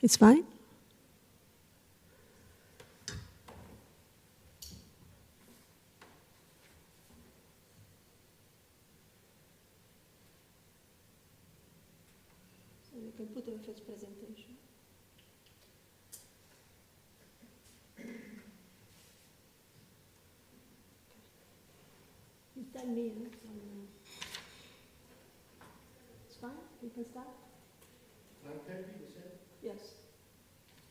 It's fine? So you can put the first presentation. You tell me. It's fine? We can start? 9:30, you said? Yes.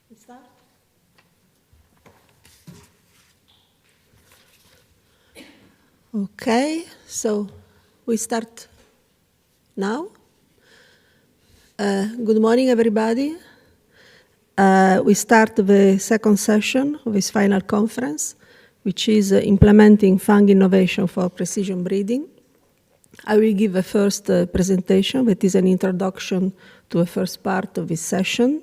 We start? Okay, so we start now. Good morning, everybody. We start the second session of this final conference, which is implementing fung innovation for precision breeding. I will give a first presentation that is an introduction to the first part of this session.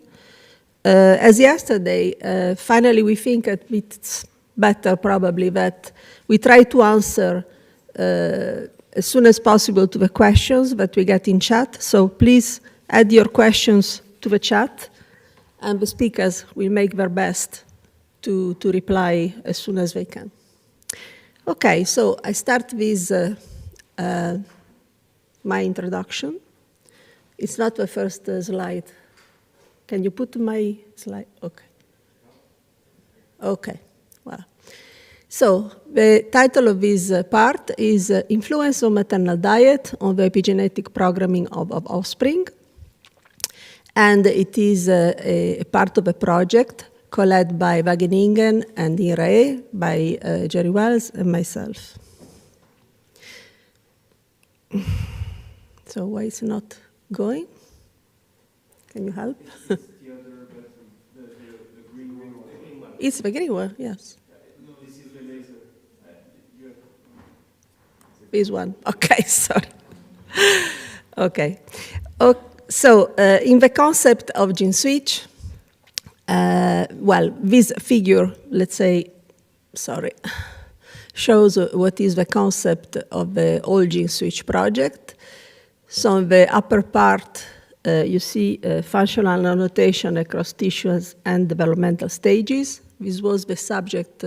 As yesterday, finally we think that it's better probably that we try to answer as soon as possible to the questions that we get in chat. So please add your questions to the chat, and the speakers will make their best to reply as soon as they can. Okay, so I start with my introduction. It's not the first slide. Can you put my slide? Okay. Okay, well. So the title of this part is Influence of Maternal Diet on the Epigenetic Programming of Offspring. And it is a part of a project co-led by Wageningen and Irae, by Jerry Wells and myself. So why is it not going? Can you help? It's the other button, the green one. It's the green one, yes. No, this is the laser. This one. Okay, sorry. Okay. So in the concept of GENE-SWitCH, well, this figure, let's say, shows what is the concept of the whole GENE-SWitCH project. So in the upper part, you see functional annotation across tissues and developmental stages. This was the subject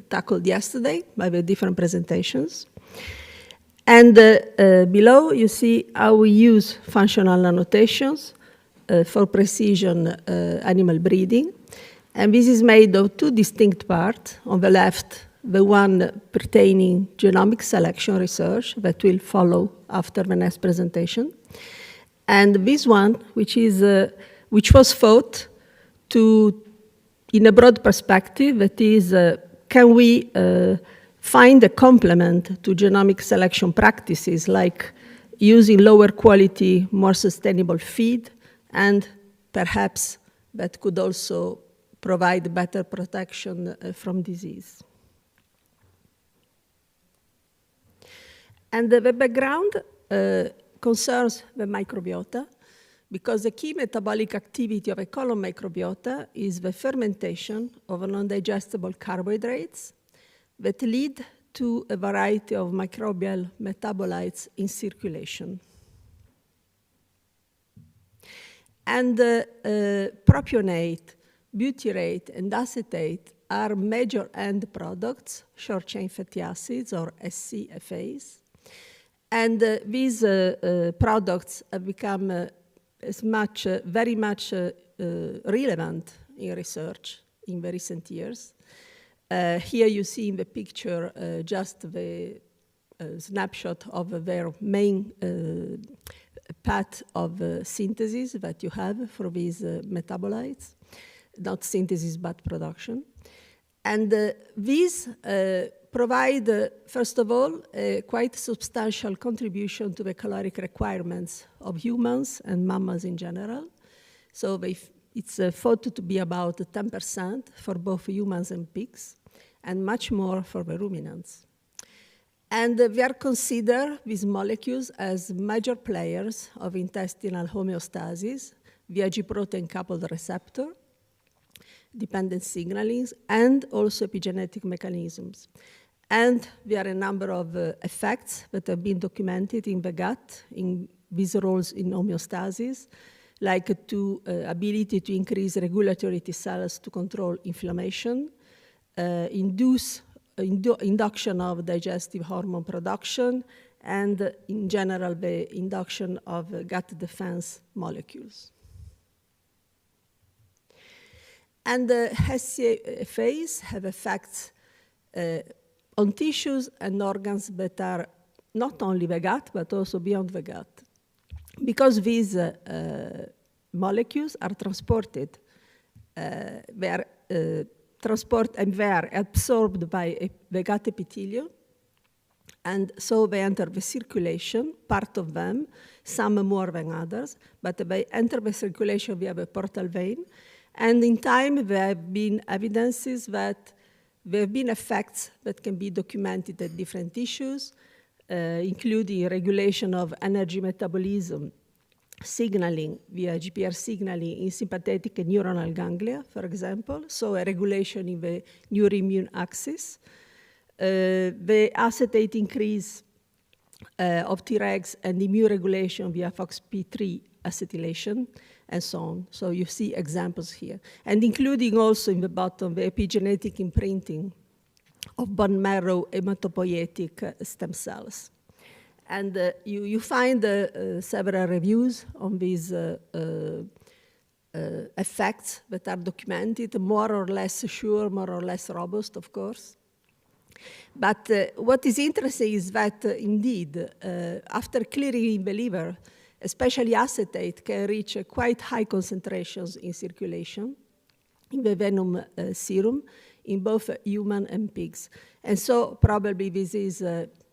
tackled yesterday by the different presentations. And below, you see how we use functional annotations for precision animal breeding. And this is made of two distinct parts. On the left, the one pertaining genomic selection research that will follow after the next presentation. And this one, which was thought to, in a broad perspective, that is, can we find a complement to genomic selection practices like using lower quality, more sustainable feed, and perhaps that could also provide better protection from disease. And the background concerns the microbiota, because the key metabolic activity of a colon microbiota is the fermentation of non-digestible carbohydrates that lead to a variety of microbial metabolites in circulation. And propionate, butyrate, and acetate are major end products, short-chain fatty acids, or SCFAs. And these products have become very much relevant in research in the recent years. Here you see in the picture just the snapshot of their main path of synthesis that you have for these metabolites, not synthesis but production. And these provide, first of all, a quite substantial contribution to the caloric requirements of humans and mammals in general. So it's thought to be about 10% for both humans and pigs, and much more for the ruminants. And we are considered, these molecules, as major players of intestinal homeostasis via G-protein-coupled receptor, dependent signalings, and also epigenetic mechanisms. And there are a number of effects that have been documented in the gut, in these roles in homeostasis, like to ability to increase regulatory T cells to control inflammation, induction of digestive hormone production, and in general, the induction of gut defense molecules. And the SCFAs have effects on tissues and organs that are not only the gut, but also beyond the gut. Because these molecules are transported, they are absorbed by the gut epithelium, and so they enter the circulation, part of them, some more than others, but they enter the circulation via the portal vein. And in time, there have been evidences that there have been effects that can be documented at different tissues, including regulation of energy metabolism, signaling via GPR signaling in sympathetic and neuronal ganglia, for example, so a regulation in the neuroimmune axis. The acetate increase of Tregs and immune regulation via FOXP3 acetylation, and so on. So you see examples here. And including also in the bottom the epigenetic imprinting of bone marrow hematopoietic stem cells. And you find several reviews on these effects that are documented, more or less sure, more or less robust, of course. But what is interesting is that indeed, after clearing the liver, especially acetate can reach quite high concentrations in circulation in the venom serum in both human and pigs. And so probably this is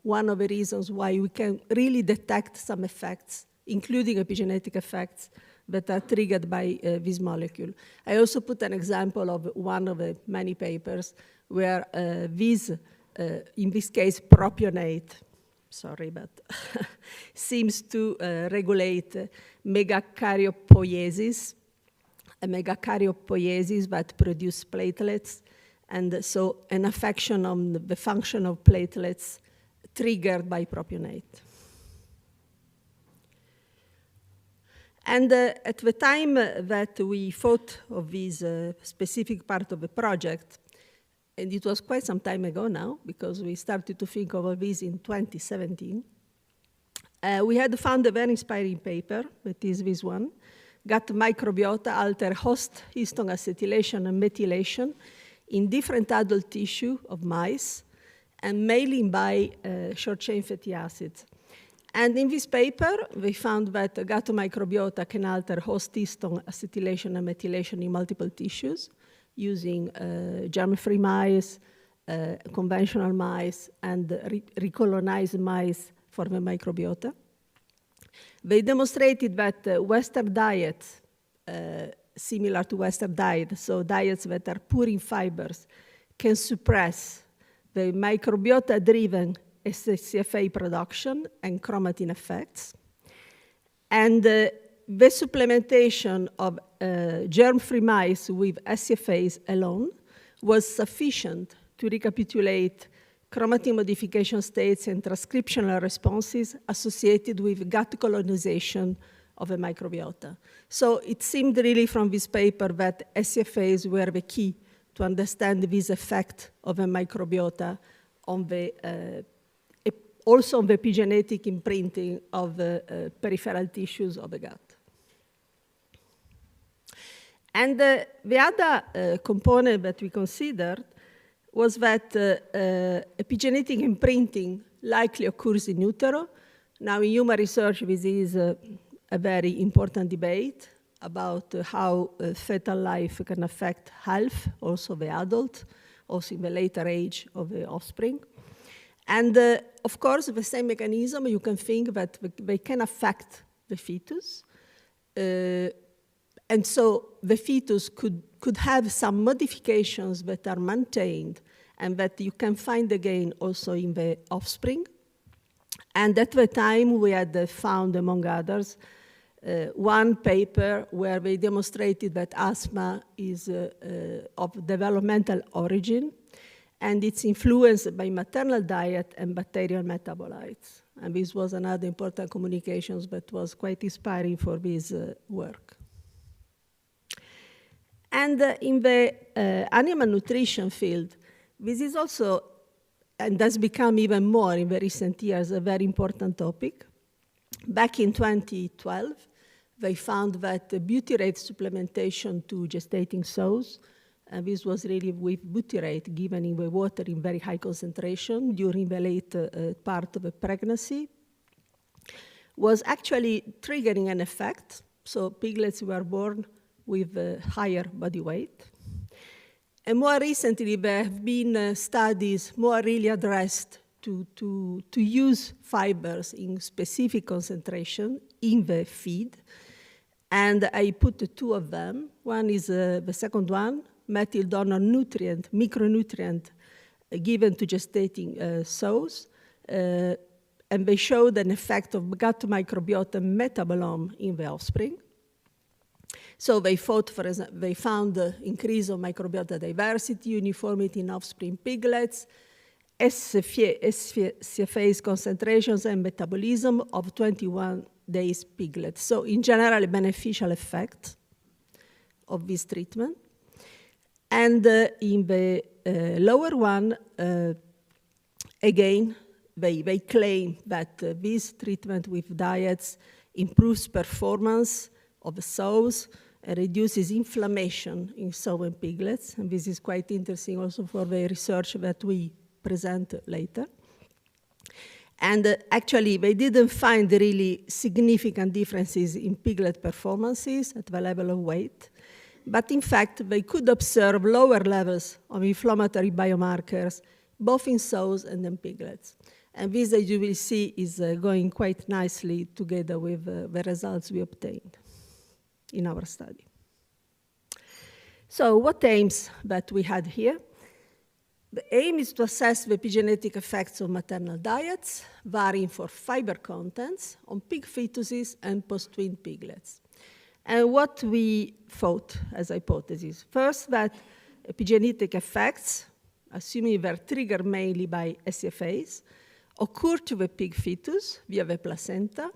one of the reasons why we can really detect some effects, including epigenetic effects that are triggered by this molecule. I also put an example of one of the many papers where this, in this case, propionate, sorry, but seems to regulate megakaryopoiesis, a megakaryopoiesis that produce platelets, and so an affection on the function of platelets triggered by propionate. And at the time that we thought of this specific part of the project, and it was quite some time ago now, because we started to think of this in 2017. We had found a very inspiring paper, that is this one, Gut Microbiota Alter Host Histone Acetylation and Methylation in different adult tissue of mice, and mainly by short-chain fatty acids. And in this paper, we found that gut microbiota can alter host histone acetylation and methylation in multiple tissues, using germ-free mice, conventional mice, and recolonized mice for the microbiota. They demonstrated that Western diets, similar to Western diet, so diets that are poor in fibers, can suppress the microbiota-driven SCFA production and chromatin effects. And the supplementation of germ-free mice with SCFAs alone was sufficient to recapitulate chromatin modification states and transcriptional responses associated with gut colonization of a microbiota. So it seemed really from this paper that SCFAs were the key to understand this effect of a microbiota on the also on the epigenetic imprinting of the peripheral tissues of the gut. And the other component that we considered was that epigenetic imprinting likely occurs in utero. Now, in human research, this is a very important debate about how fetal life can affect health, also the adult, also in the later age of the offspring. And of course, the same mechanism, you can think that they can affect the fetus. And so the fetus could have some modifications that are maintained and that you can find again also in the offspring. And at the time, we had found, among others, one paper where they demonstrated that asthma is of developmental origin, and it's influenced by maternal diet and bacterial metabolites. And this was another important communications that was quite inspiring for this work. And in the animal nutrition field, this is also, and has become even more in the recent years, a very important topic. Back in 2012, they found that the butyrate supplementation to gestating sows, and this was really with butyrate given in the water in very high concentration during the late part of the pregnancy, was actually triggering an effect. So piglets were born with a higher body weight. And more recently, there have been studies more really addressed to use fibers in specific concentration in the feed. And I put the two of them. One is the second one, methyl donor nutrient, micronutrient, given to gestating sows. And they showed an effect of gut microbiota metabolome in the offspring. So they thought, for example, they found the increase of microbiota diversity, uniformity in offspring piglets, SCFase concentrations and metabolism of 21 days piglets. So in general, a beneficial effect of this treatment. And in the lower one, again, they claim that this treatment with diets improves performance of the sows, reduces inflammation in sow and piglets, and this is quite interesting also for the research that we present later. And actually, they didn't find really significant differences in piglet performances at the level of weight, but in fact, they could observe lower levels of inflammatory biomarkers, both in sows and in piglets. And this, as you will see, is going quite nicely together with the results we obtained in our study. So what aims that we had here? The aim is to assess the epigenetic effects of maternal diets, varying for fiber contents on pig fetuses and post-twin piglets. And what we thought as hypothesis, first that epigenetic effects, assuming they're triggered mainly by SCFAs, occur to the pig fetus via the placenta,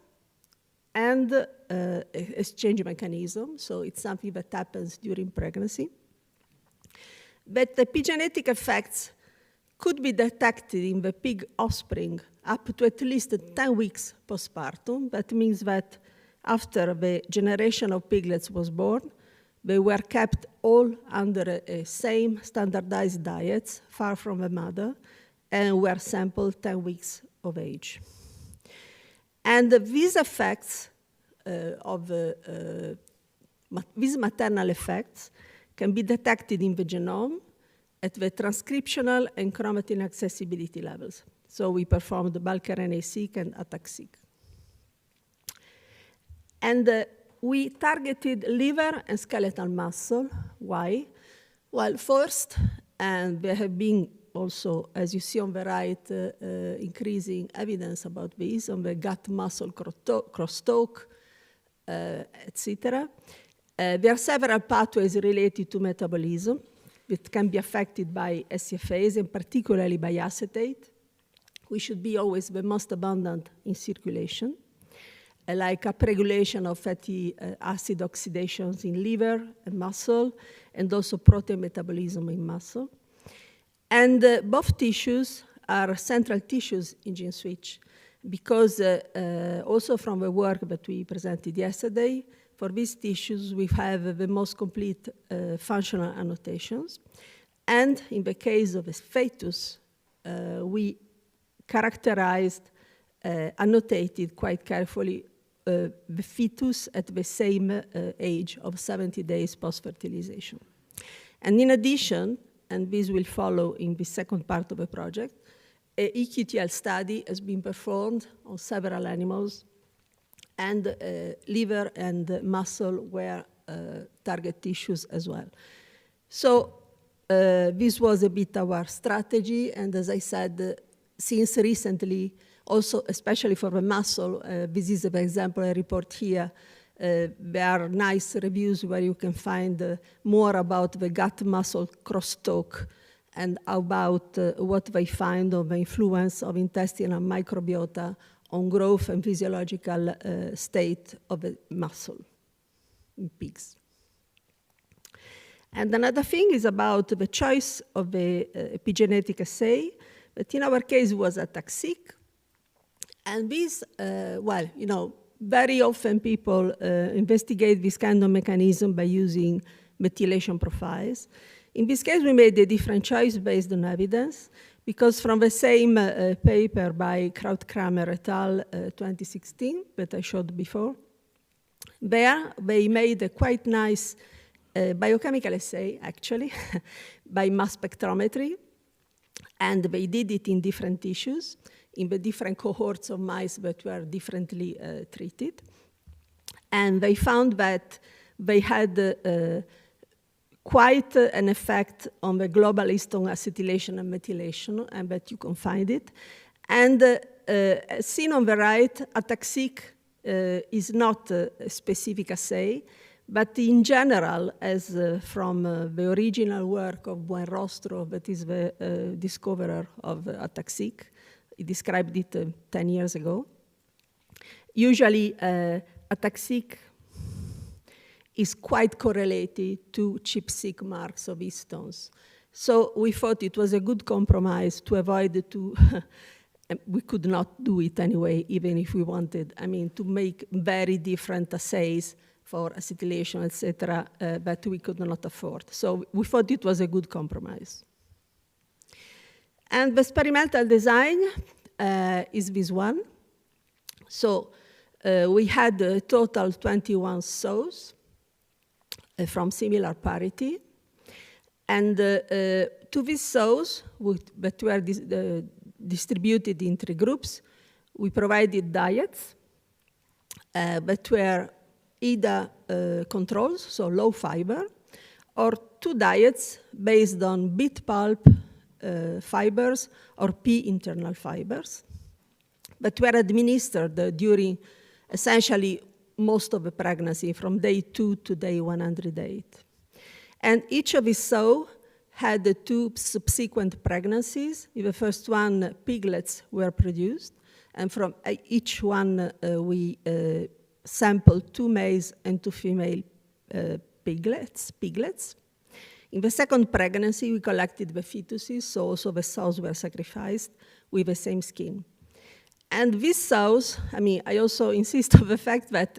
and exchange mechanism, so it's something that happens during pregnancy. But the epigenetic effects could be detected in the pig offspring up to at least 10 weeks postpartum. That means that after the generation of piglets was born, they were kept all under a same standardized diets, far from the mother, and were sampled 10 weeks of age. And these effects these maternal effects can be detected in the genome at the transcriptional and chromatin accessibility levels. So we performed the bulk RNA-seq and ATAC-seq. And we targeted liver and skeletal muscle. Why? Well, first, and there have been also, as you see on the right, increasing evidence about this on the gut-muscle crosstalk, etc. There are several pathways related to metabolism that can be affected by SCFAs, and particularly by acetate, which should be always the most abundant in circulation, like upregulation of fatty acid oxidations in liver and muscle, and also protein metabolism in muscle. And both tissues are central tissues in GENE-SWitCH, because also from the work that we presented yesterday, for these tissues we have the most complete functional annotations. And in the case of a fetus, we characterized, annotated quite carefully the fetus at the same age of 70 days post-fertilization. And in addition, and this will follow in the second part of the project, a EQTL study has been performed on several animals, and liver and muscle were target tissues as well. So this was a bit our strategy, and as I said, since recently, also especially for the muscle, this is the example I report here. There are nice reviews where you can find more about the gut-muscle crosstalk and about what they find of the influence of intestinal microbiota on growth and physiological state of the muscle in pigs. And another thing is about the choice of the epigenetic assay, that in our case was ATAC-seq. And this, well, you know, very often people investigate this kind of mechanism by using methylation profiles. In this case, we made a different choice based on evidence, because from the same paper by Kraut-Kramer et al. 2016 that I showed before, there they made a quite nice biochemical assay, actually, by mass spectrometry, and they did it in different tissues, in the different cohorts of mice that were differently treated. And they found that they had quite an effect on the global histone acetylation and methylation, and that you can find it. And seen on the right, ATAC-seq is not a specific assay, but in general, as from the original work of Buenrostro, that is the discoverer of ATAC-seq, he described it 10 years ago. Usually, ATAC-seq is quite correlated to ChIP-seq marks of histones. So we thought it was a good compromise to avoid we could not do it anyway, even if we wanted, I mean, to make very different assays for acetylation, etc., that we could not afford. So we thought it was a good compromise. And the experimental design is this one. So we had a total 21 sows from similar parity. And to these sows that were distributed in 3 groups, we provided diets that were either controls, so low fiber, or 2 diets based on beet pulp fibers or pea internal fibers that were administered during essentially most of the pregnancy, from day 2 to day 108. And each of these sows had 2 subsequent pregnancies. In the first one, piglets were produced, and from each one we sampled 2 males and 2 female piglets. In the second pregnancy, we collected the fetuses, so also the sows were sacrificed with the same skin. And these sows, I mean, I also insist on the fact that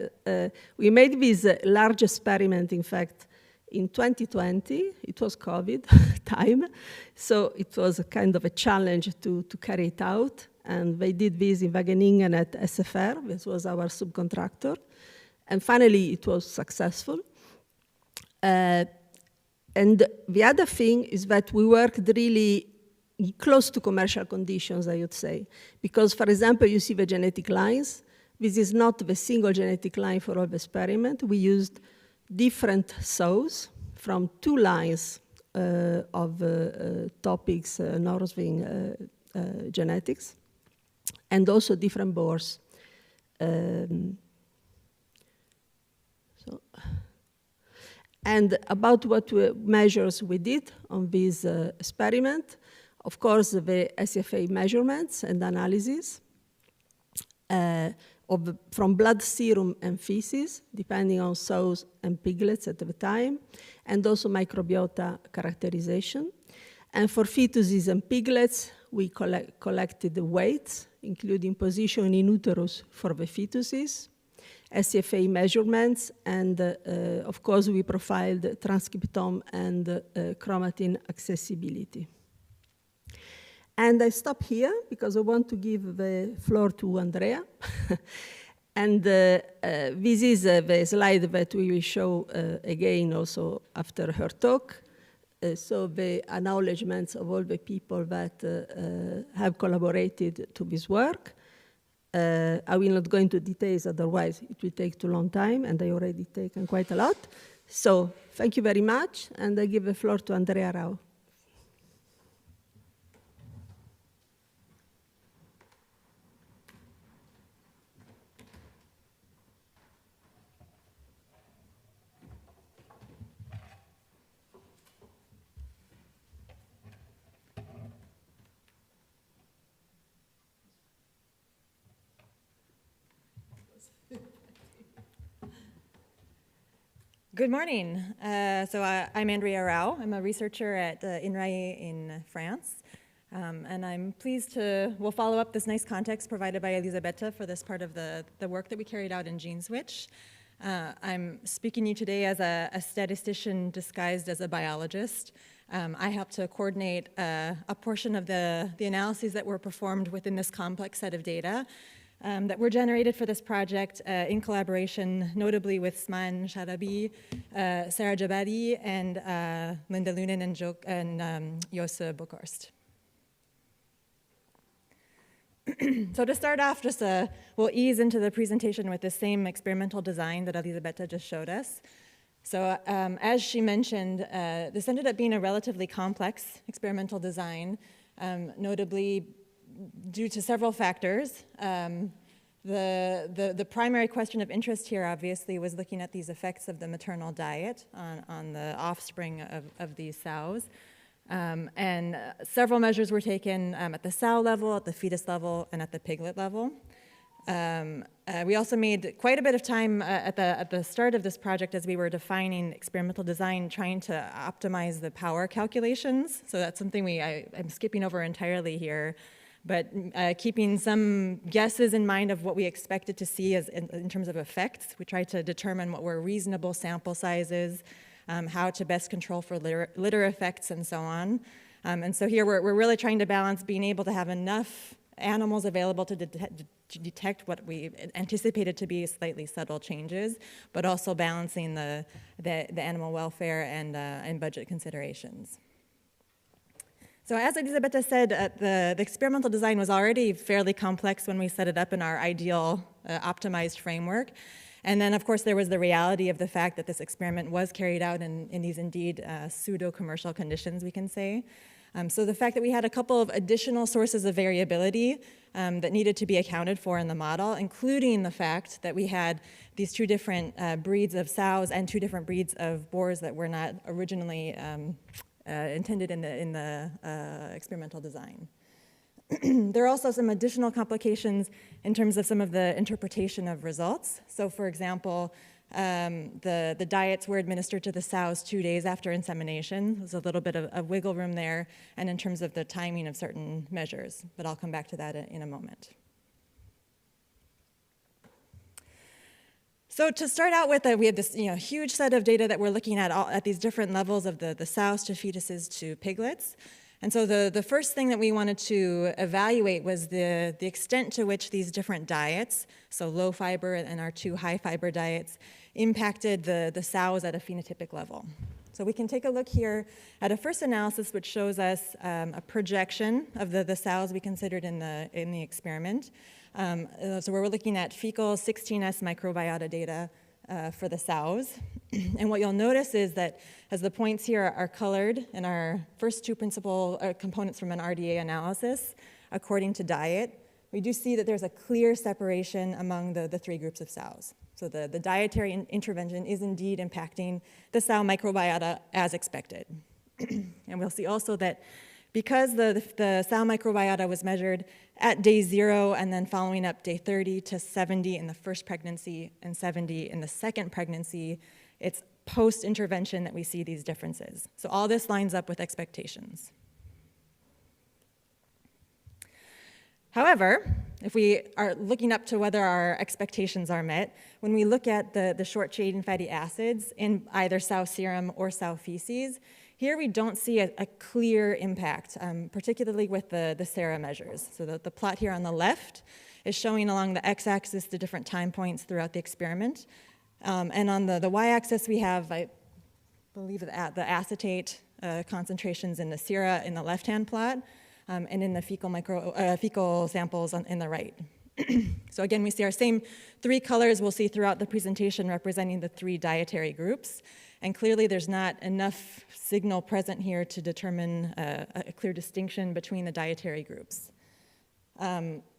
we made this large experiment, in fact, in 2020. It was COVID time, so it was a kind of a challenge to carry it out. And they did this in Wageningen at SFR, this was our subcontractor. And finally, it was successful. And the other thing is that we worked really close to commercial conditions, I would say. Because, for example, you see the genetic lines. This is not the single genetic line for all the experiment. We used different sows from 2 lines of topics, Norsving genetics, and also different bores. And about what measures we did on this experiment, of course, the SFA measurements and analysis from blood serum and feces, depending on sows and piglets at the time, and also microbiota characterization. And for fetuses and piglets, we collected the weights, including position in uterus for the fetuses, SFA measurements, and of course, we profiled transcriptome and chromatin accessibility. And I stop here because I want to give the floor to Andrea. And this is the slide that we will show again also after her talk. So the acknowledgements of all the people that have collaborated to this work. I will not go into details, otherwise it will take too long time, and I already taken quite a lot. So thank you very much, and I give the floor to Andrea Rao. Good morning. I'm Andrea Rao. I'm a researcher at INRAE in France. And I'm pleased we'll follow up this nice context provided by Elisabetta for this part of the work that we carried out in GENE-SWitCH. I'm speaking to you today as a statistician disguised as a biologist. I helped to coordinate a portion of the analyses that were performed within this complex set of data that were generated for this project in collaboration notably with Sman Sharabi, Sarah Jabari, and Linda Lunin and Jose Bokhorst. So to start off, we'll ease into the presentation with the same experimental design that Elisabetta just showed us. So as she mentioned, this ended up being a relatively complex experimental design, notably due to several factors. The primary question of interest here, obviously, was looking at these effects of the maternal diet on the offspring of these sows. And several measures were taken at the sow level, at the fetus level, and at the piglet level. We also made quite a bit of time at the start of this project as we were defining experimental design, trying to optimize the power calculations. So that's something I'm skipping over entirely here, but keeping some guesses in mind of what we expected to see in terms of effects. We tried to determine what were reasonable sample sizes, how to best control for litter effects, and so on. And so here we're really trying to balance being able to have enough animals available to detect what we anticipated to be slightly subtle changes, but also balancing the animal welfare and budget considerations. So as Elisabetta said, the experimental design was already fairly complex when we set it up in our ideal optimized framework. And then, of course, there was the reality of the fact that this experiment was carried out in these indeed pseudo-commercial conditions, we can say. So the fact that we had a couple of additional sources of variability that needed to be accounted for in the model, including the fact that we had these two different breeds of sows and two different breeds of boars that were not originally intended in the experimental design. There are also some additional complications in terms of some of the interpretation of results. So for example, the diets were administered to the sows 2 days after insemination. There's a little bit of wiggle room there, and in terms of the timing of certain measures, but I'll come back to that in a moment. So to start out with, we have this huge set of data that we're looking at these different levels of the sows to fetuses to piglets. And so the first thing that we wanted to evaluate was the extent to which these different diets, so low fiber and our two high fiber diets, impacted the sows at a phenotypic level. So we can take a look here at a first analysis which shows us a projection of the sows we considered in the experiment. So we're looking at fecal 16S microbiota data for the sows. And what you'll notice is that as the points here are colored in our first two principal components from an RDA analysis, according to diet, we do see that there's a clear separation among the three groups of sows. So the dietary intervention is indeed impacting the sow microbiota as expected. And we'll see also that because the sow microbiota was measured at day 0 and then following up day 30 to 70 in the first pregnancy and 70 in the second pregnancy, it's post-intervention that we see these differences. So all this lines up with expectations. However, if we are looking up to whether our expectations are met, when we look at the short-chain fatty acids in either sow serum or sow feces, here we don't see a clear impact, particularly with the SARA measures. So the plot here on the left is showing along the x-axis the different time points throughout the experiment. And on the y-axis we have, I believe, the acetate concentrations in the sera in the left-hand plot, and in the fecal samples in the right. So again, we see our same three colors we'll see throughout the presentation representing the three dietary groups. And clearly there's not enough signal present here to determine a clear distinction between the dietary groups.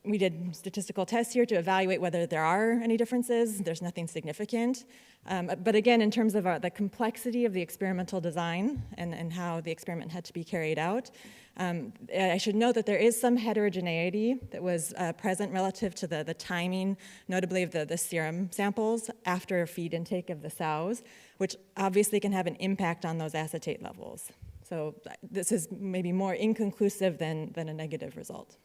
We did statistical tests here to evaluate whether there are any differences. There's nothing significant. But again, in terms of the complexity of the experimental design and how the experiment had to be carried out, I should note that there is some heterogeneity that was present relative to the timing, notably of the serum samples after feed intake of the sows. which obviously can have an impact on those acetate levels. So this is maybe more inconclusive than a negative result.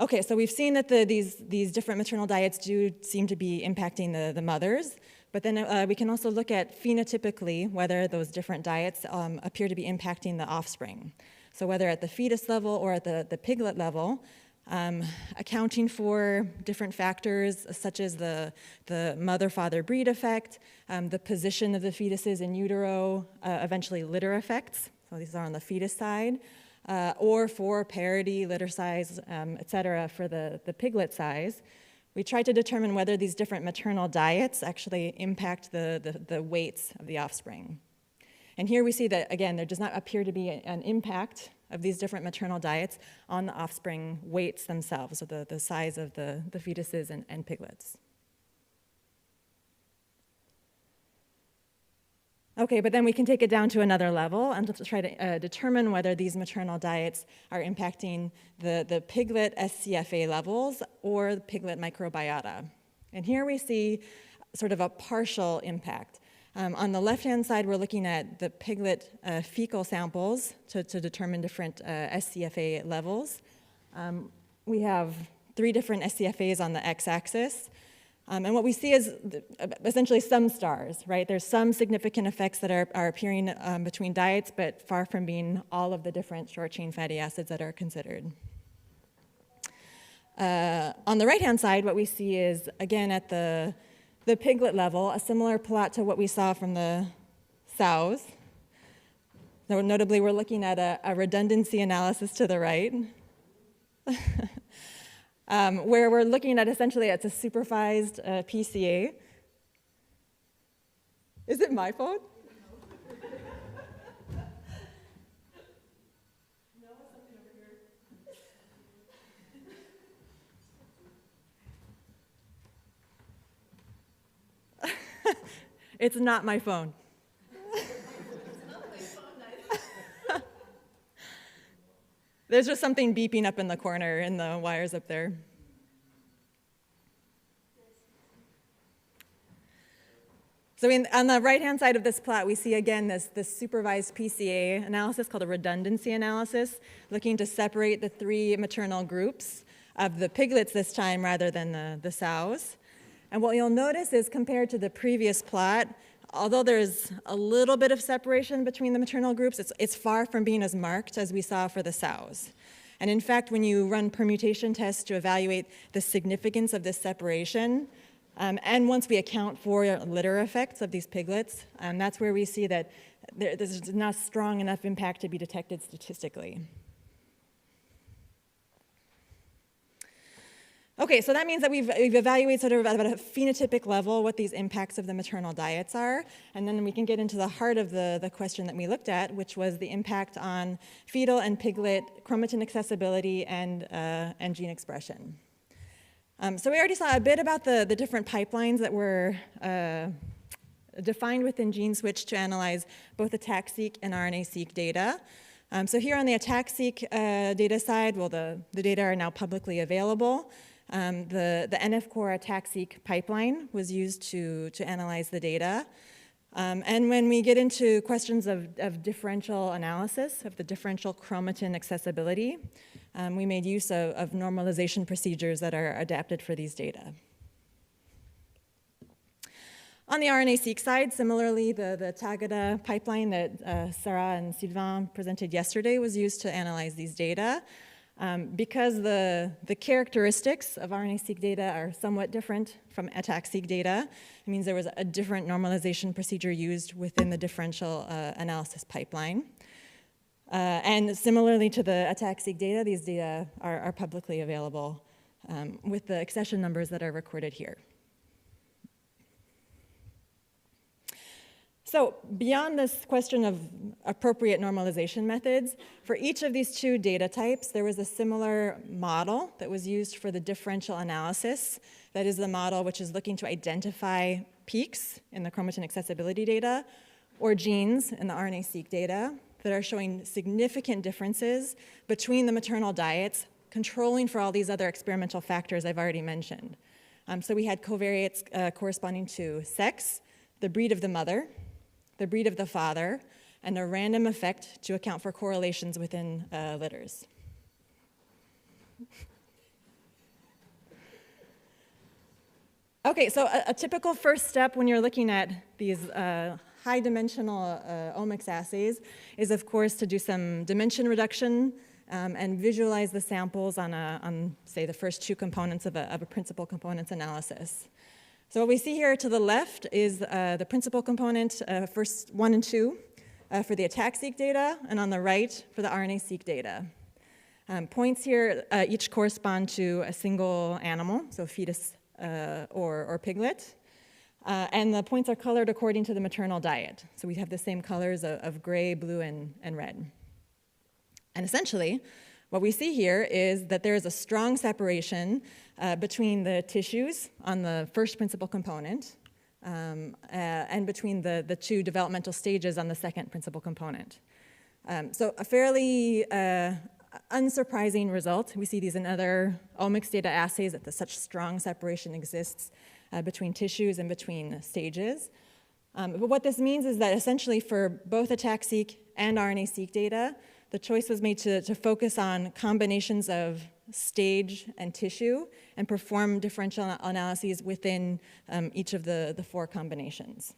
Okay, so we've seen that these different maternal diets do seem to be impacting the mothers, but then we can also look at phenotypically whether those different diets appear to be impacting the offspring. So whether at the fetus level or at the piglet level, accounting for different factors such as the mother-father breed effect, the position of the fetuses in utero, eventually litter effects, so these are on the fetus side, or for parity, litter size, et cetera, for the piglet size. We tried to determine whether these different maternal diets actually impact the weights of the offspring. And here we see that, again, there does not appear to be an impact of these different maternal diets on the offspring weights themselves, so the size of the fetuses and piglets. Okay, but then we can take it down to another level and try to determine whether these maternal diets are impacting the piglet SCFA levels or the piglet microbiota. And here we see sort of a partial impact. On the left-hand side, we're looking at the piglet fecal samples to determine different SCFA levels. We have 3 different SCFAs on the x-axis. And what we see is essentially some stars, right? There's some significant effects that are appearing between diets, but far from being all of the different short-chain fatty acids that are considered. On the right-hand side, what we see is, again, at the piglet level, a similar plot to what we saw from the sows. So notably, we're looking at a redundancy analysis to the right, where we're looking at essentially it's a supervised PCA. Is it my phone? It's not my phone. There's just something beeping up in the corner in the wires up there. So on the right-hand side of this plot, we see again this supervised PCA analysis called a redundancy analysis, looking to separate the 3 maternal groups of the piglets this time rather than the sows. And what you'll notice is compared to the previous plot, although there's a little bit of separation between the maternal groups, it's far from being as marked as we saw for the sows. And in fact, when you run permutation tests to evaluate the significance of this separation, and once we account for litter effects of these piglets, that's where we see that there's not strong enough impact to be detected statistically. Okay, so that means that we've evaluated sort of at a phenotypic level what these impacts of the maternal diets are, and then we can get into the heart of the question that we looked at, which was the impact on fetal and piglet chromatin accessibility and gene expression. So we already saw a bit about the different pipelines that were defined within GENE-SWitCH to analyze both ATAC-seq and RNA-seq data. So here on the ATAC-seq data side, well, the data are now publicly available. The NF-core ATAC-seq pipeline was used to analyze the data. And when we get into questions of differential analysis, of the differential chromatin accessibility, we made use of normalization procedures that are adapted for these data. On the RNA-seq side, similarly, the Tagada pipeline that Sarah and Sylvain presented yesterday was used to analyze these data. Because the characteristics of RNA-seq data are somewhat different from ATAC-seq data, it means there was a different normalization procedure used within the differential analysis pipeline. And similarly to the ATAC-seq data, these data are publicly available with the accession numbers that are recorded here. So beyond this question of appropriate normalization methods, for each of these 2 data types, there was a similar model that was used for the differential analysis. That is the model which is looking to identify peaks in the chromatin accessibility data or genes in the RNA-seq data that are showing significant differences between the maternal diets, controlling for all these other experimental factors I've already mentioned. So we had covariates corresponding to sex, the breed of the mother, the breed of the father, and a random effect to account for correlations within litters. Okay, so a typical first step when you're looking at these high-dimensional omics assays is, of course, to do some dimension reduction and visualize the samples on, say, the first two components of a principal components analysis. So what we see here to the left is the principal component, first 1 and 2, for the attack-seq data, and on the right for the RNA-seq data. Points here each correspond to a single animal, so fetus or piglet. And the points are colored according to the maternal diet. So we have the same colors of gray, blue, and red. And essentially, what we see here is that there is a strong separation between the tissues on the first principal component and between the two developmental stages on the second principal component. So a fairly unsurprising result. We see these in other omics data assays that such strong separation exists between tissues and between stages. But what this means is that essentially for both attack-seq and RNA-seq data, the choice was made to focus on combinations of stage and tissue and perform differential analyses within each of the 4 combinations.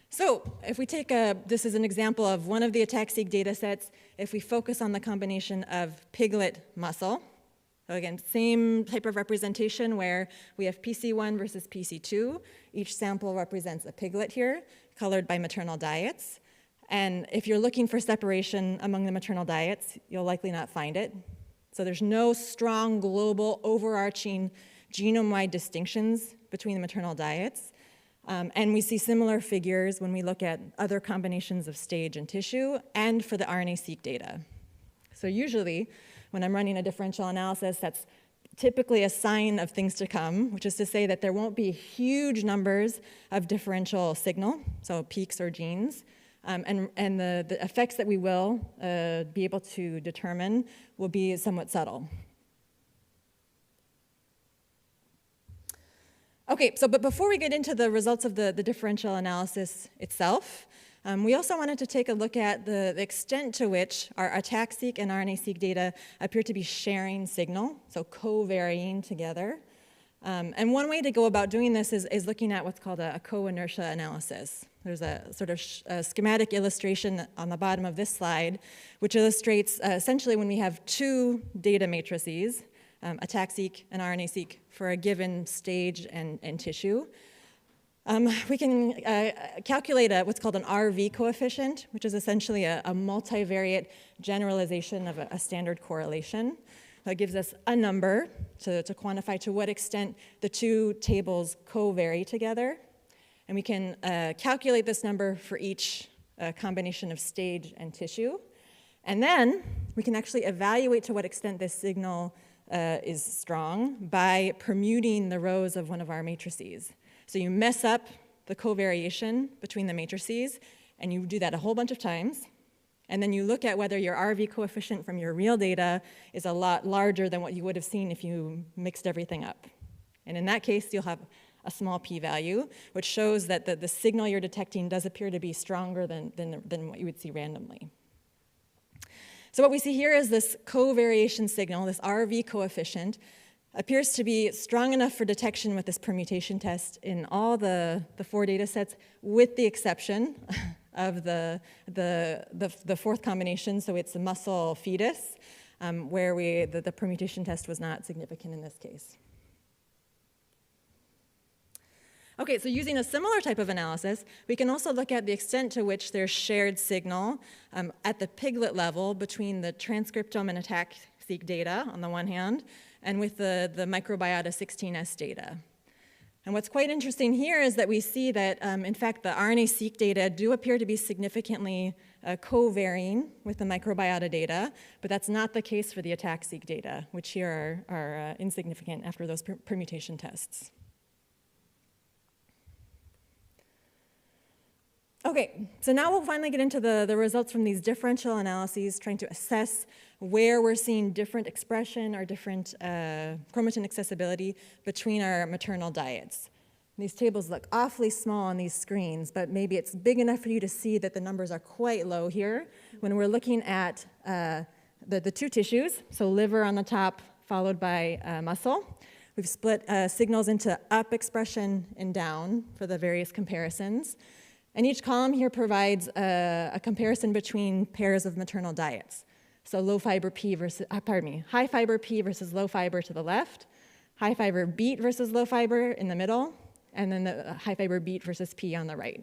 So if we take this is an example of one of the attack-seq data sets. If we focus on the combination of piglet muscle, so again, same type of representation where we have PC1 versus PC2. Each sample represents a piglet here, colored by maternal diets. And if you're looking for separation among the maternal diets, you'll likely not find it. So there's no strong global overarching genome-wide distinctions between the maternal diets. And we see similar figures when we look at other combinations of stage and tissue and for the RNA-seq data. So usually, when I'm running a differential analysis, that's typically a sign of things to come, which is to say that there won't be huge numbers of differential signal, so peaks or genes, and the effects that we will be able to determine will be somewhat subtle. Okay, so but before we get into the results of the differential analysis itself, we also wanted to take a look at the extent to which our attack-seq and RNA-seq data appear to be sharing signal, so co-varying together. And one way to go about doing this is looking at what's called a co-inertia analysis. There's a sort of schematic illustration on the bottom of this slide, which illustrates essentially when we have 2 data matrices, attack-seq and RNA-seq, for a given stage and tissue. We can calculate what's called an RV coefficient, which is essentially a multivariate generalization of a standard correlation. That gives us a number to quantify to what extent the 2 tables co-vary together. And we can calculate this number for each combination of stage and tissue. And then we can actually evaluate to what extent this signal is strong by permuting the rows of one of our matrices. So you mess up the covariation between the matrices, and you do that a whole bunch of times. And then you look at whether your RV coefficient from your real data is a lot larger than what you would have seen if you mixed everything up. And in that case, you'll have a small p-value, which shows that the signal you're detecting does appear to be stronger than what you would see randomly. So what we see here is this covariation signal, this RV coefficient, appears to be strong enough for detection with this permutation test in all the 4 data sets, with the exception of the 4th combination, so it's the muscle fetus, where the permutation test was not significant in this case. Okay, so using a similar type of analysis, we can also look at the extent to which there's shared signal at the piglet level between the transcriptome and attack-seq data on the one hand, and with the microbiota 16S data. And what's quite interesting here is that we see that, in fact, the RNA-seq data do appear to be significantly co-varying with the microbiota data, but that's not the case for the attack-seq data, which here are insignificant after those permutation tests. Okay, so now we'll finally get into the results from these differential analyses, trying to assess where we're seeing different expression or different chromatin accessibility between our maternal diets. These tables look awfully small on these screens, but maybe it's big enough for you to see that the numbers are quite low here when we're looking at the two tissues, so liver on the top followed by muscle. We've split signals into up expression and down for the various comparisons. And each column here provides a comparison between pairs of maternal diets. So low fiber P versus, high fiber P versus low fiber to the left, high fiber beet versus low fiber in the middle, and then the high fiber beet versus P on the right.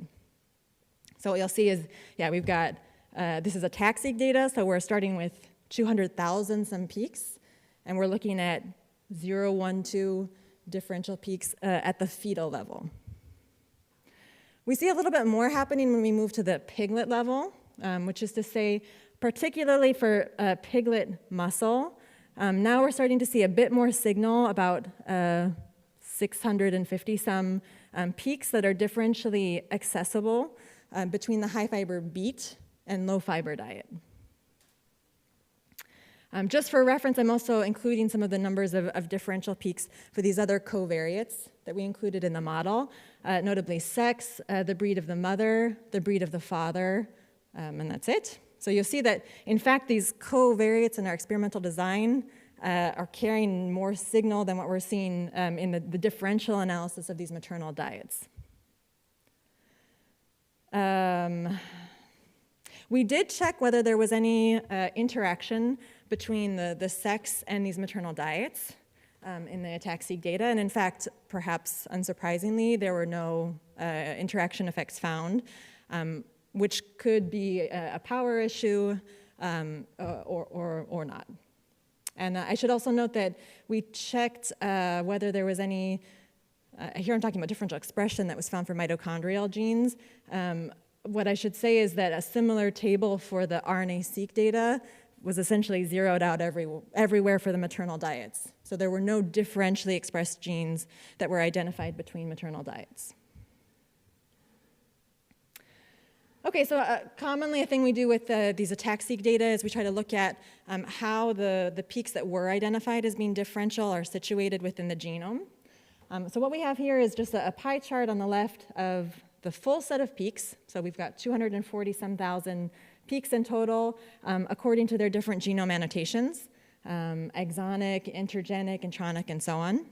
So what you'll see is, yeah, we've got, this is ataxic data, so we're starting with 200,000 some peaks, and we're looking at 0, 1, 2 differential peaks at the fetal level. We see a little bit more happening when we move to the piglet level, which is to say, particularly for piglet muscle, now we're starting to see a bit more signal about 650 some peaks that are differentially accessible between the high fiber beet and low fiber diet. Just for reference, I'm also including some of the numbers of differential peaks for these other covariates that we included in the model, notably sex, the breed of the mother, the breed of the father, and that's it. So you'll see that, in fact, these covariates in our experimental design are carrying more signal than what we're seeing in the differential analysis of these maternal diets. We did check whether there was any interaction between the sex and these maternal diets in the ataxic data, and in fact, perhaps unsurprisingly, there were no interaction effects found, which could be a power issue or not. And I should also note that we checked whether there was any, here I'm talking about differential expression that was found for mitochondrial genes. What I should say is that a similar table for the RNA-seq data was essentially zeroed out everywhere for the maternal diets. So there were no differentially expressed genes that were identified between maternal diets. Okay, so commonly a thing we do with these ataxic data is we try to look at how the peaks that were identified as being differential are situated within the genome. So what we have here is just a pie chart on the left of the full set of peaks. So we've got 240-some thousand peaks in total, according to their different genome annotations, exonic, intergenic, intronic, and so on.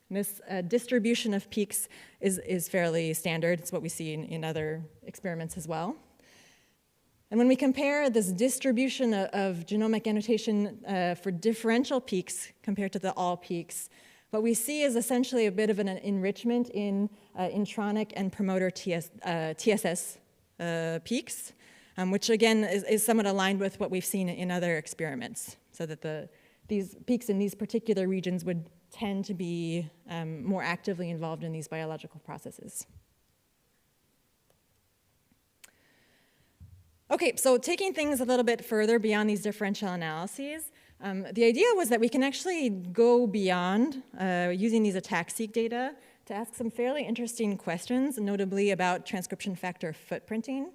And this distribution of peaks is fairly standard. It's what we see in other experiments as well. And when we compare this distribution of genomic annotation for differential peaks compared to the all peaks, what we see is essentially a bit of an enrichment in intronic and promoter TSS peaks, which again is somewhat aligned with what we've seen in other experiments, so that these peaks in these particular regions would tend to be more actively involved in these biological processes. Okay, so taking things a little bit further beyond these differential analyses, the idea was that we can actually go beyond using these ataxic data to ask some fairly interesting questions, notably about transcription factor footprinting.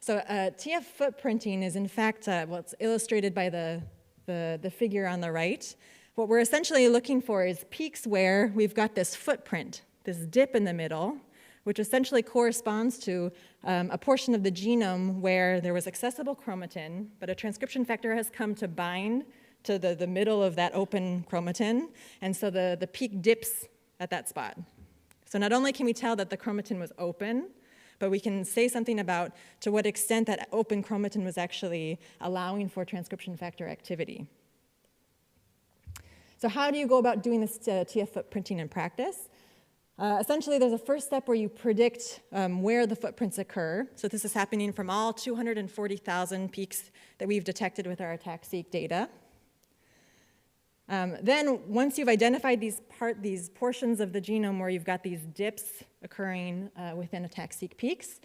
So TF footprinting is in fact, well, it's illustrated by the figure on the right. What we're essentially looking for is peaks where we've got this footprint, this dip in the middle, which essentially corresponds to a portion of the genome where there was accessible chromatin, but a transcription factor has come to bind to the middle of that open chromatin, and so the peak dips at that spot. So not only can we tell that the chromatin was open, but we can say something about to what extent that open chromatin was actually allowing for transcription factor activity. So how do you go about doing this TF footprinting in practice? Essentially, there's a first step where you predict where the footprints occur. So this is happening from all 240,000 peaks that we've detected with our ataxic data. Then, once you've identified these portions of the genome where you've got these dips occurring within ataxic peaks,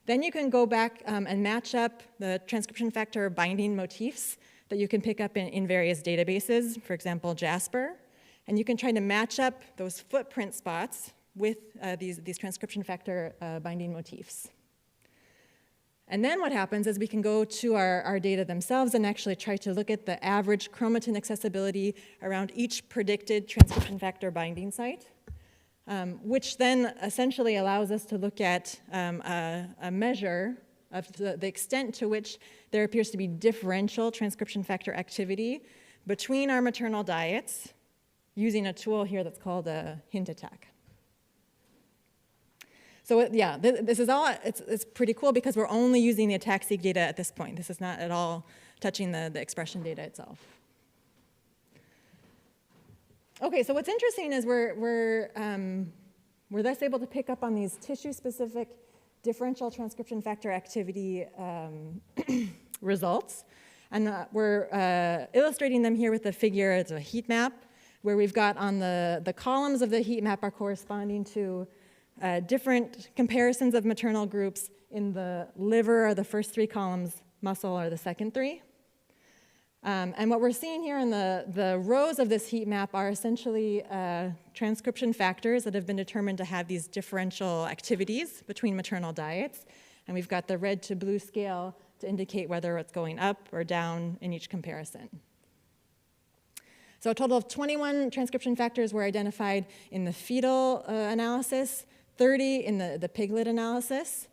then you can go back and match up the transcription factor binding motifs that you can pick up in various databases, for example, Jasper. And you can try to match up those footprint spots with these transcription factor binding motifs. And then what happens is we can go to our data themselves and actually try to look at the average chromatin accessibility around each predicted transcription factor binding site, which then essentially allows us to look at a measure of the extent to which there appears to be differential transcription factor activity between our maternal diets using a tool here that's called a hint attack. So yeah, this is all, it's pretty cool because we're only using the attack-seq data at this point. This is not at all touching the expression data itself. Okay, so what's interesting is we're thus able to pick up on these tissue-specific differential transcription factor activity results. And we're illustrating them here with a figure. It's a heat map where we've got on the columns of the heat map are corresponding to different comparisons of maternal groups. In the liver are the first 3 columns, muscle are the second 3. And what we're seeing here in the rows of this heat map are essentially transcription factors that have been determined to have these differential activities between maternal diets. And we've got the red to blue scale to indicate whether it's going up or down in each comparison. So a total of 21 transcription factors were identified in the fetal analysis, 30 in the piglet analysis.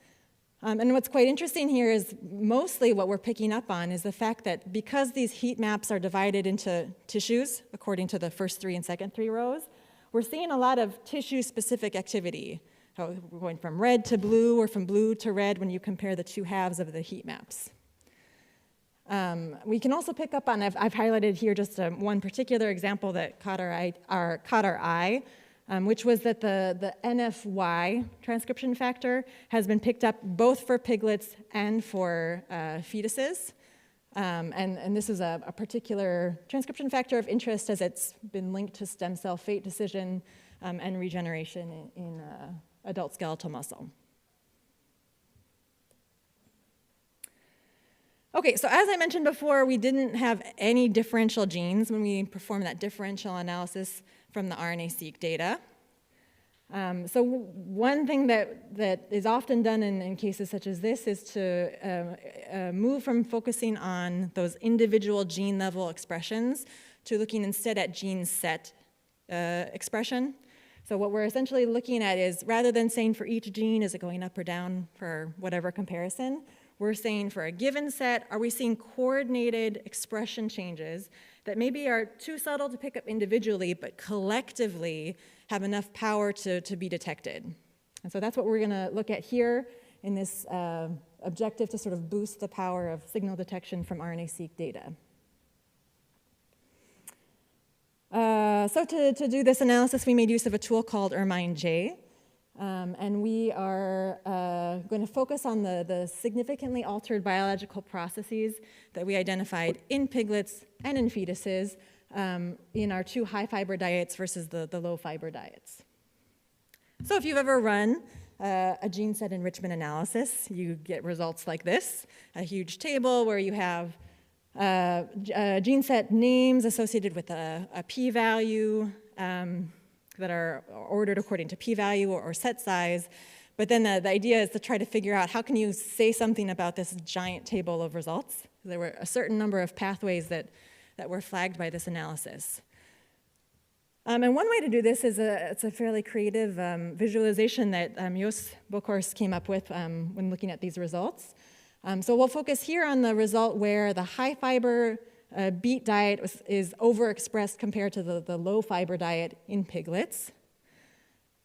And what's quite interesting here is mostly what we're picking up on is the fact that because these heat maps are divided into tissues according to the first 3 and second 3 rows, we're seeing a lot of tissue-specific activity. So we're going from red to blue or from blue to red when you compare the 2 halves of the heat maps. We can also pick up on, I've highlighted here just one particular example that caught our eye, which was that the NFY transcription factor has been picked up both for piglets and for fetuses. And this is a particular transcription factor of interest as it's been linked to stem cell fate decision and regeneration in adult skeletal muscle. Okay, so as I mentioned before, we didn't have any differential genes when we performed that differential analysis from the RNA-seq data. So one thing that is often done in cases such as this is to move from focusing on those individual gene level expressions to looking instead at gene set expression. So what we're essentially looking at is, rather than saying for each gene, is it going up or down for whatever comparison, we're saying for a given set, are we seeing coordinated expression changes that maybe are too subtle to pick up individually, but collectively have enough power to be detected. And so that's what we're gonna look at here in this objective to sort of boost the power of signal detection from RNA-seq data. So to do this analysis, we made use of a tool called Ermine-J. And we are going to focus on the significantly altered biological processes that we identified in piglets and in fetuses in our 2 high-fiber diets versus the low-fiber diets. So if you've ever run a gene set enrichment analysis, you get results like this, a huge table where you have gene set names associated with a p-value, that are ordered according to p-value or set size. But then the idea is to try to figure out how can you say something about this giant table of results. There were a certain number of pathways that were flagged by this analysis. And one way to do this is it's a fairly creative visualization that Jos Bokhorst came up with when looking at these results. So we'll focus here on the result where the high-fiber beet diet is overexpressed compared to the low-fiber diet in piglets.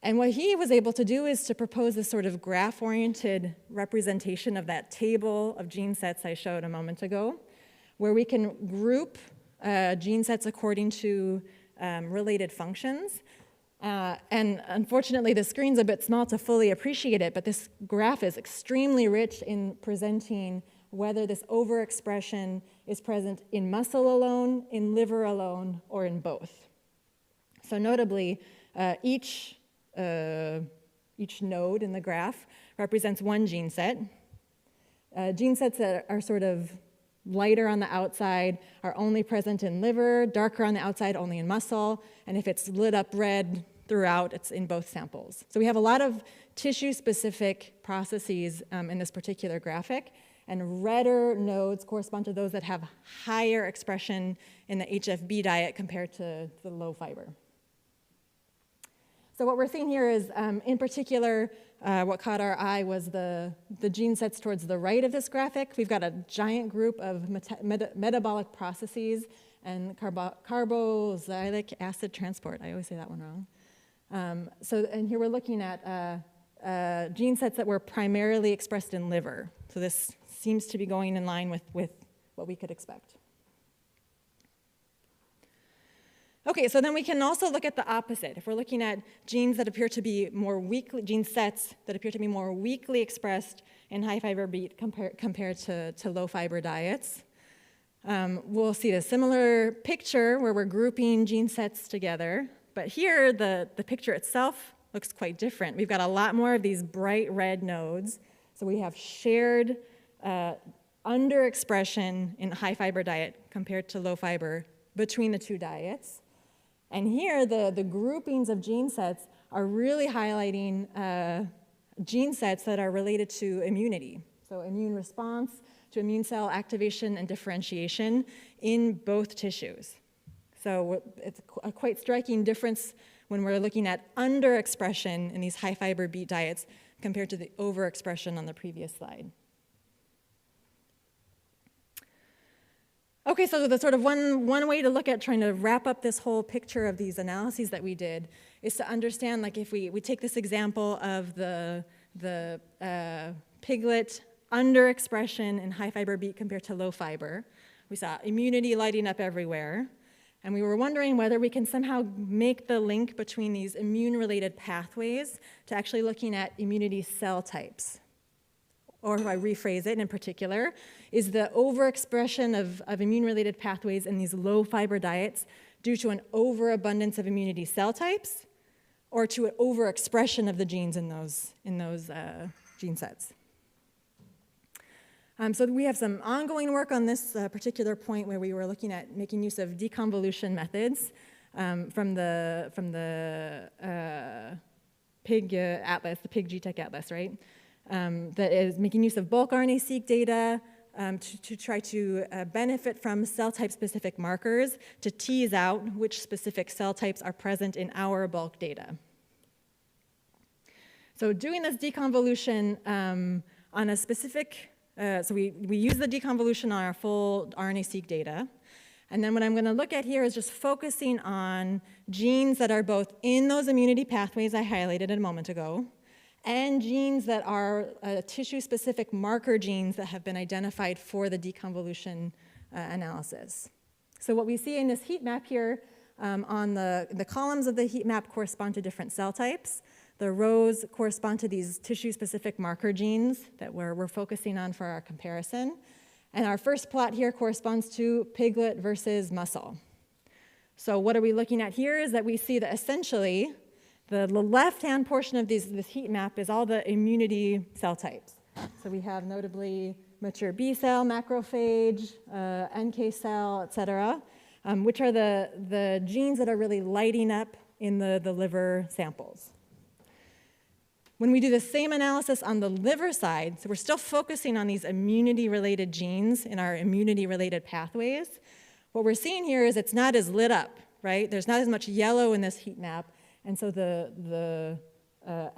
And what he was able to do is to propose this sort of graph-oriented representation of that table of gene sets I showed a moment ago, where we can group gene sets according to related functions. And unfortunately, the screen's a bit small to fully appreciate it, but this graph is extremely rich in presenting whether this overexpression is present in muscle alone, in liver alone, or in both. So notably, each node in the graph represents one gene set. Gene sets that are sort of lighter on the outside are only present in liver, darker on the outside only in muscle, and if it's lit up red, throughout. It's in both samples. So we have a lot of tissue-specific processes in this particular graphic, and redder nodes correspond to those that have higher expression in the HFB diet compared to the low fiber. So what we're seeing here is, in particular, what caught our eye was the gene sets towards the right of this graphic. We've got a giant group of metabolic processes and carboxylic acid transport. I always say that one wrong. And here we're looking at gene sets that were primarily expressed in liver. So this seems to be going in line with what we could expect. Okay, so then we can also look at the opposite. If we're looking at genes that appear to be more weakly, gene sets that appear to be more weakly expressed in high fiber beet compared to low fiber diets, we'll see a similar picture where we're grouping gene sets together. But here, the picture itself looks quite different. We've got a lot more of these bright red nodes. So we have shared underexpression in high fiber diet compared to low fiber between the two diets. And here, the groupings of gene sets are really highlighting gene sets that are related to immunity. So immune response to immune cell activation and differentiation in both tissues. So it's a quite striking difference when we're looking at underexpression in these high fiber beet diets compared to the overexpression on the previous slide. Okay, so the sort of one way to look at trying to wrap up this whole picture of these analyses that we did is to understand, like, if we take this example of the piglet underexpression in high fiber beet compared to low fiber. We saw immunity lighting up everywhere. And we were wondering whether we can somehow make the link between these immune-related pathways to actually looking at immunity cell types. Or if I rephrase it in particular, is the overexpression of immune-related pathways in these low-fiber diets due to an overabundance of immunity cell types, or to an overexpression of the genes in those gene sets? So we have some ongoing work on this particular point where we were looking at making use of deconvolution methods from the pig atlas, the pig GTEC atlas, right? That is making use of bulk RNA-seq data to try to benefit from cell type-specific markers to tease out which specific cell types are present in our bulk data. So doing this deconvolution on a specific, so we use the deconvolution on our full RNA-seq data. And then what I'm going to look at here is just focusing on genes that are both in those immunity pathways I highlighted a moment ago, and genes that are tissue-specific marker genes that have been identified for the deconvolution analysis. So what we see in this heat map here, on the columns of the heat map correspond to different cell types. The rows correspond to these tissue-specific marker genes that we're focusing on for our comparison. And our first plot here corresponds to piglet versus muscle. So what are we looking at here is that we see that essentially the left-hand portion of this heat map is all the immunity cell types. So we have notably mature B cell, macrophage, NK cell, et cetera, which are the genes that are really lighting up in the liver samples. When we do the same analysis on the liver side, so we're still focusing on these immunity-related genes in our immunity-related pathways, what we're seeing here is it's not as lit up, right? There's not as much yellow in this heat map, and so the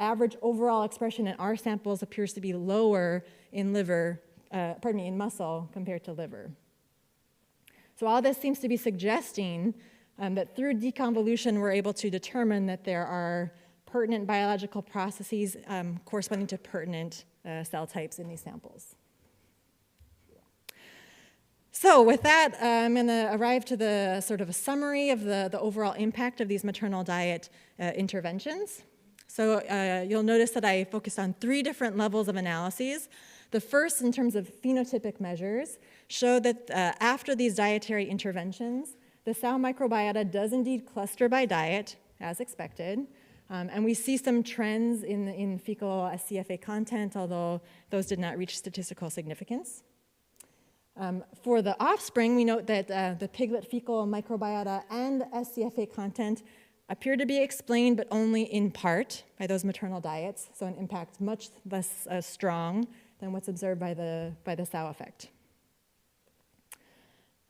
average overall expression in our samples appears to be lower in in muscle compared to liver. So all this seems to be suggesting that through deconvolution, we're able to determine that there are pertinent biological processes corresponding to pertinent cell types in these samples. So with that, I'm going to arrive to the sort of a summary of the overall impact of these maternal diet interventions. So you'll notice that I focused on 3 different levels of analyses. The first, in terms of phenotypic measures, showed that after these dietary interventions, the sow microbiota does indeed cluster by diet, as expected. And we see some trends in fecal SCFA content, although those did not reach statistical significance. For the offspring, we note that the piglet fecal microbiota and SCFA content appear to be explained, but only in part, by those maternal diets, so an impact much less strong than what's observed by the sow effect.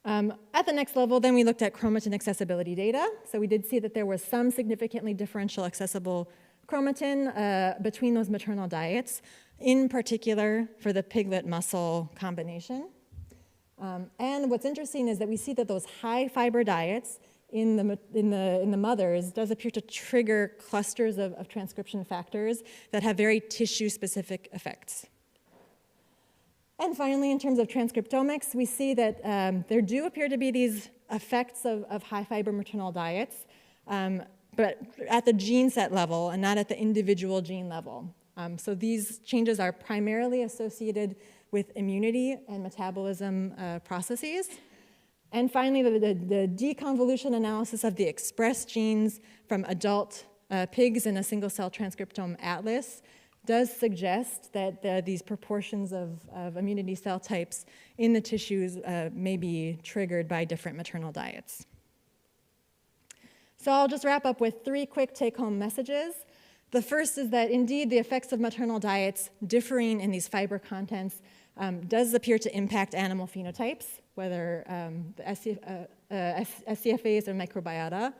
At the next level, then we looked at chromatin accessibility data. So we did see that there was some significantly differential accessible chromatin between those maternal diets, in particular for the piglet muscle combination. And what's interesting is that we see that those high fiber diets in the mothers does appear to trigger clusters of transcription factors that have very tissue-specific effects. And finally, in terms of transcriptomics, we see that there do appear to be these effects of high-fiber maternal diets, but at the gene set level and not at the individual gene level. So these changes are primarily associated with immunity and metabolism processes. And finally, the deconvolution analysis of the expressed genes from adult pigs in a single-cell transcriptome atlas does suggest that these proportions of immunity cell types in the tissues may be triggered by different maternal diets. So I'll just wrap up with 3 quick take-home messages. The first is that indeed the effects of maternal diets differing in these fiber contents does appear to impact animal phenotypes, whether the SCFAs or microbiota.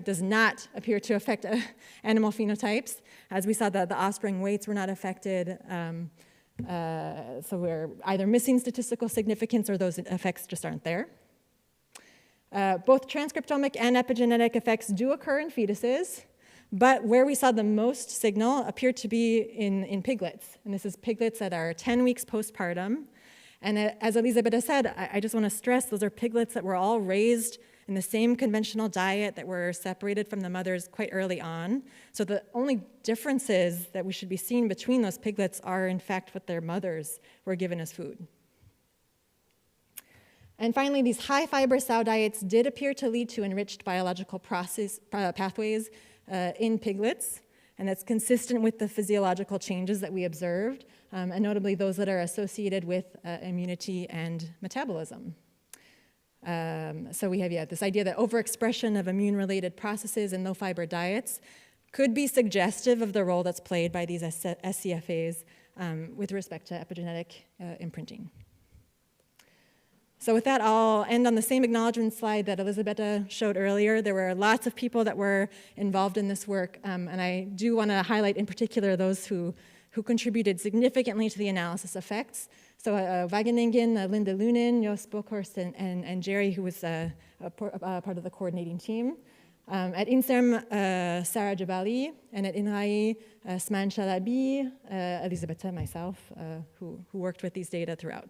Does not appear to affect animal phenotypes. As we saw, the offspring weights were not affected. So we're either missing statistical significance or those effects just aren't there. Both transcriptomic and epigenetic effects do occur in fetuses, but where we saw the most signal appeared to be in piglets. And this is piglets that are 10 weeks postpartum. And as Elisabetta said, I just want to stress those are piglets that were all raised in the same conventional diet, that were separated from the mothers quite early on. So the only differences that we should be seeing between those piglets are, in fact, what their mothers were given as food. And finally, these high-fiber sow diets did appear to lead to enriched biological pathways in piglets, and that's consistent with the physiological changes that we observed, and notably those that are associated with immunity and metabolism. So we have this idea that overexpression of immune-related processes in low-fiber diets could be suggestive of the role that's played by these SCFAs with respect to epigenetic imprinting. So with that, I'll end on the same acknowledgement slide that Elisabetta showed earlier. There were lots of people that were involved in this work, and I do want to highlight in particular those who contributed significantly to the analysis effects. So Wageningen, Linda Lunin, Jos Bokhorst, and Jerry, who was a part of the coordinating team. At INSERM, Sarah Jabali, and at INRAE, Sman Shalabi, Elisabetta, myself, who worked with these data throughout.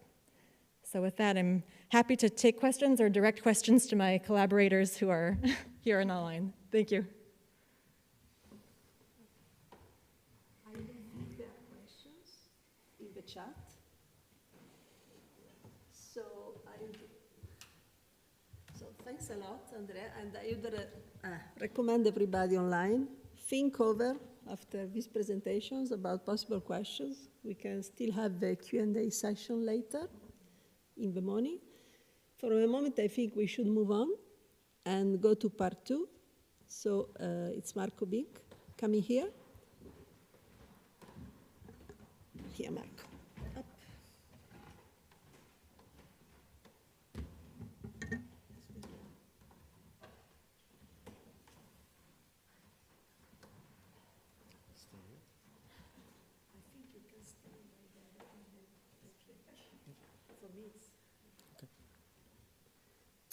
So with that, I'm happy to take questions or direct questions to my collaborators who are here on the line. Thank you. I believe there are questions in the chat. So thanks a lot, Andrea, and I would recommend everybody online think over after these presentations about possible questions. We can still have the Q&A session later in the morning. For a moment, I think we should move on and go to part 2. So it's Marco Bink coming here. Here, Marco. Up.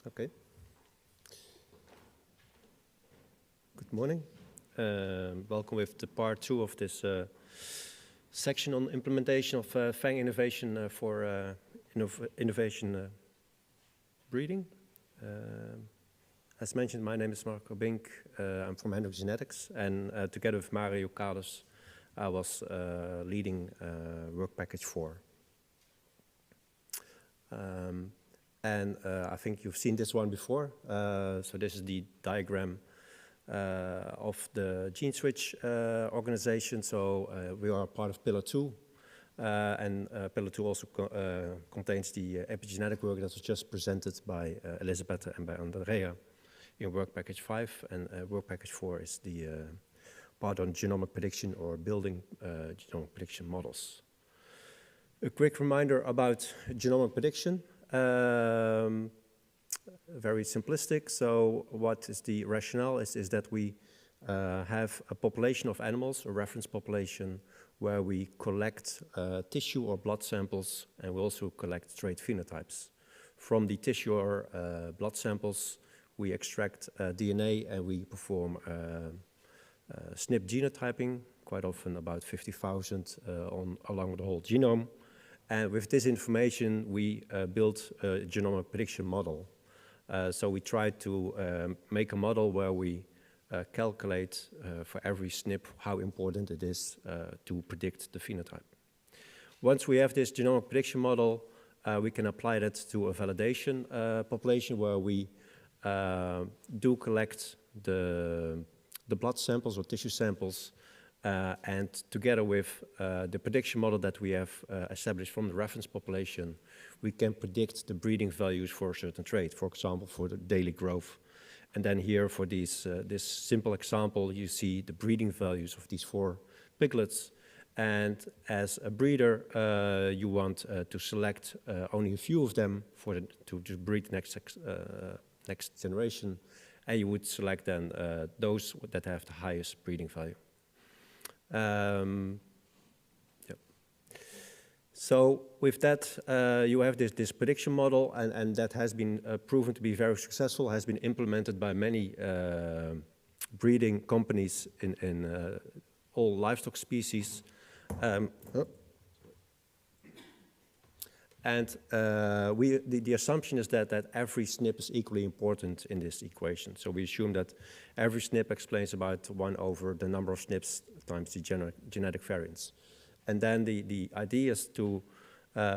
Okay. Good morning. Welcome with the part 2 of this section on implementation of FANG innovation for innovation breeding. As mentioned, my name is Marco Bink. I'm from Hendrik Genetics, and together with Mario Carlos, I was leading work package 4. And I think you've seen this one before. So this is the diagram of the GENE-SWitCH organization. So we are part of Pillar 2. And Pillar 2 also contains the epigenetic work that was just presented by Elisabetta and by Andrea in work package 5, and work package 4 is the part on genomic prediction or building genomic prediction models. A quick reminder about genomic prediction. Very simplistic. So what is the rationale is that we have a population of animals, a reference population, where we collect tissue or blood samples, and we also collect trait phenotypes. From the tissue or blood samples, we extract DNA and we perform SNP genotyping, quite often about 50,000 along the whole genome. And with this information, we built a genomic prediction model. So we tried to make a model where we calculate for every SNP how important it is to predict the phenotype. Once we have this genomic prediction model, we can apply that to a validation population where we do collect the blood samples or tissue samples, and together with the prediction model that we have established from the reference population, we can predict the breeding values for a certain trait, for example, for the daily growth. And then here for this simple example, you see the breeding values of these 4 piglets. And as a breeder, you want to select only a few of them to breed next generation. And you would select then those that have the highest breeding value. So with that, you have this prediction model, and that has been proven to be very successful, has been implemented by many breeding companies in all livestock species. The assumption is that every SNP is equally important in this equation. So we assume that every SNP explains about 1 over the number of SNPs times the genetic variance. And then the idea is to,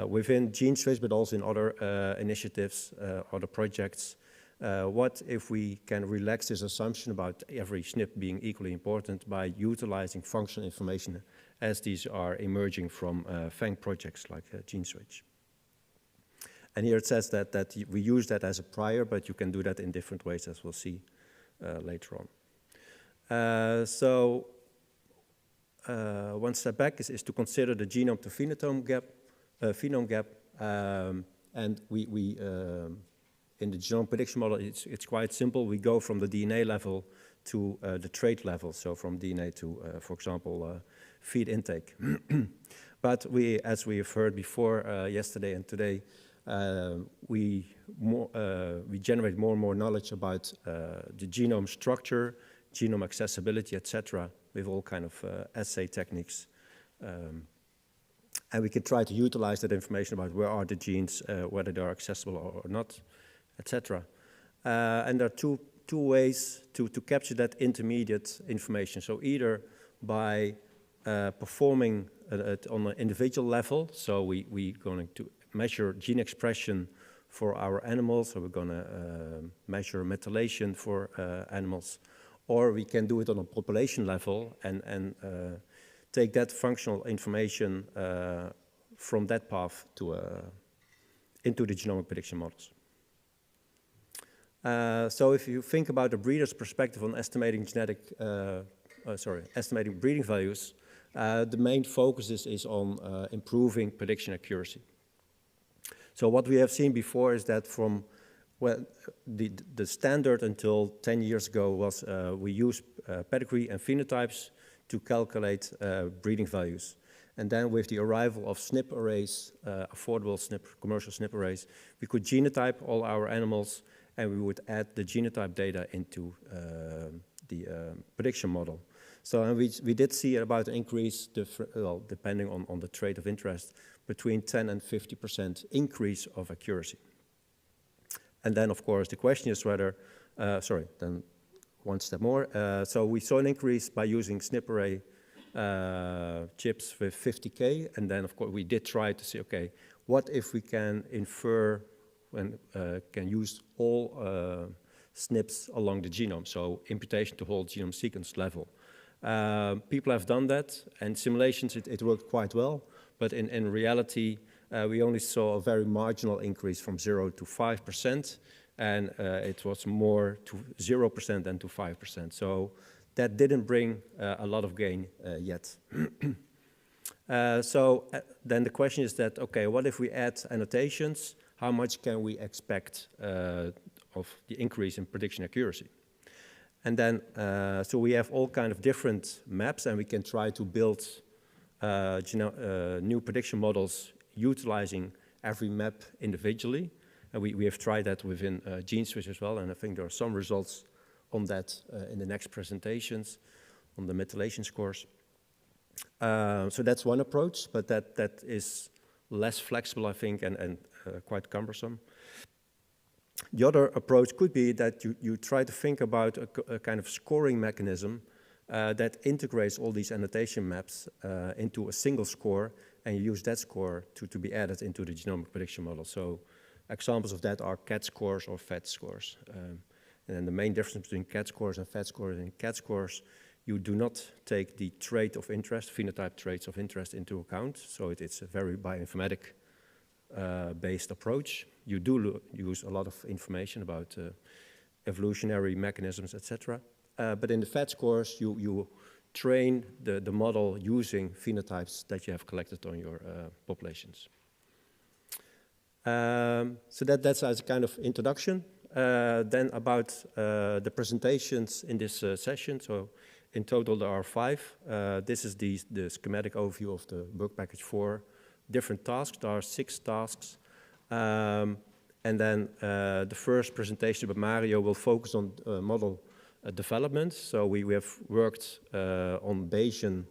within GENE-SWitCH, but also in other initiatives, other projects, what if we can relax this assumption about every SNP being equally important by utilizing functional information as these are emerging from FANG projects like GENE-SWitCH. And here it says that we use that as a prior, but you can do that in different ways, as we'll see later on. One step back is to consider the genome to phenome gap. And we in the genome prediction model, it's quite simple. We go from the DNA level to the trait level. So from DNA to, for example, feed intake. But as we have heard before yesterday and today, we generate more and more knowledge about the genome structure, genome accessibility, etc., with all kind of assay techniques. And we can try to utilize that information about where are the genes, whether they are accessible or not, etc. And there are two ways to capture that intermediate information. So either by performing on an individual level, so we're going to measure gene expression for our animals, so we're going to measure methylation for animals, or we can do it on a population level and take that functional information from that path to into the genomic prediction models. So if you think about the breeder's perspective on estimating estimating breeding values, the main focus is on improving prediction accuracy. So what we have seen before is that from the standard until 10 years ago was we used pedigree and phenotypes to calculate breeding values. And then with the arrival of SNP arrays, affordable commercial SNP arrays, we could genotype all our animals and we would add the genotype data into the prediction model. So and we did see about an increase, depending on the trait of interest, between 10 and 50% increase of accuracy. And then, of course, the question is whether, then one step more. So we saw an increase by using SNP array chips with 50K. And then, of course, we did try to see, okay, what if we can infer and can use all SNPs along the genome, so imputation to whole genome sequence level. People have done that, and simulations, it worked quite well, but in reality, we only saw a very marginal increase from 0 to 5%, and it was more to 0% than to 5%. So that didn't bring a lot of gain yet. Then the question is that, okay, what if we add annotations? How much can we expect of the increase in prediction accuracy? And then, so we have all kind of different maps, and we can try to build new prediction models utilizing every map individually. And we have tried that within GENE-SWitCH as well, and I think there are some results on that in the next presentations on the methylation scores. So that's one approach, but that is less flexible, I think, and quite cumbersome. The other approach could be that you try to think about a kind of scoring mechanism that integrates all these annotation maps into a single score, and you use that score to be added into the genomic prediction model. So examples of that are CAT scores or FET scores. And then the main difference between CAT scores and FET scores, in CAT scores, you do not take the trait of interest, phenotype traits of interest into account. So it's a very bioinformatic based approach. You do use a lot of information about evolutionary mechanisms, etc. But in the FET scores, you train the model using phenotypes that you have collected on your populations. So that's as a kind of introduction. Then about the presentations in this session. So in total there are 5. This is the schematic overview of the work package 4. Different tasks, there are 6 tasks. And then the first presentation by Mario will focus on model development. So we have worked on Bayesian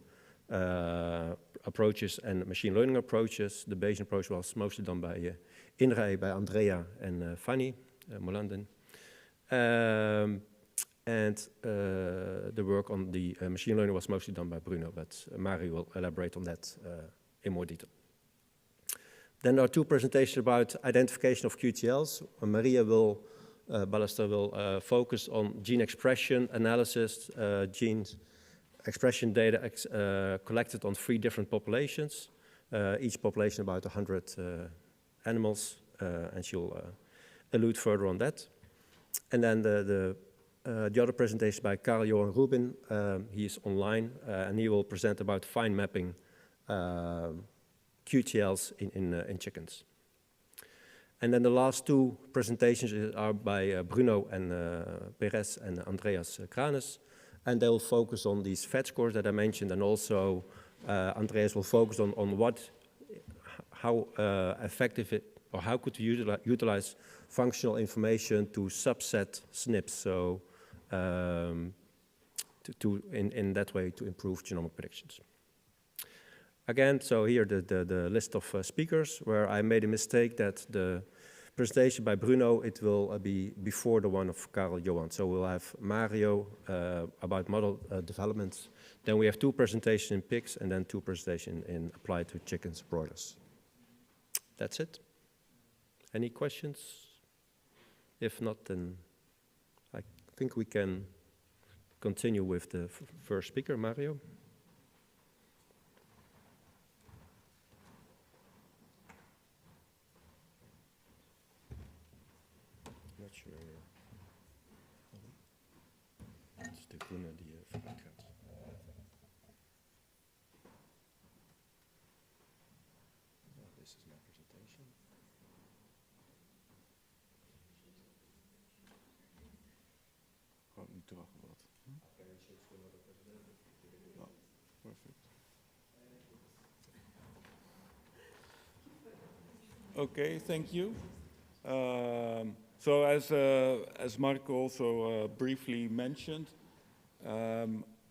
approaches and machine learning approaches. The Bayesian approach was mostly done by Inrij, by Andrea and Fanny Molanden. And the work on the machine learning was mostly done by Bruno, but Mario will elaborate on that in more detail. Then there are 2 presentations about identification of QTLs. Maria Ballester will focus on gene expression analysis, gene expression data collected on 3 different populations, each population about 100 animals, and she'll allude further on that. And then the other presentation by Carl-Johan Rubin, he is online, and he will present about fine mapping QTLs in chickens. And then the last 2 presentations are by Bruno and Perez and Andreas Kranes, and they will focus on these FET scores that I mentioned, and also Andreas will focus on how effective it, or how could you utilize functional information to subset SNPs, so in that way to improve genomic predictions. Again, so here the list of speakers, where I made a mistake that the presentation by Bruno, it will be before the one of Carl-Johan. So we'll have Mario about model developments. Then we have 2 presentations in pigs, and then 2 presentations in applied to chickens broilers. That's it. Any questions? If not, then I think we can continue with the first speaker, Mario. Not sure. It's de groene die vooruit gaat. This is my presentation. Niet te wachten wat. Oh, perfect. Okay, thank you. So as Marco also briefly mentioned,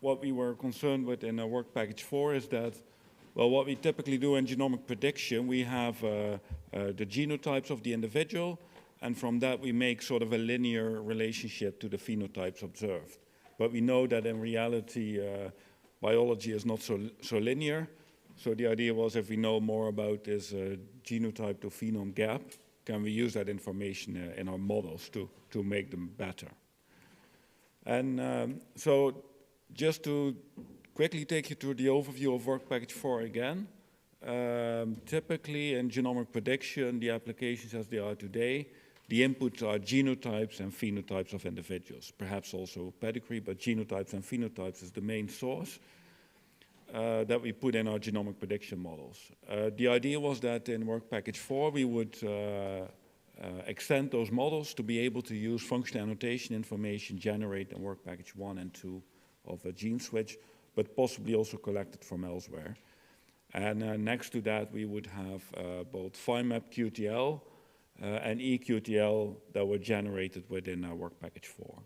what we were concerned with in work package 4 is that, well, what we typically do in genomic prediction, we have the genotypes of the individual, and from that we make sort of a linear relationship to the phenotypes observed. But we know that in reality, biology is not so linear. So the idea was, if we know more about this genotype to phenome gap, can we use that information in our models to make them better? And so just to quickly take you through the overview of work package 4 again. Typically in genomic prediction, the applications as they are today, The inputs are genotypes and phenotypes of individuals, perhaps also pedigree, but genotypes and phenotypes is the main source that we put in our genomic prediction models. The idea was that in work package 4, we would extend those models to be able to use functional annotation information generated in work package 1 and 2 of a GENE-SWitCH, but possibly also collected from elsewhere. And next to that, we would have both FiMap QTL and eQTL that were generated within work package 4.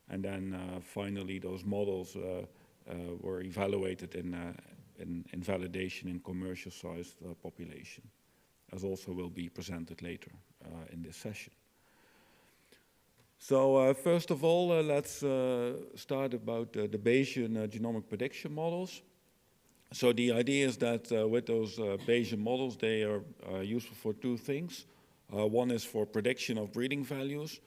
And then finally, those models were evaluated in validation in commercial-sized population, as also will be presented later in this session. So first of all, let's start about the Bayesian genomic prediction models. So the idea is that with those Bayesian models, they are useful for two things. One is for prediction of breeding values,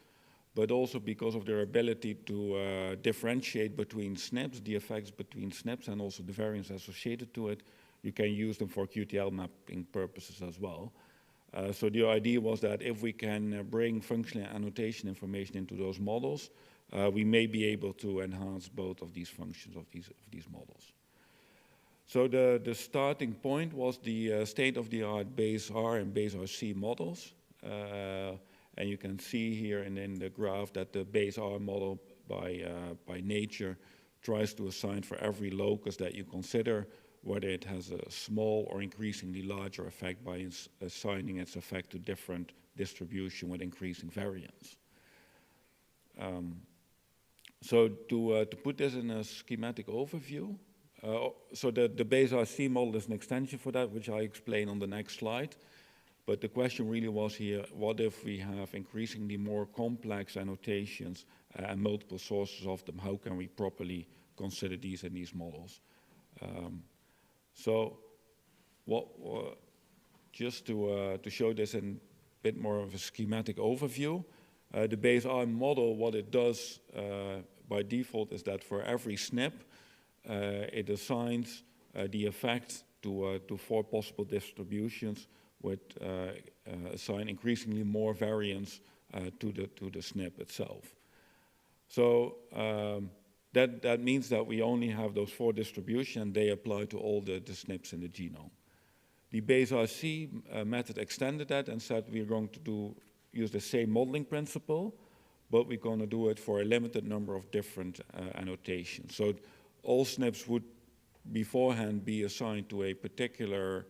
but also because of their ability to differentiate between SNPs, the effects between SNPs, and also the variants associated to it. You can use them for QTL mapping purposes as well. So the idea was that if we can bring functional annotation information into those models, we may be able to enhance both of these functions of these models. So the starting point was the state-of-the-art Bayes-R and Bayes-RC models. And you can see here in the graph that the Bayes-R model by nature tries to assign for every locus that you consider whether it has a small or increasingly larger effect by assigning its effect to different distribution with increasing variance. So to put this in a schematic overview, so the Bayes-RC model is an extension for that, which I explain on the next slide. But the question really was here, what if we have increasingly more complex annotations and multiple sources of them? How can we properly consider these in these models? So just to show this in a bit more of a schematic overview, the Bayes-R model, what it does by default is that for every SNP, it assigns the effect to 4 possible distributions with assign increasingly more variance to the SNP itself. So that means that we only have those 4 distributions, and they apply to all the SNPs in the genome. The Bayes-RC method extended that and said we're going to use the same modeling principle, but we're going to do it for a limited number of different annotations. So all SNPs would beforehand be assigned to a particular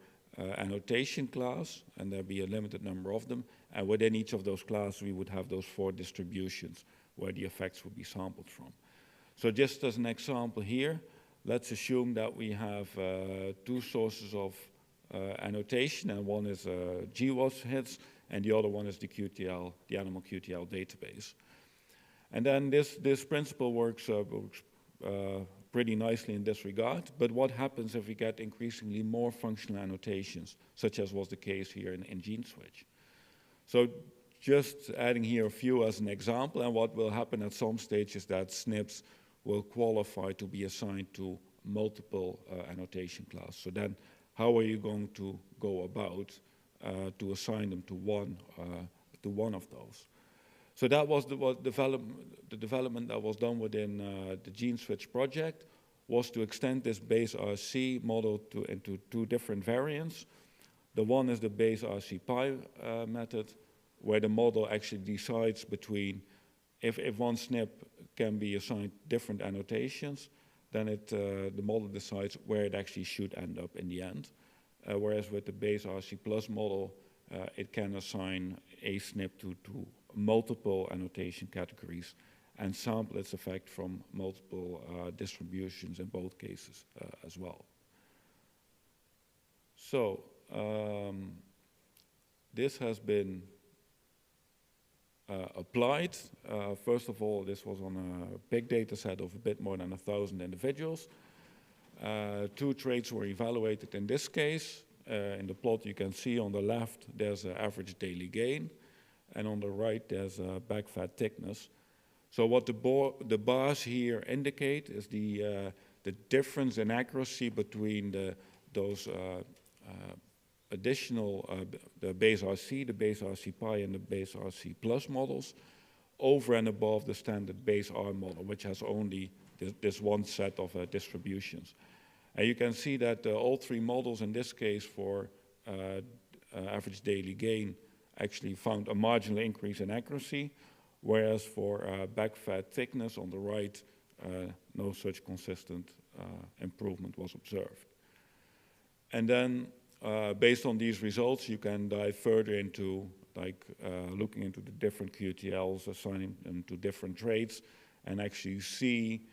annotation class, and there'd be a limited number of them. And within each of those classes, we would have those 4 distributions where the effects would be sampled from. So just as an example here, let's assume that we have 2 sources of annotation, and one is GWAS hits, and the other one is the QTL, the animal QTL database. And then this principle works pretty nicely in this regard, but what happens if we get increasingly more functional annotations, such as was the case here in GENE-SWitCH? So just adding here a few as an example, and what will happen at some stage is that SNPs will qualify to be assigned to multiple annotation classes. So then how are you going to go about to assign them to one of those? So that was the development that was done within the GENE-SWitCH project, was to extend this Bayes-RC model into 2 different variants. The one is the Bayes-RC Pi method, where the model actually decides between if one SNP can be assigned different annotations, then the model decides where it actually should end up in the end. Whereas with the Bayes-RC Plus model, it can assign a SNP to multiple annotation categories and sample its effect from multiple distributions in both cases as well. So this has been applied. First of all, this was on a big data set of a bit more than 1,000 individuals. 2 traits were evaluated in this case. In the plot you can see on the left there's an average daily gain, and on the right there's a back fat thickness. So what the bars here indicate is the difference in accuracy between those additional, the base RC, the base RC pi, and the base RC plus models over and above the standard base R model, which has only this one set of distributions. And you can see that all three models, in this case for average daily gain, actually found a marginal increase in accuracy, whereas for backfed thickness on the right, no such consistent improvement was observed. And then, based on these results, you can dive further into looking into the different QTLs, assigning them to different traits, and actually see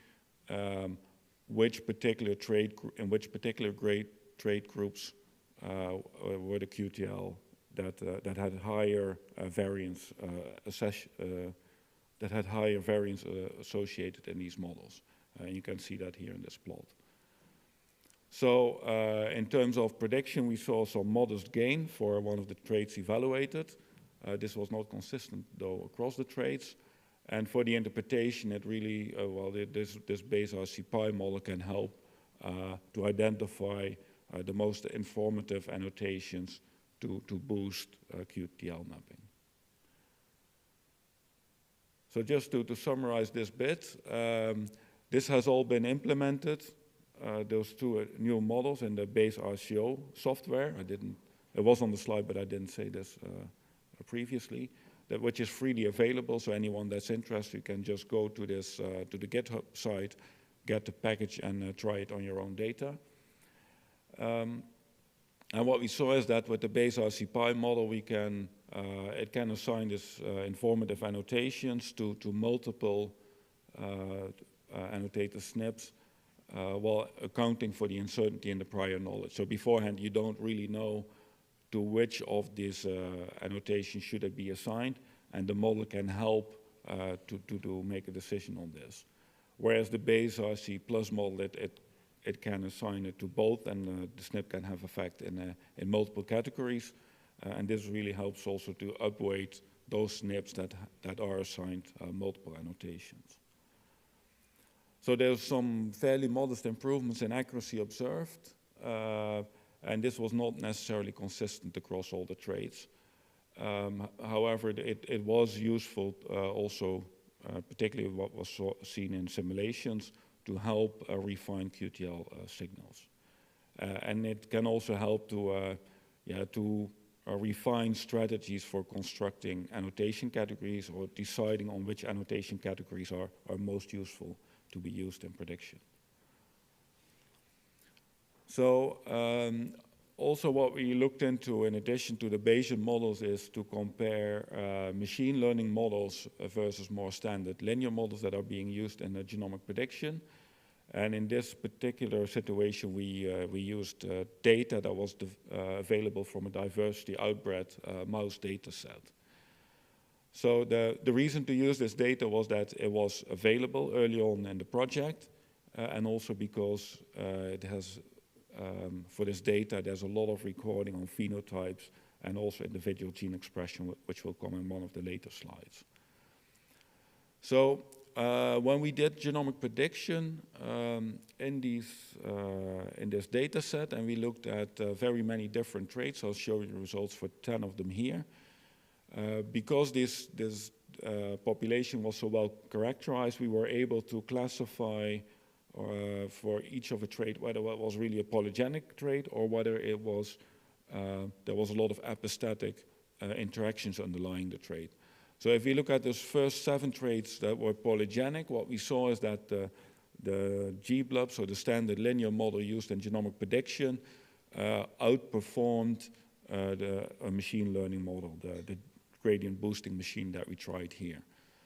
which particular trait in which particular trait groups were the QTL that had higher variance associated in these models. You can see that here in this plot. So in terms of prediction, we saw some modest gain for one of the traits evaluated. This was not consistent, though, across the traits. And for the interpretation, it really, this base RC pi model can help to identify the most informative annotations to boost QTL mapping. So just to summarize this bit, this has all been implemented, those two new models in the base RCO software. It was on the slide, but I didn't say this previously, which is freely available, so anyone that's interested can just go to this to the GitHub site, get the package, and try it on your own data. And what we saw is that with the base RC pi model, we can it can assign this informative annotations to multiple annotated SNPs while accounting for the uncertainty in the prior knowledge. So beforehand, you don't really know to which of these annotations should it be assigned, and the model can help to make a decision on this. Whereas the base RC plus model, it can assign it to both, and the SNP can have effect in multiple categories, and this really helps also to upweight those SNPs that are assigned multiple annotations. So there's some fairly modest improvements in accuracy observed, and this was not necessarily consistent across all the traits. However, it was useful also, particularly what was seen in simulations, to help refine QTL signals. And it can also help to refine strategies for constructing annotation categories or deciding on which annotation categories are most useful to be used in prediction. So also what we looked into in addition to the Bayesian models is to compare machine learning models versus more standard linear models that are being used in genomic prediction. And in this particular situation, we used data that was available from a diversity outbred mouse data set. So the reason to use this data was that it was available early on in the project, and also because it has, for this data, there's a lot of recording on phenotypes and also individual gene expression, which will come in one of the later slides. So when we did genomic prediction in this data set, and we looked at very many different traits, I'll show you the results for 10 of them here. Because this population was so well characterized, we were able to classify for each of a trait whether it was really a polygenic trait or whether it was there was a lot of epistatic interactions underlying the trait. So if we look at those first 7 traits that were polygenic, what we saw is that the GBLUP, so the standard linear model used in genomic prediction, outperformed the machine learning model, the gradient boosting machine that we tried here.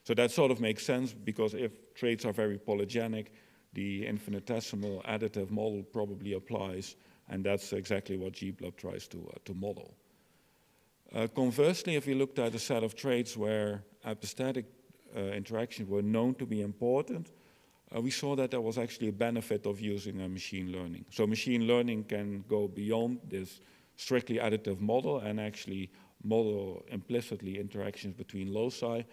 So that sort of makes sense, because if traits are very polygenic, the infinitesimal additive model probably applies, and that's exactly what GBLUP tries to model. Conversely, if we looked at a set of traits where epistatic interactions were known to be important, we saw that there was actually a benefit of using a machine learning. So machine learning can go beyond this strictly additive model and actually model implicitly interactions between loci,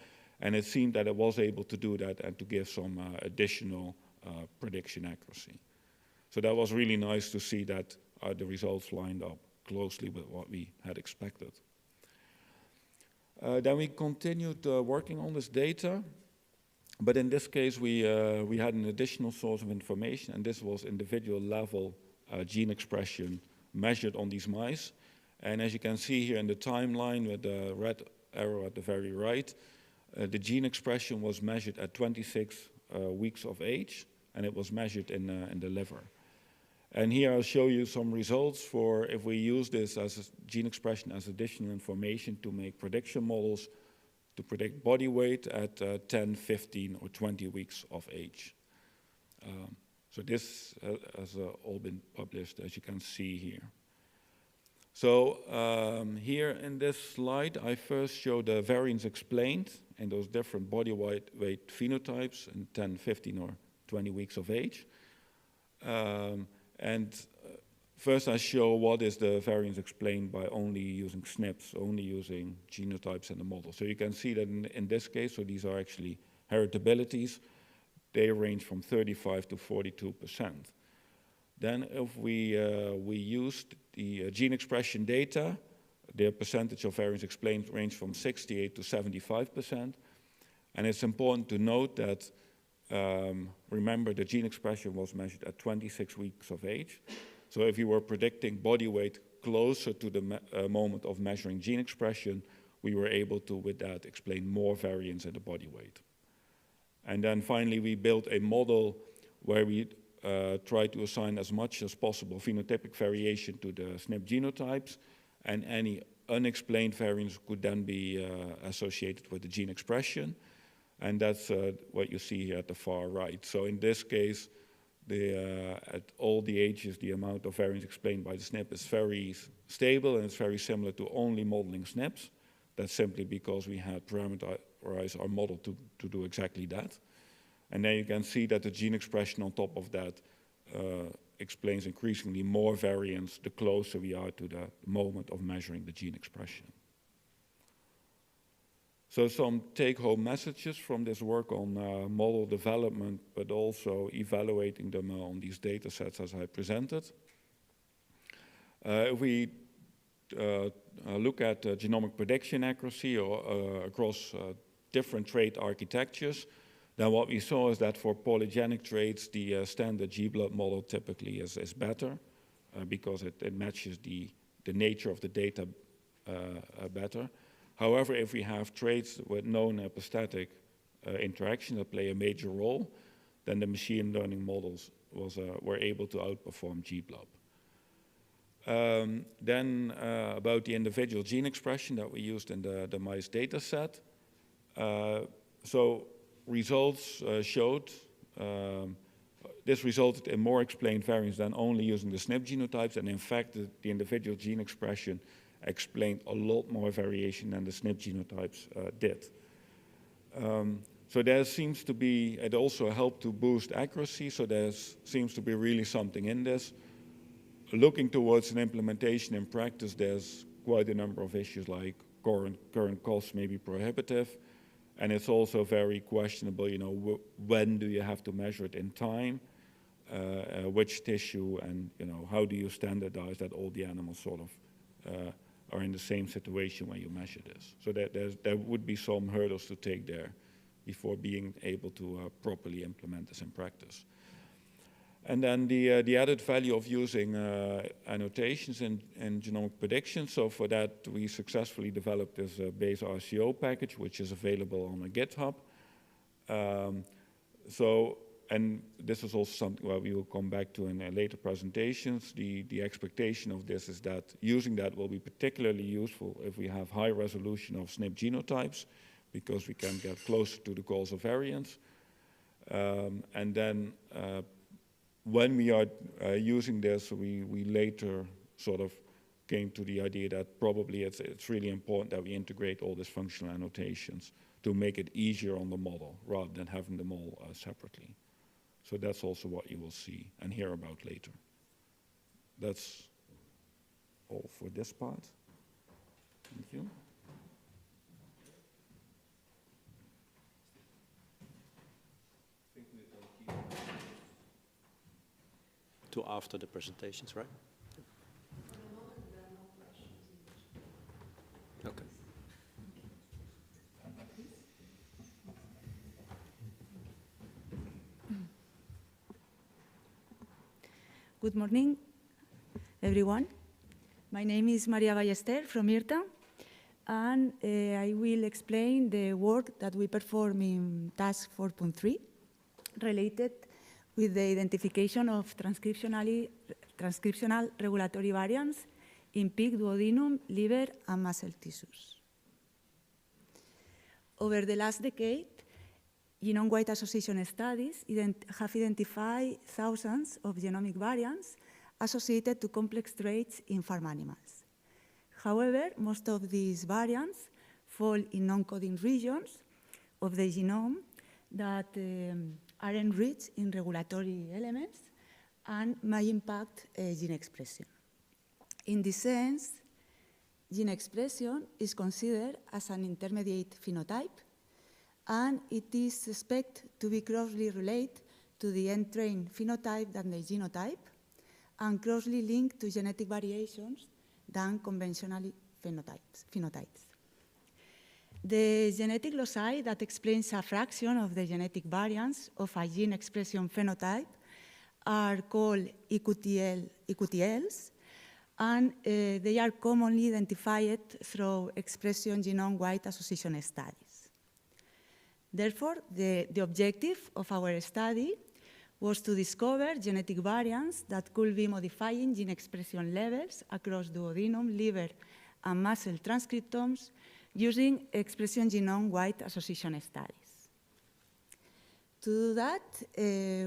and it seemed that it was able to do that and to give some additional prediction accuracy. So that was really nice to see that the results lined up closely with what we had expected. Then we continued working on this data, but in this case we had an additional source of information, and this was individual level gene expression measured on these mice. And as you can see here in the timeline with the red arrow at the very right, the gene expression was measured at 26 weeks of age, and it was measured in the liver. And here I'll show you some results for if we use this as gene expression as additional information to make prediction models to predict body weight at 10, 15, or 20 weeks of age. So this has all been published, as you can see here. So here in this slide, I first show the variance explained in those different body weight phenotypes in 10, 15, or 20 weeks of age. First I show what is the variance explained by only using SNPs, only using genotypes in the model. So you can see that in this case, so these are actually heritabilities, they range from 35 to 42%. Then if we used the gene expression data, the percentage of variance explained range from 68 to 75%. And it's important to note that, remember, the gene expression was measured at 26 weeks of age. So if you were predicting body weight closer to the moment of measuring gene expression, we were able to, with that, explain more variance in the body weight. And then finally, we built a model where we try to assign as much as possible phenotypic variation to the SNP genotypes, and any unexplained variance could then be associated with the gene expression. And that's what you see here at the far right. So in this case, at all the ages, the amount of variance explained by the SNP is very stable, and it's very similar to only modeling SNPs. That's simply because we had parameterized our model to do exactly that. And then you can see that the gene expression on top of that explains increasingly more variance the closer we are to the moment of measuring the gene expression. So some take-home messages from this work on model development, but also evaluating them on these data sets as I presented. If we look at genomic prediction accuracy across different trait architectures, then what we saw is that for polygenic traits, the standard GBlood model typically is better because it matches the nature of the data better. However, if we have traits with known epistatic interaction that play a major role, then the machine learning models were able to outperform GBlood. Then about the individual gene expression that we used in the mice data set. So results showed, this resulted in more explained variance than only using the SNP genotypes, and in fact the individual gene expression explained a lot more variation than the SNP genotypes did. So there seems to be, it also helped to boost accuracy, so there seems to be really something in this. Looking towards an implementation in practice, there's quite a number of issues like current costs may be prohibitive, and it's also very questionable, you know, when do you have to measure it in time, which tissue, and you know, how do you standardize that all the animals sort of are in the same situation when you measure this. So there would be some hurdles to take there before being able to properly implement this in practice. And then the added value of using annotations in genomic prediction. So for that, we successfully developed this base RCO package, which is available on a GitHub. And this is also something where we will come back to in later presentations. The expectation of this is that using that will be particularly useful if we have high resolution of SNP genotypes, because we can get closer to the cause of variance. And then when we are using this, we later sort of came to the idea that probably it's really important that we integrate all these functional annotations to make it easier on the model rather than having them all separately. So that's also what you will see and hear about later. That's all for this part. Thank you. To after the presentations, right? Good morning, everyone. My name is Maria Ballester from IRTA, and I will explain the work that we perform in task 4.3 related with the identification of transcriptional regulatory variants in pig, duodenum, liver, and muscle tissues. Over the last decade, genome-wide association studies have identified thousands of genomic variants associated to complex traits in farm animals. However, most of these variants fall in non-coding regions of the genome that are enriched in regulatory elements and may impact gene expression. In this sense, gene expression is considered as an intermediate phenotype, and it is suspected to be closely related to the end-trained phenotype than the genotype, and closely linked to genetic variations than conventional phenotypes. The genetic loci that explains a fraction of the genetic variance of a gene expression phenotype are called EQTLs, and they are commonly identified through expression genome-wide association studies. Therefore, the objective of our study was to discover genetic variants that could be modifying gene expression levels across duodenum, liver, and muscle transcriptomes using expression genome-wide association studies. To do that,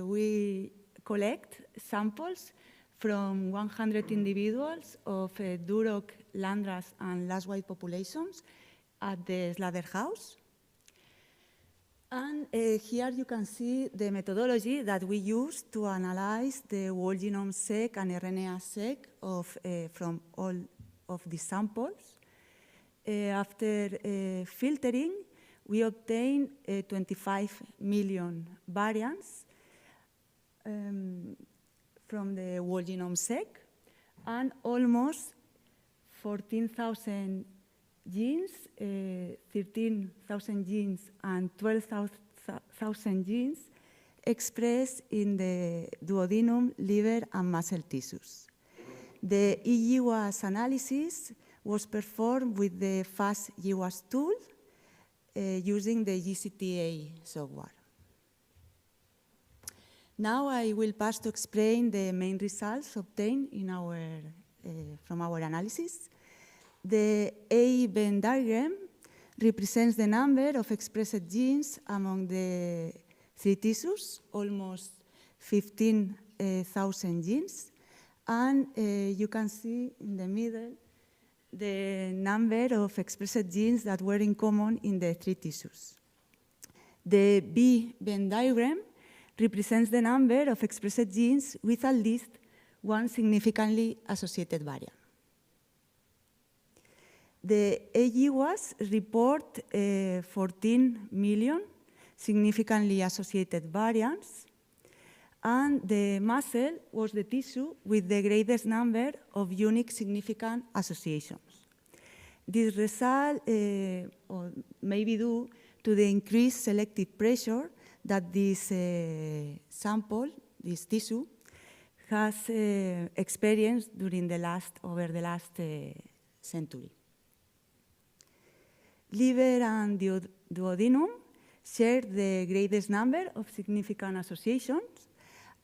we collect samples from 100 individuals of Duroc, Landrace, and Last-White populations at the slaughterhouse. And here you can see the methodology that we use to analyze the whole genome seq and RNA seq from all of these samples. After filtering, we obtain 25 million variants from the whole genome seq, and almost 14,000 genes, 13,000 genes, and 12,000 genes expressed in the duodenum, liver, and muscle tissues. The eGWAS analysis was performed with the fast GWAS tool using the GCTA software. Now I will pass to explain the main results obtained in from our analysis. The A Venn diagram represents the number of expressed genes among the three tissues, almost 15,000 genes. And you can see in the middle the number of expressed genes that were in common in the three tissues. The B Venn diagram represents the number of expressed genes with at least one significantly associated variant. The eGWAS report 14 million significantly associated variants, and the muscle was the tissue with the greatest number of unique significant associations. This result may be due to the increased selective pressure that this sample, this tissue, has experienced over the last century. Liver and duodenum share the greatest number of significant associations,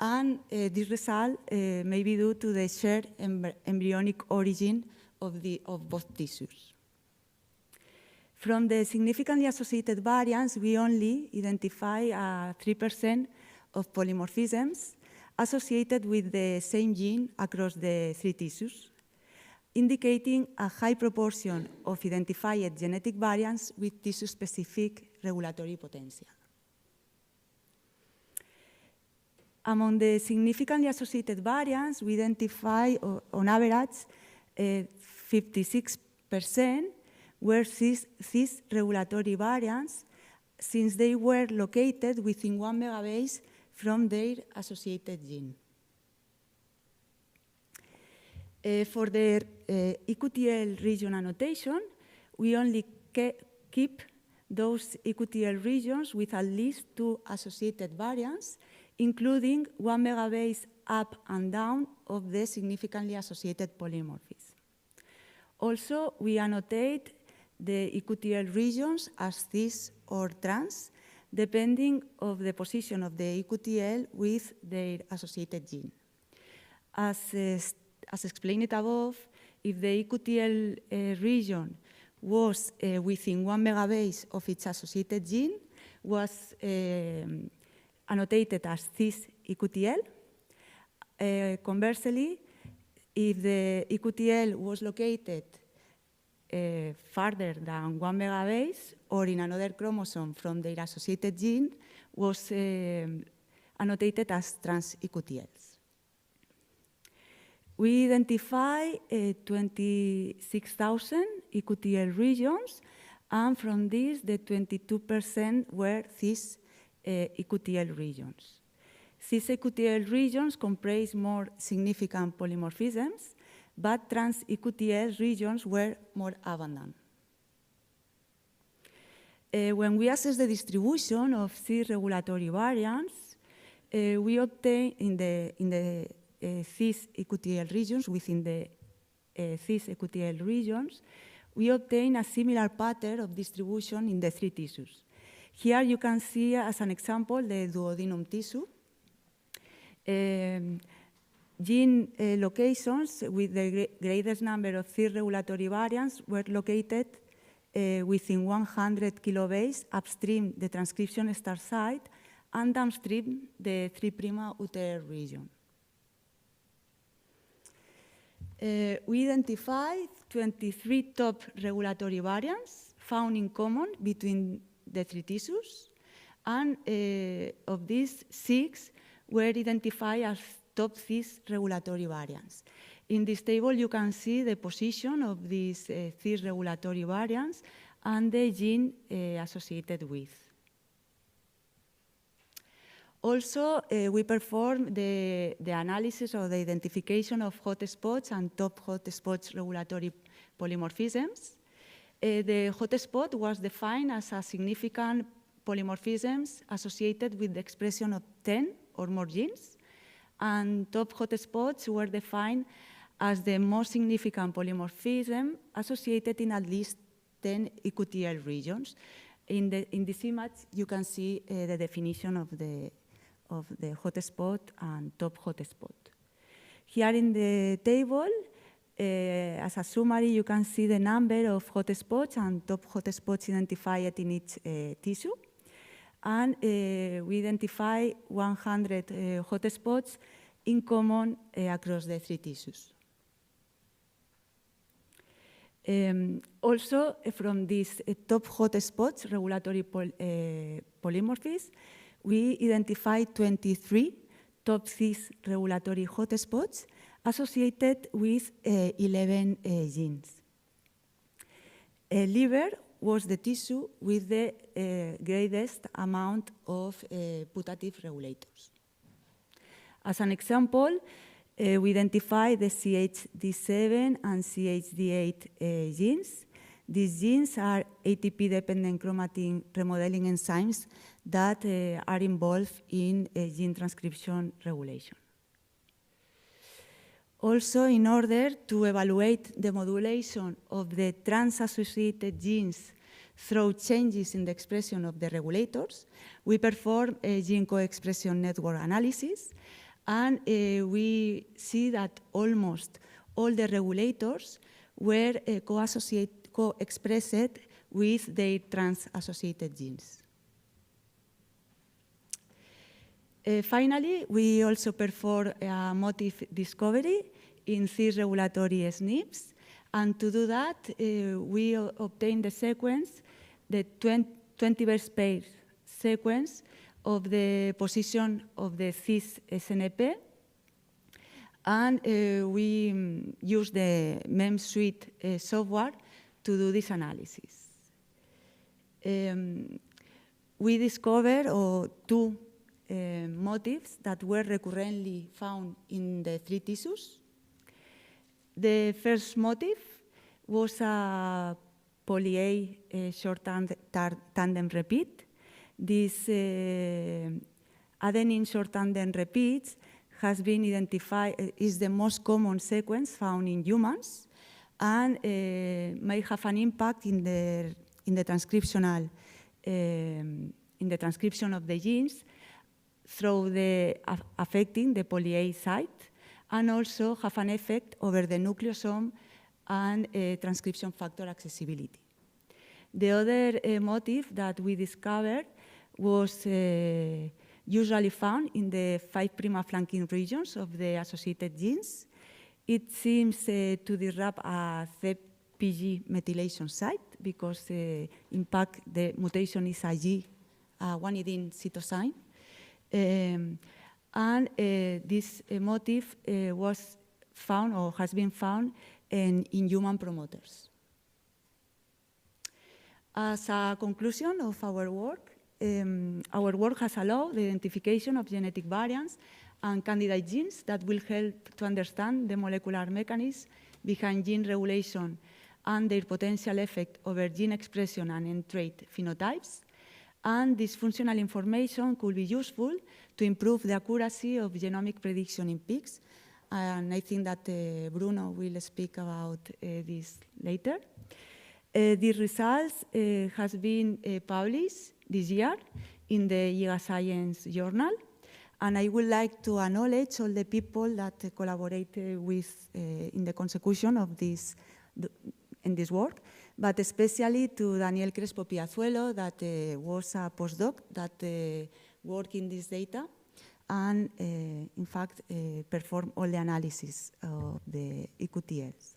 and this result may be due to the shared embryonic origin of both tissues. From the significantly associated variants, we only identify 3% of polymorphisms associated with the same gene across the three tissues, indicating a high proportion of identified genetic variants with tissue-specific regulatory potential. Among the significantly associated variants, we identify, on average, 56% were cis regulatory variants, since they were located within 1 megabase from their associated gene. For the EQTL region annotation, we only keep those EQTL regions with at least 2 associated variants, including 1 megabase up and down of the significantly associated polymorphism. Also, we annotate the eQTL regions as cis or trans, depending on the position of the eQTL with their associated gene. As explained above, if the eQTL region was within 1 megabase of its associated gene, was annotated as cis eQTL. Conversely, if the eQTL was located farther than 1 megabase or in another chromosome from their associated gene, was annotated as trans eQTLs. We identify 26,000 eQTL regions, and from these, the 22% were cis eQTL regions. Cis eQTL regions comprise more significant polymorphisms, but trans eQTL regions were more abundant. When we assess the distribution of cis regulatory variants, we obtain in the cis eQTL regions, within the cis eQTL regions, we obtain a similar pattern of distribution in the 3 tissues. Here you can see, as an example, the duodenum tissue. Gene locations with the greatest number of cis regulatory variants were located within 100 kilobase upstream the transcription start site and downstream the 3' UTR region. We identified 23 top regulatory variants found in common between the 3 tissues, and of these, 6 were identified as top cis regulatory variants. In this table, you can see the position of these cis regulatory variants and the gene associated with. Also, we performed the analysis of the identification of hotspots and top hotspots regulatory polymorphisms. The hotspot was defined as a significant polymorphisms associated with the expression of 10 or more genes, and top hotspots were defined as the most significant polymorphism associated in at least 10 eQTL regions. In this image, you can see the definition of the hotspot and top hotspot. Here in the table, as a summary, you can see the number of hotspots and top hotspots identified in each tissue. And we identify 100 hotspots in common across the 3 tissues. Also, from these top hotspots, regulatory polymorphisms, we identified 23 top cis regulatory hotspots associated with 11 genes. Liver was the tissue with the greatest amount of putative regulators. As an example, we identified the CHD7 and CHD8 genes. These genes are ATP-dependent chromatin remodeling enzymes that are involved in gene transcription regulation. Also, in order to evaluate the modulation of the trans-associated genes through changes in the expression of the regulators, we perform a gene co-expression network analysis, and we see that almost all the regulators were co-expressed with their trans-associated genes. Finally, we also perform a motif discovery in cis regulatory SNPs, and to do that, we obtain the sequence, the 20 base pair sequence of the position of the cis SNP, and we use the GENE-SWitCH software to do this analysis. We discovered two motifs that were recurrently found in the 3 tissues. The first motif was a poly-A short tandem repeat. These adenine short tandem repeats has been identified, is the most common sequence found in humans, and may have an impact in the transcriptional, in the transcription of the genes through affecting the poly-A site, and also have an effect over the nucleosome and transcription factor accessibility. The other motif that we discovered was usually found in the 5' flanking regions of the associated genes. It seems to disrupt a ZPG methylation site because in fact the mutation is a G, guanidine cytosine. And this motif was found or has been found in human promoters. As a conclusion of our work has allowed the identification of genetic variants and candidate genes that will help to understand the molecular mechanisms behind gene regulation and their potential effect over gene expression and end trait phenotypes. And this functional information could be useful to improve the accuracy of genomic prediction in pigs. And I think that Bruno will speak about this later. These results has been published this year in the GIGA Science Journal. And I would like to acknowledge all the people that collaborated with in the consecution of this, in this work, but especially to Daniel Crespo Piazuelo, that was a postdoc that worked in this data and, in fact, performed all the analysis of the EQTLs.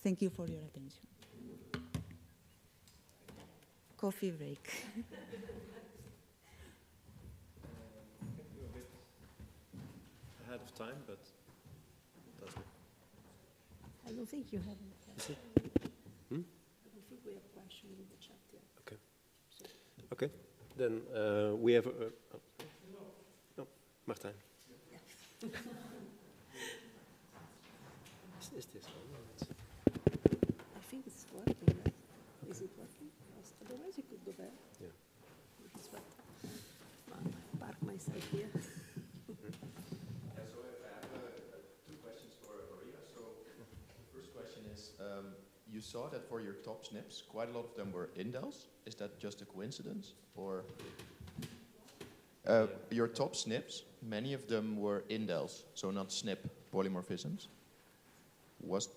Thank you for your attention. Coffee break. Ahead of time, but doesn't. I don't think you have any question. Hmm? I don't think we have a question in the chat yet. Okay. Okay. Then we have. No, Martijn. Yeah. Is this one? I think it's working. Right? Is it working? Otherwise, you could go back. Yeah. It's better. I'll park myself here. So I have two questions for Maria. So the first question is, you saw that for your top SNPs, quite a lot of them were indels. Is that just a coincidence, or your top SNPs, many of them were indels, so not SNP polymorphisms. Was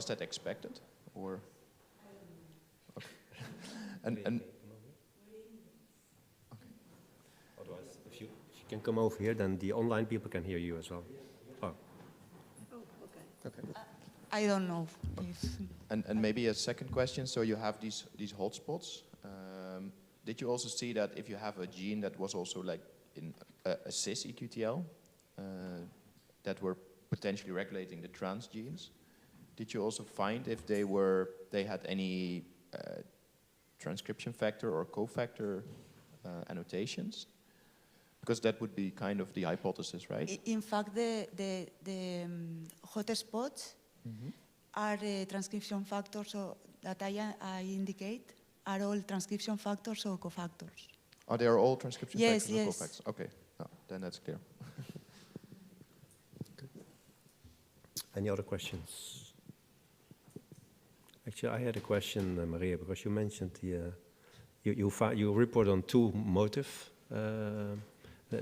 that expected, or? Okay. and okay. Otherwise, if you can come over here, then the online people can hear you as well. Oh. Oh, okay. Okay. I don't know if... And maybe a second question, so you have these hotspots. Did you also see that if you have a gene that was also like in a cis EQTL, that were potentially regulating the trans genes, did you also find if they had any transcription factor or cofactor annotations? Because that would be kind of the hypothesis, right? In fact, the hotspots are transcription factors that I indicate are all transcription factors or cofactors. Oh, they are all transcription yes, factors or yes. cofactors? Okay, no, then that's clear. Any other questions? Actually, I had a question, Maria, because you mentioned the you report on two motifs.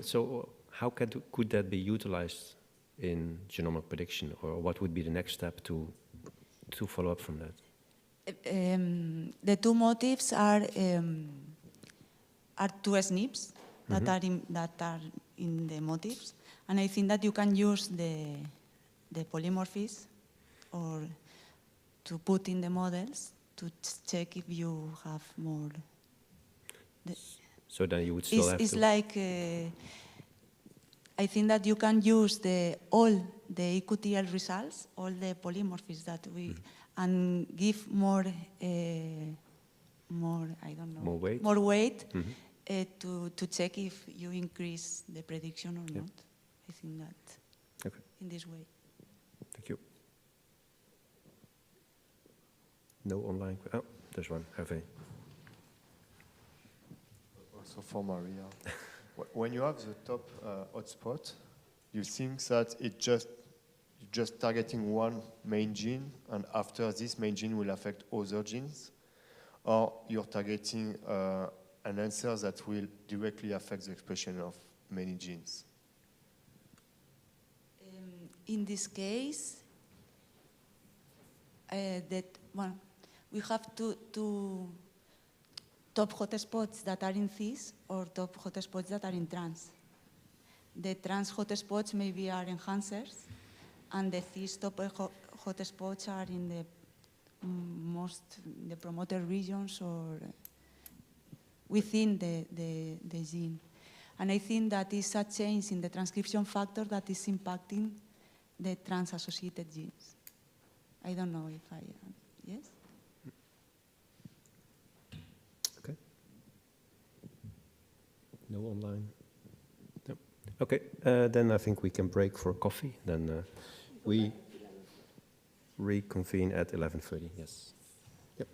So how could that be utilized in genomic prediction, or what would be the next step to follow up from that? The two motifs are two SNPs that are in the motifs, and I think that you can use the polymorphism or to put in the models to check if you have more. So then you would still have it's to... like, I think that you can use all the EQTL results, all the polymorphisms that we, and give more, I don't know, more weight, to check if you increase the prediction or not. I think that in this way. Thank you. No online. Oh, there's one. Hervé. Also for Maria. When you have the top hotspot, you think that it just targeting one main gene, and after this main gene will affect other genes, or you're targeting an answer that will directly affect the expression of many genes? In this case, we have two top hotspots that are in cis or top hotspots that are in trans. The trans hotspots maybe are enhancers, and the cis top hotspots are in the promoter regions or within the gene. And I think that is a change in the transcription factor that is impacting the trans-associated genes. I don't know if I, yes? Okay. No online? No. Okay, then I think we can break for coffee. Then we reconvene at 11:30, yes. Yep.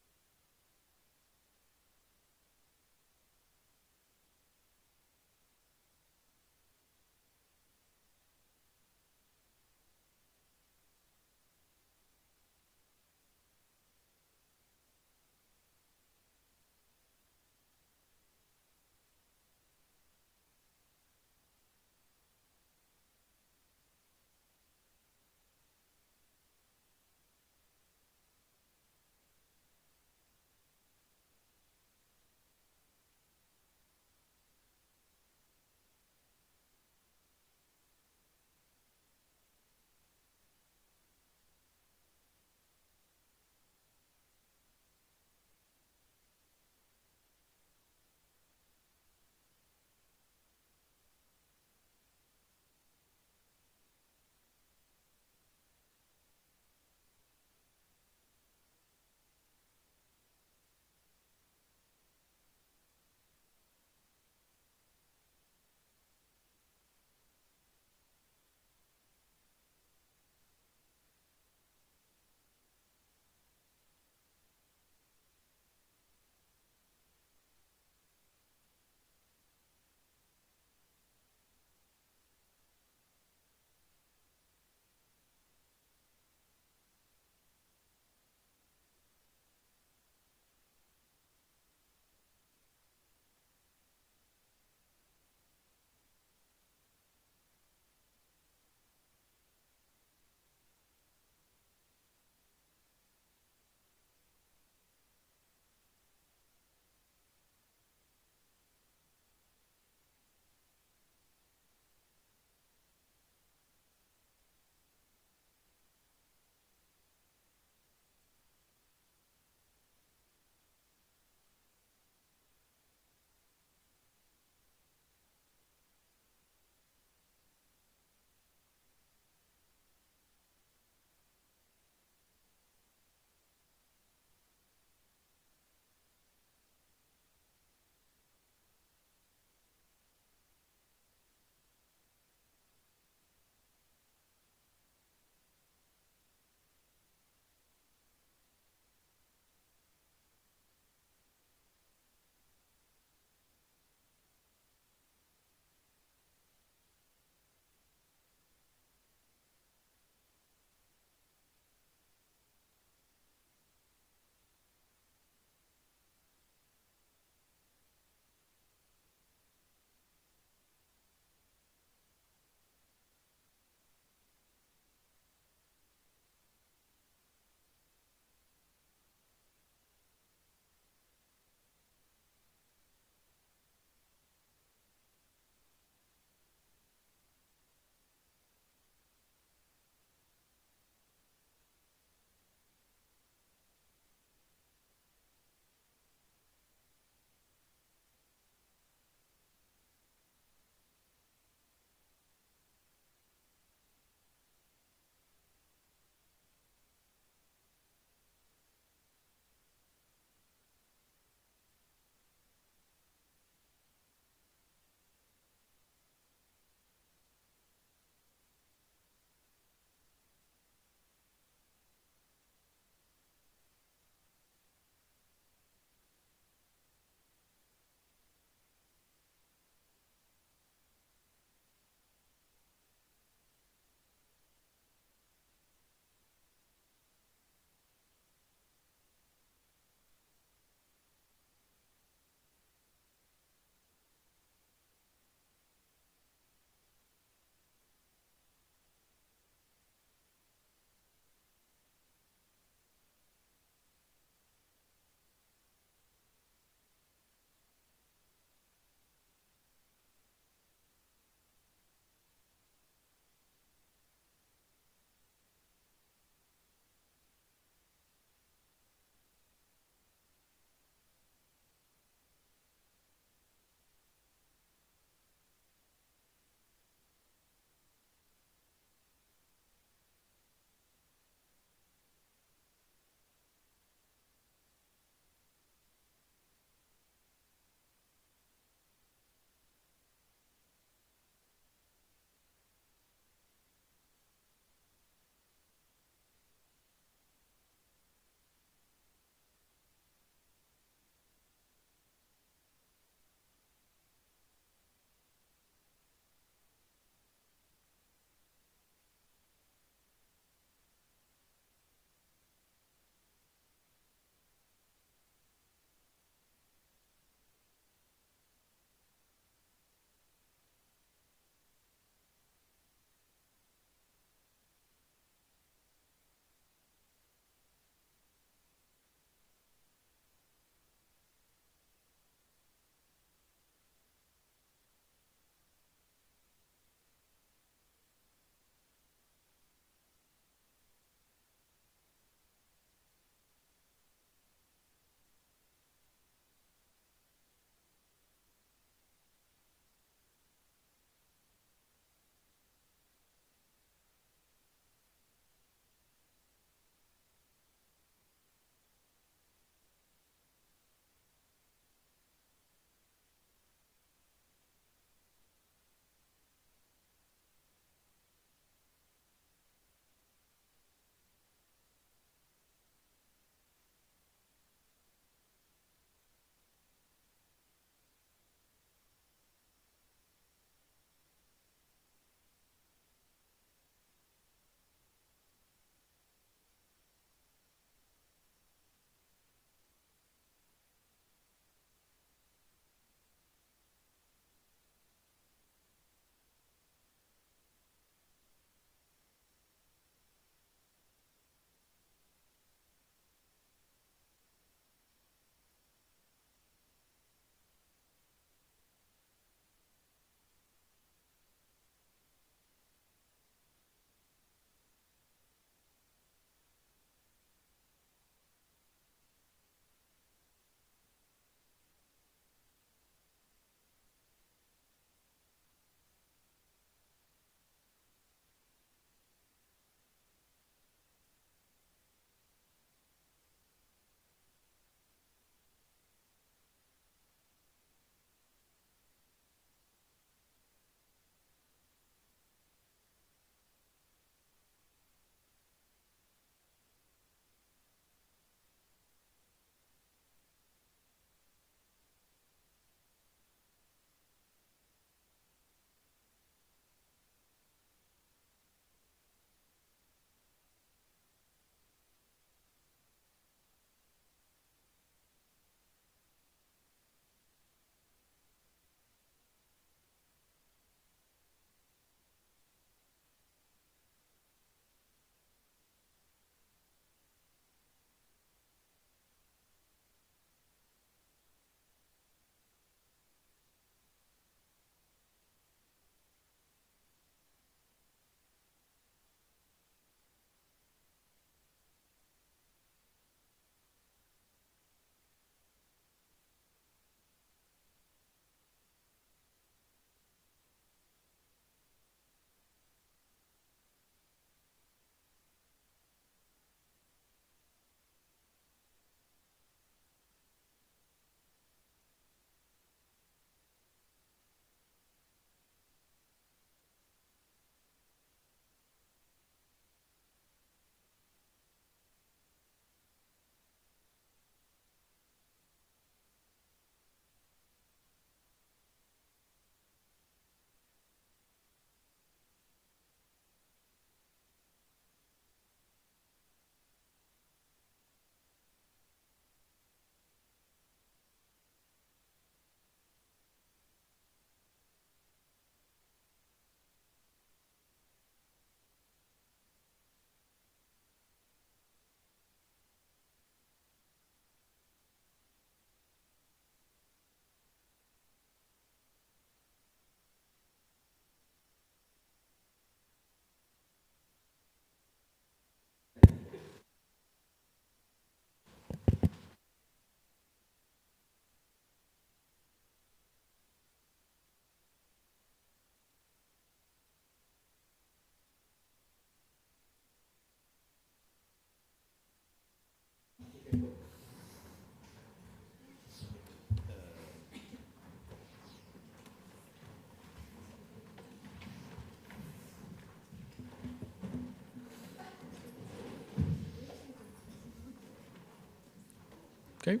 Okay.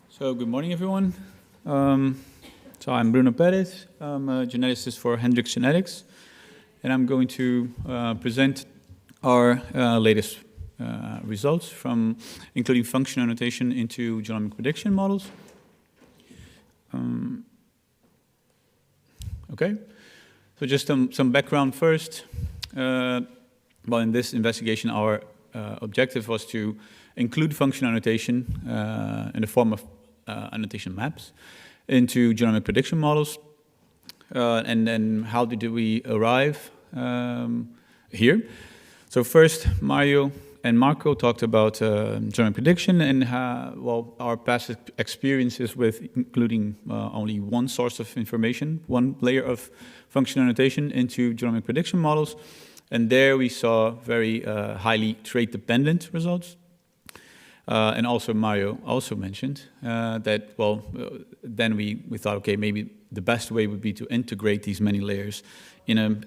So good morning, everyone. So I'm Bruno Perez. I'm a geneticist for Hendrix Genetics, and I'm going to present our latest results from including functional annotation into genomic prediction models. Okay. So just some background first. Well, in this investigation, our objective was to include functional annotation in the form of annotation maps into genomic prediction models. And then how did we arrive here? So first, Mario and Marco talked about genomic prediction and well, our past experiences with including only one source of information, one layer of functional annotation into genomic prediction models. And there we saw very highly trait-dependent results. And also Mario also mentioned that, well, then we thought, okay, maybe the best way would be to integrate these many layers in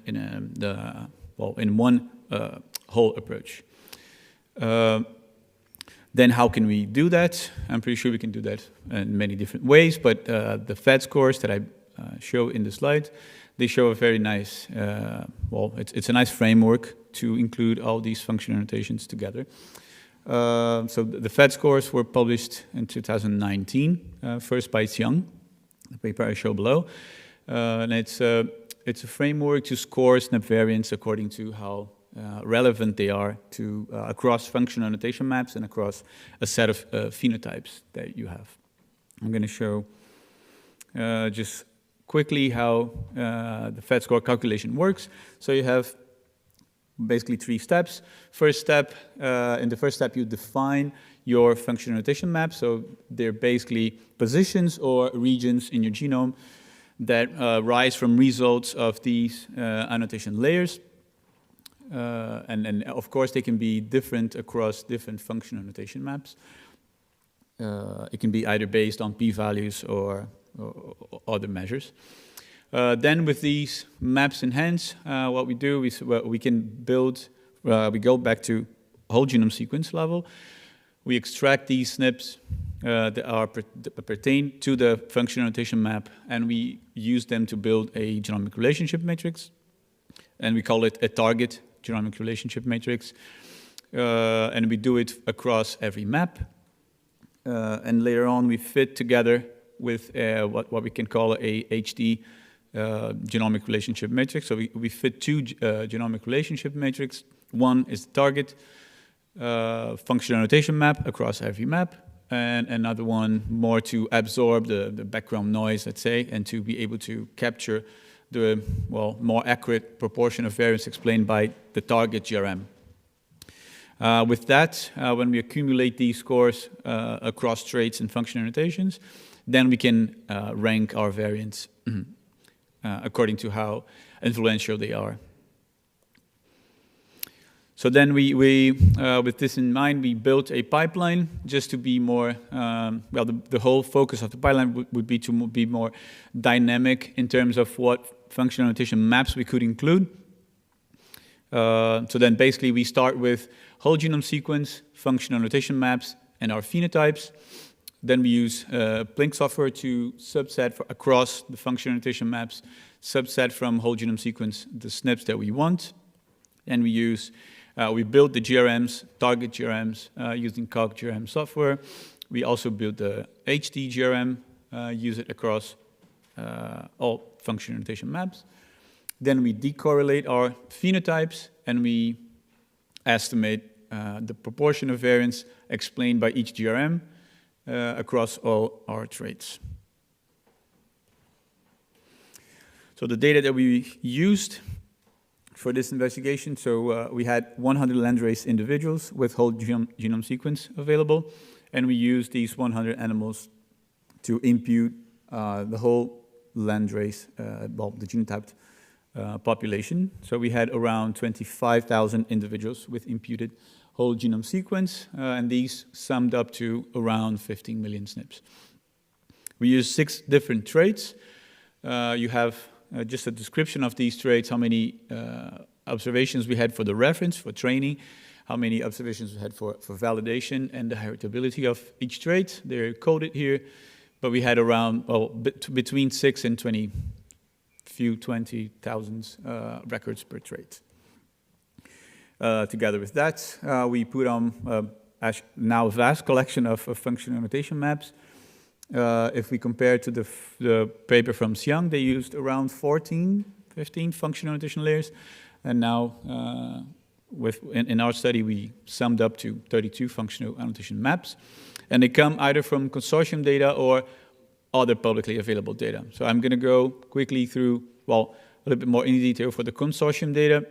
one whole approach. Then how can we do that? I'm pretty sure we can do that in many different ways, but the FAD scores that I show in the slide, they show a very nice, well, it's a nice framework to include all these functional annotations together. So the FAD scores were published in 2019, first by Xiang, the paper I show below. And it's a framework to score SNP variants according to how relevant they are to across functional annotation maps and across a set of phenotypes that you have. I'm going to show just quickly how the FAD score calculation works. So you have basically 3 steps. First step, in the first step you define your functional annotation map. So they're basically positions or regions in your genome that rise from results of these annotation layers. And of course they can be different across different functional annotation maps. It can be either based on p-values or other measures. Then with these maps in hand, what we do is we can build, we go back to whole genome sequence level. We extract these SNPs that pertain to the functional annotation map, and we use them to build a genomic relationship matrix. And we call it a target genomic relationship matrix. And we do it across every map. And later on, we fit together with what we can call a HD genomic relationship matrix. So we fit 2 genomic relationship matrix. One is the target functional annotation map across every map, and another one more to absorb the background noise, let's say, and to be able to capture the, well, more accurate proportion of variance explained by the target GRM. With that, when we accumulate these scores across traits and functional annotations, then we can rank our variants according to how influential they are. So then we with this in mind, we built a pipeline just to be more, well, the whole focus of the pipeline would be to be more dynamic in terms of what functional annotation maps we could include. So then basically we start with whole genome sequence, functional annotation maps, and our phenotypes. Then we use Plink software to subset across the functional annotation maps, subset from whole genome sequence the SNPs that we want. And we build the GRMs, target GRMs, using Calc GRM software. We also build the HD GRM, use it across all functional annotation maps. Then we decorrelate our phenotypes, and we estimate the proportion of variance explained by each GRM across all our traits. So the data that we used for this investigation, so we had 100 landrace individuals with whole genome sequence available, and we used these 100 animals to impute the whole landrace, well, the genotyped population. So we had around 25,000 individuals with imputed whole genome sequence, and these summed up to around 15 million SNPs. We used 6 different traits. You have just a description of these traits, how many observations we had for the reference, for training, how many observations we had for validation and the heritability of each trait. They're coded here, but we had around, well, between 6 and 20,000 records per trait. Together with that, we put on now a vast collection of functional annotation maps. If we compare to the paper from Xiang, they used around 15 functional annotation layers. And now, in our study, we summed up to 32 functional annotation maps. And they come either from consortium data or other publicly available data. So I'm going to go quickly through, well, a little bit more in detail for the consortium data.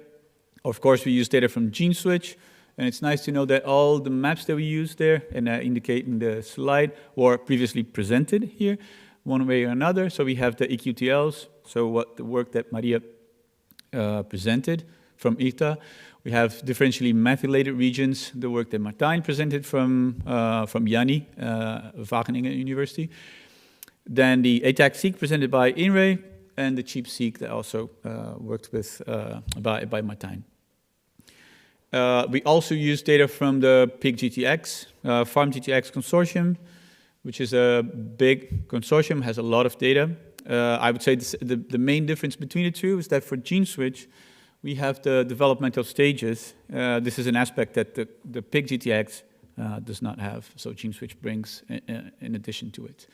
Of course, we use data from GENE-SWitCH. And it's nice to know that all the maps that we use there, and I indicate in the slide, were previously presented here, one way or another. So we have the EQTLs, so what the work that Maria presented from ITA. We have differentially methylated regions, the work that Martijn presented from Janni, Wageningen University. Then the ATAC-seq presented by INRAE, and the CheapSeq that also worked with by Martijn. We also use data from the PIG-GTX, Farm-GTX consortium, which is a big consortium, has a lot of data. I would say the main difference between the two is that for GENE-SWitCH, we have the developmental stages. This is an aspect that the PIG-GTX does not have, so GENE-SWitCH brings in addition to it.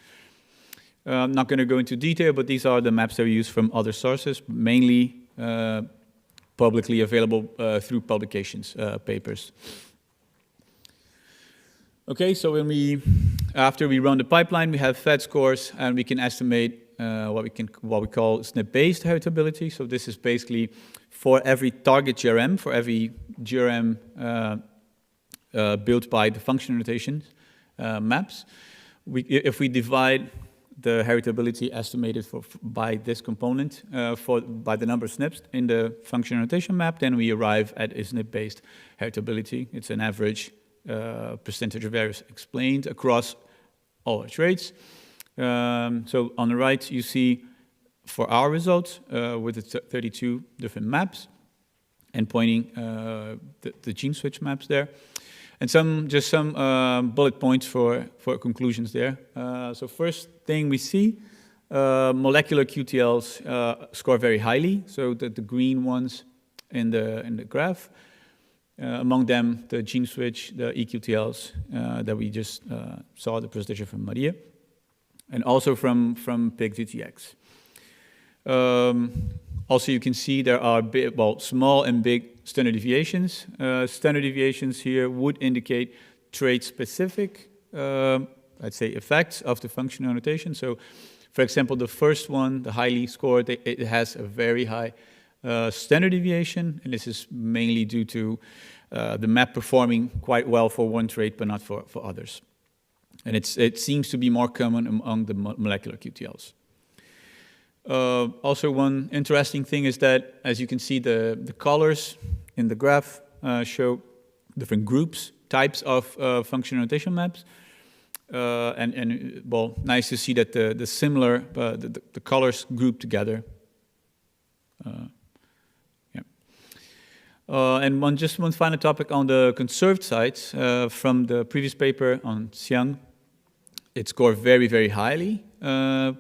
I'm not going to go into detail, but these are the maps that we use from other sources, mainly publicly available through publications, papers. Okay, so after we run the pipeline, we have Fed scores, and we can estimate what we call SNP-based heritability. So this is basically for every target GRM, for every GRM built by the functional annotation maps. If we divide the heritability estimated by this component by the number of SNPs in the functional annotation map, then we arrive at a SNP-based heritability. It's an average percentage of errors explained across all our traits. So on the right, you see for our results with the 32 different maps and pointing the GENE-SWitCH maps there. And some bullet points for conclusions there. So first thing we see, molecular QTLs score very highly. So the green ones in the graph. Among them, the GENE-SWitCH, the EQTLs that we just saw the presentation from Maria, and also from PIG-GTX. Also, you can see there are small and big standard deviations. Standard deviations here would indicate trait-specific, I'd say, effects of the functional annotation. So, for example, the first one, the highly scored, it has a very high standard deviation, and this is mainly due to the map performing quite well for one trait, but not for others. And it seems to be more common among the molecular QTLs. Also, one interesting thing is that, as you can see, the colors in the graph show different groups, types of functional annotation maps. And nice to see that the similar, the colors group together. And just one final topic on the conserved sites from the previous paper on Xiang. It scored very, very highly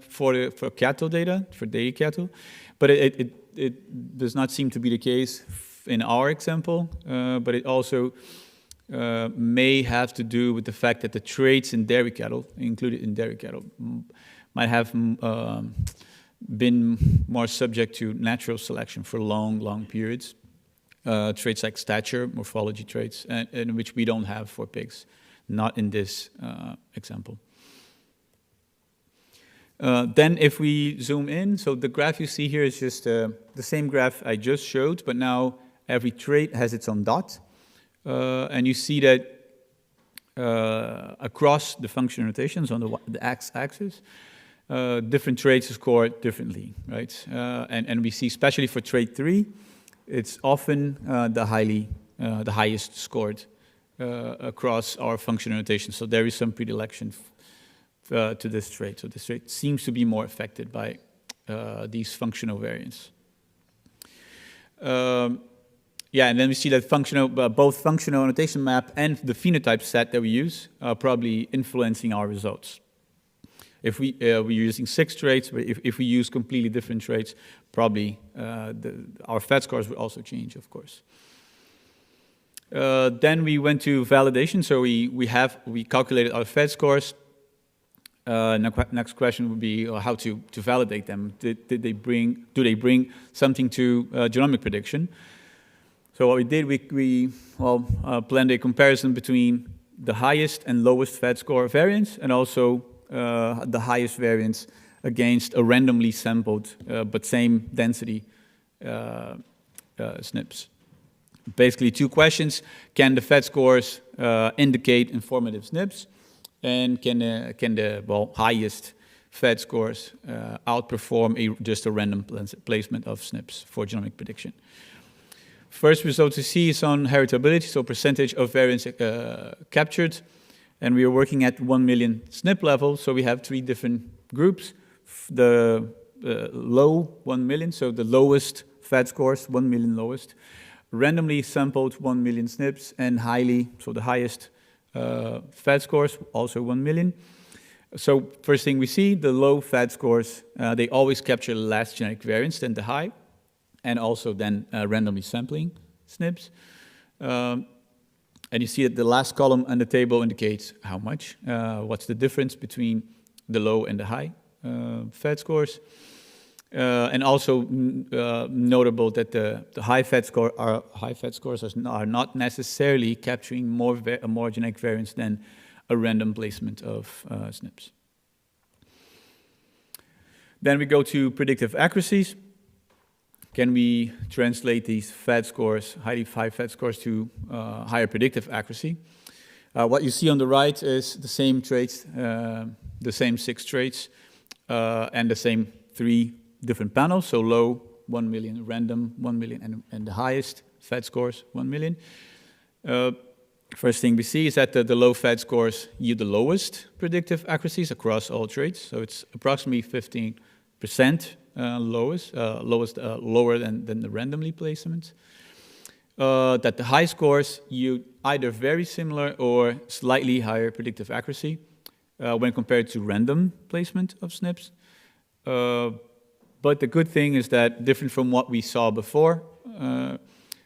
for cattle data, for dairy cattle, but it does not seem to be the case in our example, but it also may have to do with the fact that the traits in dairy cattle, included in dairy cattle, might have been more subject to natural selection for long periods. Traits like stature, morphology traits, and which we don't have for pigs, not in this example. Then if we zoom in, so the graph you see here is just the same graph I just showed, but now every trait has its own dot. And you see that across the functional annotations on the x-axis, different traits score differently, right? And we see, especially for trait 3, it's often the highest scored across our functional annotation. So there is some predilection to this trait. So this trait seems to be more affected by these functional variants. Yeah, and then we see that both functional annotation map and the phenotype set that we use are probably influencing our results. If we're using 6 traits, but if we use completely different traits, probably our FAT scores would also change, of course. Then we went to validation, so we calculated our FAT scores. Next question would be how to validate them. Do they bring something to genomic prediction? So what we did, we planned a comparison between the highest and lowest FAT score variance, and also the highest variance against a randomly sampled but same density SNPs. Basically 2 questions: can the FAT scores indicate informative SNPs? And can the highest FAT scores outperform just a random placement of SNPs for genomic prediction? First result to see is on heritability, so percentage of variance captured. And we are working at 1 million SNP level, so we have 3 different groups. The low 1 million, so the lowest FAT scores, 1 million lowest. Randomly sampled 1 million SNPs, and highly, so the highest FAT scores, also 1 million. So first thing we see, the low FAT scores, they always capture less genetic variance than the high, and also then randomly sampling SNPs. And you see that the last column on the table indicates how much, what's the difference between the low and the high FAT scores. And also notable that the high FAT scores are not necessarily capturing more genetic variance than a random placement of SNPs. Then we go to predictive accuracies. Can we translate these FAT scores, high FAT scores, to higher predictive accuracy? What you see on the right is the same traits, the same 6 traits, and the same 3 different panels, so low, 1 million, random, 1 million, and the highest FAT scores, 1 million. First thing we see is that the low FAT scores yield the lowest predictive accuracies across all traits, so it's approximately 15% lower than the randomly placements. That the high scores yield either very similar or slightly higher predictive accuracy when compared to random placement of SNPs. But the good thing is that, different from what we saw before,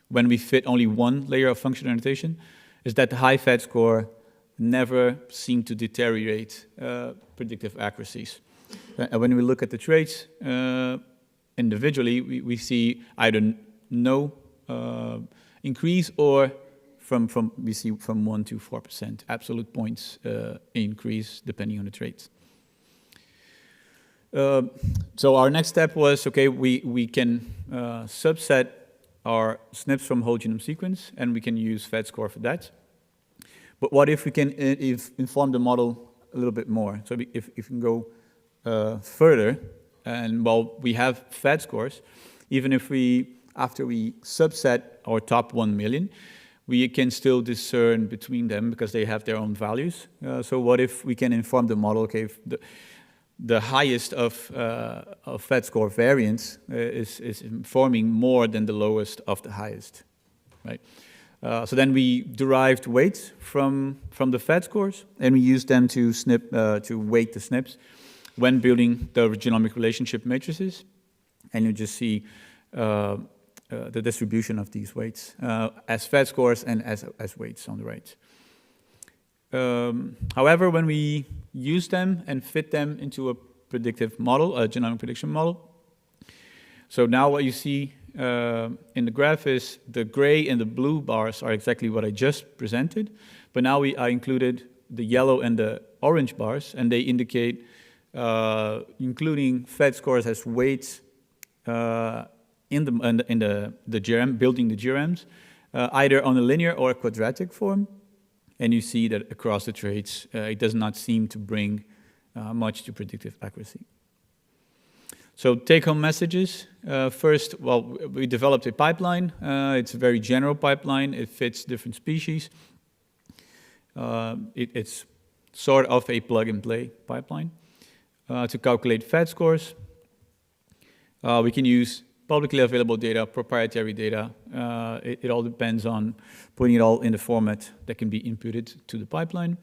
when we fit only 1 layer of functional annotation, is that the high FAT score never seemed to deteriorate predictive accuracies. And when we look at the traits individually, we see either no increase, or we see from 1 to 4% absolute points increase depending on the traits. So our next step was, okay, we can subset our SNPs from whole genome sequence, and we can use FAT score for that. But what if we can inform the model a little bit more? So if we can go further, and while we have FAT scores, even if after we subset our top 1 million, we can still discern between them because they have their own values. So what if we can inform the model, okay, if the highest of FAT score variance is informing more than the lowest of the highest, right? So then we derived weights from the FAT scores, and we used them to weight the SNPs when building the genomic relationship matrices. And you just see the distribution of these weights as FAT scores and as weights on the right. However, when we use them and fit them into a predictive model, a genomic prediction model, so now what you see in the graph is the gray and the blue bars are exactly what I just presented, but now I included the yellow and the orange bars, and they indicate including FAT scores as weights in the GRM, building the GRMs, either on a linear or a quadratic form. And you see that across the traits, it does not seem to bring much to predictive accuracy. So take-home messages. First, well, we developed a pipeline. It's a very general pipeline. It fits different species. It's sort of a plug-and-play pipeline. To calculate FAT scores, we can use publicly available data, proprietary data. It all depends on putting it all in the format that can be inputted to the pipeline.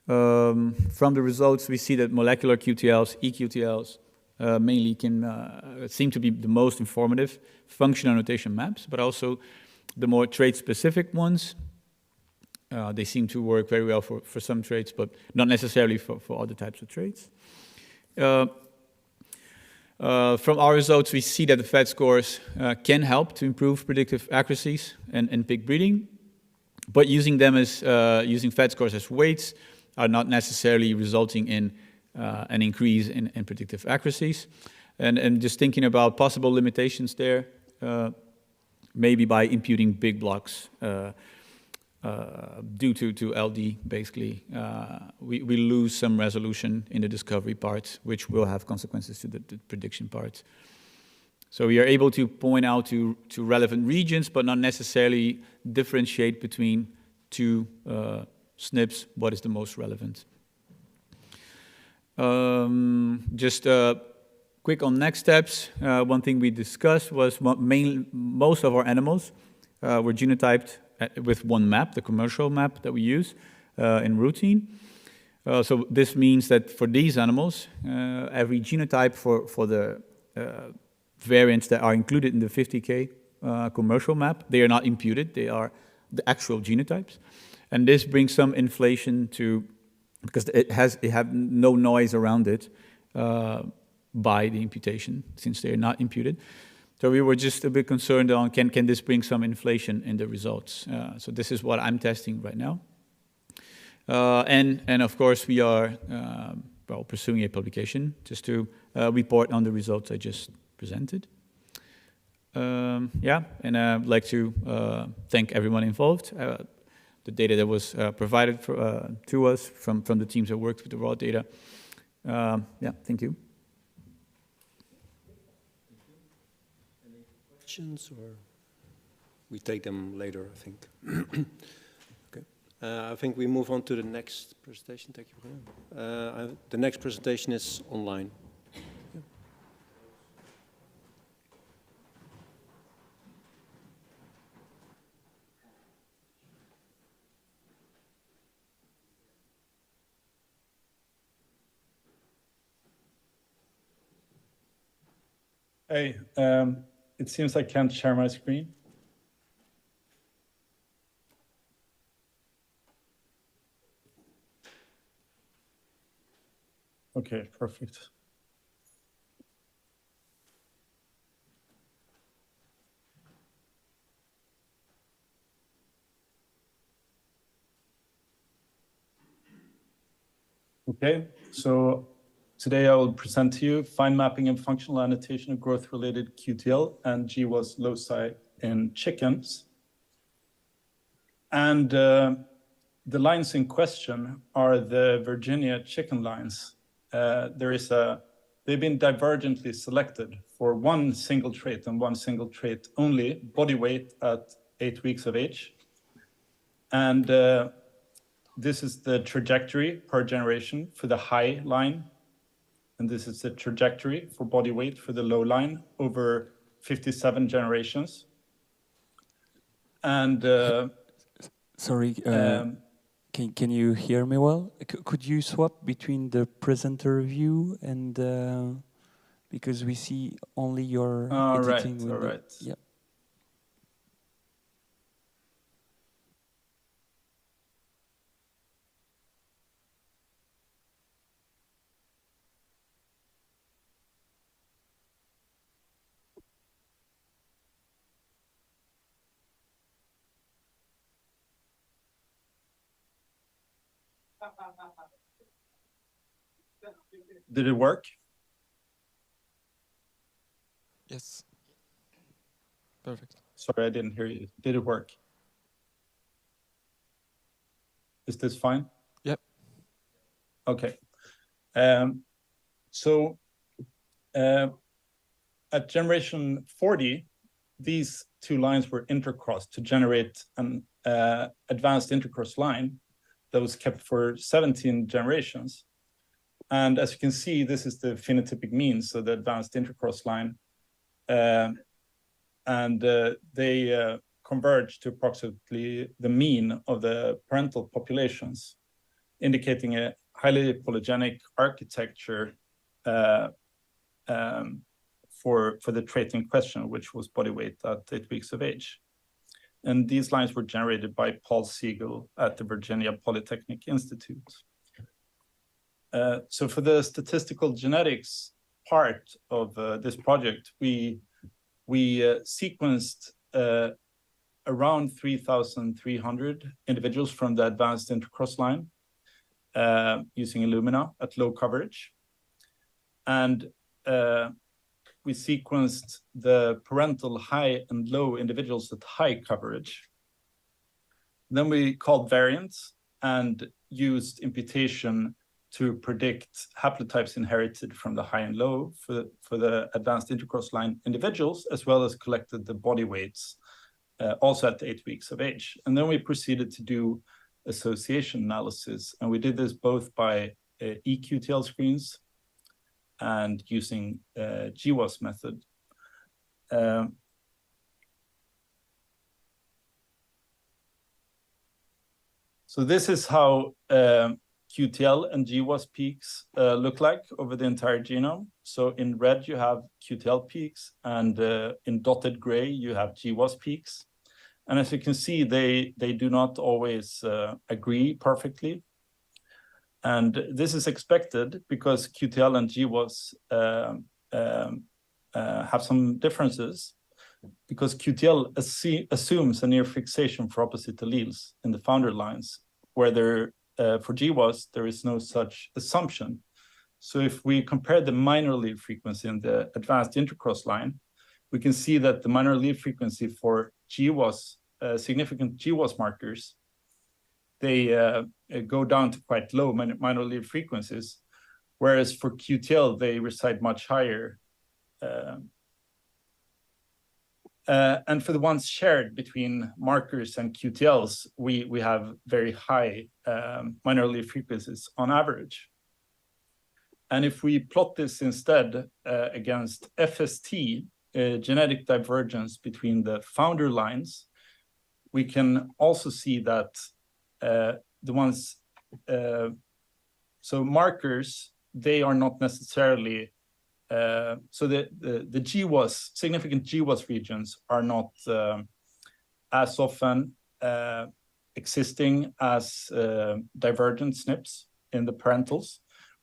From the results, we see that molecular QTLs, eQTLs, mainly can seem to be the most informative functional notation maps, but also the more trait-specific ones. They seem to work very well for some traits, but not necessarily for other types of traits. From our results, we see that the FAT scores can help to improve predictive accuracies and pig breeding, but using them as using FAT scores as weights are not necessarily resulting in an increase in predictive accuracies. And just thinking about possible limitations there, maybe by imputing big blocks due to LD, basically, we lose some resolution in the discovery part, which will have consequences to the prediction part. So we are able to point out to relevant regions, but not necessarily differentiate between two SNPs, what is the most relevant. Just quick on next steps. One thing we discussed was most of our animals were genotyped with one map, the commercial map that we use in routine. So this means that for these animals, every genotype for the variants that are included in the 50K commercial map, they are not imputed, they are the actual genotypes. And this brings some inflation to, because it have no noise around it by the imputation, since they are not imputed. So we were just a bit concerned on can this bring some inflation in the results. So this is what I'm testing right now. And of course we are pursuing a publication just to report on the results I just presented. Yeah, and I'd like to thank everyone involved. The data that was provided to us from the teams that worked with the raw data. Yeah, thank you. Any questions, or we take them later, I think. Okay. I think we move on to the next presentation. Thank you. The next presentation is online. Hey, it seems I can't share my screen. Okay, perfect. Okay, so today I will present to you fine mapping and functional annotation of growth-related QTL and GWAS loci in chickens. And the lines in question are the Virginia chicken lines. They've been divergently selected for one single trait and one single trait only, body weight at 8 weeks of age. And this is the trajectory per generation for the high line. And this is the trajectory for body weight for the low line over 57 generations. And sorry, can you hear me well? Could you swap between the presenter view and because we see only your editing window. All right. Yeah. Did it work? Yes. Perfect. Sorry, I didn't hear you. Did it work? Is this fine? Yep. Okay. So at generation 40, these two lines were intercrossed to generate an advanced intercross line that was kept for 17 generations. And as you can see, this is the phenotypic mean, so the advanced intercross line and they converge to approximately the mean of the parental populations, indicating a highly polygenic architecture for the trait in question, which was body weight at 8 weeks of age. And these lines were generated by Paul Siegel at the Virginia Polytechnic Institute. So for the statistical genetics part of this project, we sequenced around 3,300 individuals from the advanced intercross line using Illumina at low coverage. And we sequenced the parental high and low individuals at high coverage. Then we called variants and used imputation to predict haplotypes inherited from the high and low for the advanced intercross line individuals, as well as collected the body weights also at 8 weeks of age. And then we proceeded to do association analysis. And we did this both by eQTL screens and using GWAS method. So this is how QTL and GWAS peaks look like over the entire genome. So in red, you have QTL peaks, and in dotted gray, you have GWAS peaks. And as you can see, they do not always agree perfectly. And this is expected because QTL and GWAS have some differences, because QTL assumes a near fixation for opposite alleles in the founder lines, where for GWAS, there is no such assumption. So if we compare the minor allele frequency in the advanced intercross line, we can see that the minor allele frequency for GWAS, significant GWAS markers, they go down to quite low minor allele frequencies, whereas for QTL, they reside much higher. And for the ones shared between markers and QTLs, we have very high minor allele frequencies on average. And if we plot this instead against FST, genetic divergence between the founder lines, we can also see that the ones, so markers, they are not necessarily, so the GWAS, significant GWAS regions are not as often existing as divergent SNPs in the parentals,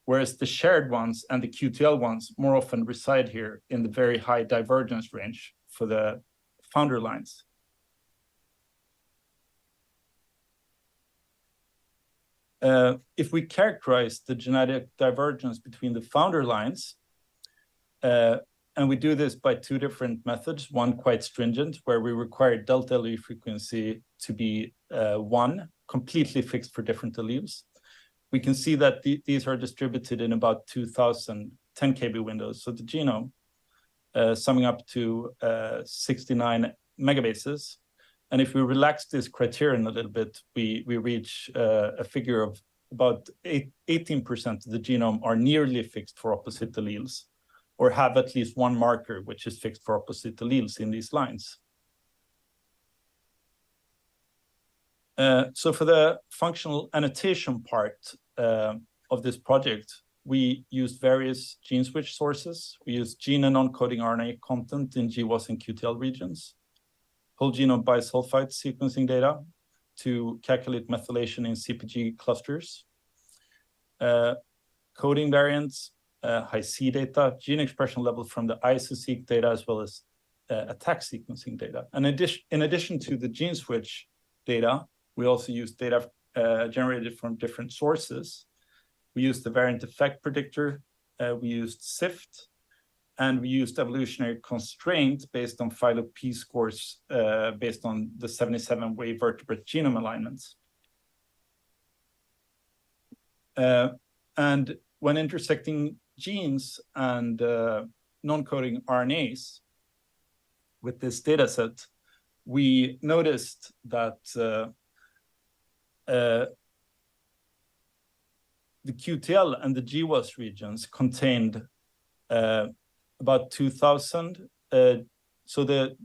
whereas the shared ones and the QTL ones more often reside here in the very high divergence range for the founder lines. If we characterize the genetic divergence between the founder lines, and we do this by two different methods, one quite stringent, where we require delta allele frequency to be 1, completely fixed for different alleles. We can see that these are distributed in about 2,000 10 kb windows. So the genome, summing up to 69 megabases. And if we relax this criterion a little bit, we reach a figure of about 18% of the genome are nearly fixed for opposite alleles, or have at least one marker which is fixed for opposite alleles in these lines. So for the functional annotation part of this project, we used various GENE-SWitCH sources. We used gene and non-coding RNA content in GWAS and QTL regions, whole genome bisulfite sequencing data to calculate methylation in CpG clusters, coding variants, high-C data, gene expression level from the isoseq data, as well as attack sequencing data. And in addition to the GENE-SWitCH data, we also used data generated from different sources. We used the variant effect predictor, we used SIFT, and we used evolutionary constraint based on phylo-P scores based on the 77-way vertebrate genome alignments. And when intersecting genes and non-coding RNAs with this data set, we noticed that the QTL and the GWAS regions contained about 2,000. So the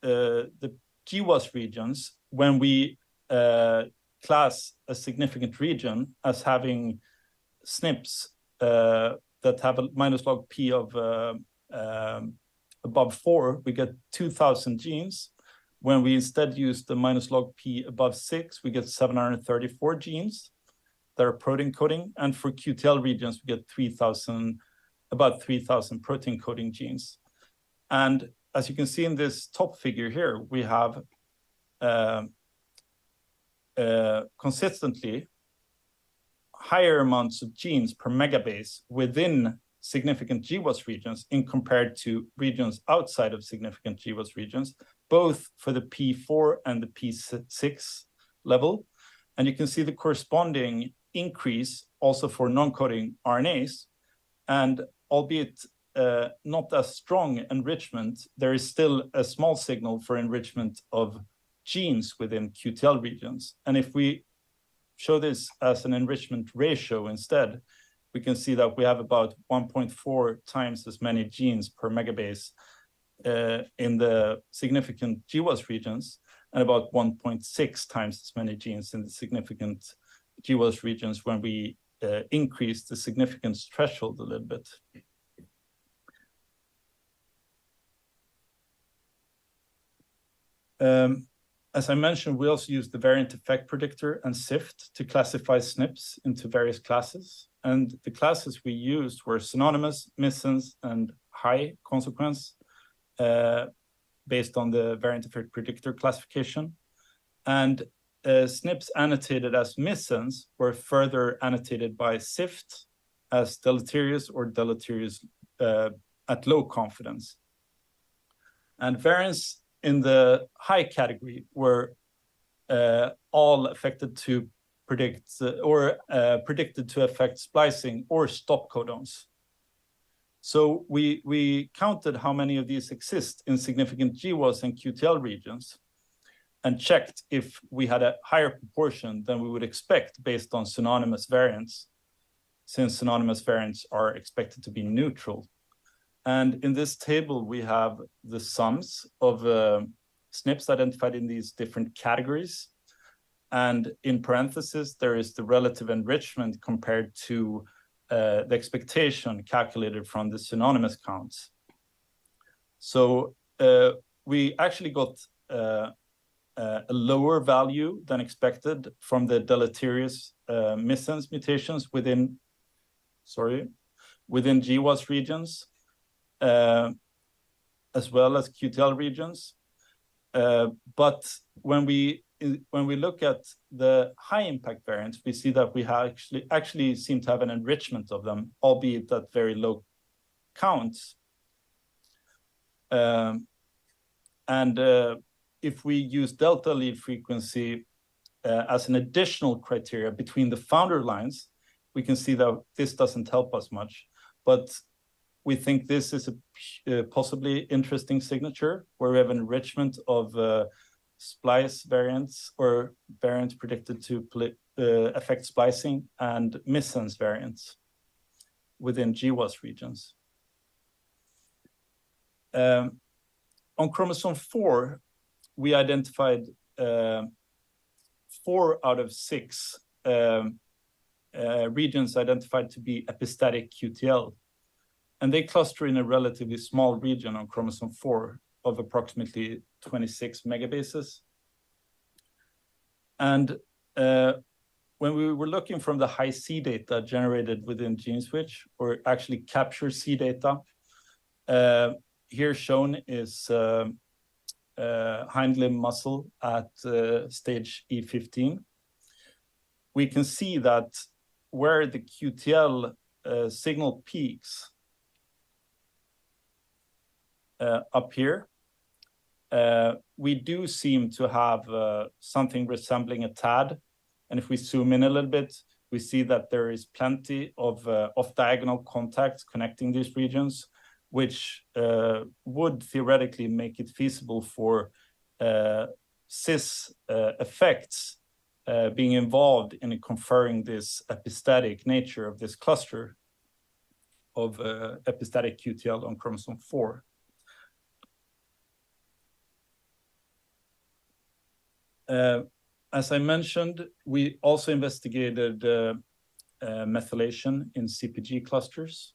the GWAS regions when we class a significant region as having SNPs that have a minus log P of above 4, we get 2,000 genes. When we instead use the minus log P above 6, we get 734 genes that are protein coding. And for QTL regions, we get about 3,000 protein coding genes. And as you can see in this top figure here, we have consistently higher amounts of genes per megabase within significant GWAS regions in compared to regions outside of significant GWAS regions, both for the P4 and the P6 level. And you can see the corresponding increase also for non-coding RNAs. And albeit not as strong enrichment, there is still a small signal for enrichment of genes within QTL regions. And if we show this as an enrichment ratio instead, we can see that we have about 1.4 times as many genes per megabase in the significant GWAS regions, and about 1.6 times as many genes in the significant GWAS regions when we increase the significance threshold a little bit. As I mentioned, we also use the variant effect predictor and SIFT to classify SNPs into various classes. And the classes we used were synonymous, missense, and high consequence based on the variant effect predictor classification. And SNPs annotated as missense were further annotated by SIFT as deleterious or deleterious at low confidence. And variants in the high category were all affected to predict or predicted to affect splicing or stop codons. So we counted how many of these exist in significant GWAS and QTL regions and checked if we had a higher proportion than we would expect based on synonymous variants, since synonymous variants are expected to be neutral. And in this table, we have the sums of SNPs identified in these different categories. And in parentheses, there is the relative enrichment compared to the expectation calculated from the synonymous counts. So we actually got a lower value than expected from the deleterious missense mutations within GWAS regions, as well as QTL regions. But when we look at the high impact variants, we see that we actually seem to have an enrichment of them, albeit at very low counts. If we use delta allele frequency as an additional criteria between the founder lines, we can see that this doesn't help us much. But we think this is a possibly interesting signature where we have an enrichment of splice variants or variants predicted to affect splicing and missense variants within GWAS regions. On chromosome 4, we identified 4 out of 6 regions identified to be epistatic QTL. And they cluster in a relatively small region on chromosome 4 of approximately 26 megabases. And when we were looking from the high C data generated within GENE-SWitCH, or actually capture C data, here shown is hind limb muscle at stage E15. We can see that where the QTL signal peaks up here, we do seem to have something resembling a TAD. And if we zoom in a little bit, we see that there is plenty of off-diagonal contacts connecting these regions, which would theoretically make it feasible for cis effects being involved in conferring this epistatic nature of this cluster of epistatic QTL on chromosome 4. As I mentioned, we also investigated methylation in CPG clusters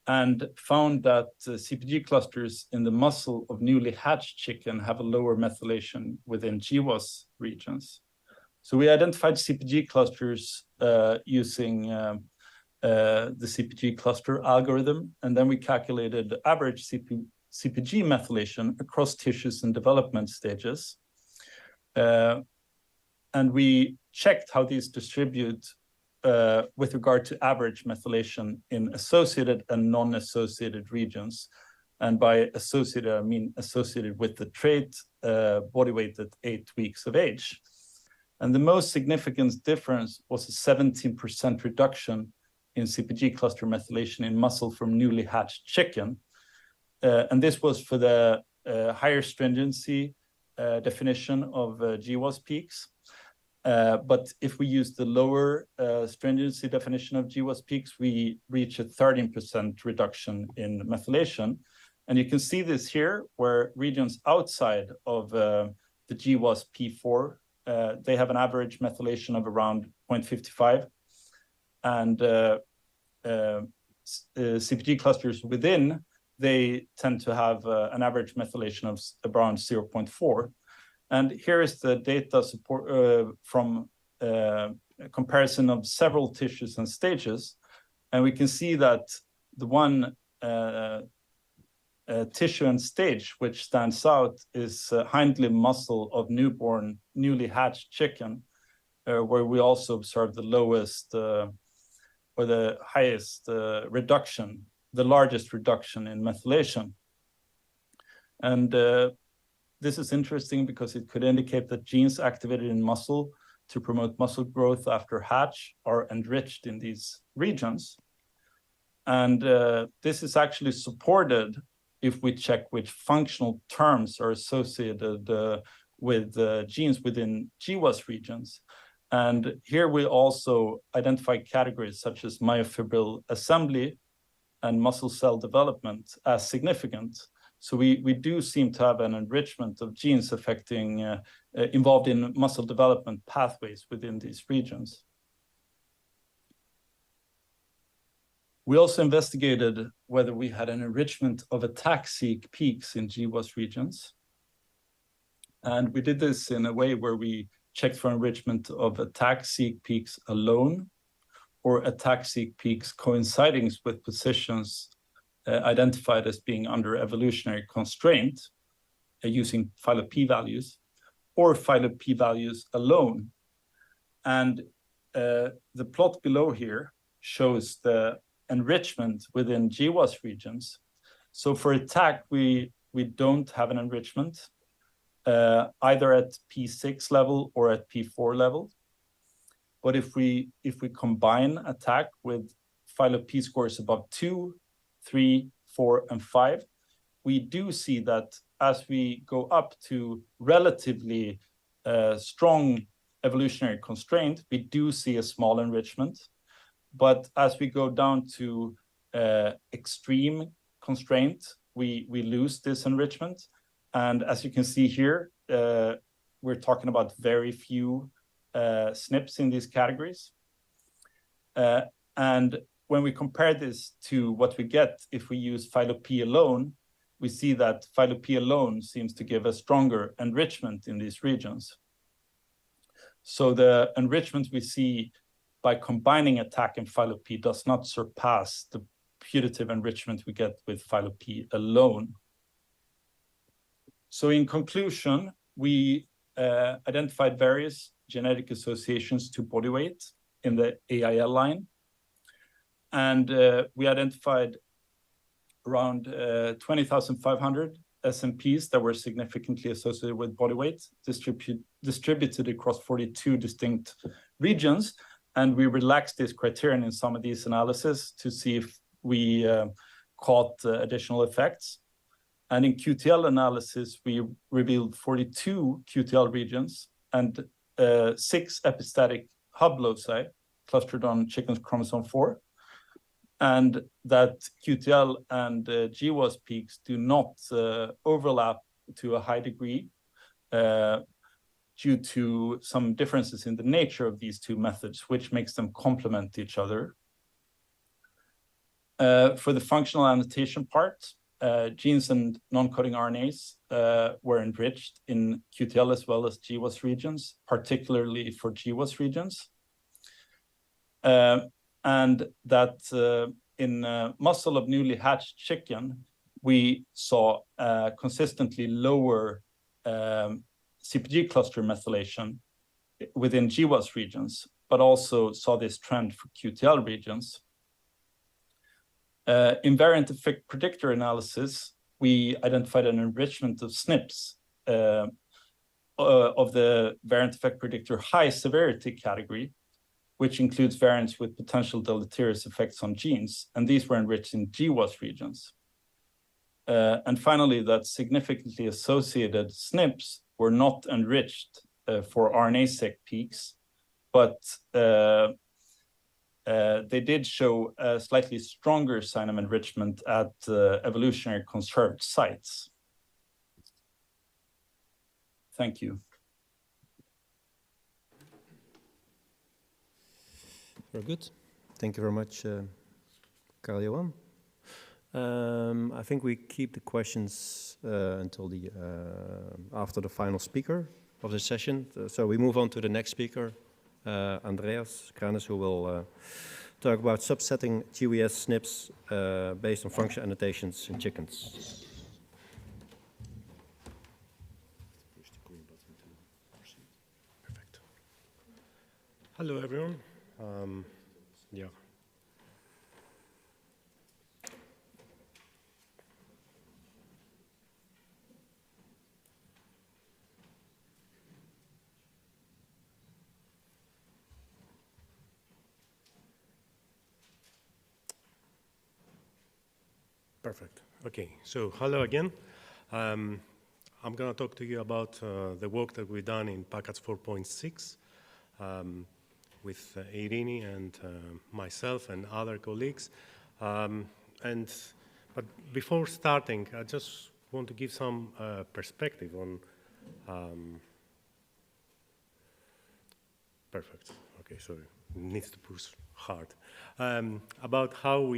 and found that CPG clusters in the muscle of newly hatched chicken have a lower methylation within GWAS regions. So we identified CPG clusters using the CPG cluster algorithm, and then we calculated average CPG methylation across tissues and development stages. And we checked how these distribute with regard to average methylation in associated and non-associated regions. And by associated, I mean associated with the trait body weight at 8 weeks of age. And the most significant difference was a 17% reduction in CPG cluster methylation in muscle from newly hatched chicken. And this was for the higher stringency definition of GWAS peaks. But if we use the lower stringency definition of GWAS peaks, we reach a 13% reduction in methylation. And you can see this here, where regions outside of the GWAS P4, they have an average methylation of around 0.55. And CPG clusters within, they tend to have an average methylation of around 0.4. And here is the data support from a comparison of several tissues and stages. And we can see that the one tissue and stage which stands out is hind limb muscle of newborn, newly hatched chicken, where we also observe the lowest or the highest reduction, the largest reduction in methylation. And this is interesting because it could indicate that genes activated in muscle to promote muscle growth after hatch are enriched in these regions. And this is actually supported if we check which functional terms are associated with genes within GWAS regions. And here we also identify categories such as myofibril assembly and muscle cell development as significant. So we do seem to have an enrichment of genes affecting, involved in muscle development pathways within these regions. We also investigated whether we had an enrichment of attack-seek peaks in GWAS regions. And we did this in a way where we checked for enrichment of attack-seek peaks alone or attack-seek peaks coinciding with positions identified as being under evolutionary constraint using phylo p-values or phylo p-values alone. And the plot below here shows the enrichment within GWAS regions. So for attack, we don't have an enrichment either at P6 level or at P4 level. But if we combine attack with phylo p scores above 2, 3, 4, and 5, we do see that as we go up to relatively strong evolutionary constraint, we do see a small enrichment. But as we go down to extreme constraint, we lose this enrichment. And as you can see here, we're talking about very few SNPs in these categories. And when we compare this to what we get if we use phylo p alone, we see that phylo p alone seems to give a stronger enrichment in these regions. So the enrichment we see by combining attack and phylo p does not surpass the putative enrichment we get with phylo p alone. So in conclusion, we identified various genetic associations to body weight in the AIL line. And we identified around 20,500 SNPs that were significantly associated with body weight, distributed across 42 distinct regions. And we relaxed this criterion in some of these analyses to see if we caught additional effects. And in QTL analysis, we revealed 42 QTL regions and 6 epistatic hub loci clustered on chicken's chromosome 4. And that QTL and GWAS peaks do not overlap to a high degree. due to some differences in the nature of these two methods, which makes them complement each other. For the functional annotation part, genes and non-coding RNAs were enriched in QTL as well as GWAS regions, particularly for GWAS regions. And that in muscle of newly hatched chicken, we saw consistently lower CPG cluster methylation within GWAS regions, but also saw this trend for QTL regions. In variant effect predictor analysis, we identified an enrichment of SNPs of the variant effect predictor high severity category, which includes variants with potential deleterious effects on genes, and these were enriched in GWAS regions. And finally, that significantly associated SNPs were not enriched for RNA-seq peaks, but they did show a slightly stronger sign of enrichment at evolutionary conserved sites. Thank you. Very good. Thank you very much, Carl-Johan. I think we keep the questions until the after the final speaker of the session. So we move on to the next speaker, Andreas Kranes, who will talk about subsetting GWAS SNPs based on function annotations in chickens. Perfect. Hello, everyone. Yeah. Perfect. Okay, so hello again. I'm going to talk to you about the work that we've done in package 4.6 with Irini and myself and other colleagues. But before starting, I just want to give some perspective on... perfect. Okay, sorry. Needs to push hard. About how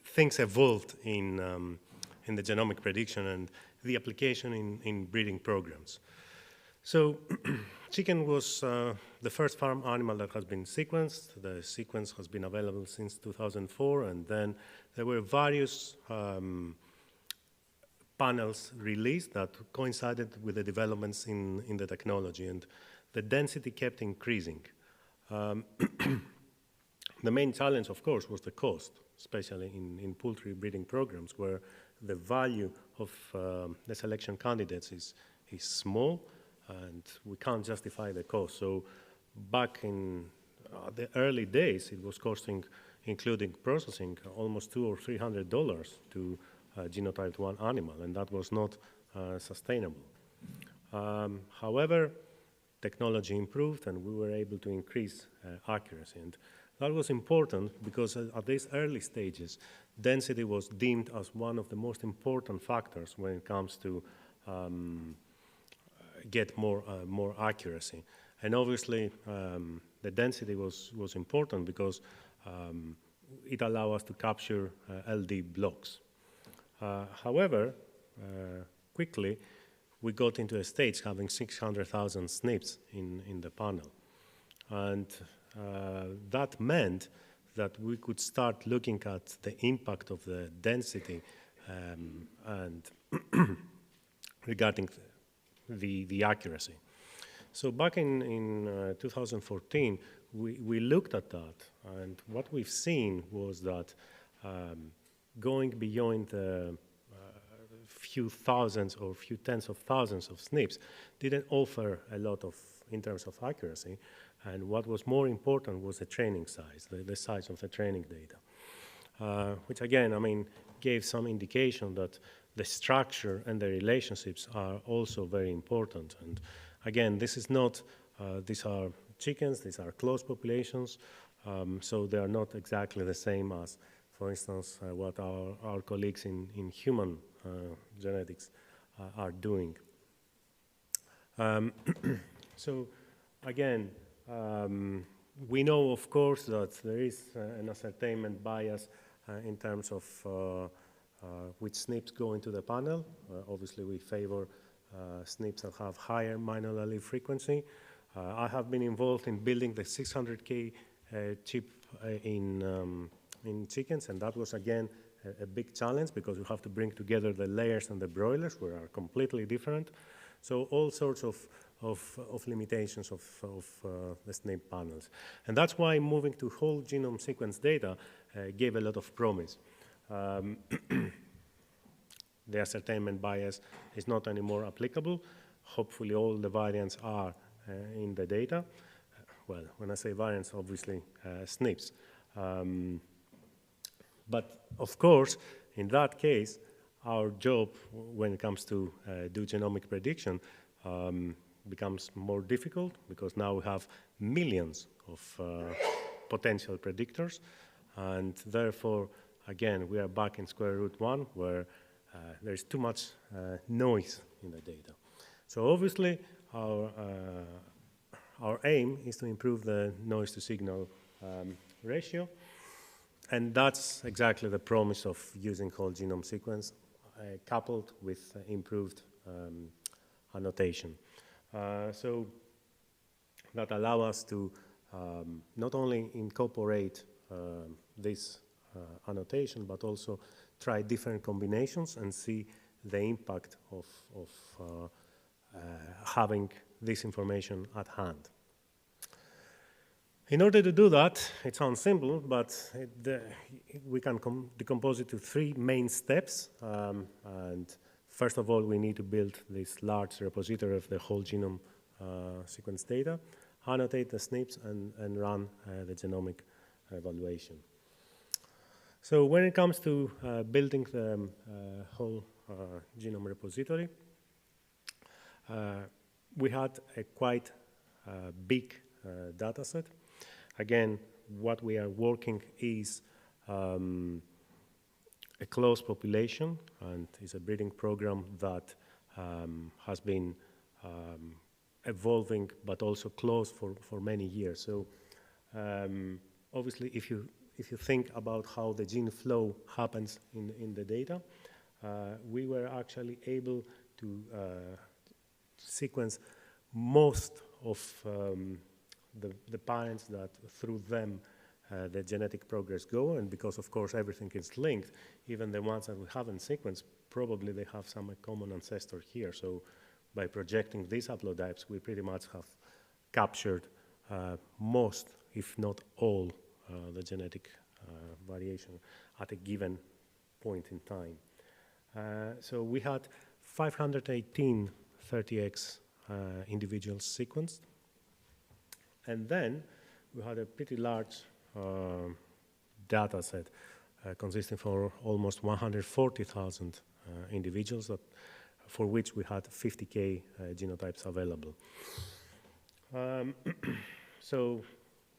things evolved in the genomic prediction and the application in breeding programs. So chicken was the first farm animal that has been sequenced. The sequence has been available since 2004, and then there were various panels released that coincided with the developments in the technology, and the density kept increasing. The main challenge, of course, was the cost, especially in poultry breeding programs, where the value of the selection candidates is small, and we can't justify the cost. So back in the early days, it was costing, including processing, almost $200 or $300 to genotyped one animal, and that was not sustainable. However, technology improved, and we were able to increase accuracy. And that was important because at these early stages, density was deemed as one of the most important factors when it comes to get more accuracy. And obviously, the density was important because it allowed us to capture LD blocks. However, quickly, we got into a stage having 600,000 SNPs in the panel. And that meant that we could start looking at the impact of the density and regarding the accuracy. So back in 2014, we looked at that, and what we've seen was that going beyond the few thousands or few tens of thousands of SNPs didn't offer a lot in terms of accuracy. And what was more important was the training size, the size of the training data, which again, I mean, gave some indication that the structure and the relationships are also very important. And again, this is not, these are chickens, these are closed populations, so they are not exactly the same as, for instance, what our colleagues in human genetics are doing. So again, we know, of course, that there is an ascertainment bias in terms of which SNPs go into the panel. Obviously, we favor SNPs that have higher minor allele frequency. I have been involved in building the 600K chip in chickens, and that was, again, a big challenge because you have to bring together the layers and the broilers, which are completely different. So all sorts of limitations of the SNP panels. And that's why moving to whole genome sequence data gave a lot of promise. The ascertainment bias is not anymore applicable. Hopefully all the variants are in the data. Well, when I say variants, obviously SNPs. But of course, in that case, our job when it comes to do genomic prediction becomes more difficult because now we have millions of potential predictors, and therefore, again, we are back in square root one where there's too much noise in the data. So obviously, our aim is to improve the noise to signal ratio, and that's exactly the promise of using whole genome sequence coupled with improved annotation. So that allow us to not only incorporate this annotation, but also try different combinations and see the impact of having this information at hand. In order to do that, it sounds simple, but we can decompose it to three main steps. And first of all, we need to build this large repository of the whole genome sequence data, annotate the SNPs, and run the genomic evaluation. So when it comes to building the whole genome repository, we had a quite big data set. Again, what we are working is a closed population, and it's a breeding program that has been evolving, but also closed for many years. So obviously, if you think about how the gene flow happens in the data, we were actually able to sequence most of the parents that through them the genetic progress go, and because of course everything is linked, even the ones that we haven't sequenced, probably they have some common ancestor here. So by projecting these haplotypes, we pretty much have captured most, if not all, the genetic variation at a given point in time. So we had 518 30X individuals sequenced. And then we had a pretty large data set consisting for almost 140,000 individuals for which we had 50K genotypes available. So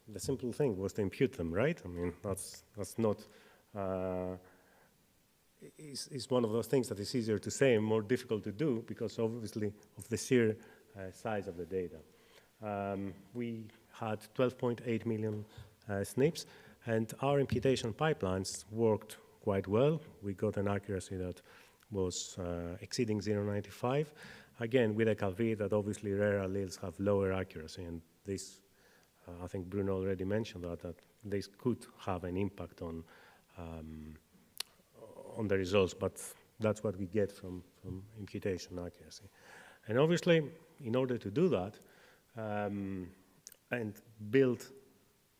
the simple thing was to impute them, right? I mean, that's not, it's one of those things that is easier to say and more difficult to do because obviously of the sheer size of the data. We had 12.8 million SNPs, and our imputation pipelines worked quite well. We got an accuracy that was exceeding 0.95. Again, with a caveat that obviously rare alleles have lower accuracy, and this, I think Bruno already mentioned that this could have an impact on the results, but that's what we get from imputation accuracy. And obviously, in order to do that, and build,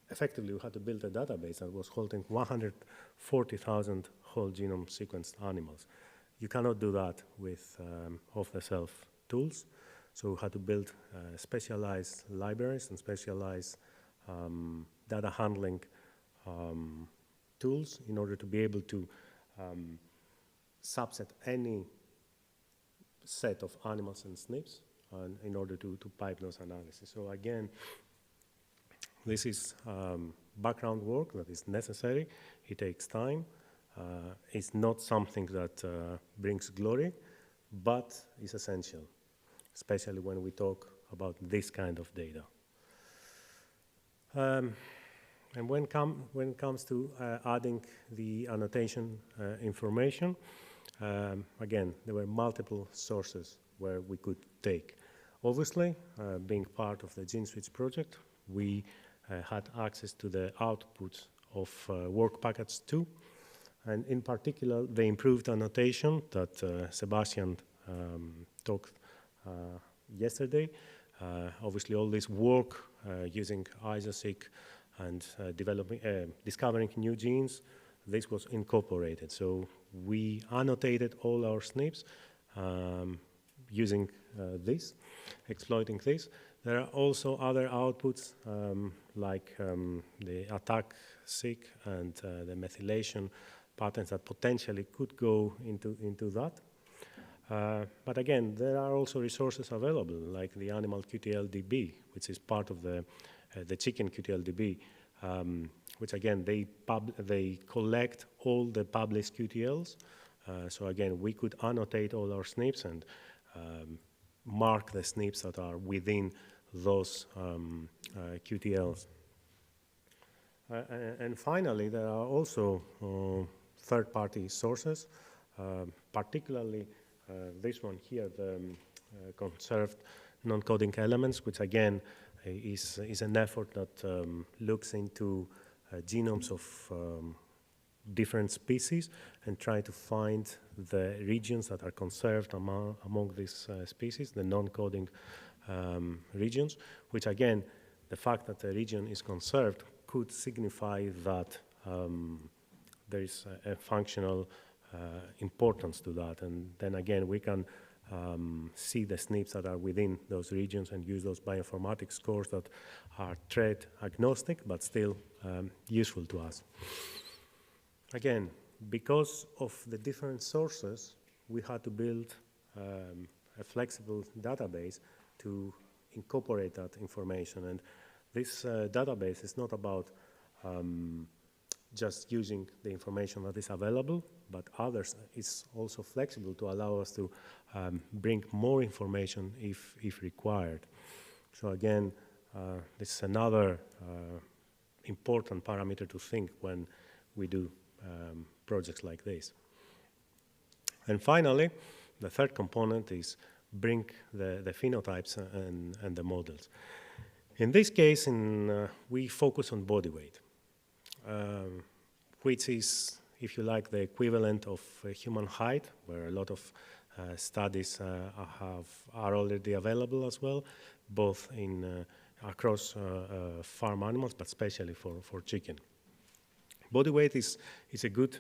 effectively we had to build a database that was holding 140,000 whole genome sequenced animals. You cannot do that with off-the-shelf tools, so we had to build specialized libraries and specialized data handling tools in order to be able to subset any set of animals and SNPs in order to pipe those analysis. So again, this is background work that is necessary. It takes time. It's not something that brings glory, but is essential. especially when we talk about this kind of data. And when it comes to adding the annotation information, again, there were multiple sources where we could take. Obviously, being part of the GENE-SWitCH project, we had access to the outputs of work package 2, and in particular, the improved annotation that Sebastian talked yesterday. Obviously, all this work using ISO-seq and discovering new genes, this was incorporated. So we annotated all our SNPs using this, exploiting this. There are also other outputs like the attack-seq and the methylation patterns that potentially could go into that. But again, there are also resources available, like the animal QTL-DB, which is part of the chicken QTL-DB, which again, they collect all the published QTLs. So again, we could annotate all our SNPs and mark the SNPs that are within those QTLs. And finally, there are also third-party sources, particularly this one here, the conserved non-coding elements, which again is an effort that looks into genomes of different species and try to find the regions that are conserved among these species, the non-coding regions, which again, the fact that the region is conserved could signify that there is a functional importance to that. And then again, we can see the SNPs that are within those regions and use those bioinformatics scores that are trait agnostic, but still useful to us. Again, because of the different sources, we had to build a flexible database to incorporate that information. And this database is not about just using the information that is available, but others is also flexible to allow us to bring more information if required. So again, this is another important parameter to think when we do projects like this. And finally, the third component is bring the phenotypes and the models. In this case, we focus on body weight, which is, if you like, the equivalent of human height, where a lot of studies are already available as well, both across farm animals, but especially for chicken. Body weight is a good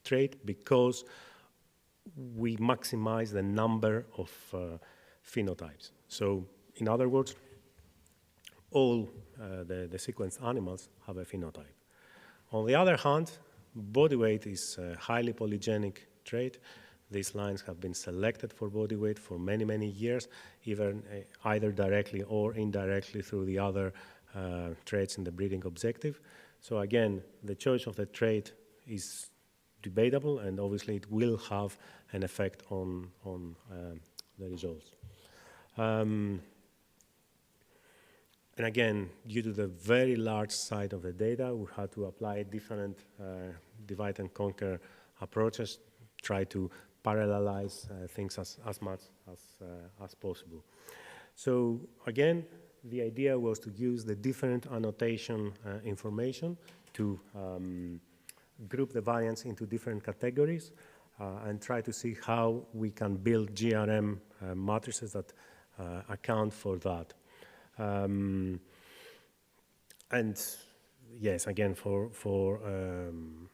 trait because we maximize the number of phenotypes. So, in other words, all the sequenced animals have a phenotype. On the other hand, body weight is a highly polygenic trait. These lines have been selected for body weight for many, many years, either directly or indirectly through the other traits in the breeding objective. So again, the choice of the trait is debatable, and obviously it will have an effect on the results. And again, due to the very large size of the data, we had to apply different divide and conquer approaches, try to parallelize things as much as possible. So again, the idea was to use the different annotation information to group the variants into different categories and try to see how we can build GRM matrices that account for that. And yes, again, for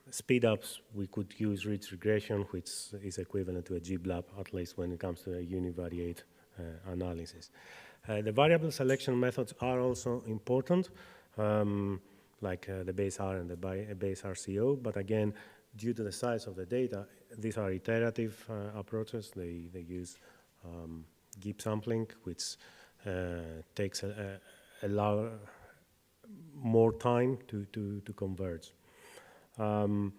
speed ups, we could use ridge regression, which is equivalent to a GBLAB, at least when it comes to a univariate analysis. The variable selection methods are also important, like the base R and the base RCO, but again, due to the size of the data, these are iterative approaches. They use GIP sampling, which takes a lot more time to converge. And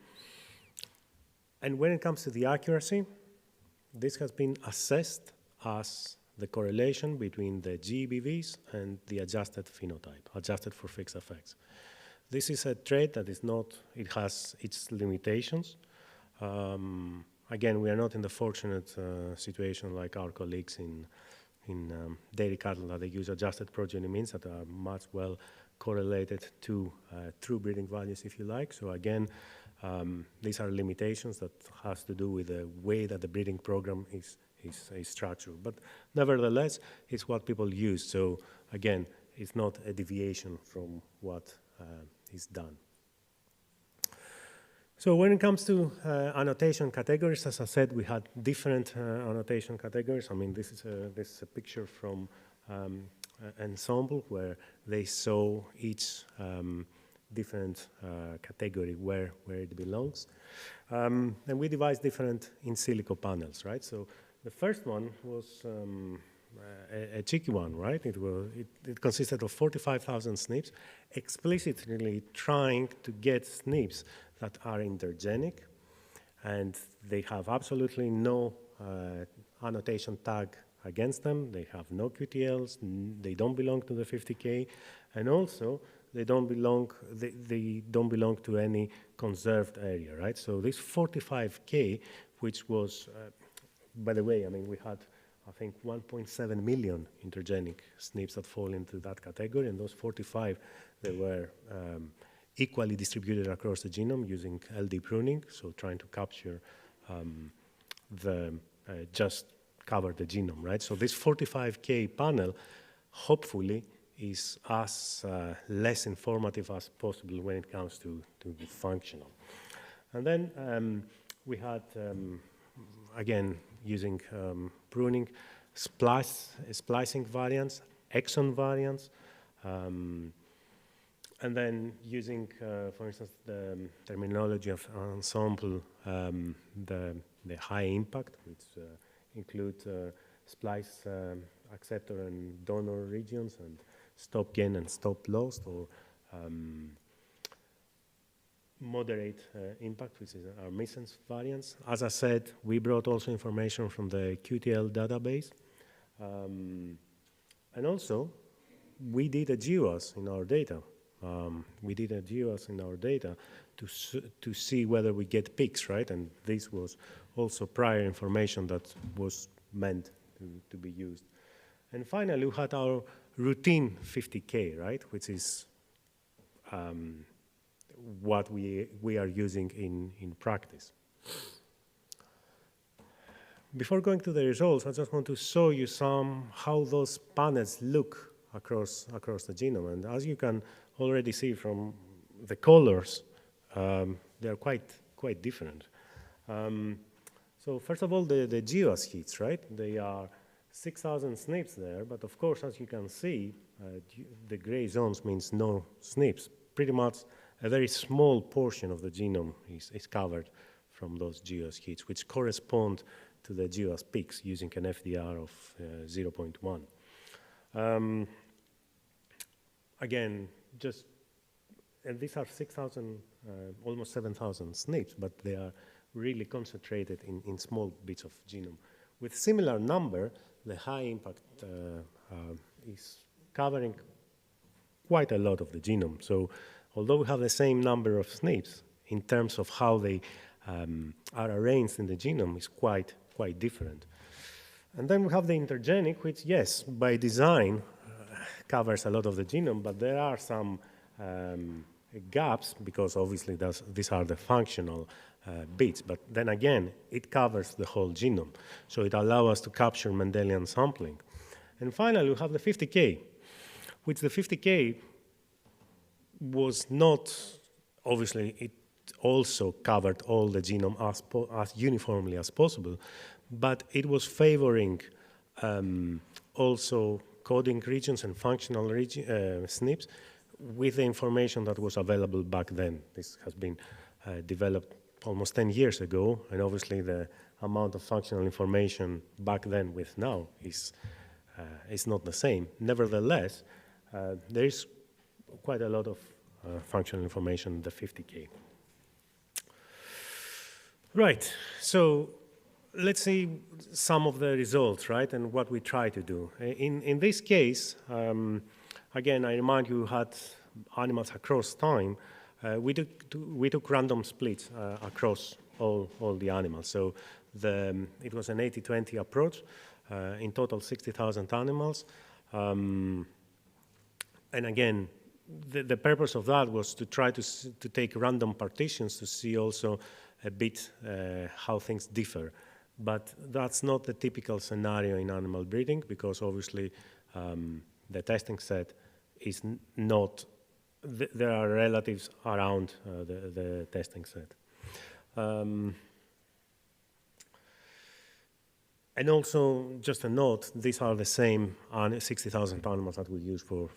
when it comes to the accuracy, this has been assessed us the correlation between the GBVs and the adjusted phenotype, adjusted for fixed effects. This is a trait that is not, it has its limitations. Again, we are not in the fortunate situation like our colleagues in dairy cattle that they use adjusted progeny means that are much well correlated to true breeding values, if you like. So again, these are limitations that has to do with the way that the breeding program is structured. But nevertheless, it's what people use. So again, it's not a deviation from what is done. So when it comes to annotation categories, as I said, we had different annotation categories. I mean, this is a picture from Ensemble where they saw each different category where it belongs. And we devised different in silico panels, right? So the first one was a cheeky one, right? It consisted of 45,000 SNPs, explicitly trying to get SNPs that are intergenic, and they have absolutely no annotation tag against them. They have no QTLs. They don't belong to the 50K, and also they don't belong to any conserved area, right? So this 45K, which was, by the way, I mean, we had, I think, 1.7 million intergenic SNPs that fall into that category, and those 45, they were equally distributed across the genome using LD pruning, so trying to capture just cover the genome, right? So this 45K panel, hopefully, is as less informative as possible when it comes to functional. And then we had, again, using pruning, splicing variants, exon variants, and then using, for instance, the terminology of Ensemble, the high impact, which include splice acceptor and donor regions, and stop gain and stop loss, or moderate impact, which is our missense variants. As I said, we brought also information from the QTL database. And also, we did a GWAS in our data. To see whether we get peaks, right? And this was also prior information that was meant to be used. And finally, we had our routine 50K, right? Which is what we are using in practice. Before going to the results, I just want to show you how those panels look across the genome. And as you can already see from the colors, they're quite different. So first of all, the GWAS hits, right? They are 6,000 SNPs there, but of course, as you can see, the gray zones means no SNPs. Pretty much a very small portion of the genome is covered from those GWAS hits, which correspond to the GWAS peaks using an FDR of 0.1. Again, and these are 6,000, almost 7,000 SNPs, but they are really concentrated in small bits of genome. With similar number, the high impact is covering quite a lot of the genome. So although we have the same number of SNPs, in terms of how they are arranged in the genome is quite different. And then we have the intergenic, which, yes, by design, covers a lot of the genome, but there are some gaps, because obviously these are the functional bits, but then again, it covers the whole genome. So it allows us to capture Mendelian sampling. And finally, we have the 50K, which the 50K was not, obviously, it also covered all the genome as uniformly as possible, but it was favoring also coding regions and functional SNPs with the information that was available back then. This has been developed almost 10 years ago, and obviously the amount of functional information back then with now is not the same. Nevertheless, there is quite a lot of functional information in the 50K. Right, so let's see some of the results, right, and what we try to do. In this case, again, I remind you, had animals across time. We took random splits across all the animals. So it was an 80-20 approach. In total, 60,000 animals. And again, the purpose of that was to try to take random partitions to see also a bit how things differ. But that's not the typical scenario in animal breeding, because obviously the testing set is not, there are relatives around the testing set. And also, just a note, these are the same 60,000 animals that we use for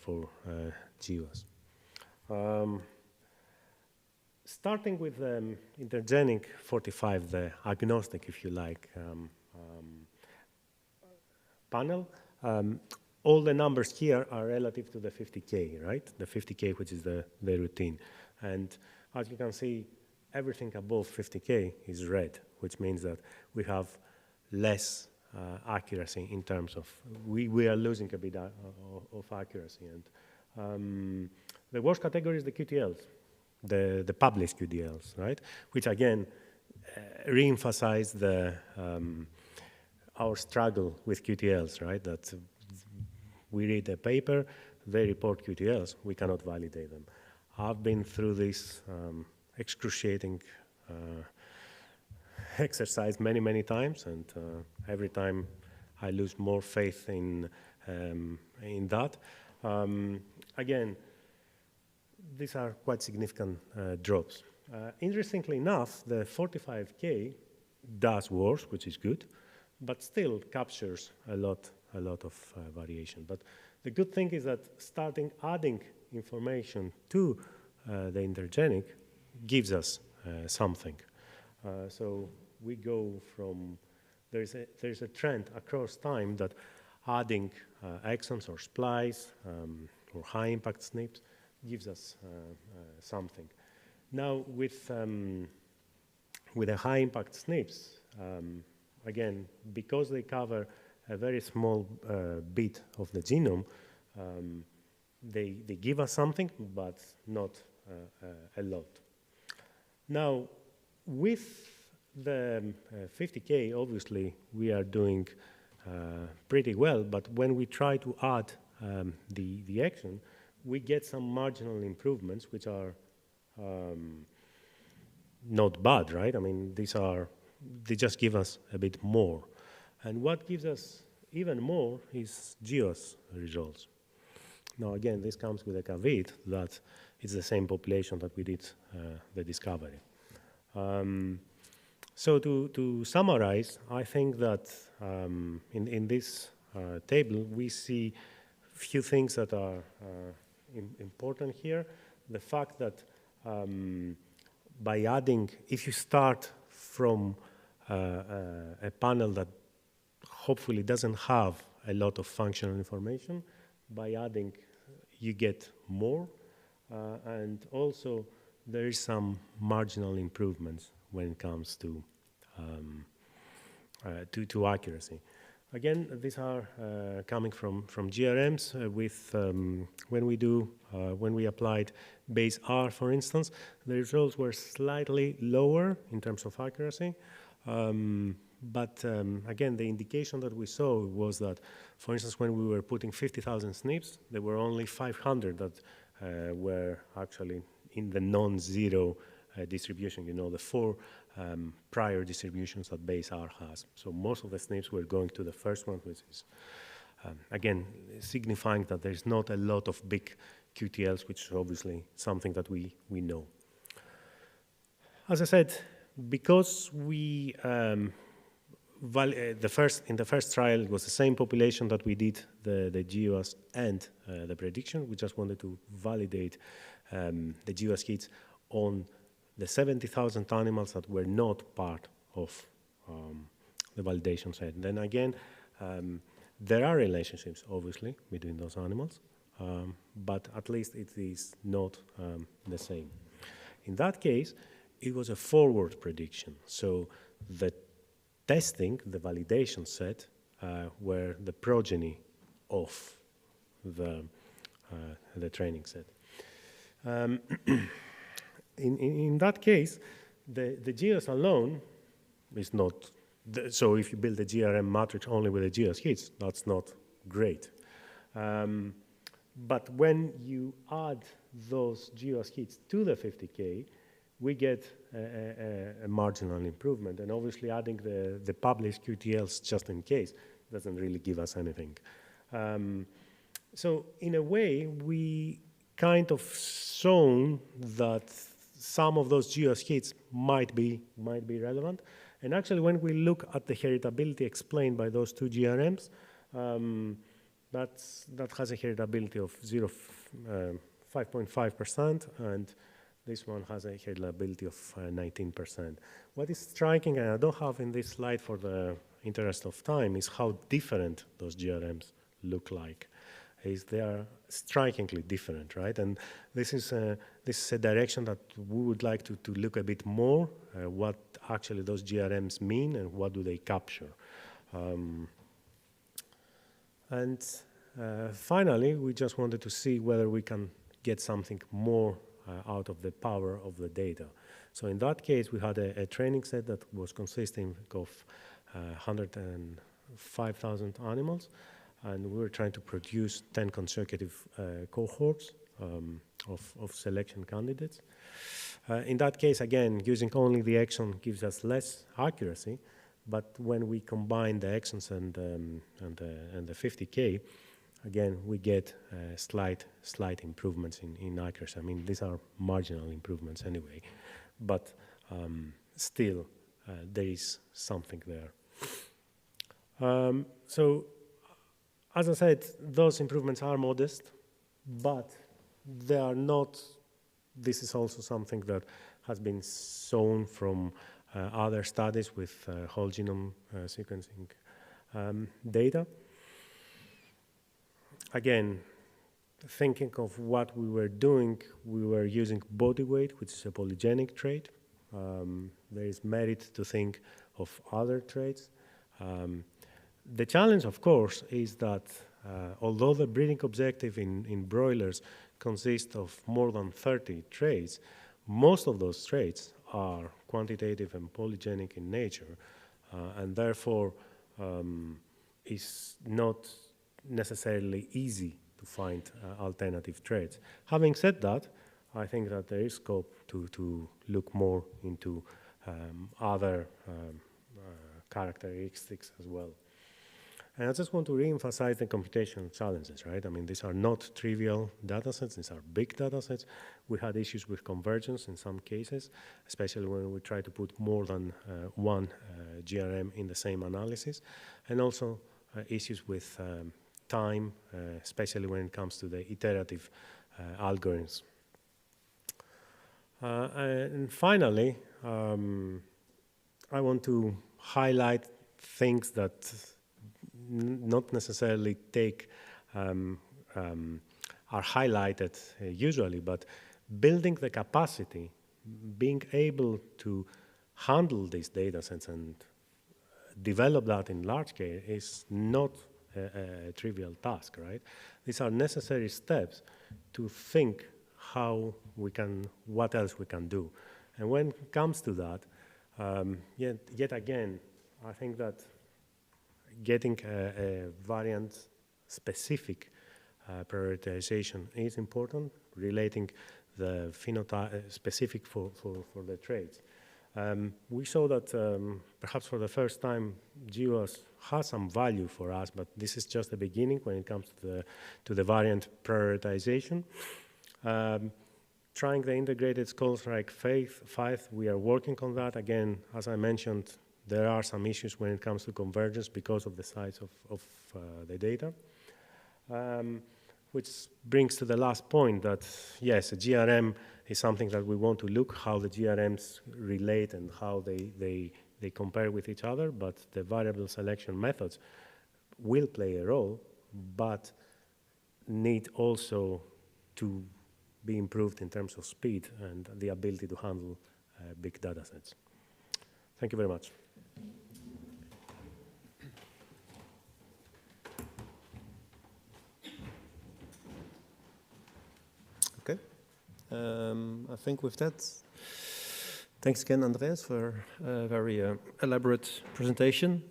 GWAS. Starting with intergenic 45, the agnostic, if you like, panel, all the numbers here are relative to the 50K, right? The 50K, which is the routine. And as you can see, everything above 50K is red, which means that we have less accuracy in terms of, we are losing a bit of accuracy. And the worst category is the QTLs, the published QTLs, right? Which again, re-emphasize our struggle with QTLs, right? That we read a paper, they report QTLs, we cannot validate them. I've been through this excruciating exercise many times, and every time I lose more faith in that. Again, these are quite significant drops. Interestingly enough, the 45K does worse, which is good, but still captures a lot of variation. But the good thing is that starting adding information to the intergenic gives us something. So we go from, there's a trend across time that adding exons or splice or high impact SNPs gives us something. Now with the high impact SNPs, again, because they cover a very small bit of the genome, they give us something, but not a lot. Now, with the 50K, obviously, we are doing pretty well, but when we try to add the exon, we get some marginal improvements, which are not bad, right? I mean, they just give us a bit more. And what gives us even more is GEOS results. Now, again, this comes with a caveat that it's the same population that we did the discovery. So to summarize, I think that in this table, we see a few things that are important here. The fact that by adding, if you start from a panel that hopefully doesn't have a lot of functional information, by adding, you get more. And also, there is some marginal improvements when it comes to accuracy. Again, these are coming from GRMs with when we applied base R, for instance, the results were slightly lower in terms of accuracy. But again, the indication that we saw was that, for instance, when we were putting 50,000 SNPs, there were only 500 that were actually in the non-zero distribution, the 4 prior distributions that base R has. So most of the SNPs were going to the first one, which is, again, signifying that there's not a lot of big QTLs, which is obviously something that we know. As I said, because we in the first trial, it was the same population that we did the GWAS and the prediction. We just wanted to validate the GWAS hits on the 70,000 animals that were not part of the validation set. Then again, there are relationships, obviously, between those animals, but at least it is not the same. In that case, it was a forward prediction. So the testing, the validation set, were the progeny of the training set. In that case, the GEOs alone is not, so if you build a GRM matrix only with the GEOs hits, that's not great. But when you add those GEOs hits to the 50K, we get a marginal improvement. And obviously adding the published QTLs just in case doesn't really give us anything. So in a way, we kind of shown that some of those GEOs hits might be relevant. And actually, when we look at the heritability explained by those two GRMs, that has a heritability of 5.5%, and this one has a heritability of 19%. What is striking, and I don't have in this slide for the interest of time, is how different those GRMs look like. They are strikingly different, right? And this is a direction that we would like to look a bit more, what actually those GRMs mean and what do they capture. Finally, we just wanted to see whether we can get something more out of the power of the data. So in that case, we had a training set that was consisting of 105,000 animals, and we were trying to produce 10 consecutive cohorts of selection candidates. In that case, again, using only the exon gives us less accuracy, but when we combine the exons and the 50K, again, we get slight improvements in accuracy. I mean, these are marginal improvements anyway, but still, there is something there. So, as I said, those improvements are modest, but they are not. This is also something that has been shown from other studies with whole genome sequencing data. Again, thinking of what we were doing, we were using body weight, which is a polygenic trait. There is merit to think of other traits. The challenge, of course, is that although the breeding objective in broilers consists of more than 30 traits, most of those traits are quantitative and polygenic in nature, and therefore is not necessarily easy to find alternative traits. Having said that, I think that there is scope to look more into other characteristics as well. And I just want to re-emphasize the computational challenges, right? I mean, these are not trivial data sets, these are big data sets. We had issues with convergence in some cases, especially when we try to put more than one GRM in the same analysis, and also issues with time, especially when it comes to the iterative algorithms. And finally, I want to highlight things that not necessarily are highlighted usually, but building the capacity, being able to handle these data sets and develop that in large scale is not a trivial task, right? These are necessary steps to think how we can, what else we can do. And when it comes to that, yet again, I think that getting a variant-specific prioritization is important, relating the phenotype specific for the traits. We saw that perhaps for the first time, GWAS has some value for us, but this is just the beginning when it comes to the variant prioritization. Trying the integrated scores like FAITH, we are working on that. Again, as I mentioned, there are some issues when it comes to convergence because of the size of the data. Which brings to the last point that, yes, a GRM is something that we want to look how the GRMs relate and how they compare with each other, but the variable selection methods will play a role, but need also to be improved in terms of speed and the ability to handle big data sets. Thank you very much. I think with that, thanks again, Andreas, for a very elaborate presentation.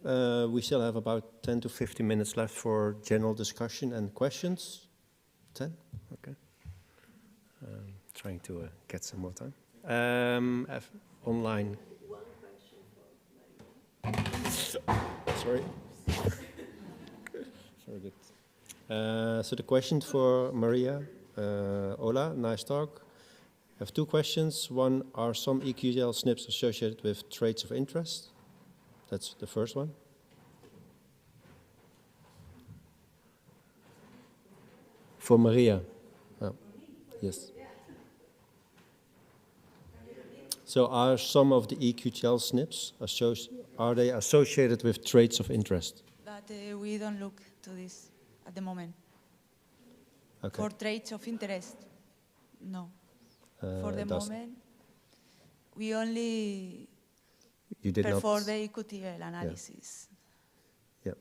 We still have about 10 to 15 minutes left for general discussion and questions. 10? Okay. Trying to get some more time. Online. One question for Maria. Sorry. Very good. So the question for Maria. Ola, nice talk. I have two questions. One, are some EQTL SNPs associated with traits of interest? That's the first one. For Maria. Oh, yes. So are some of the EQTL SNPs are they associated with traits of interest? But we don't look to this at the moment. Okay. For traits of interest, no. For the moment, we only perform the EQTL analysis. Yeah.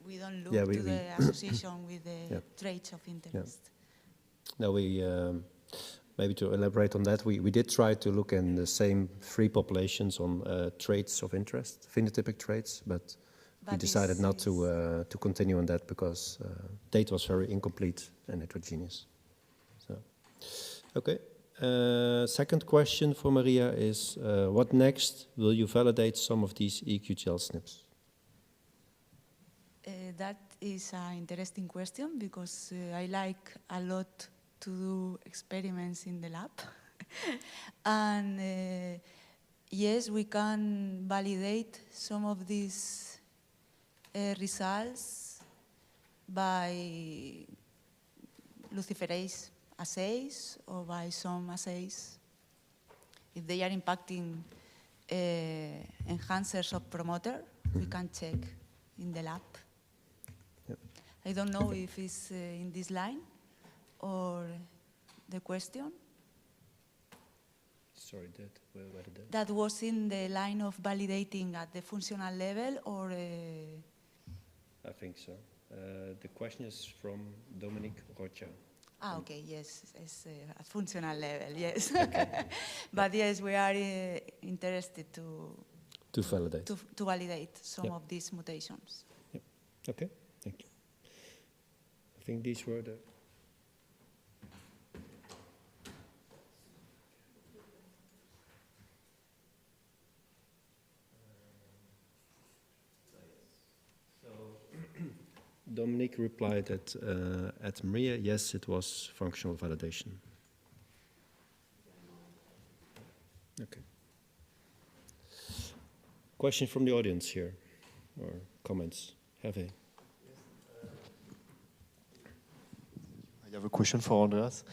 We don't look to the association with the traits of interest. Yeah. No, we maybe to elaborate on that, we did try to look in the same three populations on traits of interest, phenotypic traits, but we decided not to continue on that because data was very incomplete and heterogeneous. So, okay. Second question for Maria is, what next? Will you validate some of these EQTL SNPs? That is an interesting question because I like a lot to do experiments in the lab. And yes, we can validate some of these results by luciferase assays or by some assays. If they are impacting enhancers of promoter, we can check in the lab. Yep. I don't know if it's in this line or the question. Sorry, that was in the line of validating at the functional level or? I think so. The question is from Dominique Rocha. Ah, okay, yes, it's at functional level, yes. Okay. But yes, we are interested to validate. To validate some of these mutations. Yep. Okay, thank you. I think these were the... Dominique replied at Maria, yes, it was functional validation. Okay. Question from the audience here, or comments? I have a question for Andreas.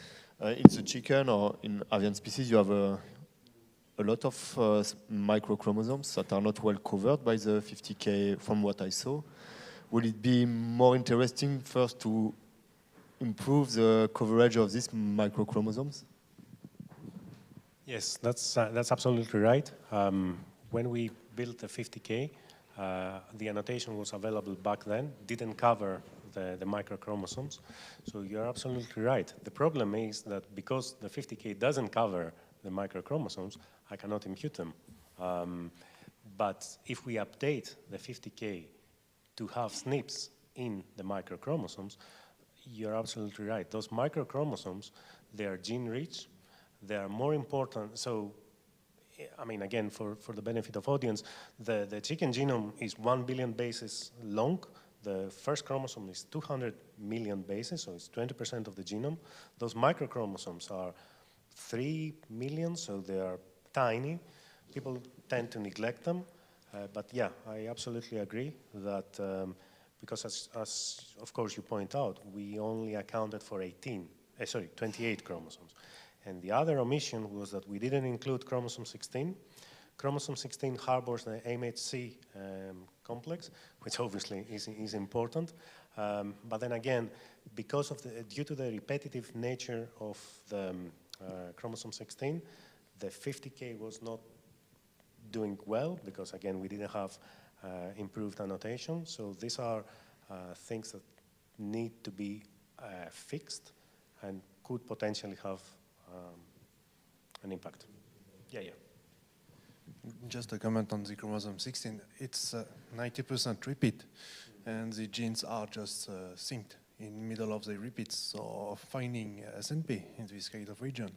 In the chicken or in avian species, you have a lot of microchromosomes that are not well covered by the 50K from what I saw. Would it be more interesting first to improve the coverage of these microchromosomes? Yes, that's absolutely right. When we built the 50K, the annotation was available back then, didn't cover the microchromosomes. So you're absolutely right. The problem is that because the 50K doesn't cover the microchromosomes, I cannot impute them. But if we update the 50K to have SNPs in the microchromosomes, you're absolutely right. Those microchromosomes, they are gene-rich, they are more important. So, I mean, again, for the benefit of audience, the chicken genome is 1 billion bases long. The first chromosome is 200 million bases, so it's 20% of the genome. Those microchromosomes are 3 million, so they are tiny. People tend to neglect them. But yeah, I absolutely agree that because as of course you point out, we only accounted for 28 chromosomes. And the other omission was that we didn't include chromosome 16. Chromosome 16 harbors the MHC complex, which obviously is important. But then again, because of due to the repetitive nature of the chromosome 16, the 50K was not doing well because again we didn't have improved annotation. So these are things that need to be fixed, and could potentially have an impact. Yeah. Just a comment on the chromosome 16. It's 90% repeat, and the genes are just synced in the middle of the repeats. So finding SNP in this kind of region,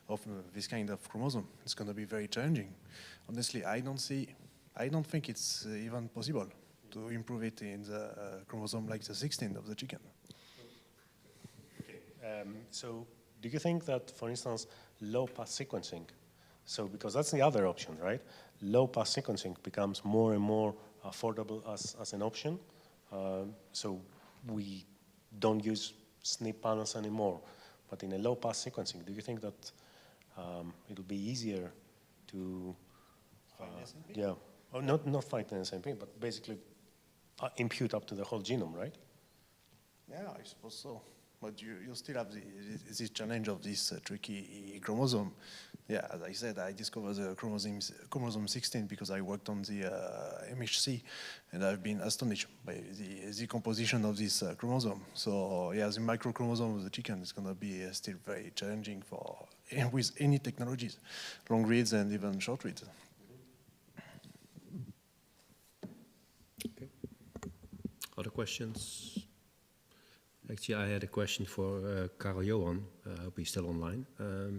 of this kind of chromosome, it's going to be very challenging. Honestly, I don't think it's even possible to improve it in the chromosome like the 16 of the chicken. Okay. So do you think that, for instance, low-pass sequencing, so because that's the other option, right? Low-pass sequencing becomes more and more affordable as an option. So we don't use SNP panels anymore. But in a low-pass sequencing, do you think that it'll be easier to find SNP? Yeah, or not find an SNP, but basically impute up to the whole genome, right? Yeah, I suppose so. But you still have this challenge of this tricky chromosome. Yeah, as I said, I discovered the chromosome 16 because I worked on the MHC, and I've been astonished by the composition of this chromosome. So yeah, the microchromosome of the chicken is going to be still very challenging for with any technologies, long reads and even short reads. Okay. Other questions? Actually, I had a question for Karel Johan. I hope he's still online. I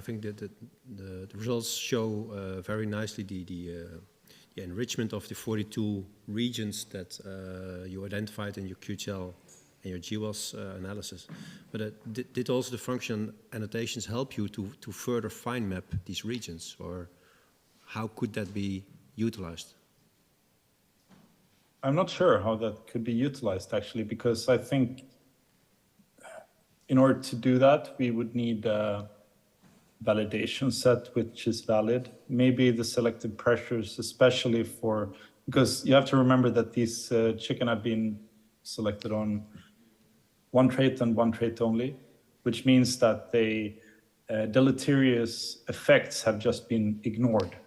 think that the results show very nicely the enrichment of the 42 regions that you identified in your QTL and your GWAS analysis. But did also the function annotations help you to further fine map these regions, or how could that be utilized? I'm not sure how that could be utilized, actually, because I think in order to do that, we would need a validation set which is valid. Maybe the selective pressures, especially because you have to remember that these chicken have been selected on one trait and one trait only, which means that deleterious effects have just been ignored.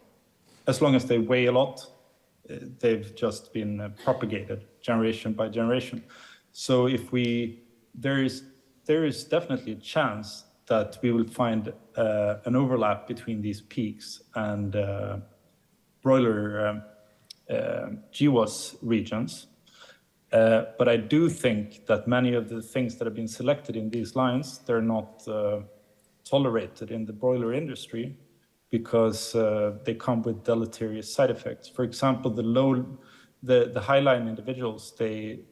As long as they weigh a lot, they've just been propagated generation by generation. So there is definitely a chance that we will find an overlap between these peaks and broiler GWAS regions. But I do think that many of the things that have been selected in these lines, they're not tolerated in the broiler industry, because they come with deleterious side effects. For example, the high-line individuals, they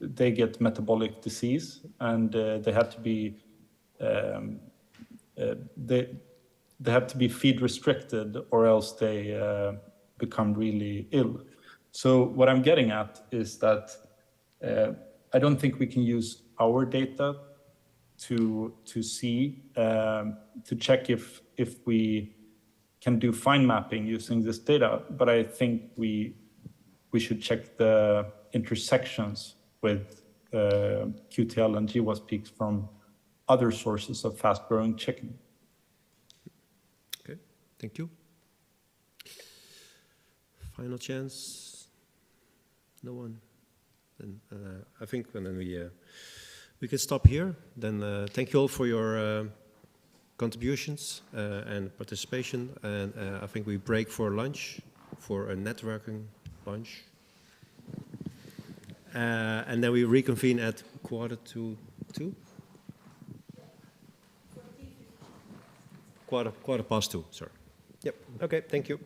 get metabolic disease, and they have to be feed restricted, or else they become really ill. So what I'm getting at is that I don't think we can use our data to check if we can do fine mapping using this data, but I think we should check the intersections with QTL and GWAS peaks from other sources of fast-growing chicken. Okay, thank you. Final chance? No one? Then I think then we can stop here. Then thank you all for your contributions and participation, and I think we break for lunch, for a networking lunch, and then we reconvene at 1:45. Quarter past 2. Sorry. Yep. Okay. Thank you.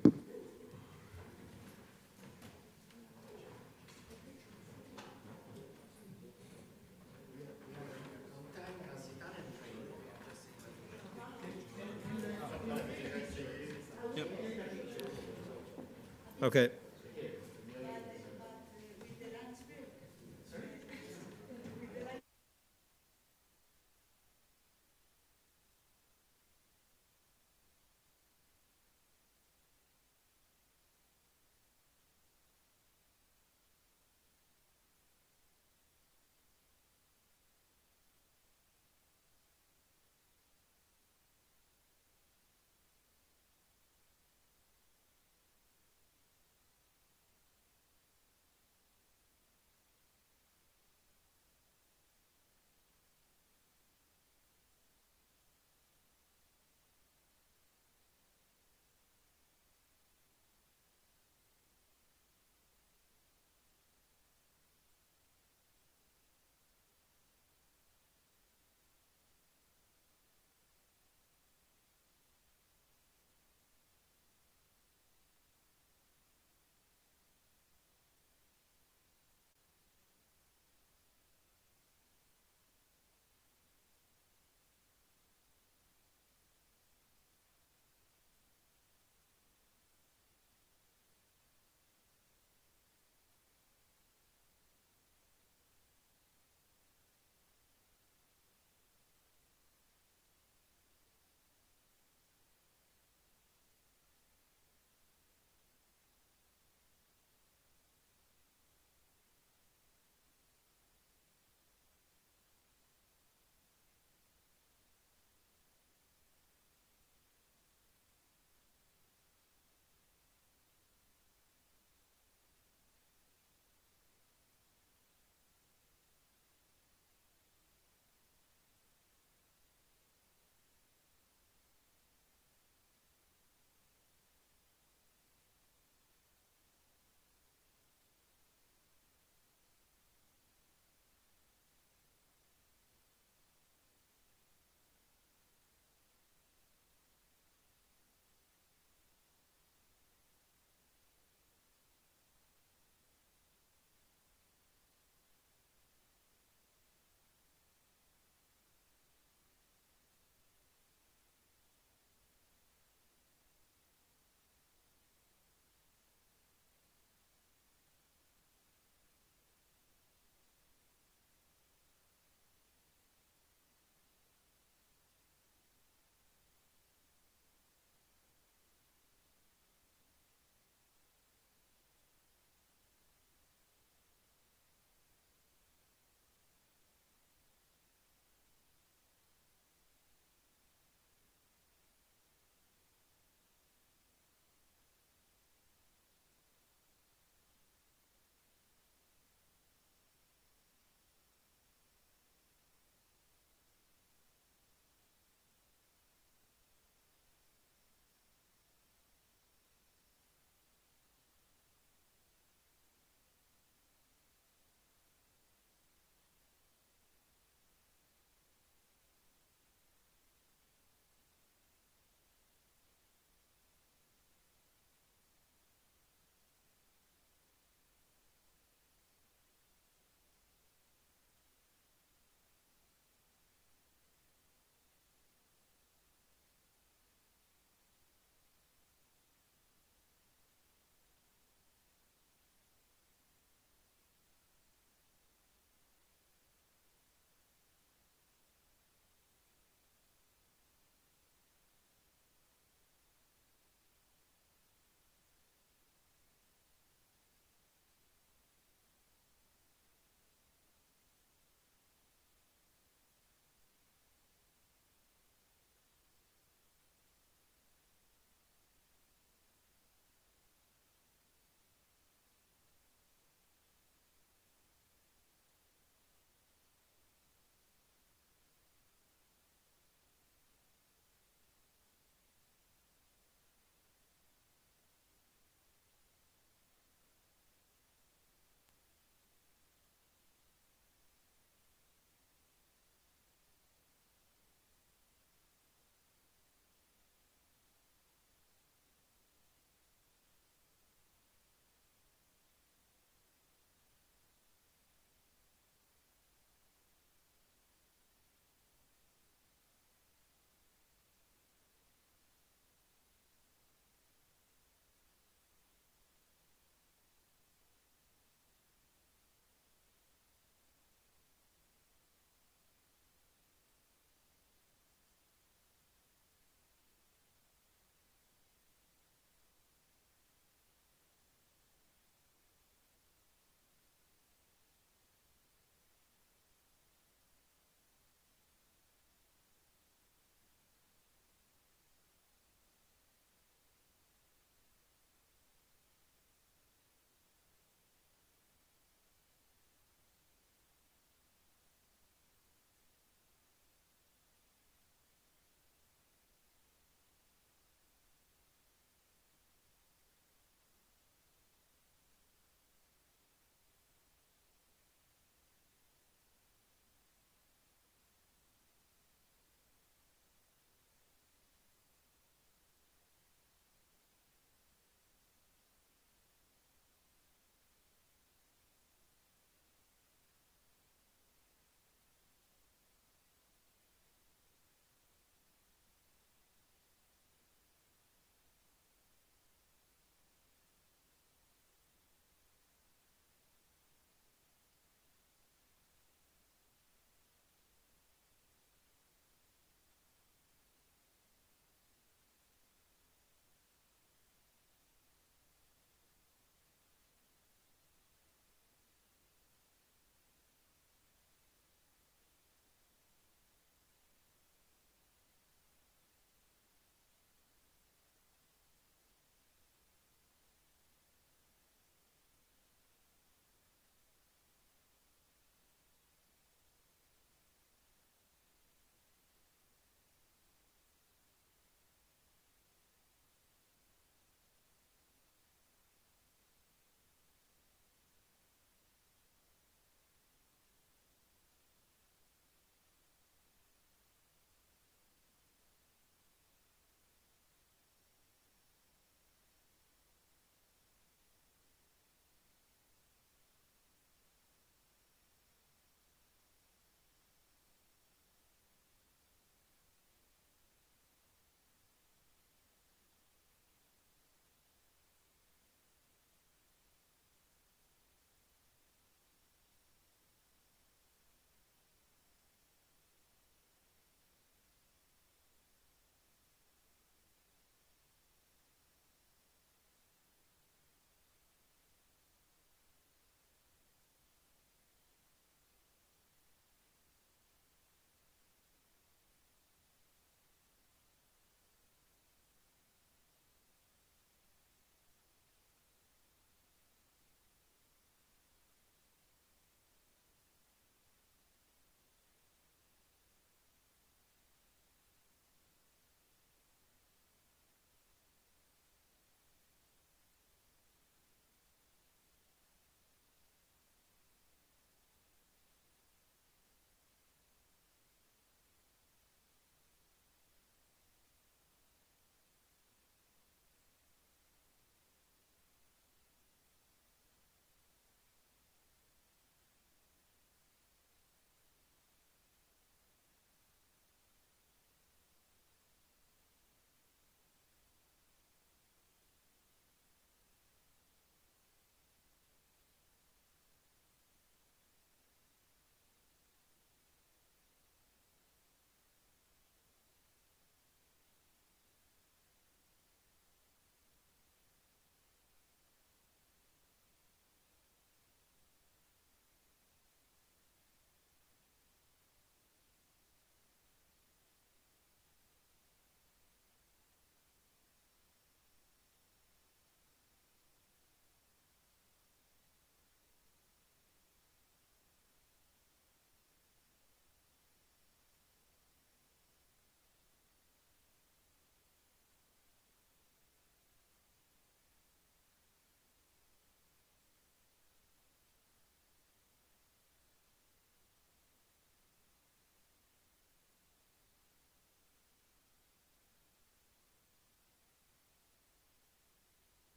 Okay.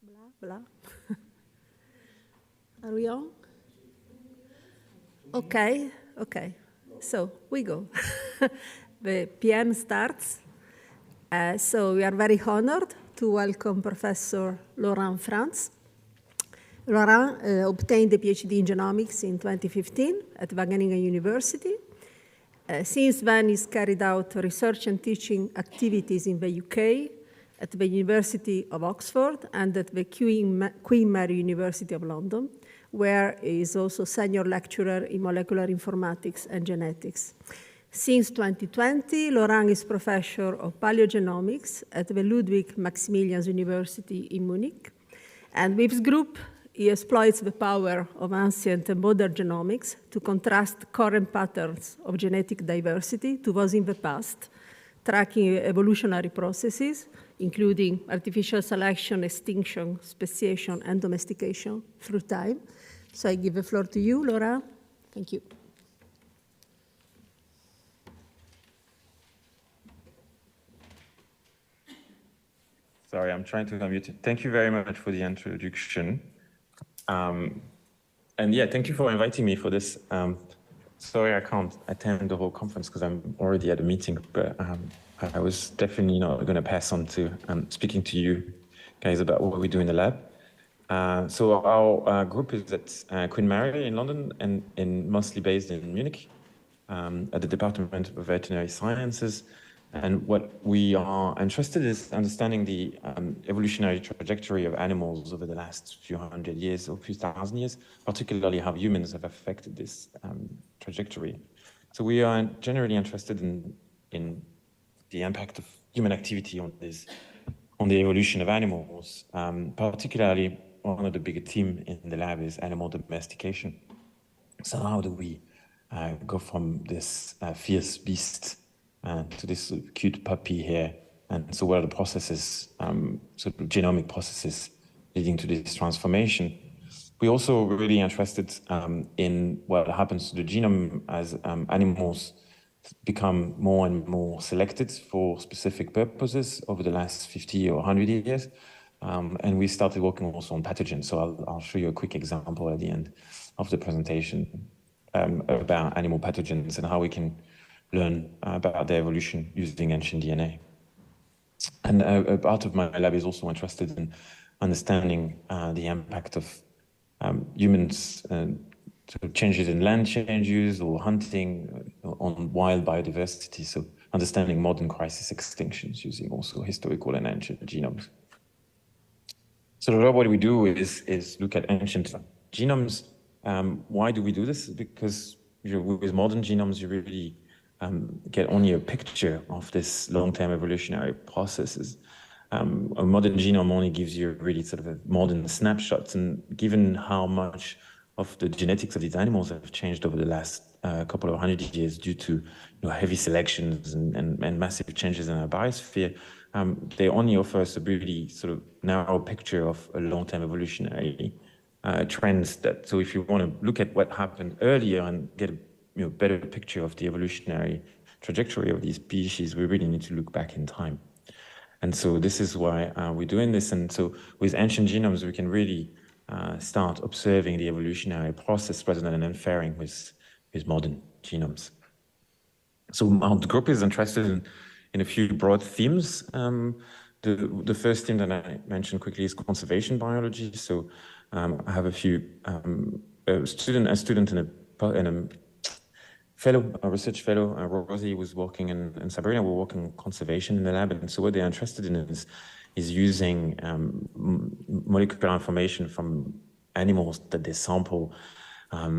Blah, blah. Are we on? Okay, okay. So we go. The PM starts. So we are very honored to welcome Professor Laurent France. Laurent obtained a PhD in genomics in 2015 at Wageningen University. Since then, he's carried out research and teaching activities in the UK, at the University of Oxford, and at the Queen Mary University of London, where he is also senior lecturer in molecular informatics and genetics. Since 2020, Laurent is professor of paleogenomics at the Ludwig Maximilians University in Munich. And with his group, he exploits the power of ancient and modern genomics to contrast current patterns of genetic diversity to those in the past, tracking evolutionary processes, including artificial selection, extinction, speciation, and domestication through time. So I give the floor to you, Laurent. Thank you. Sorry, I'm trying to unmute it. Thank you very much for the introduction. And yeah, thank you for inviting me for this. Sorry, I can't attend the whole conference because I'm already at a meeting, but I was definitely not going to pass on to speaking to you guys about what we do in the lab. So our group is at Queen Mary in London and mostly based in Munich at the Department of Veterinary Sciences. And what we are interested in is understanding the evolutionary trajectory of animals over the last few hundred years or few thousand years, particularly how humans have affected this trajectory. So we are generally interested in the impact of human activity on the evolution of animals. Particularly, one of the bigger themes in the lab is animal domestication. So how do we go from this fierce beast to this cute puppy here? And so what are the processes, sort of genomic processes leading to this transformation? We're also really interested in what happens to the genome as animals become more and more selected for specific purposes over the last 50 or 100 years. And we started working also on pathogens. So I'll show you a quick example at the end of the presentation about animal pathogens and how we can learn about their evolution using ancient DNA. And a part of my lab is also interested in understanding the impact of humans, sort of changes in land changes or hunting on wild biodiversity. So understanding modern crisis extinctions using also historical and ancient genomes. So what we do is look at ancient genomes. Why do we do this? Because with modern genomes, you really get only a picture of this long-term evolutionary processes. A modern genome only gives you really sort of a modern snapshot, and given how much of the genetics of these animals have changed over the last couple of 100 years due to heavy selections and massive changes in our biosphere, they only offer us a really sort of narrow picture of a long-term evolutionary trends. So if you want to look at what happened earlier and get a better picture of the evolutionary trajectory of these species, we really need to look back in time. And so this is why we're doing this. And so with ancient genomes, we can really start observing the evolutionary process rather than inferring with modern genomes. So our group is interested in a few broad themes. The first theme that I mentioned quickly is conservation biology. So I have a few a student and a fellow, a research fellow, Rosie, was working in Sabrina, we're working on conservation in the lab. And so what they're interested in is using molecular information from animals that they sample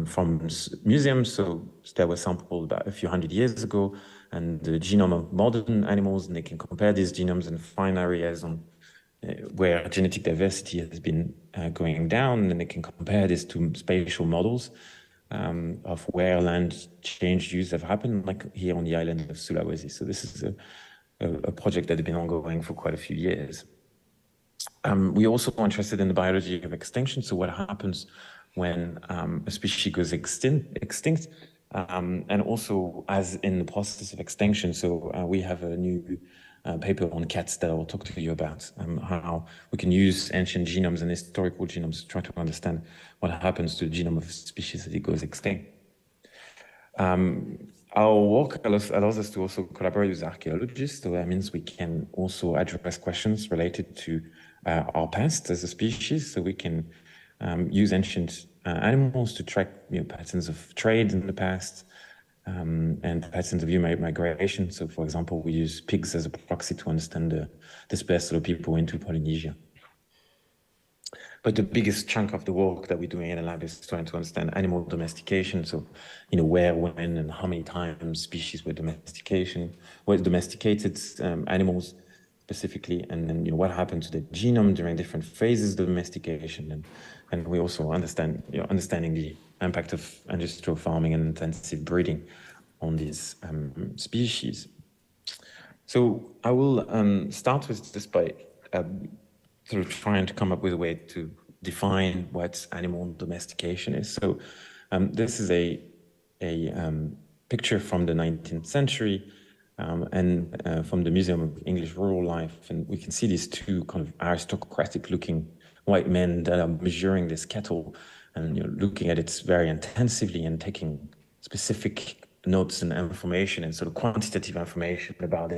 from museums. So they were sampled about a few hundred years ago, and the genome of modern animals, and they can compare these genomes and find areas on where genetic diversity has been going down, and they can compare this to spatial models of where land change use have happened, like here on the island of Sulawesi. So this is a project that has been ongoing for quite a few years. We're also interested in the biology of extinction. So what happens when a species goes extinct, and also as in the process of extinction. So we have a new paper on cats that I'll talk to you about, how we can use ancient genomes and historical genomes to try to understand what happens to the genome of a species as it goes extinct. Our work allows us to also collaborate with archaeologists, so that means we can also address questions related to our past as a species, so we can use ancient animals to track patterns of trade in the past, and patterns of human migration. So, for example, we use pigs as a proxy to understand the displaced people into Polynesia. But the biggest chunk of the work that we're doing in the lab is trying to understand animal domestication. So, where, when, and how many times species were domesticated, animals specifically, and then what happened to the genome during different phases of domestication, and we also understanding the impact of industrial farming and intensive breeding on these species. So I will start with this by sort of trying to come up with a way to define what animal domestication is. So this is a picture from the 19th century and from the Museum of English Rural Life, and we can see these two kind of aristocratic-looking white men that are measuring this cattle and looking at it very intensively and taking specific notes and information and sort of quantitative information about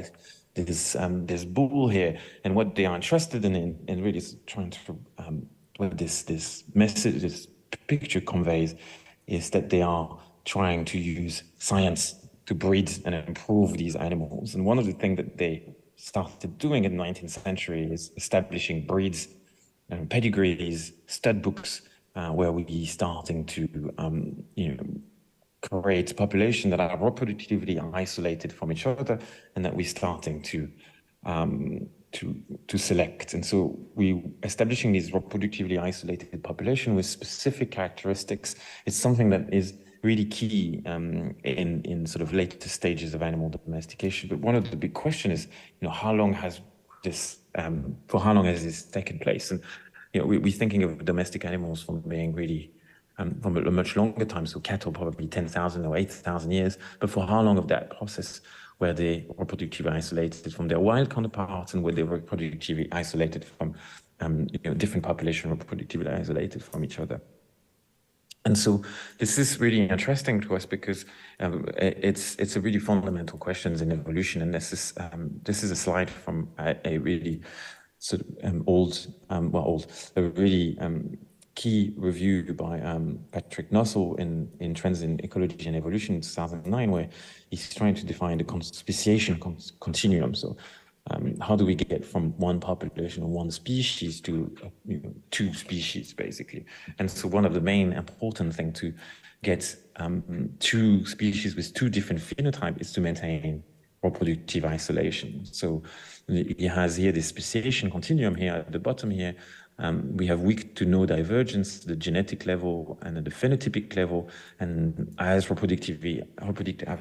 this bull here, and what they are interested in and really trying to what this message, this picture conveys, is that they are trying to use science to breed and improve these animals. And one of the things that they started doing in the 19th century is establishing breeds and pedigrees, stud books, where we starting to create populations that are reproductively isolated from each other, and that we're starting to select. And so we establishing these reproductively isolated population with specific characteristics. It's something that is really key in sort of later stages of animal domestication. But one of the big questions is, how long has this taken place? And we're thinking of domestic animals from being really from a much longer time, so cattle probably 10,000 or 8,000 years, but for how long of that process were they reproductively isolated from their wild counterparts, and were they reproductively isolated from different populations reproductively isolated from each other? And so this is really interesting to us because it's a really fundamental question in evolution, and this is a slide from a really sort of a really key review by Patrick Nussel in Trends in Ecology and Evolution in 2009, where he's trying to define the speciation continuum. So how do we get from one population or one species to two species, basically? And so one of the main important things to get two species with two different phenotypes is to maintain reproductive isolation. So he has here this speciation continuum here at the bottom here. We have weak to no divergence, the genetic level and at the phenotypic level, and as reproductive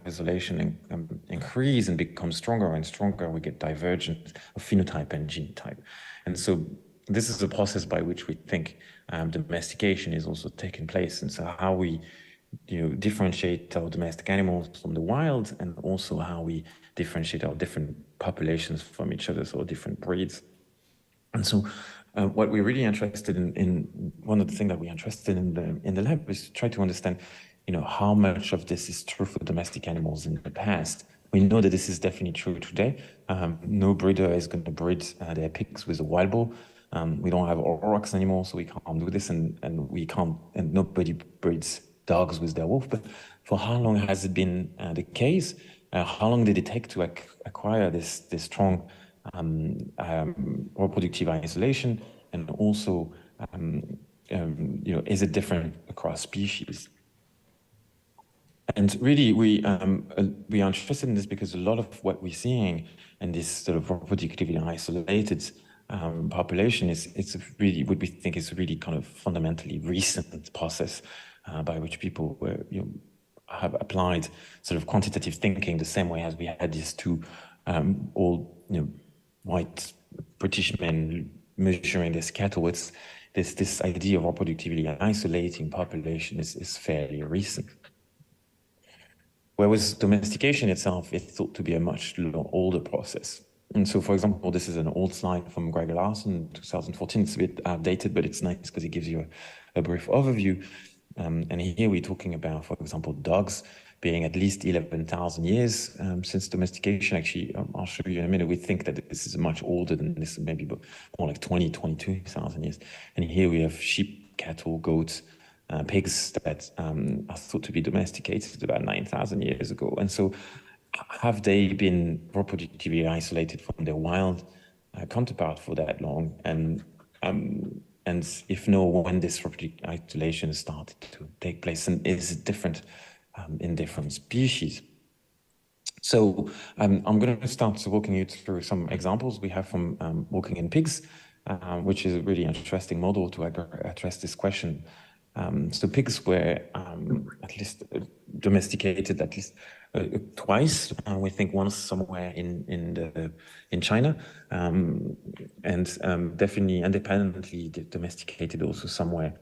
isolation increase and become stronger and stronger, we get divergence of phenotype and genotype. And so this is a process by which we think domestication is also taking place. And so how we differentiate our domestic animals from the wild, and also how we differentiate our different populations from each other, so different breeds. And so what we're really interested in one of the things that we're interested in the lab is to try to understand, how much of this is true for domestic animals in the past. We know that this is definitely true today. No breeder is going to breed their pigs with a wild boar. We don't have aurochs anymore, so we can't do this, and nobody breeds dogs with their wolf. But for how long has it been the case? How long did it take to acquire this strong reproductive isolation, and also, is it different across species? And really, we are interested in this because a lot of what we're seeing in this sort of reproductively isolated population it's really what we think is really kind of fundamentally recent process by which people have applied sort of quantitative thinking the same way as we had these two old white British men measuring this cattle. It's this idea of reproductively isolating population is fairly recent. Whereas domestication itself is thought to be a much older process. And so, for example, this is an old slide from Greg Larson, 2014. It's a bit outdated, but it's nice because it gives you a brief overview. And here we're talking about, for example, dogs being at least 11,000 years since domestication. Actually, I'll show you in a minute. We think that this is much older than this, maybe more like 22,000 years. And here we have sheep, cattle, goats, pigs that are thought to be domesticated about 9,000 years ago. And so have they been reproductively isolated from their wild counterpart for that long? And if no, when this reproductive isolation started to take place, and is it different in different species? So I'm going to start walking you through some examples we have from walking in pigs, which is a really interesting model to address this question. So pigs were at least domesticated at least twice. We think once somewhere in China, and definitely independently domesticated also somewhere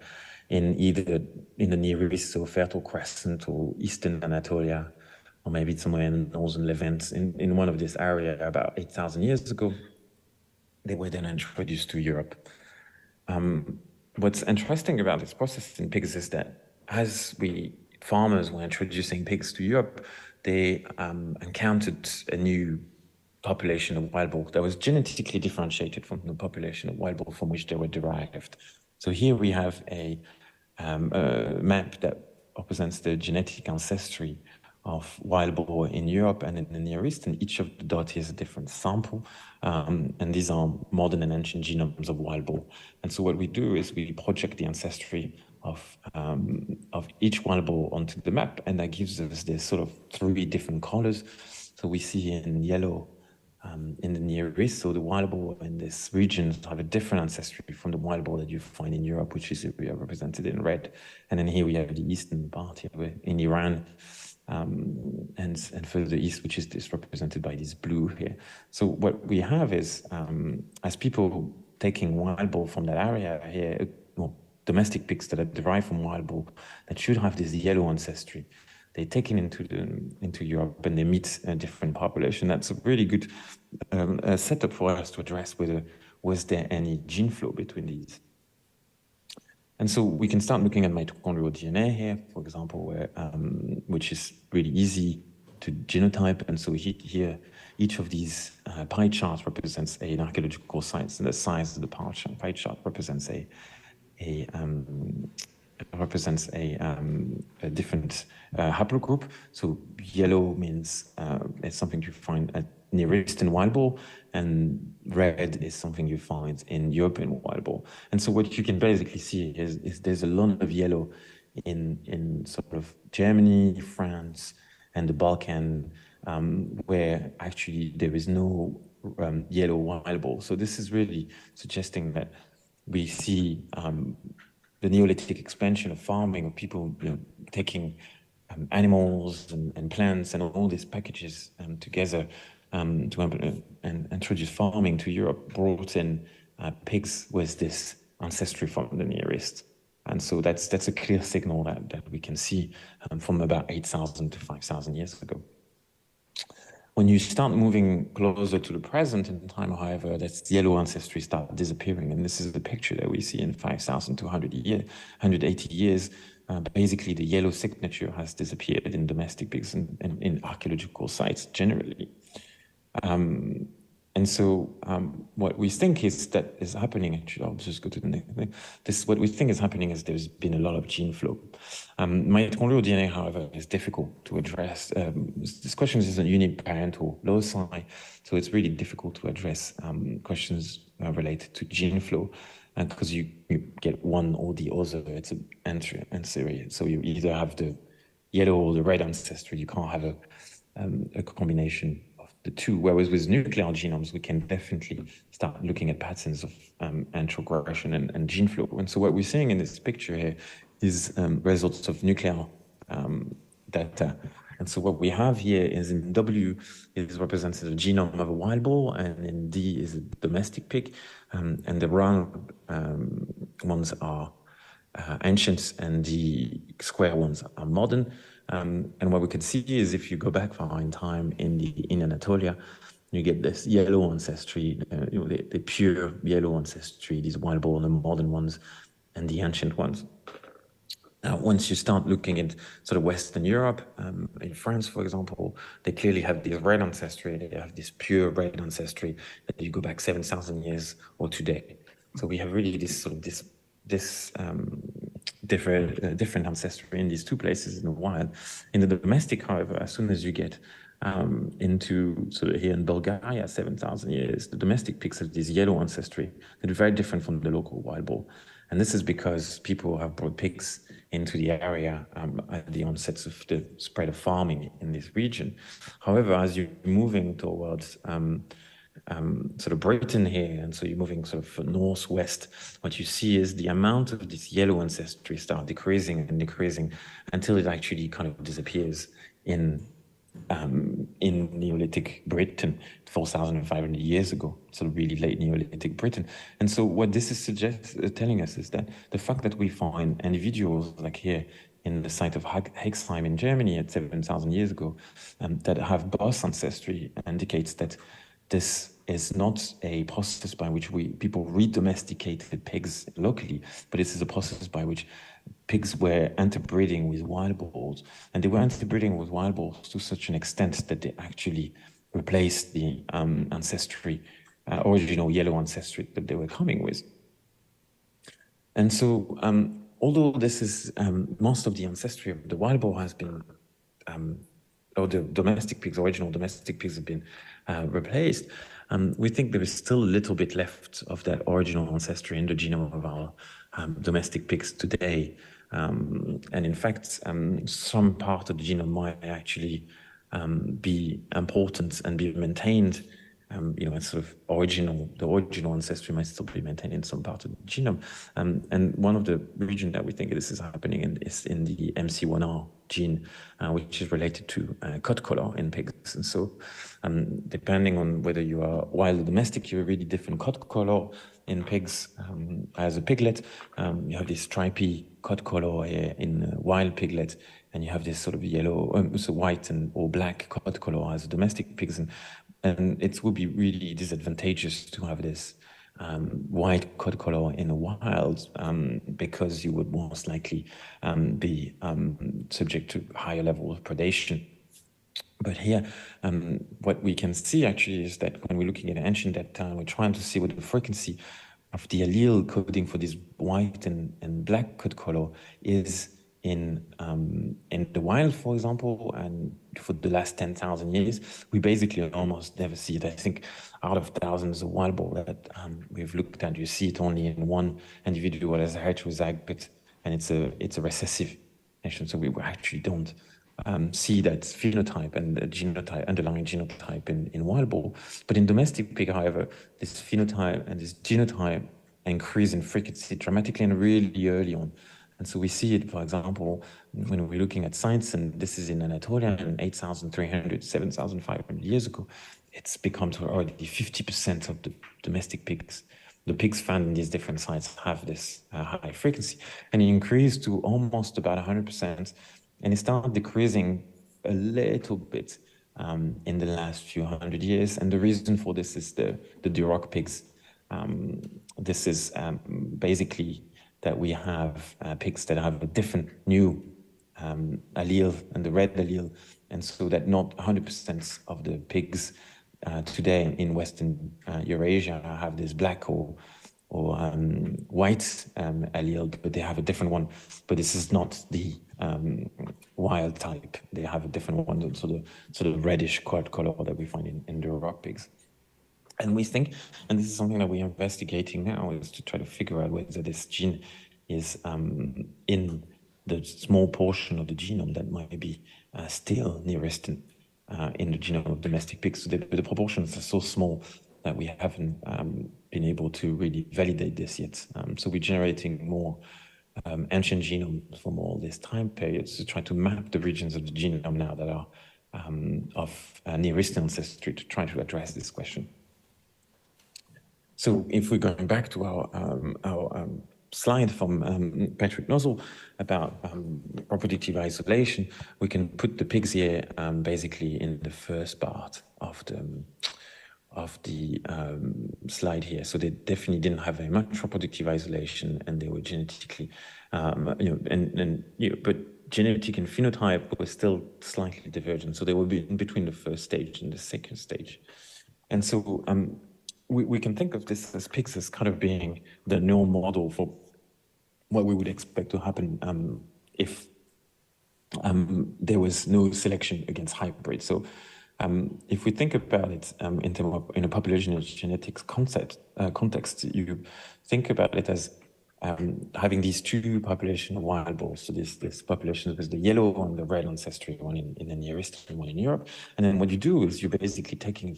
in either in the Near East, so Fertile Crescent or Eastern Anatolia, or maybe somewhere in Northern Levant, in one of this area about 8,000 years ago. They were then introduced to Europe. What's interesting about this process in pigs is that as farmers were introducing pigs to Europe, they encountered a new population of wild boar that was genetically differentiated from the population of wild boar from which they were derived. So here we have a map that represents the genetic ancestry of wild boar in Europe and in the Near East, and each of the dots is a different sample. And these are modern and ancient genomes of wild boar. And so what we do is we project the ancestry of each wild boar onto the map, and that gives us this sort of 3 different colors. So we see in yellow in the Near East, so the wild boar in this region have a different ancestry from the wild boar that you find in Europe, which is represented in red. And then here we have the eastern part here in Iran, and further east, which is represented by this blue here. So what we have is, as people taking wild boar from that area here, domestic pigs that are derived from wild boar, that should have this yellow ancestry, they take it into Europe and they meet a different population. That's a really good setup for us to address whether was there any gene flow between these. And so we can start looking at mitochondrial DNA here, for example, where, which is really easy to genotype. And so here, each of these pie charts represents an archaeological site, and the size of the pie chart represents a different haplogroup. So yellow means it's something you find at Near Eastern wild boar, and red is something you find in European wild boar. And so what you can basically see is there's a lot of yellow in sort of Germany, France, and the Balkan, where actually there is no yellow wild boar. So this is really suggesting that we see the Neolithic expansion of farming, of people taking animals and plants and all these packages together to introduce farming to Europe, brought in pigs with this ancestry from the Near East. And so that's a clear signal that we can see from about 8,000 to 5,000 years ago. When you start moving closer to the present in time, however, that yellow ancestry start disappearing. And this is the picture that we see in 5,000 to 180 years. Basically, the yellow signature has disappeared in domestic pigs and in archaeological sites generally. And so what we think is that is happening, actually, I'll just go to the next thing. What we think is happening is there's been a lot of gene flow. Mitochondrial DNA, however, is difficult to address. This question is a uniparental loci, so it's really difficult to address questions related to gene flow, and because you get one or the other, it's an ancestry. So you either have the yellow or the red ancestry. You can't have a combination the two, whereas with nuclear genomes, we can definitely start looking at patterns of antrogression and gene flow. And so what we're seeing in this picture here is results of nuclear data. And so what we have here is in W is represented a genome of a wild boar, and in D is a domestic pig, and the round ones are ancient, and the square ones are modern. And what we can see is if you go back far in time in Anatolia, you get this yellow ancestry, the pure yellow ancestry, these wild boar, the modern ones, and the ancient ones. Now, once you start looking at sort of Western Europe, in France, for example, they clearly have this red ancestry. They have this pure red ancestry that you go back 7,000 years or today. So we have really this sort of different ancestry in these two places in the wild. In the domestic, however, as soon as you get into sort of here in Bulgaria, 7,000 years, the domestic pigs have this yellow ancestry that are very different from the local wild boar. And this is because people have brought pigs into the area at the onset of the spread of farming in this region. However, as you're moving towards sort of Britain here, and so you're moving sort of northwest, what you see is the amount of this yellow ancestry start decreasing and decreasing until it actually kind of disappears in Neolithic Britain 4,500 years ago, so really late Neolithic Britain. And so what this is telling us is that the fact that we find individuals like here in the site of Hexheim in Germany at 7,000 years ago that have both ancestry indicates that this is not a process by which people re-domesticated pigs locally, but this is a process by which pigs were interbreeding with wild boars, and they were interbreeding with wild boars to such an extent that they actually replaced the original yellow ancestry that they were coming with. And so, although this is most of the ancestry of the wild boar has been, or the original domestic pigs have been replaced, we think there is still a little bit left of that original ancestry in the genome of our domestic pigs today. And in fact, some part of the genome might actually be important and be maintained. It's sort of the original ancestry might still be maintained in some part of the genome. And one of the regions that we think this is happening in is in the MC1R gene, which is related to coat color in pigs. And so depending on whether you are wild or domestic, you have really different coat color in pigs. As a piglet, you have this stripy coat color in wild piglet, and you have this sort of yellow, so white or black coat color as domestic pigs. And it would be really disadvantageous to have this white coat color in the wild because you would most likely be subject to higher level of predation. But here, what we can see actually is that when we're looking at ancient data, we're trying to see what the frequency allele coding for this white and black coat color is in the wild, for example, and for the last 10,000 years, we basically almost never see it. I think out of thousands of wild boar that we've looked at, you see it only in one individual as a heterozygote, and it's a recessive nation, so we actually don't see that phenotype and the genotype, underlying genotype in wild boar. But in domestic pig, however, this phenotype and this genotype increase in frequency dramatically and really early on. And so we see it, for example, when we're looking at science, and this is in Anatolia, and 8,300, 7,500 years ago, it's become to already 50% of the domestic pigs. The pigs found in these different sites have this high frequency, and it increased to almost about 100%, and it started decreasing a little bit in the last few hundred years. And the reason for this is the Duroc pigs. This is basically that we have pigs that have a different new allele and the red allele, and so that not 100% of the pigs today in Western Eurasia have this black or white allele, but they have a different one. But this is not the wild type. They have a different one, so the sort of reddish coat color that we find in the rock pigs. And we think, and this is something that we're investigating now, is to try to figure out whether this gene is in the small portion of the genome that might be still nearistin in the genome of domestic pigs. So the proportions are so small that we haven't been able to really validate this yet. So we're generating more ancient genomes from all these time periods to try to map the regions of the genome now that are of nearistin ancestry to try to address this question. So if we're going back to our slide from Patrick Nozzle about reproductive isolation, we can put the pigs here basically in the first part of the slide here. So they definitely didn't have very much reproductive isolation, and they were genetically, but genetic and phenotype were still slightly divergent. So they will be in between the first stage and the second stage. And so we can think of this as pigs as kind of being the null model for what we would expect to happen if there was no selection against hybrids. So if we think about it in terms of in a population genetics context, you think about it as having these two populations of wild boars. So this population with the yellow and the red ancestry, one in the Near East and one in Europe. And then what you do is you're basically taking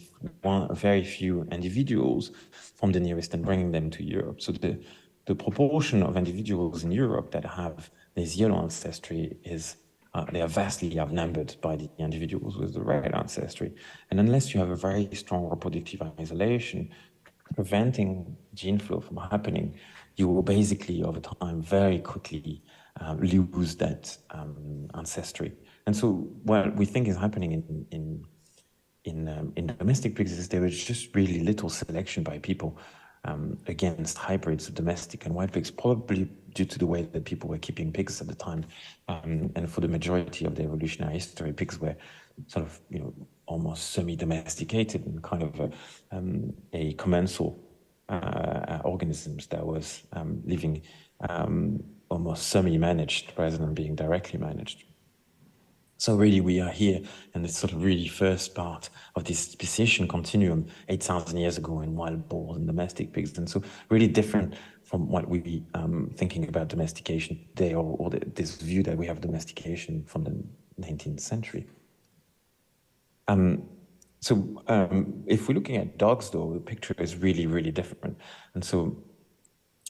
very few individuals from the Near East and bringing them to Europe. So the proportion of individuals in Europe that have this yellow ancestry is they are vastly outnumbered by the individuals with the red ancestry. And unless you have a very strong reproductive isolation, preventing gene flow from happening, you will basically, over time, very quickly lose that ancestry. And so what we think is happening in domestic pigs is there is just really little selection by people against hybrids of domestic and wild pigs, probably due to the way that people were keeping pigs at the time. And for the majority of the evolutionary history, pigs were sort of, almost semi-domesticated and kind of a commensal organisms that was living almost semi-managed rather than being directly managed. So really we are here in this sort of really first part of this speciation continuum 8,000 years ago in wild boars and domestic pigs. And so really different from what we thinking about domestication today, or this view that we have domestication from the 19th century. So if we're looking at dogs, though, the picture is really, really different. And so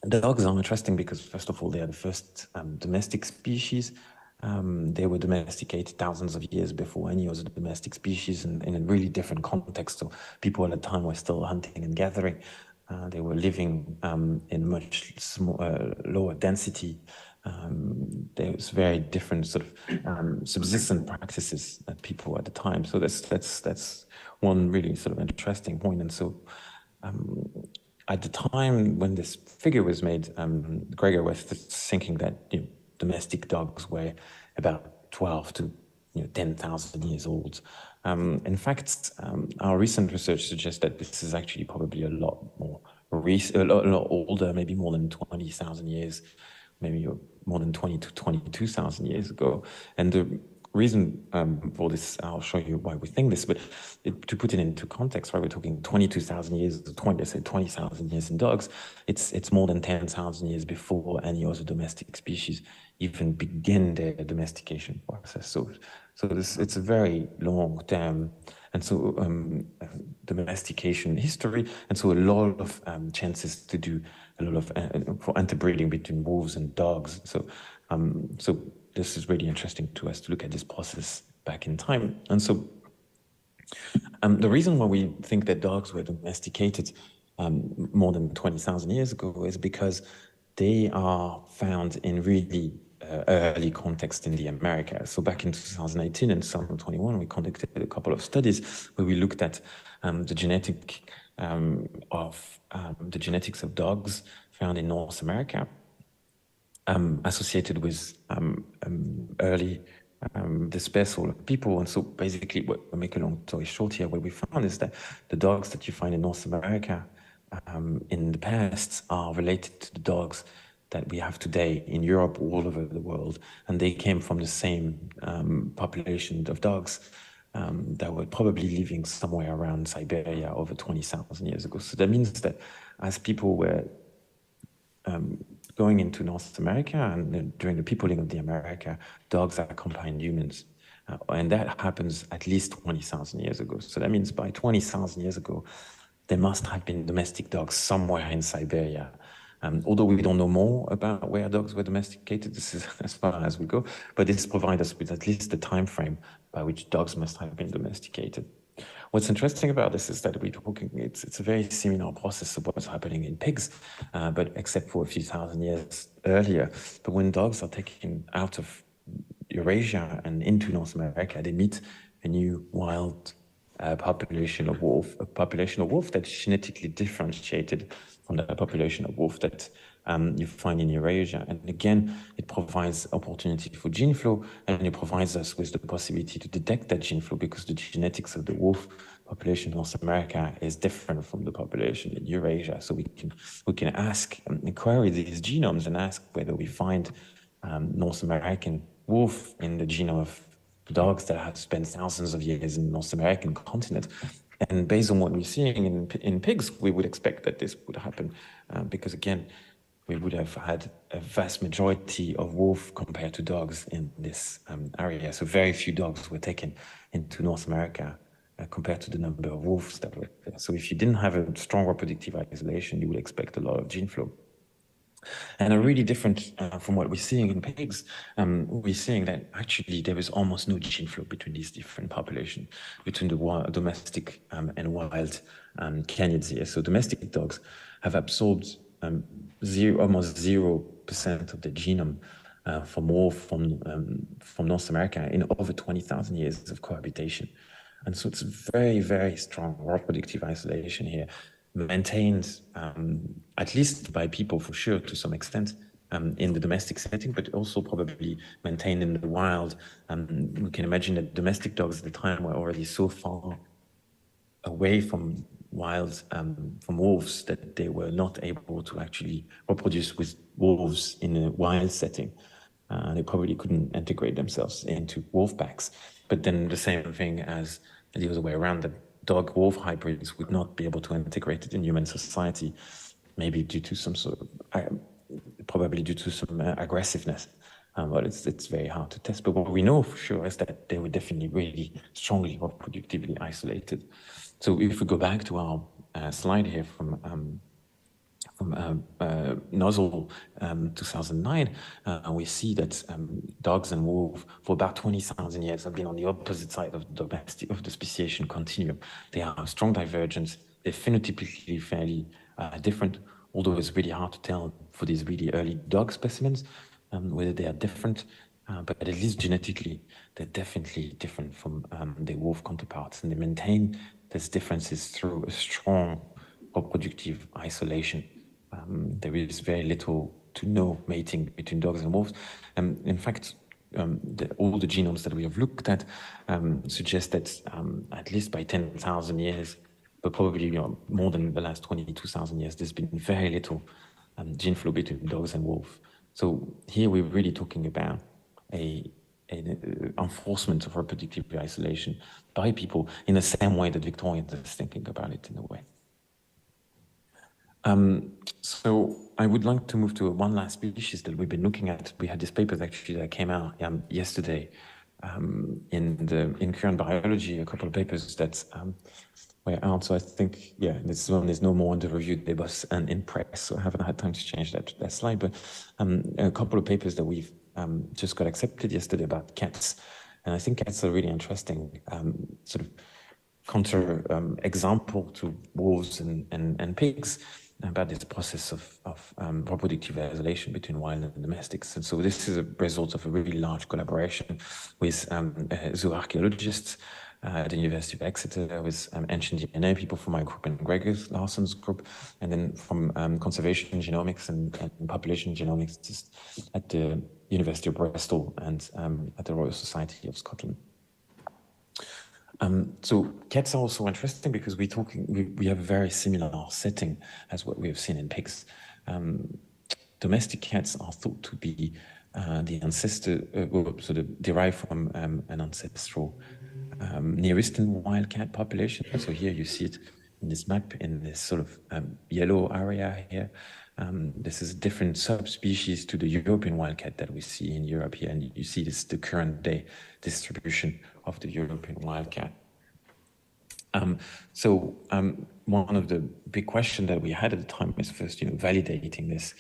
dogs are interesting because, first of all, they are the first domestic species. They were domesticated thousands of years before any other domestic species in a really different context. So people at the time were still hunting and gathering. They were living in much lower density. There was very different sort of subsistence practices that people at the time. So that's one really sort of interesting point. And so at the time when this figure was made, Gregor was thinking that domestic dogs were about 12 to 10,000 years old. In fact, our recent research suggests that this is actually probably a lot more a lot older, maybe more than 20,000 years, maybe more than 20 to 22,000 years ago. And the reason for this, I'll show you why we think this, but to put it into context, right, we're talking 22,000 years, let's say 20,000 years in dogs. It's more than 10,000 years before any other domestic species even begin their domestication process. So it's a very long term, and so domestication history, and so a lot of chances to do a lot of for interbreeding between wolves and dogs. So this is really interesting to us to look at this process back in time. And so the reason why we think that dogs were domesticated more than 20,000 years ago is because they are found in really early context in the Americas. So back in 2018 and 2021, we conducted a couple of studies where we looked at the genetics of dogs found in North America, associated with early dispersal of people. And so basically, what we make a long story short here, what we found is that the dogs that you find in North America in the past are related to the dogs that we have today in Europe, all over the world. And they came from the same population of dogs that were probably living somewhere around Siberia over 20,000 years ago. So that means that as people were going into North America and during the peopling of the America, dogs accompanied humans. And that happens at least 20,000 years ago. So that means by 20,000 years ago, there must have been domestic dogs somewhere in Siberia. Although we don't know more about where dogs were domesticated, this is as far as we go, but this provides us with at least the time frame by which dogs must have been domesticated. What's interesting about this is that we're talking, it's a very similar process of what's happening in pigs, but except for a few thousand years earlier. But when dogs are taken out of Eurasia and into North America, they meet a new wild population of wolf, a population of wolf that's genetically differentiated from the population of wolf that you find in Eurasia. And again, it provides opportunity for gene flow, and it provides us with the possibility to detect that gene flow because the genetics of the wolf population in North America is different from the population in Eurasia. So we can ask, query these genomes and ask whether we find North American wolf in the genome of dogs that have spent thousands of years in the North American continent. And based on what we're seeing in pigs, we would expect that this would happen because, again, we would have had a vast majority of wolf compared to dogs in this area. So very few dogs were taken into North America compared to the number of wolves that were there. So if you didn't have a strong reproductive isolation, you would expect a lot of gene flow. And are really different from what we're seeing in pigs. We're seeing that actually there is almost no gene flow between these different populations, between the domestic and wild canids here. So domestic dogs have absorbed almost 0% of the genome from wolf from North America in over 20,000 years of cohabitation. And so it's very, very strong reproductive isolation here, maintained at least by people for sure to some extent in the domestic setting, but also probably maintained in the wild. We can imagine that domestic dogs at the time were already so far away from wild, from wolves, that they were not able to actually reproduce with wolves in a wild setting. They probably couldn't integrate themselves into wolf packs. But then the same thing as the other way around, the dog-wolf hybrids would not be able to integrate it in human society, maybe due to some sort of, probably due to some aggressiveness. But it's very hard to test. But what we know for sure is that they were definitely really strongly reproductively isolated. So if we go back to our slide here from Nozzle 2009, we see that dogs and wolves for about 20,000 years have been on the opposite side of the speciation continuum. They are a strong divergence. They're phenotypically fairly different, although it's really hard to tell for these really early dog specimens whether they are different, but at least genetically, they're definitely different from their wolf counterparts, and they maintain these differences through a strong reproductive isolation. There is very little to no mating between dogs and wolves. In fact, all the genomes that we have looked at suggest that at least by 10,000 years, but probably more than the last 22,000 years, there's been very little gene flow between dogs and wolves. So here we're really talking about an enforcement of reproductive isolation by people in the same way that Victorians are thinking about it in a way. So I would like to move to one last species that we've been looking at. We had this paper actually that came out yesterday in Current Biology, a couple of papers that were out. So I think, yeah, this one is no more under review. They was in press, so I haven't had time to change that slide. But a couple of papers that we've just got accepted yesterday about cats. And I think cats are really interesting, sort of counter example to wolves and pigs about this process of reproductive isolation between wild and domestics. And so this is a result of a really large collaboration with zooarchaeologists at the University of Exeter, with ancient DNA people from my group and Gregor Larsson's group, and then from conservation genomics and population genomics at the University of Bristol and at the Royal Society of Scotland. So cats are also interesting because we have a very similar setting as what we have seen in pigs. Domestic cats are thought to be the ancestor, sort of derived from an ancestral Near Eastern wildcat population. So here you see it in this map in this sort of yellow area here. This is a different subspecies to the European wildcat that we see in Europe here, and you see this the current day distribution of the European wildcat. One of the big questions that we had at the time is first, validating this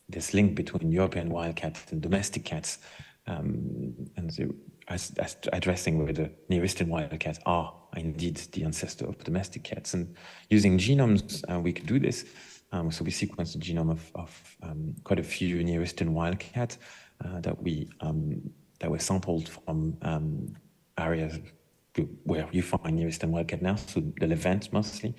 this link between European wildcat and domestic cats, and so addressing whether Near Eastern wildcats are indeed the ancestor of domestic cats. And using genomes, we could do this. So we sequenced the genome of quite a few Near Eastern wildcats that were sampled from areas where you find Near Eastern wildcat now, so the Levant mostly.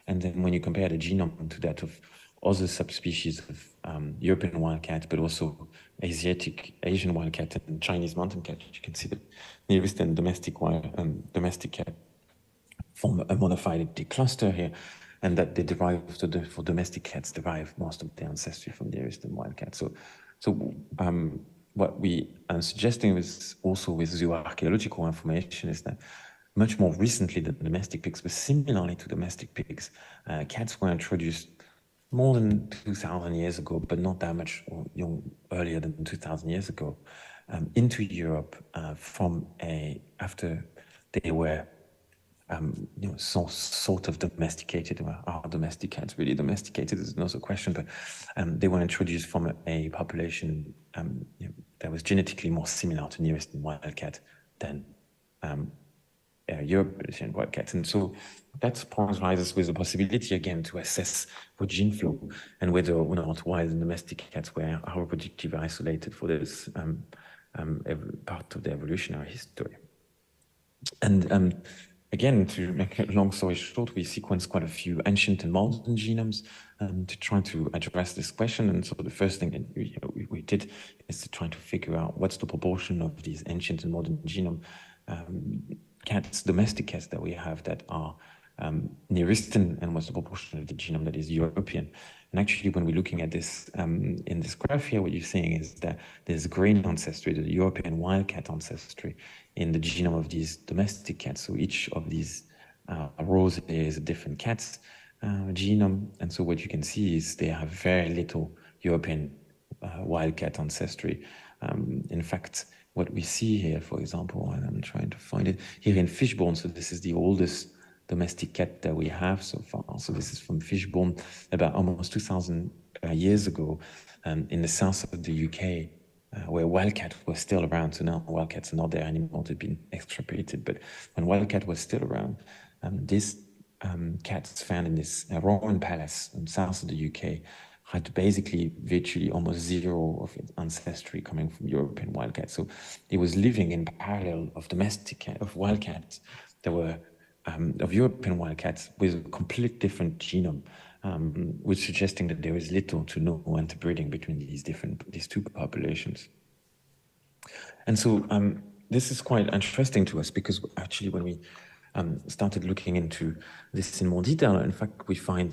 And then when you compare the genome to that of other subspecies of European wildcat, but also Asian wildcat and Chinese mountain cat, you can see that Near Eastern domestic cat form a monophyletic cluster here, and that they derive, for domestic cats, derive most of their ancestry from Near Eastern wildcat. So what we are suggesting is also with zooarchaeological information is that much more recently than domestic pigs, but similarly to domestic pigs, cats were introduced more than 2,000 years ago, but not that much earlier than 2,000 years ago, into Europe after they were sort of domesticated. Well, are domestic cats really domesticated is another question, but they were introduced from a population that was genetically more similar to Near Eastern wildcat than European wildcat. And so that provides us with the possibility again to assess for gene flow and whether or not wild and domestic cats were reproductively isolated for this part of the evolutionary history. And again, to make a long story short, we sequenced quite a few ancient and modern genomes to try to address this question. And so the first thing that we did is to try to figure out what's the proportion of these ancient and modern genome cats, domestic cats that we have that are Near Eastern, and what's the proportion of the genome that is European. And actually, when we're looking at this in this graph here, what you're seeing is that there's green ancestry, the European wildcat ancestry in the genome of these domestic cats. So each of these rows there is a different cat's genome. And so what you can see is they have very little European wildcat ancestry. In fact, what we see here, for example, and I'm trying to find it, here in Fishbourne, so this is the oldest domestic cat that we have so far. So this is from Fishbourne, about almost 2,000 years ago, in the south of the UK, where wildcat was still around. So now wildcats are not there anymore, they've been extirpated. But when wildcat was still around, this cats found in this Roman palace in south of the UK had basically virtually almost zero of its ancestry coming from European wildcats. So it was living in parallel of wildcats that were of European wildcats with a complete different genome, which suggesting that there is little to no interbreeding between these two populations. And so this is quite interesting to us because actually when we started looking into this in more detail. In fact, we find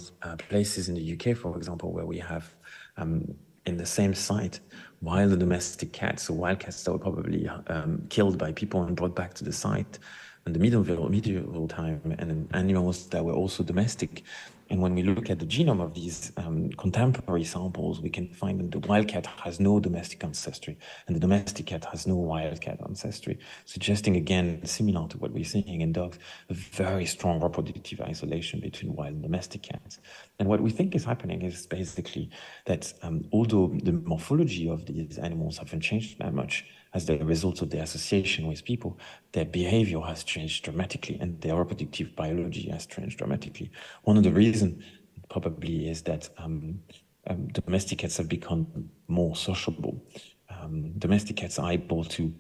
places in the UK, for example, where we have in the same site wild domestic cats, so wild cats that were probably killed by people and brought back to the site in the medieval time, and animals that were also domestic. And when we look at the genome of these contemporary samples, we can find that the wild cat has no domestic ancestry, and the domestic cat has no wild cat ancestry, suggesting, again, similar to what we're seeing in dogs, a very strong reproductive isolation between wild and domestic cats. And what we think is happening is basically that although the morphology of these animals haven't changed that much as the result of their association with people, their behavior has changed dramatically and their reproductive biology has changed dramatically. One of the reasons probably is that domestic cats have become more sociable. Domestic cats are able to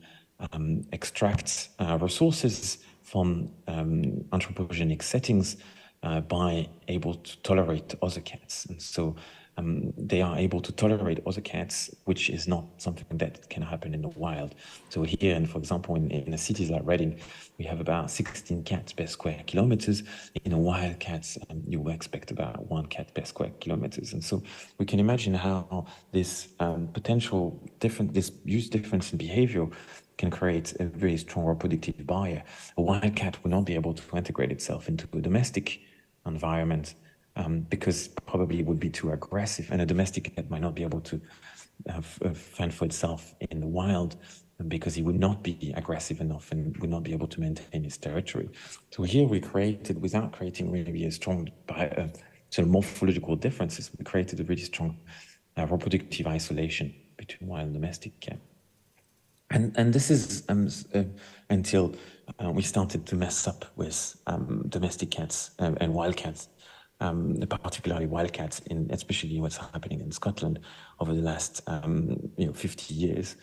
extract resources from anthropogenic settings by able to tolerate other cats. And so they are able to tolerate other cats, which is not something that can happen in the wild. So here, and for example, in a city like Reading, we have about 16 cats per square kilometers. In a wild cats, you would expect about 1 cat per square kilometers. And so we can imagine how this potential this huge difference in behavior can create a very strong reproductive barrier. A wild cat would not be able to integrate itself into a domestic environment because probably it would be too aggressive, and a domestic cat might not be able to fend for itself in the wild because he would not be aggressive enough and would not be able to maintain his territory. So here we created, without creating really a strong sort of morphological differences, we created a really strong reproductive isolation between wild and domestic cat. And this is until we started to mess up with domestic cats and wild cats, particularly wild cats, especially what's happening in Scotland over the last 50 years,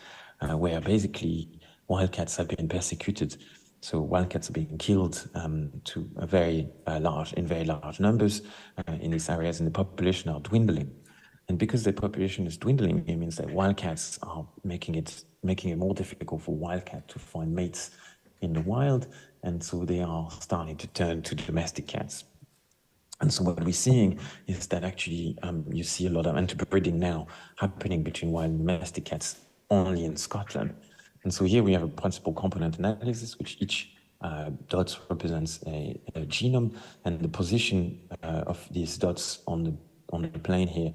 where basically wild cats have been persecuted. So wild cats are being killed to a very large numbers in these areas, and the population are dwindling. And because the population is dwindling, it means that wildcats are making it more difficult for wildcat to find mates in the wild, and so they are starting to turn to domestic cats. And so what we're seeing is that actually you see a lot of interbreeding now happening between wild and domestic cats only in Scotland. And so here we have a principal component analysis, which each dot represents a genome, and the position of these dots on the plane here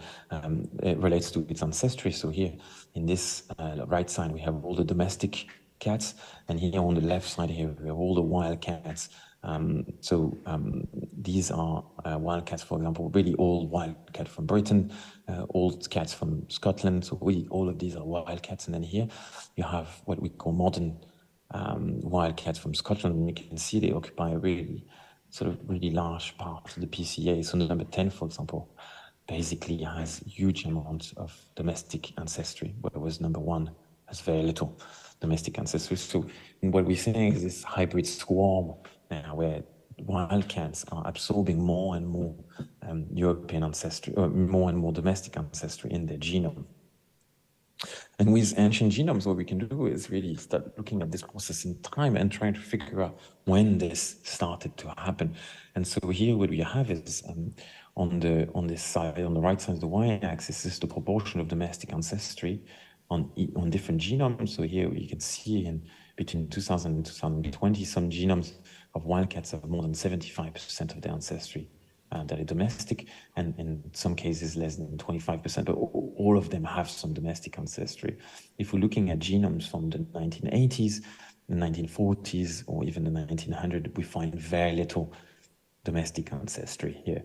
it relates to its ancestry. So here in this right side we have all the domestic cats, and here on the left side here we have all the wild cats. These are wild cats, for example, really all wild cat from Britain, old cats from Scotland. So all of these are wild cats. And then here you have what we call modern wild cats from Scotland. And you can see they occupy a really large part of the PCA. So number 10, for example, basically has huge amounts of domestic ancestry, whereas number 1 has very little domestic ancestry. So what we're seeing is this hybrid swarm where wildcats are absorbing more and more European ancestry, or more and more domestic ancestry in their genome. And with ancient genomes, what we can do is really start looking at this process in time and trying to figure out when this started to happen. And so here what we have is on this side, on the right side of the y-axis, is the proportion of domestic ancestry on different genomes. So here you can see between 2000 and 2020, some genomes of wildcats have more than 75% of their ancestry that are domestic, and in some cases less than 25%, but all of them have some domestic ancestry. If we're looking at genomes from the 1980s, the 1940s, or even the 1900s, we find very little domestic ancestry here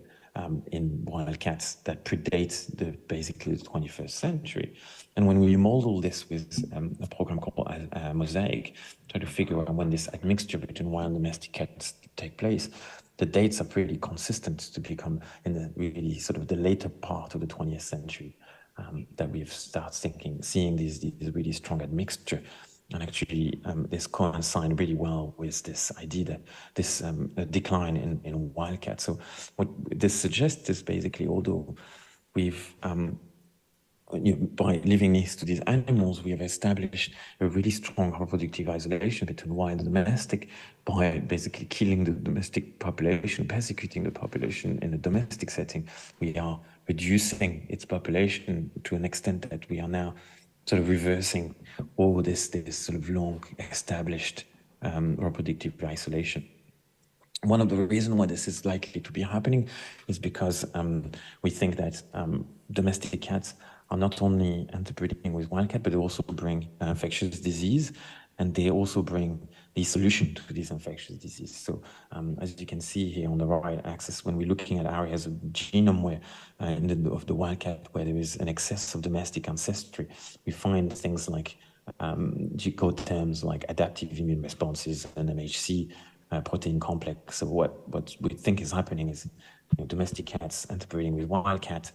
in wildcats that predates basically the 21st century. And when we model this with a program called Mosaic, try to figure out when this admixture between wild and domestic cats take place, the dates are pretty consistent to become in the really sort of the later part of the 20th century that we've started seeing these really strong admixture. And actually, this coincides really well with this idea that this decline in wildcats. So what this suggests is basically, although we've by living next to these animals, we have established a really strong reproductive isolation between wild and domestic by basically killing the domestic population, persecuting the population in a domestic setting. We are reducing its population to an extent that we are now sort of reversing all this sort of long established reproductive isolation. One of the reasons why this is likely to be happening is because we think that domestic cats are not only interbreeding with wildcat, but they also bring infectious disease, and they also bring the solution to this infectious disease. So as you can see here on the right axis, when we're looking at areas of genome where of the wildcat where there is an excess of domestic ancestry, we find things like G-code terms like adaptive immune responses and MHC protein complex. So what we think is happening is domestic cats interbreeding with wildcat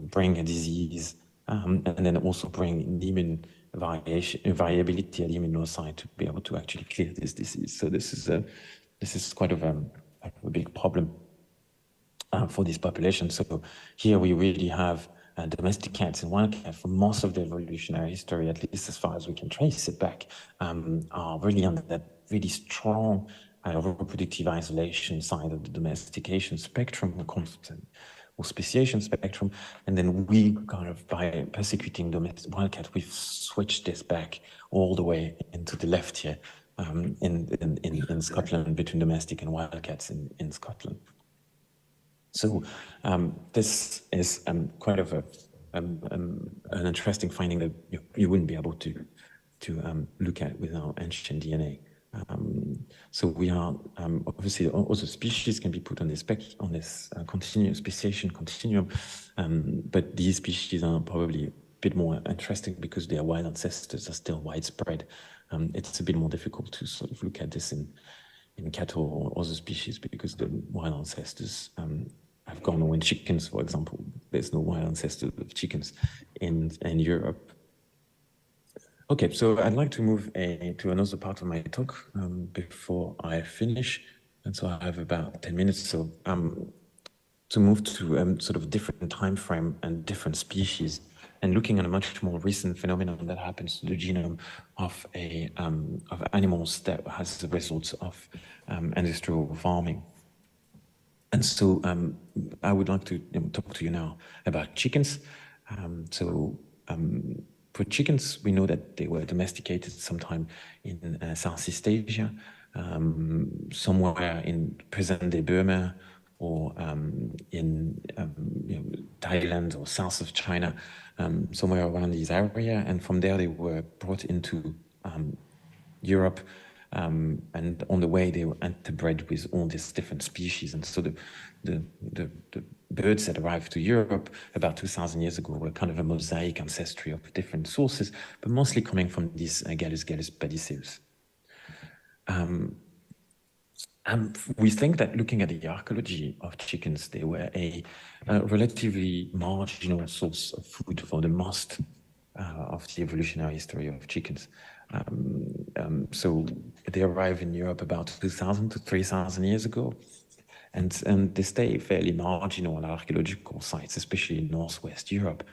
bring a disease and then also bring the immune variability at the immunocyte to be able to actually clear this disease. So this is quite of a big problem for this population. So here we really have domestic cats and wildcat for most of the evolutionary history, at least as far as we can trace it back, are really under that really strong reproductive isolation side of the domestication spectrum, or speciation spectrum, and then we kind of, by persecuting domestic wildcat, we've switched this back all the way into the left here in Scotland, between domestic and wildcats in Scotland. So this is quite of an interesting finding that you wouldn't be able to look at without ancient DNA. So we are obviously also species can be put on this speciation continuum, but these species are probably a bit more interesting because their wild ancestors are still widespread. It's a bit more difficult to sort of look at this in cattle or other species because the wild ancestors have gone away. In chickens, for example, there's no wild ancestors of chickens in Europe. Okay, so I'd like to move to another part of my talk before I finish. And so I have about 10 minutes. So to move to sort of different time frame and different species and looking at a much more recent phenomenon that happens to the genome of animals that has the results of industrial farming. And so I would like to talk to you now about chickens. For chickens, we know that they were domesticated sometime in Southeast Asia, somewhere in present-day Burma, or in Thailand or south of China, somewhere around this area. And from there, they were brought into Europe. And on the way, they were interbred with all these different species. And so the birds that arrived to Europe about 2,000 years ago were kind of a mosaic ancestry of different sources, but mostly coming from this Gallus padiceus. We think that looking at the archaeology of chickens, they were a relatively marginal source of food for the most of the evolutionary history of chickens. So they arrived in Europe about 2,000 to 3,000 years ago. And they stay fairly marginal at archaeological sites, especially in Northwest Europe.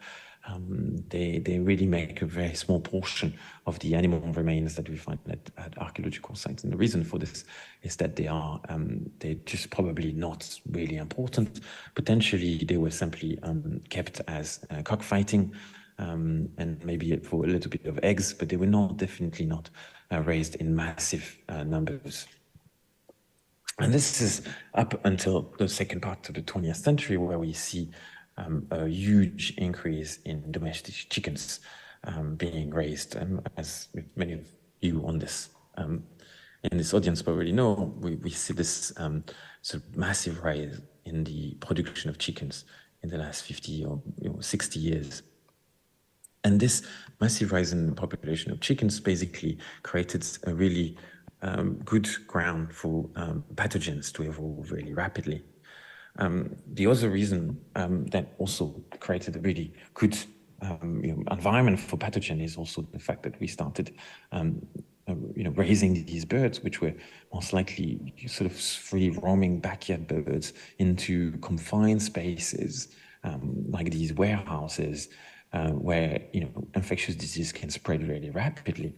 They really make a very small portion of the animal remains that we find at archaeological sites. And the reason for this is that they're just probably not really important. Potentially, they were simply kept as cockfighting and maybe for a little bit of eggs, but they were definitely not raised in massive numbers. And this is up until the second part of the 20th century, where we see a huge increase in domestic chickens being raised. As many of you on this in this audience probably know, we see this sort of massive rise in the production of chickens in the last 50 or 60 years. And this massive rise in the population of chickens basically created a really good ground for pathogens to evolve really rapidly. The other reason that also created a really good environment for pathogen is also the fact that we started raising these birds, which were most likely sort of free roaming backyard birds, into confined spaces like these warehouses where infectious disease can spread really rapidly.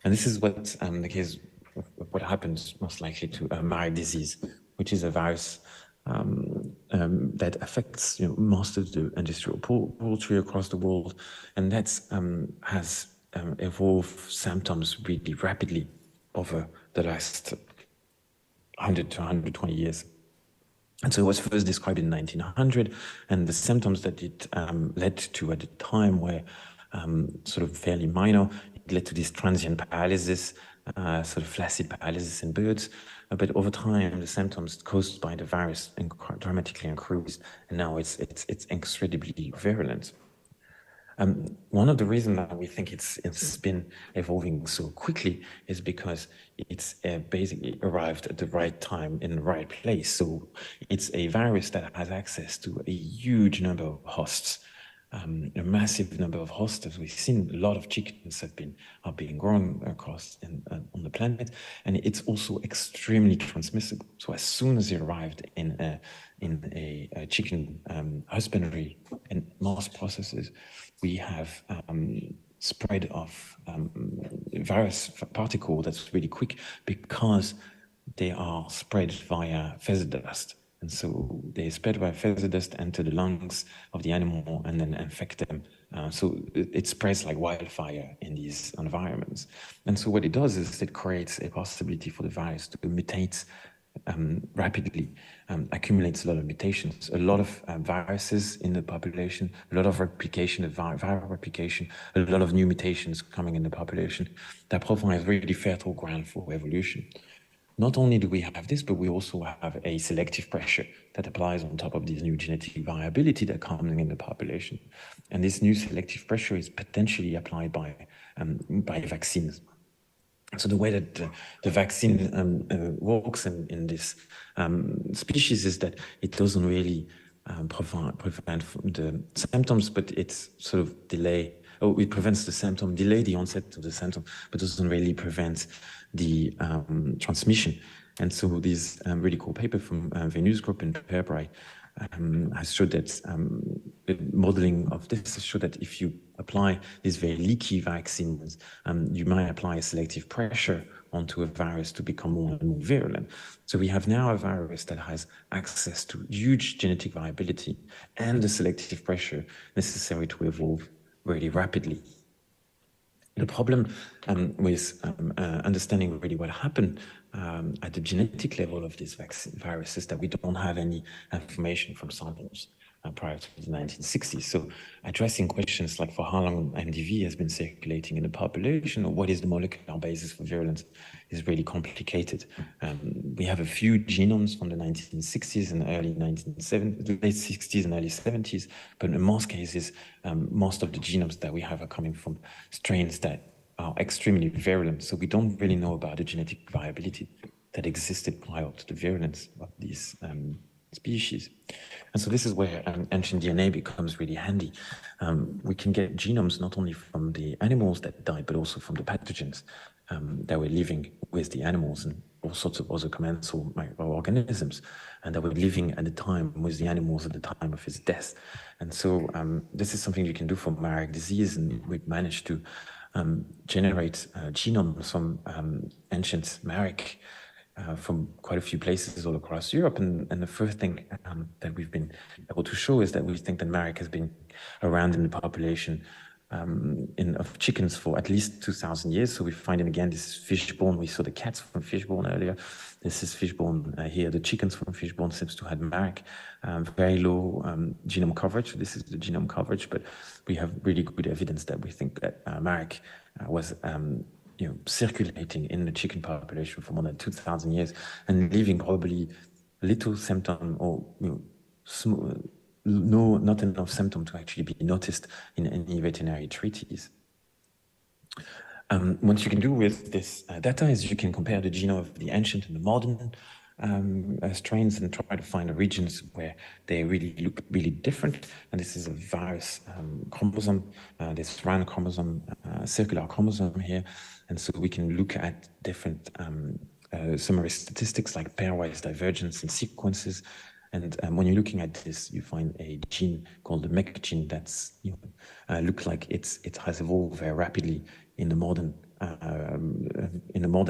And this is what the case of what happens most likely to Marek disease, which is a virus that affects most of the industrial poultry across the world, and that has evolved symptoms really rapidly over the last 100 to 120 years. And so it was first described in 1900, and the symptoms that it led to at the time were sort of fairly minor. It led to this transient paralysis, sort of flaccid paralysis in birds, but over time the symptoms caused by the virus dramatically increased, and now it's incredibly virulent. One of the reasons that we think it's been evolving so quickly is because it's basically arrived at the right time in the right place. So it's a virus that has access to a huge number of hosts, a massive number of hosts. As we've seen, a lot of chickens are being grown across on the planet, and it's also extremely transmissible. So as soon as it arrived in a chicken husbandry and mass processes, we have spread of virus particle that's really quick because they are spread via feather dust. And so they spread by feather dust, enter the lungs of the animal, and then infect them. So it spreads like wildfire in these environments. And so what it does is it creates a possibility for the virus to mutate rapidly, accumulates a lot of mutations, a lot of viruses in the population, a lot of replication, viral replication, a lot of new mutations coming in the population that provides really fertile ground for evolution. Not only do we have this, but we also have a selective pressure that applies on top of this new genetic variability that comes in the population. And this new selective pressure is potentially applied by vaccines. So the way that the vaccine works in this species is that it doesn't really prevent the symptoms, but it's sort of it prevents the symptom, delay the onset of the symptom, but doesn't really prevent the transmission. And so this really cool paper from Venus group in February has showed that the modeling of this has showed that if you apply these very leaky vaccines, you might apply a selective pressure onto a virus to become more and more virulent. So we have now a virus that has access to huge genetic variability and the selective pressure necessary to evolve really rapidly. The problem with understanding really what happened at the genetic level of this virus is that we don't have any information from samples prior to the 1960s. So addressing questions like for how long MDV has been circulating in the population, or what is the molecular basis for virulence, is really complicated. We have a few genomes from the 1960s and early 1970s, late 60s and early 70s, but in most cases, most of the genomes that we have are coming from strains that are extremely virulent. So we don't really know about the genetic viability that existed prior to the virulence of these species. And so this is where ancient DNA becomes really handy. We can get genomes not only from the animals that died, but also from the pathogens that were living with the animals and all sorts of other commensal microorganisms, and that were living at the time with the animals at the time of his death. And so this is something you can do for Marek disease, and we've managed to generate genomes from ancient Marek from quite a few places all across Europe. And the first thing that we've been able to show is that we think that Marek has been around in the population of chickens for at least 2,000 years. So we find it again, this is fishbone. We saw the cats from fishbone earlier. This is fishbone here. The chickens from fishbone seems to have Marek. Very low genome coverage. So this is the genome coverage, but we have really good evidence that we think that Marek was circulating in the chicken population for more than 2,000 years and leaving probably little symptom or not enough symptom to actually be noticed in any veterinary treatise. What you can do with this data is you can compare the genome of the ancient and the modern strains and try to find the regions where they really look really different. And this is a virus chromosome, this round chromosome, circular chromosome here. And so we can look at different summary statistics like pairwise divergence and sequences. And when you're looking at this, you find a gene called the MEK gene that's looks like it has evolved very rapidly in the modern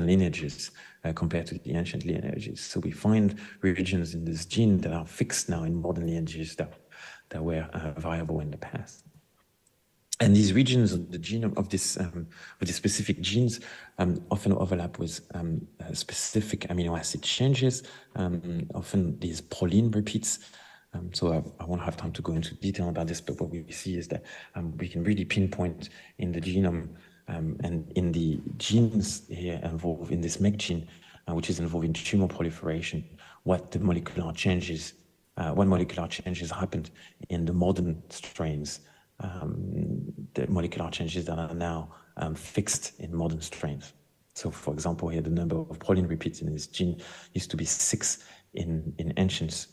lineages compared to the ancient lineages. So we find regions in this gene that are fixed now in modern lineages that were viable in the past. And these regions of the genome of this specific genes often overlap with specific amino acid changes. Often these proline repeats. So I won't have time to go into detail about this, but what we see is that we can really pinpoint in the genome and in the genes here involved in this MEK gene, which is involved in tumor proliferation, what molecular changes happened in the modern strains. The molecular changes that are now fixed in modern strains. So for example, here the number of proline repeats in this gene used to be 6 in ancient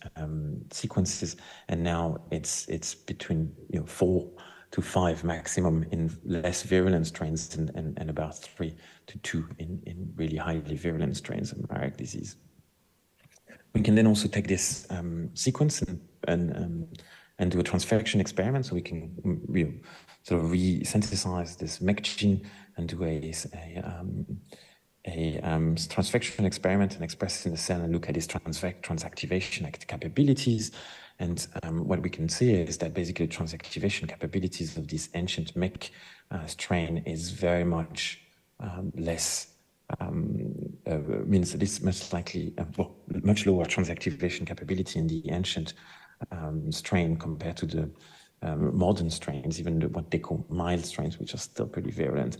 sequences, and now it's between 4 to 5 maximum in less virulent strains and about 3 to 2 in really highly virulent strains of Marek disease. We can then also take this sequence and do a transfection experiment, so we can sort of re-synthesize this MEK gene and do a transfection experiment and express it in the cell and look at its transactivation capabilities. And what we can see is that basically transactivation capabilities of this ancient MEK strain is very much less. Means that it's much likely much lower transactivation capability in the ancient strain compared to the modern strains, even what they call mild strains, which are still pretty virulent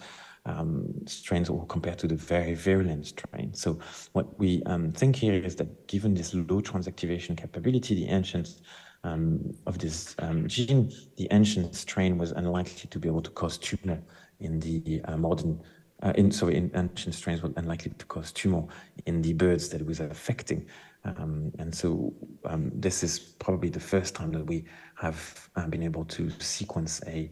strains, or compared to the very virulent strain. So what we think here is that given this low transactivation capability, the ancient of this gene, the ancient strain was unlikely to be able to cause tumor in the modern. In ancient strains were unlikely to cause tumor in the birds that it was affecting. And so this is probably the first time that we have been able to sequence a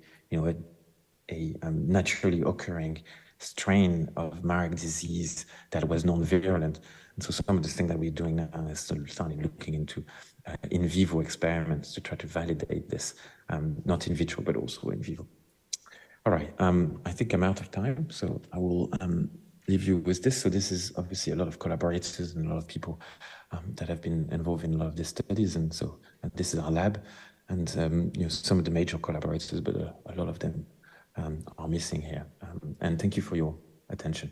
naturally occurring strain of Marek disease that was non-virulent. And so some of the things that we're doing now is starting looking into in vivo experiments to try to validate this, not in vitro, but also in vivo. All right, I think I'm out of time, so I will leave you with this. So this is obviously a lot of collaborators and a lot of people that have been involved in a lot of these studies, and this is our lab, and some of the major collaborators, but a lot of them are missing here. And thank you for your attention.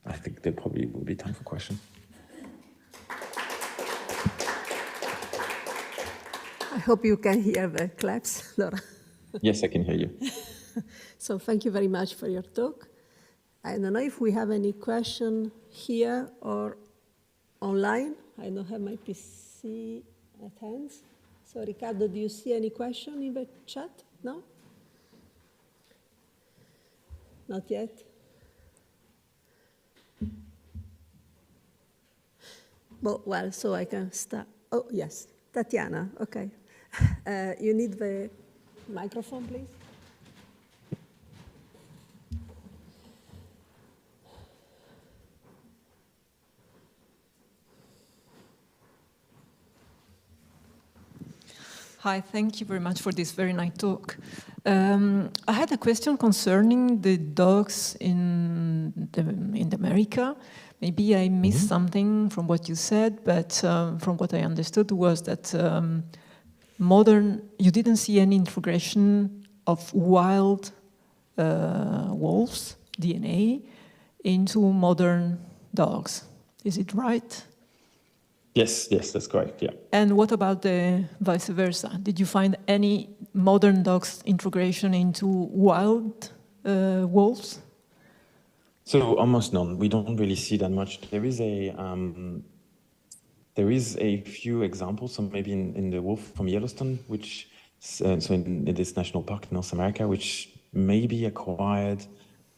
I think there probably will be time for questions. I hope you can hear the claps, Laura. Yes, I can hear you. So thank you very much for your talk. I don't know if we have any question here or online. I don't have my PC at hand. So Riccardo, do you see any question in the chat? No? Not yet? Well, so I can start. Oh, yes, Tatiana, okay. You need the microphone, please. Hi, thank you very much for this very nice talk. I had a question concerning the dogs in America. Maybe I missed something from what you said, but from what I understood was that you didn't see any integration of wild wolves' DNA into modern dogs. Is it right? Yes, that's correct, yeah. And what about the vice versa? Did you find any modern dogs integration into wild wolves? So almost none. We don't really see that much. There is a few examples, so maybe in the wolf from Yellowstone, which so in this national park in North America, which maybe acquired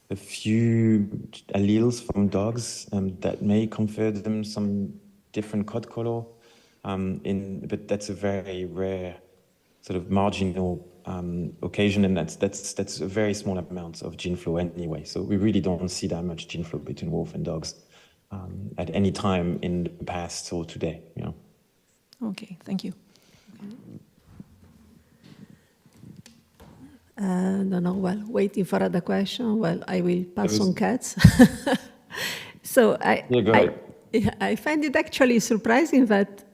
a few alleles from dogs that may confer them some different coat color, but that's a very rare sort of marginal occasion, and that's a very small amount of gene flow anyway. So we really don't see that much gene flow between wolf and dogs at any time in the past or today. Okay, thank you. No, well, waiting for other question. Well, I will pass on cats. So go ahead. I find it actually surprising that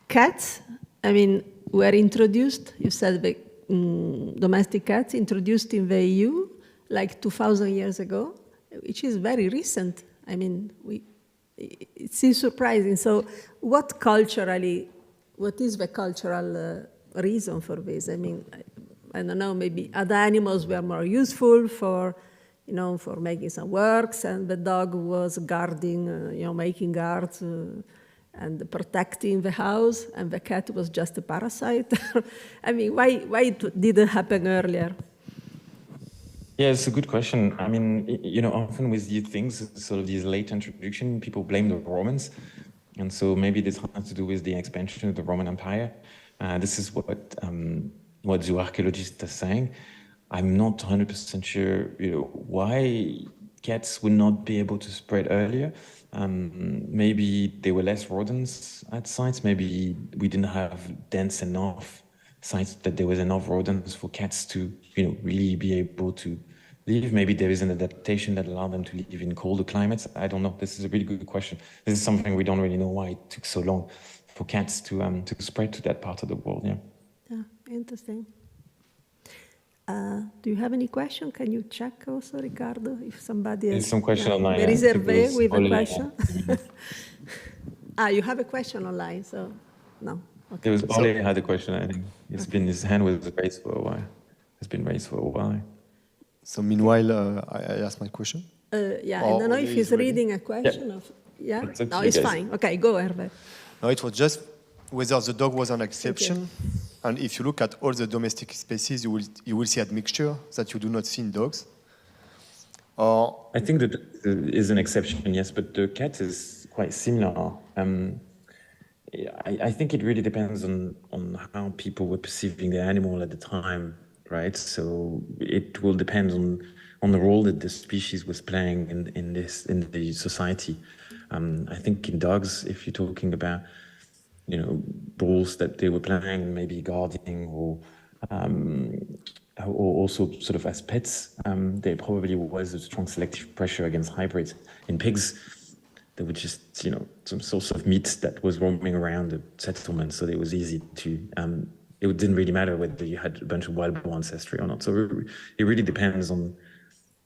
cats, I mean, were introduced, you said the domestic cats introduced in the EU like 2,000 years ago, which is very recent. I mean, it seems surprising. So what is the cultural reason for this? I mean, I don't know, maybe other animals were more useful for, for making some works, and the dog was guarding, making guards and protecting the house, and the cat was just a parasite. I mean, why it didn't happen earlier? Yeah, it's a good question. I mean, often with these things, sort of these late introduction, people blame the Romans. And so maybe this has to do with the expansion of the Roman Empire. This is what zooarchaeologists are saying. I'm not 100% sure, why cats would not be able to spread earlier. Maybe there were less rodents at sites. Maybe we didn't have dense enough sites that there was enough rodents for cats to, really be able to live. Maybe there is an adaptation that allowed them to live in colder climates. I don't know. This is a really good question. This is something we don't really know why it took so long for cats to spread to that part of the world. Yeah. Yeah, interesting. Do you have any question? Can you check also, Ricardo, if somebody has... There's some question online. There is Hervé with a question. You have a question online, so no. Okay. There was Ole had a question, I think. His hand was raised for a while. It's been raised for a while. So meanwhile, I ask my question. I don't know if he's reading a question. Yeah. No, it's fine. Okay, go, Hervé. No, it was just whether the dog was an exception. And if you look at all the domestic species, you will see a mixture that you do not see in dogs. I think that is an exception, yes, but the cat is quite similar. I think it really depends on how people were perceiving the animal at the time, right? So it will depend on the role that the species was playing in the society. I think in dogs, if you're talking about roles that they were playing, maybe guarding or also sort of as pets, there probably was a strong selective pressure against hybrids. In pigs, there were just, some source of meat that was roaming around the settlement, so it was easy to, it didn't really matter whether you had a bunch of wild-born ancestry or not. So it really depends on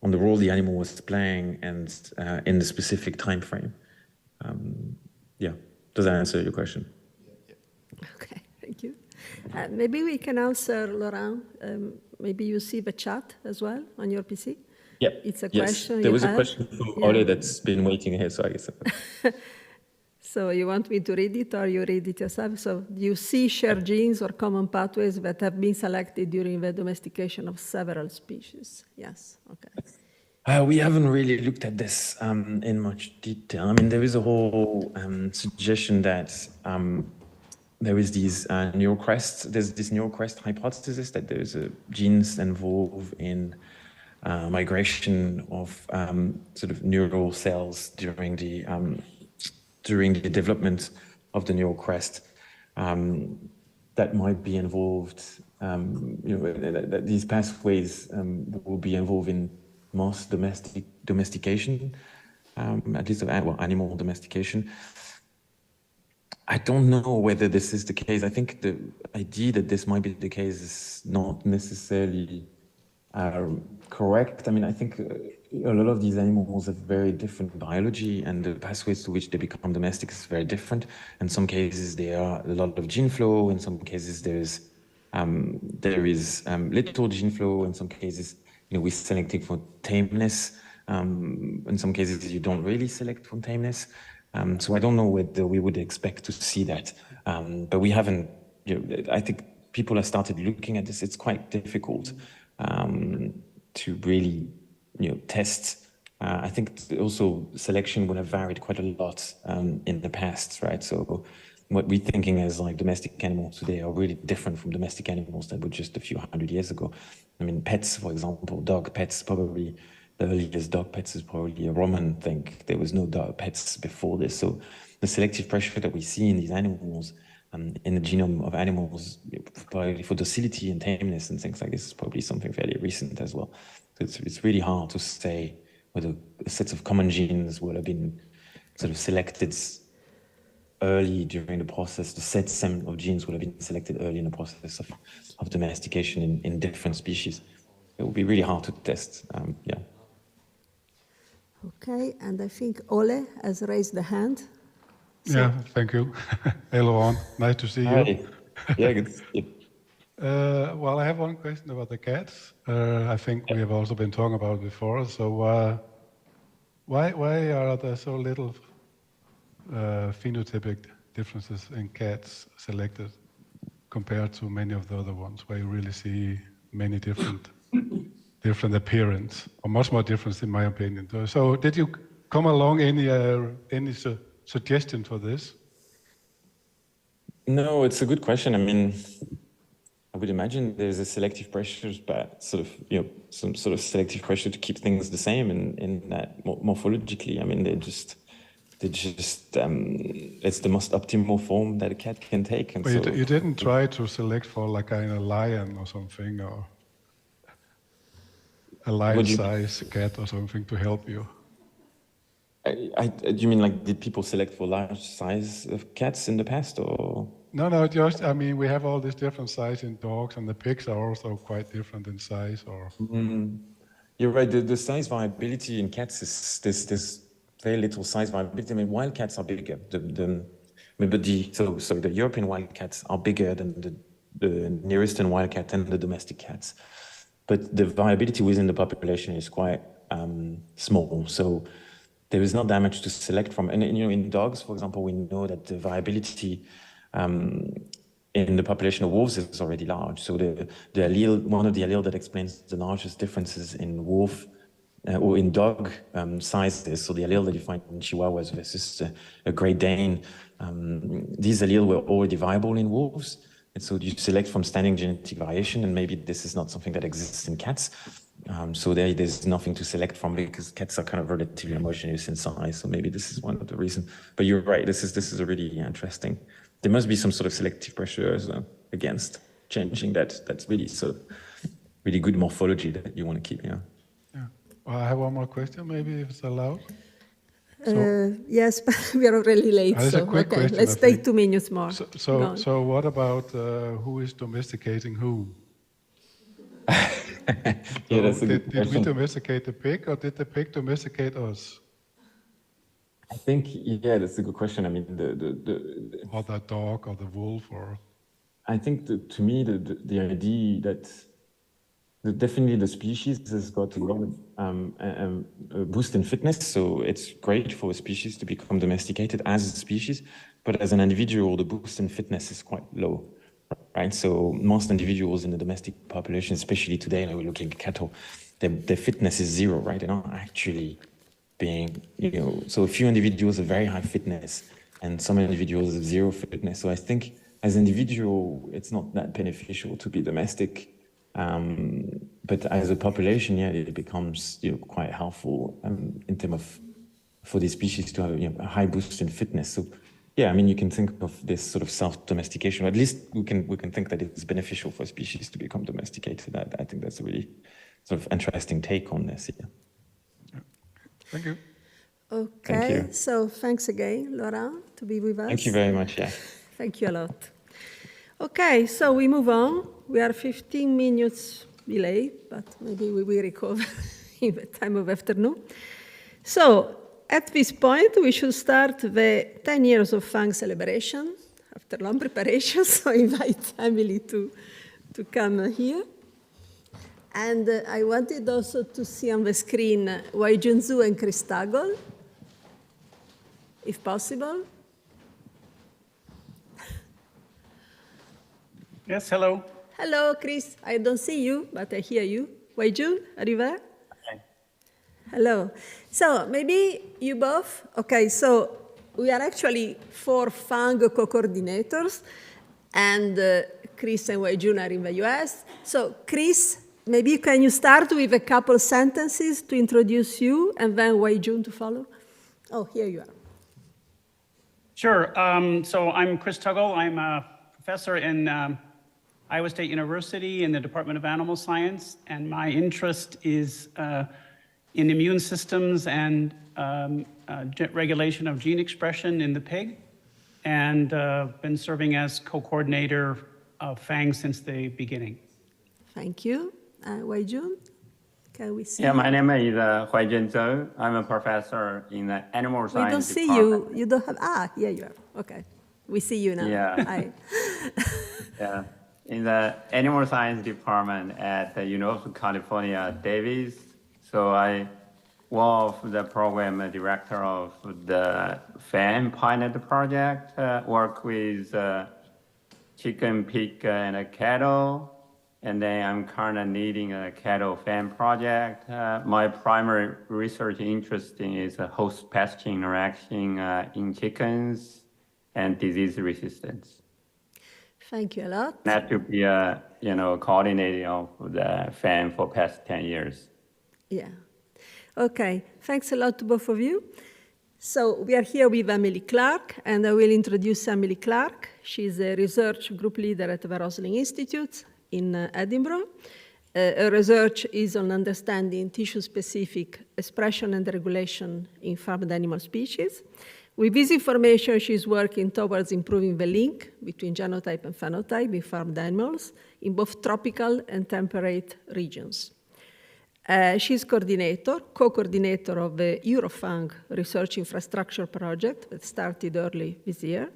the role the animal was playing and in the specific time frame. Does that answer your question? Okay, thank you. Maybe we can answer, Laurent. Maybe you see the chat as well on your PC? Yeah. It's a question. There was a question from Ole that's been waiting here, so I guess. So you want me to read it or you read it yourself? So you see shared genes or common pathways that have been selected during the domestication of several species? Yes, okay. We haven't really looked at this in much detail. I mean, there is a whole suggestion that there is these neural crests. There's this neural crest hypothesis that there's genes involved in migration of sort of neural cells during the development of the neural crest. That might be involved. That these pathways will be involved in mass domestication, at least animal domestication. I don't know whether this is the case. I think the idea that this might be the case is not necessarily correct. I mean, I think a lot of these animals have very different biology, and the pathways to which they become domestic is very different. In some cases, there are a lot of gene flow. In some cases, there is little gene flow. In some cases, we're selecting for tameness. In some cases, you don't really select for tameness. So I don't know whether we would expect to see that, but we haven't. I think people have started looking at this. It's quite difficult to really, test. I think also selection would have varied quite a lot in the past, right? So what we're thinking as like domestic animals today are really different from domestic animals that were just a few hundred years ago. I mean, pets, for example, dog pets probably. The earliest dog pets is probably a Roman thing. There was no dog pets before this. So the selective pressure that we see in these animals in the genome of animals, probably for docility and tameness and things like this is probably something fairly recent as well. So it's really hard to say whether sets of common genes will have been sort of selected early during the process. The sets of genes will have been selected early in the process of domestication in different species. It would be really hard to test, yeah. Okay, and I think Ole has raised the hand. So. Yeah, thank you. Hello, on. Nice to see Hi. you. Yeah, good. Well, I have one question about the cats. I think we have also been talking about it before. So why are there so little phenotypic differences in cats selected compared to many of the other ones, where you really see many different appearance, or much more difference in my opinion. So did you come along any suggestion for this? No, it's a good question. I mean, I would imagine there's a selective pressure, but sort of, some sort of selective pressure to keep things the same in that morphologically. I mean, it's the most optimal form that a cat can take. And but so you didn't try to select for like a lion or something, or a lion-size cat or something to help you? Do you mean like, did people select for large size of cats in the past, or? No, just, I mean, we have all this different size in dogs, and the pigs are also quite different in size, or? You're right, the size variability in cats is, there's very little size variability. I mean, wild cats are bigger. The European wild cats are bigger than the Near Eastern wild cat and the domestic cats. But the variability within the population is quite small. So there is not that much to select from. And in dogs, for example, we know that the variability in the population of wolves is already large. So the allele, one of the alleles that explains the largest differences in wolf or in dog sizes, so the allele that you find in Chihuahuas versus a Great Dane, these alleles were already viable in wolves. And so you select from standing genetic variation, and maybe this is not something that exists in cats. So there's nothing to select from, because cats are kind of relatively homogeneous in size. So maybe this is one of the reasons. But you're right, this is a really interesting. There must be some sort of selective pressure against changing that. That's really sort of really good morphology that you want to keep. Yeah. Well, I have one more question, maybe, if it's allowed. Yes, but we are really late. That's so a quick question, let's take 2 minutes more. So what about who is domesticating who? Yeah, that's a good did question. we domesticate the pig, or did the pig domesticate us? I think, yeah, that's a good question. I mean, or the dog, or the wolf, or? I think to me, the idea that definitely the species has got a lot of boost in fitness. So it's great for a species to become domesticated as a species, but as an individual, the boost in fitness is quite low, right? So most individuals in the domestic population, especially today, like we're looking at cattle, their fitness is zero, right? They're not actually being, so a few individuals have very high fitness, and some individuals have zero fitness. So I think as an individual, it's not that beneficial to be domestic. But as a population, yeah, it becomes quite helpful in terms of for the species to have a high boost in fitness. So yeah, I mean, you can think of this sort of self-domestication. At least we can think that it's beneficial for species to become domesticated. I think that's a really sort of interesting take on this. Yeah. Thank you. Okay. Thank you. So thanks again, Laurent, to be with us. Thank you very much. Yeah. Thank you a lot. Okay, so we move on. We are 15 minutes delayed, but maybe we will recover in the time of afternoon. So at this point, we should start the 10 years of FANG celebration after long preparation. So I invite Emily to come here. And I wanted also to see on the screen Wei Junzhu and Chris Tagol, if possible. Yes, hello. Hello, Chris. I don't see you, but I hear you. Wei Jun, are you there? Hi. Hello. So maybe you both. Okay, so we are actually 4 FANG co-coordinators, and Chris and Wei Jun are in the US. So Chris, maybe can you start with a couple sentences to introduce you, and then Wei Jun to follow? Oh, here you are. Sure. So I'm Chris Tuggle. I'm a professor in Iowa State University in the Department of Animal Science, and my interest is in immune systems and regulation of gene expression in the pig, and been serving as co-coordinator of FANG since the beginning. Thank you. Wei Jun, can we see Yeah, you? my name is Huaijun Zhou. I'm a professor in the animal science We don't see department. you. You don't have, here you are. Okay. We see you now. Yeah. Hi. Yeah, in the animal science department at the University of California, Davis. So I was the program director of the FAN pilot project, work with chicken, pig, and cattle. And then I'm currently leading a cattle FAN project. My primary research interest is host pathogen interaction in chickens and disease resistance. Thank you a lot. That to be coordinator of the FAN for past 10 years. Yeah. Okay. Thanks a lot to both of you. So we are here with Emily Clark, and I will introduce Emily Clark. She's a research group leader at the Rosling Institute in Edinburgh. Her research is on understanding tissue-specific expression and regulation in farmed animal species. With this information, she's working towards improving the link between genotype and phenotype in farmed animals in both tropical and temperate regions. She's co-coordinator of the Eurofang Research Infrastructure Project that started early this year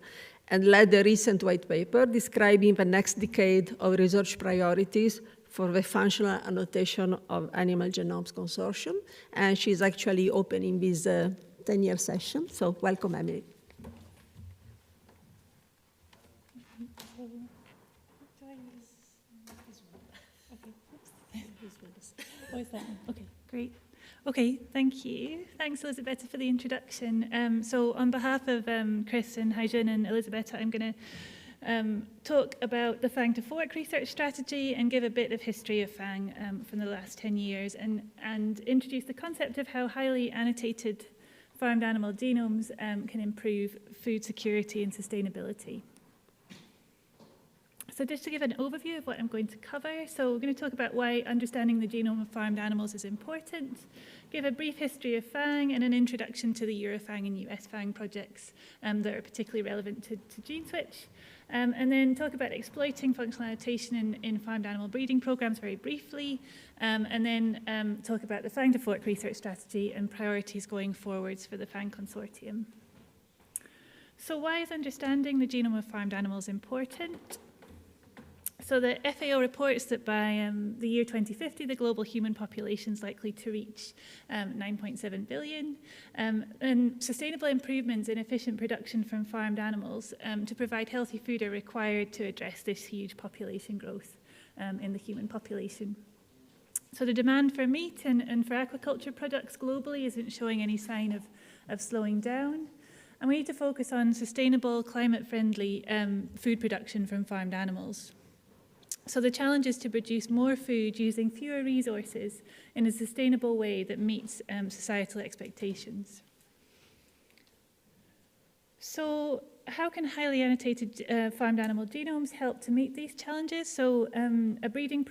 and led a recent white paper describing the next decade of research priorities for the functional annotation of animal genomes consortium. And she's actually opening this 10-year session. So welcome, Emily. Oh, is that one? Okay, great. Okay, thank you. Thanks, Elisabetta, for the introduction. So on behalf of Chris and Haijun and Elisabetta, I'm going to talk about the FANG to Fork research strategy and give a bit of history of FANG from the last 10 years and introduce the concept of how highly annotated farmed animal genomes can improve food security and sustainability. So just to give an overview of what I'm going to cover, so we're going to talk about why understanding the genome of farmed animals is important, give a brief history of FANG, and an introduction to the Eurofang and US FANG projects that are particularly relevant to GENE-SWitCH, and then talk about exploiting functional annotation in farmed animal breeding programs very briefly, and then talk about the FANG to Fork research strategy and priorities going forwards for the FANG consortium. So why is understanding the genome of farmed animals important? So the FAO reports that by the year 2050, the global human population is likely to reach 9.7 billion. And sustainable improvements in efficient production from farmed animals to provide healthy food are required to address this huge population growth in the human population. So the demand for meat and for aquaculture products globally isn't showing any sign of slowing down. And we need to focus on sustainable, climate-friendly food production from farmed animals. So the challenge is to produce more food using fewer resources in a sustainable way that meets societal expectations. So how can highly annotated farmed animal genomes help to meet these challenges? So a breeding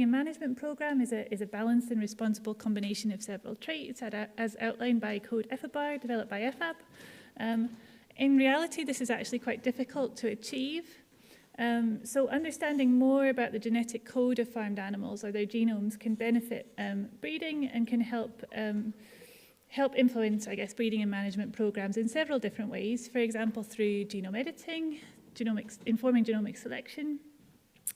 and management program is a balanced and responsible combination of several traits as outlined by Code EFABAR, developed by EFAB. In reality, this is actually quite difficult to achieve. So understanding more about the genetic code of farmed animals or their genomes can benefit breeding and can help influence, I guess, breeding and management programs in several different ways. For example, through genome editing, informing genomic selection.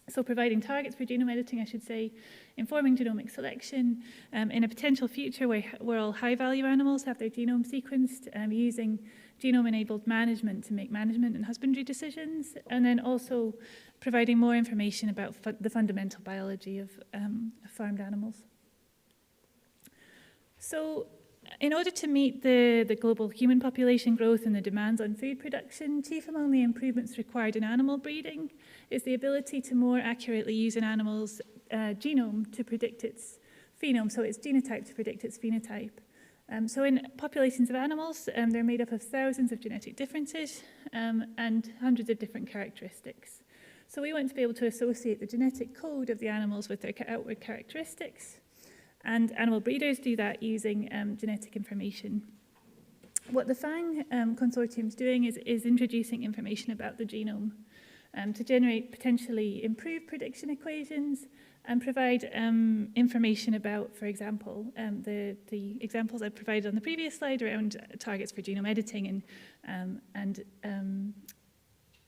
So providing targets for genome editing, I should say, informing genomic selection in a potential future where all high-value animals have their genome sequenced, using genome-enabled management to make management and husbandry decisions, and then also providing more information about the fundamental biology of farmed animals. So in order to meet the global human population growth and the demands on food production, chief among the improvements required in animal breeding is the ability to more accurately use an animal's genome to predict its phenome, so its genotype to predict its phenotype. So in populations of animals, they're made up of thousands of genetic differences and hundreds of different characteristics. So we want to be able to associate the genetic code of the animals with their outward characteristics, and animal breeders do that using genetic information. What the FANG consortium is doing is introducing information about the genome to generate potentially improved prediction equations and provide information about, for example, the examples I provided on the previous slide around targets for genome editing and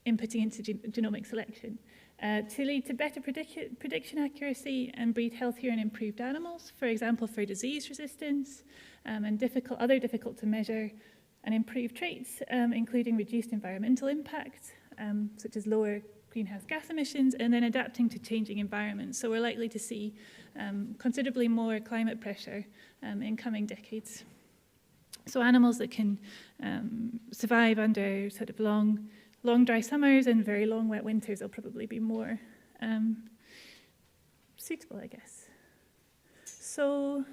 inputting into genomic selection to lead to better prediction accuracy and breed healthier and improved animals, for example, for disease resistance and other difficult to measure and improve traits, including reduced environmental impact, such as lower greenhouse gas emissions, and then adapting to changing environments. So we're likely to see considerably more climate pressure in coming decades. So animals that can survive under sort of long dry summers and very long wet winters will probably be more suitable, I guess. So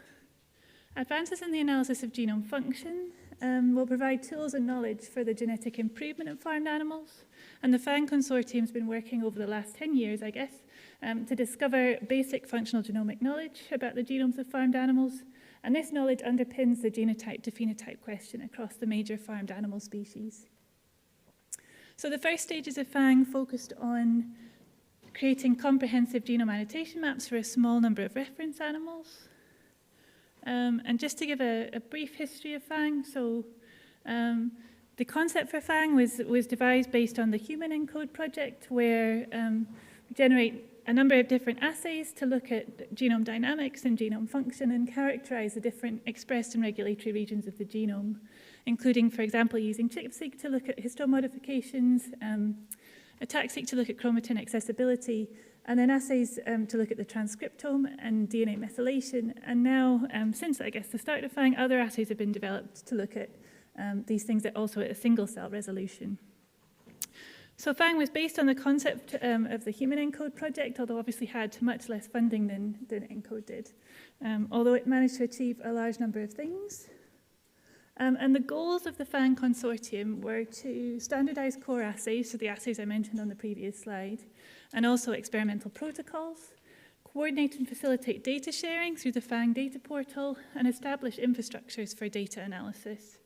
advances in the analysis of genome function will provide tools and knowledge for the genetic improvement of farmed animals. And the FANG consortium has been working over the last 10 years, I guess, to discover basic functional genomic knowledge about the genomes of farmed animals. And this knowledge underpins the genotype to phenotype question across the major farmed animal species. So the first stages of FANG focused on creating comprehensive genome annotation maps for a small number of reference animals. And just to give a brief history of FANG, so the concept for FANG was devised based on the Human ENCODE project, where we generate a number of different assays to look at genome dynamics and genome function and characterize the different expressed and regulatory regions of the genome, including, for example, using ChIP-seq to look at histone modifications, ATAC-seq to look at chromatin accessibility, and then assays to look at the transcriptome and DNA methylation. And now, since, I guess, the start of FANG, other assays have been developed to look at these things that also at a single-cell resolution. So FANG was based on the concept of the Human ENCODE project, although obviously had much less funding than ENCODE did, although it managed to achieve a large number of things. And the goals of the FANG consortium were to standardize core assays, so the assays I mentioned on the previous slide, and also experimental protocols, coordinate and facilitate data sharing through the FANG data portal, and establish infrastructures for data analysis.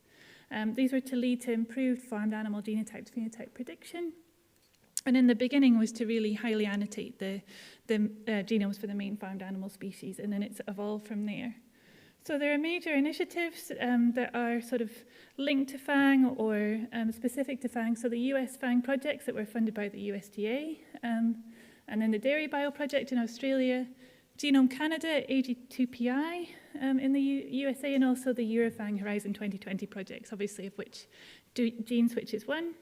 These were to lead to improved farmed animal genotype to phenotype prediction. And in the beginning was to really highly annotate the genomes for the main farmed animal species, and then it's evolved from there. So there are major initiatives that are sort of linked to FANG or specific to FANG. So the US FANG projects that were funded by the USDA, and then the Dairy Bio project in Australia, Genome Canada, AG2PI in the USA, and also the Eurofang Horizon 2020 projects, obviously of which GENE-SWitCH is one.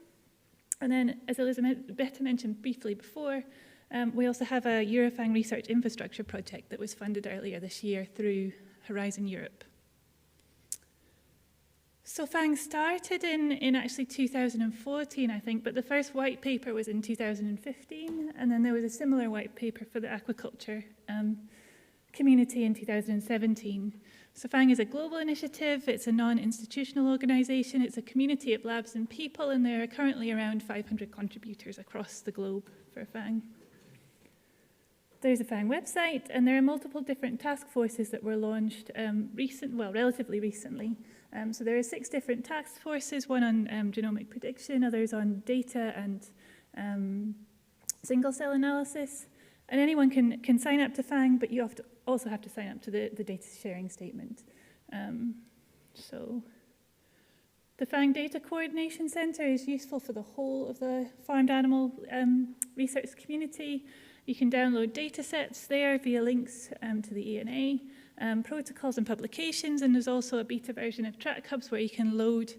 And then, as Elizabeth mentioned briefly before, we also have a Eurofang research infrastructure project that was funded earlier this year through Horizon Europe. So FANG started in actually 2014, I think, but the first white paper was in 2015, and then there was a similar white paper for the aquaculture community in 2017. So FANG is a global initiative, it's a non-institutional organization, it's a community of labs and people, and there are currently around 500 contributors across the globe for FANG. There's a FANG website, and there are multiple different task forces that were launched relatively recently. So there are 6 different task forces, one on genomic prediction, others on data and single-cell analysis. And anyone can sign up to FANG, but you also have to sign up to the data sharing statement. So the FANG Data Coordination Center is useful for the whole of the farmed animal research community. You can download data sets there via links to the ENA, protocols and publications, and there's also a beta version of Track Hubs where you can load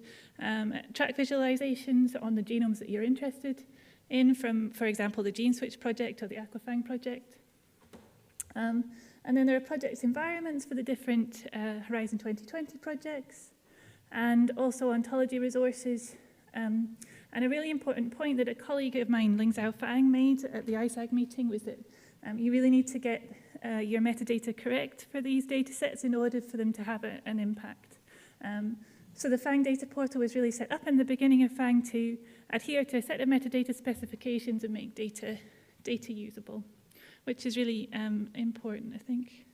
track visualizations on the genomes that you're interested in from, for example, the GENE-SWitCH project or the AquaFang project. And then there are project environments for the different Horizon 2020 projects, and also ontology resources. And a really important point that a colleague of mine, Ling Zhao Fang, made at the ISAG meeting was that you really need to get your metadata correct for these data sets in order for them to have an impact. So the FANG data portal was really set up in the beginning of FANG to adhere to a set of metadata specifications and make data usable, which is really important, I think.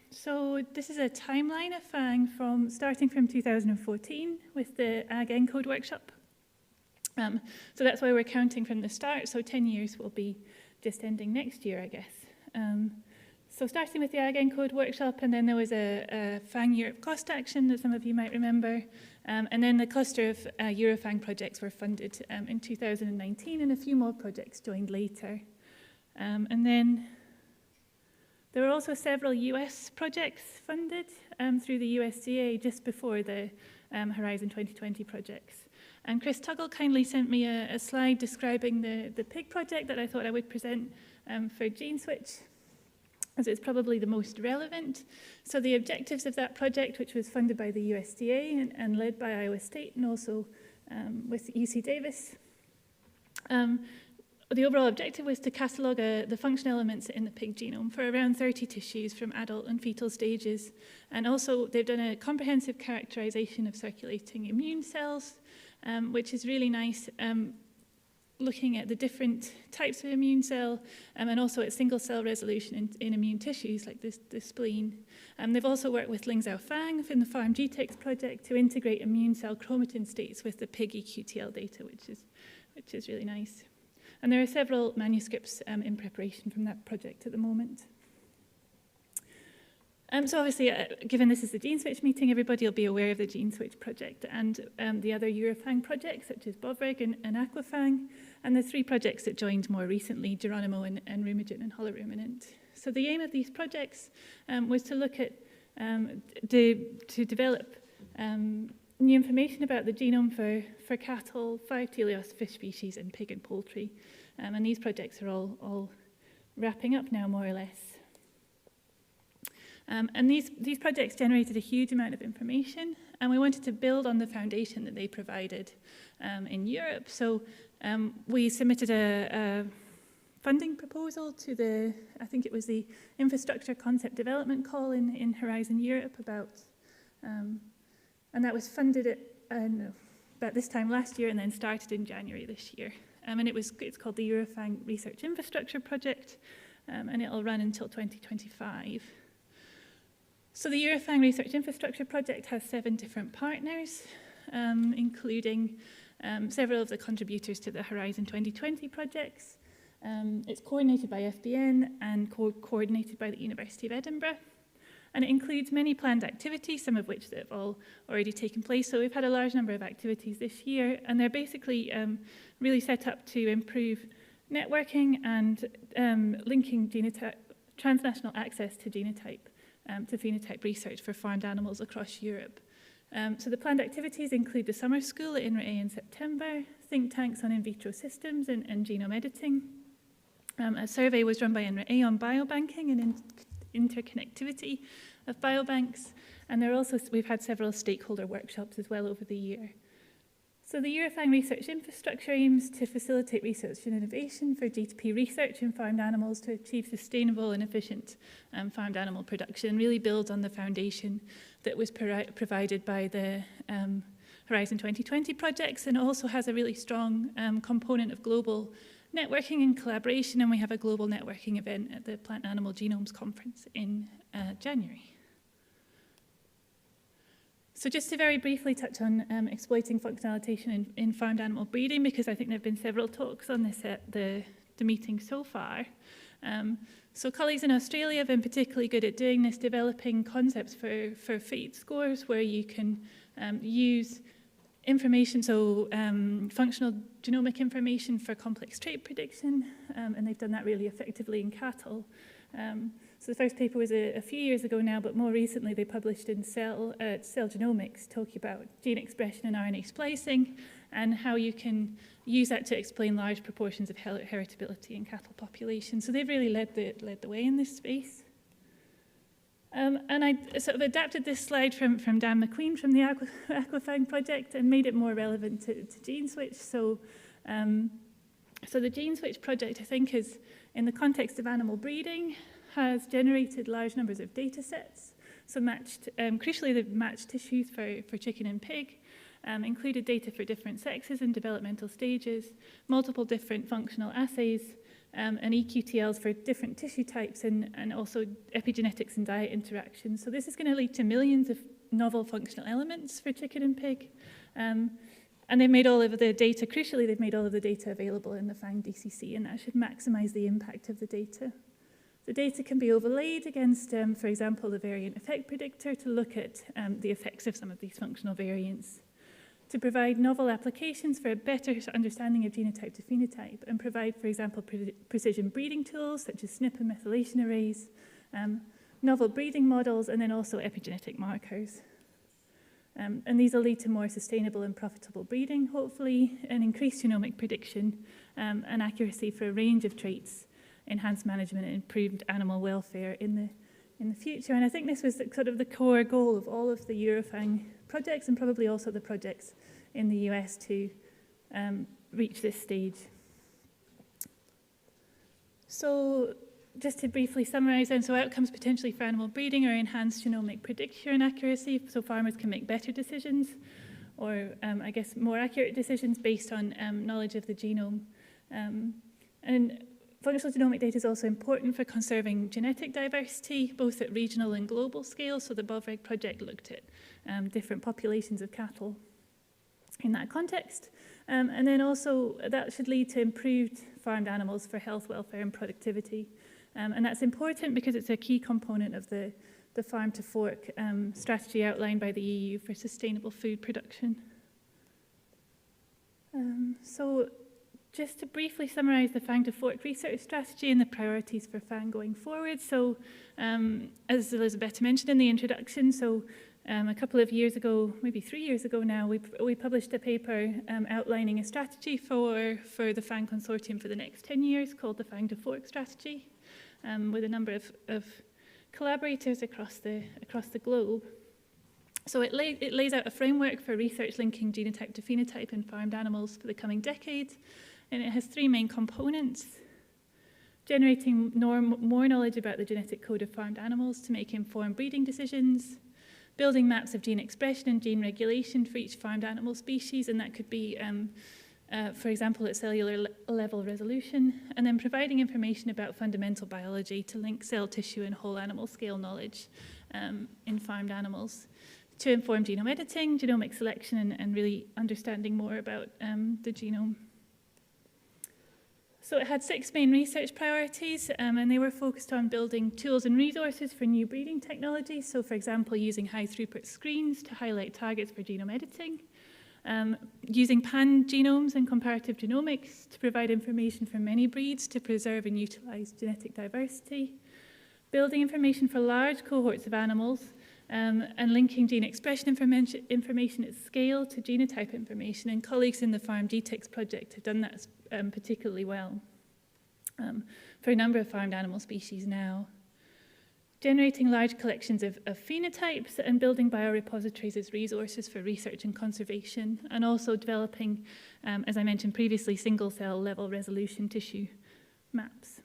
So this is a timeline of FANG starting from 2014 with the Ag Encode workshop. So that's why we're counting from the start, so 10 years will be just ending next year, I guess. So starting with the Ag Encode workshop, and then there was a FANG Europe cost action that some of you might remember, and then the cluster of Eurofang projects were funded in 2019, and a few more projects joined later. And then there were also several US projects funded through the USDA just before the Horizon 2020 projects. And Chris Tuggle kindly sent me a slide describing the PIG project that I thought I would present for GENE-SWitCH, as it's probably the most relevant. So the objectives of that project, which was funded by the USDA and led by Iowa State and also with UC Davis, the overall objective was to catalogue the function elements in the pig genome for around 30 tissues from adult and fetal stages. And also they've done a comprehensive characterization of circulating immune cells, which is really nice, looking at the different types of immune cell and also at single cell resolution in immune tissues like the spleen. They've also worked with Ling Zhao Fang in the Farm GTEx project to integrate immune cell chromatin states with the pig eQTL data, which is really nice. And there are several manuscripts in preparation from that project at the moment. So obviously, given this is the GENE-SWitCH meeting, everybody will be aware of the GENE-SWitCH project and the other Eurofang projects, such as Bovreg and Aquafang, and the 3 projects that joined more recently, Geronimo and Rumigen and Holoruminant. So the aim of these projects was to look at, to develop new information about the genome for cattle, 5 teleost fish species, and pig and poultry. And these projects are all wrapping up now, more or less. And these projects generated a huge amount of information, and we wanted to build on the foundation that they provided in Europe. So we submitted a funding proposal to I think it was the Infrastructure Concept Development Call in Horizon Europe and that was funded at about this time last year and then started in January this year. And it's called the Eurofang Research Infrastructure Project, and it'll run until 2025. So the Eurofang Research Infrastructure Project has 7 different partners, including several of the contributors to the Horizon 2020 projects. It's coordinated by FBN and coordinated by the University of Edinburgh. And it includes many planned activities, some of which have all already taken place. So we've had a large number of activities this year, and they're basically really set up to improve networking and linking transnational access to genotype to phenotype research for farmed animals across Europe. So the planned activities include the summer school at INRA in September, think tanks on in vitro systems and genome editing. A survey was run by INRA on biobanking and interconnectivity of biobanks, and we've had several stakeholder workshops as well over the year. So the Eurofang Research Infrastructure aims to facilitate research and innovation for GTP research in farmed animals to achieve sustainable and efficient farmed animal production, really builds on the foundation that was provided by the Horizon 2020 projects, and also has a really strong component of global networking and collaboration, and we have a global networking event at the Plant Animal Genomes Conference in January. So just to very briefly touch on exploiting functionalization in farmed animal breeding, because I think there have been several talks on this at the meeting so far. So colleagues in Australia have been particularly good at doing this, developing concepts for fate scores where you can use information, so functional genomic information for complex trait prediction, and they've done that really effectively in cattle. So the first paper was a few years ago now, but more recently they published in Cell Genomics talking about gene expression and RNA splicing and how you can use that to explain large proportions of heritability in cattle populations. So they've really led the way in this space. And I sort of adapted this slide from Dan McQueen from the Aquafang project and made it more relevant to GENE-SWitCH. So the GENE-SWitCH project, I think, is in the context of animal breeding, has generated large numbers of data sets So crucially, they've matched tissues for chicken and pig, included data for different sexes and developmental stages, multiple different functional assays, and EQTLs for different tissue types, and also epigenetics and diet interactions. So this is going to lead to millions of novel functional elements for chicken and pig. And they've made all of the data, crucially, they've made all of the data available in the FANG DCC, and that should maximize the impact of the data. The data can be overlaid against, for example, the variant effect predictor to look at the effects of some of these functional variants, to provide novel applications for a better understanding of genotype to phenotype, and provide, for example, precision breeding tools such as SNP and methylation arrays, novel breeding models, and then also epigenetic markers. And these will lead to more sustainable and profitable breeding, hopefully, and increased genomic prediction and accuracy for a range of traits, enhanced management and improved animal welfare in the future. And I think this was sort of the core goal of all of the Eurofang projects, and probably also the projects in the US to reach this stage. So just to briefly summarize then, so outcomes potentially for animal breeding are enhanced genomic prediction accuracy, so farmers can make better decisions, or I guess more accurate decisions based on knowledge of the genome. And functional genomic data is also important for conserving genetic diversity, both at regional and global scale. So the BOVREG project looked at different populations of cattle in that context. And then also that should lead to improved farmed animals for health, welfare, and productivity. And that's important because it's a key component of the farm to fork strategy outlined by the EU for sustainable food production. So just to briefly summarize the FANG to fork research strategy and the priorities for FANG going forward. So as Elizabeth mentioned in the introduction, so a couple of years ago, maybe 3 years ago now, we published a paper outlining a strategy for the FANG consortium for the next 10 years called the FANG to fork strategy, with a number of collaborators across the globe. So it lays out a framework for research linking genotype to phenotype in farmed animals for the coming decade, and it has 3 main components: generating more knowledge about the genetic code of farmed animals to make informed breeding decisions, building maps of gene expression and gene regulation for each farmed animal species, and that could be for example, at cellular level resolution, and then providing information about fundamental biology to link cell tissue and whole animal scale knowledge in farmed animals, to inform genome editing, genomic selection, and really understanding more about the genome. So it had 6 main research priorities, and they were focused on building tools and resources for new breeding technologies. So for example, using high throughput screens to highlight targets for genome editing, using pan-genomes and comparative genomics to provide information for many breeds to preserve and utilize genetic diversity, building information for large cohorts of animals, and linking gene expression information at scale to genotype information. And colleagues in the Farm GTEx project have done that particularly well for a number of farmed animal species now. Generating large collections of phenotypes and building biorepositories as resources for research and conservation, and also developing, as I mentioned previously, single-cell level resolution tissue maps.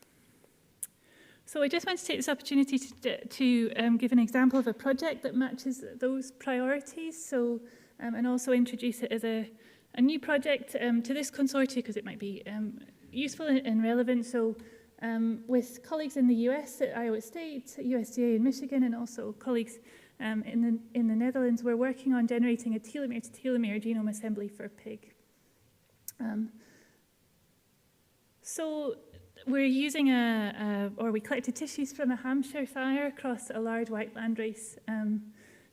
So I just want to take this opportunity to give an example of a project that matches those priorities, so, and also introduce it as a new project to this consortium because it might be useful and relevant. So with colleagues in the US at Iowa State, USDA in Michigan, and also colleagues in the Netherlands, we're working on generating a telomere-to-telomere genome assembly for pig. So we're using we collected tissues from a Hampshire sire across a large white landrace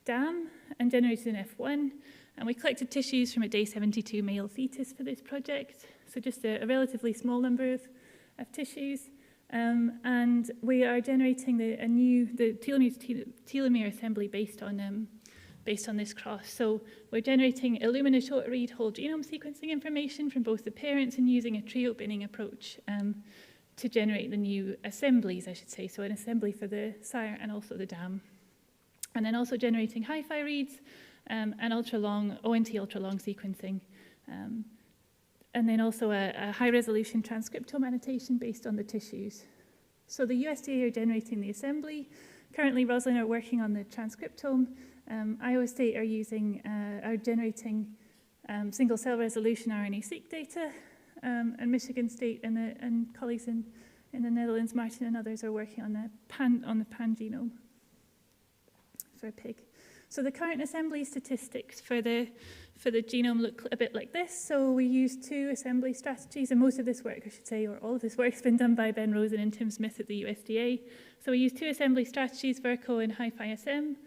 dam and generated an F1. And we collected tissues from a day 72 male fetus for this project. So just a relatively small number of tissues. And we are generating the telomere assembly based on this cross. So we're generating Illumina short read whole genome sequencing information from both the parents and using a trio binning approach to generate the new assemblies, I should say. So an assembly for the sire and also the dam. And then also generating hi-fi reads and ONT ultra-long sequencing. And then also a high-resolution transcriptome annotation based on the tissues. So the USDA are generating the assembly, Currently, Rosalind are working on the transcriptome. Iowa State are generating single-cell resolution RNA-seq data, and Michigan State and colleagues in the Netherlands, Martin and others, are working on the pan genome for pig. So the current assembly statistics for the genome look a bit like this. So we use 2 assembly strategies, and most of this work, I should say, or all of this work has been done by Ben Rosen and Tim Smith at the USDA. So we use 2 assembly strategies, Virco and HiFi-SM.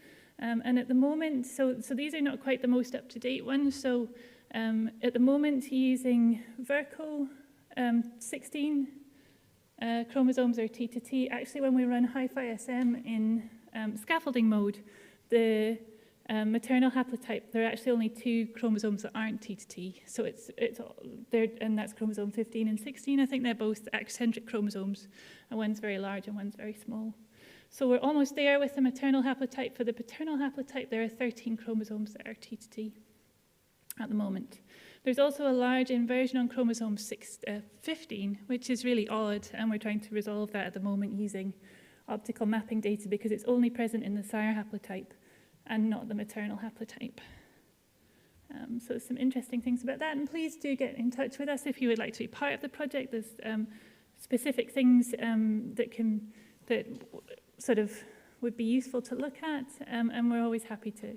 And at the moment, so these are not quite the most up-to-date ones. So at the moment, using Virco, 16 chromosomes are T to T. Actually, when we run HiFi-SM in scaffolding mode, the maternal haplotype, there are actually only 2 chromosomes that aren't T to T. So and that's chromosome 15 and 16. I think they're both eccentric chromosomes, and one's very large and one's very small. So we're almost there with the maternal haplotype. For the paternal haplotype, there are 13 chromosomes that are T to T at the moment. There's also a large inversion on chromosome 15, which is really odd, and we're trying to resolve that at the moment using optical mapping data because it's only present in the sire haplotype and not the maternal haplotype. So some interesting things about that, and please do get in touch with us if you would like to be part of the project. There's specific things that sort of would be useful to look at, and we're always happy to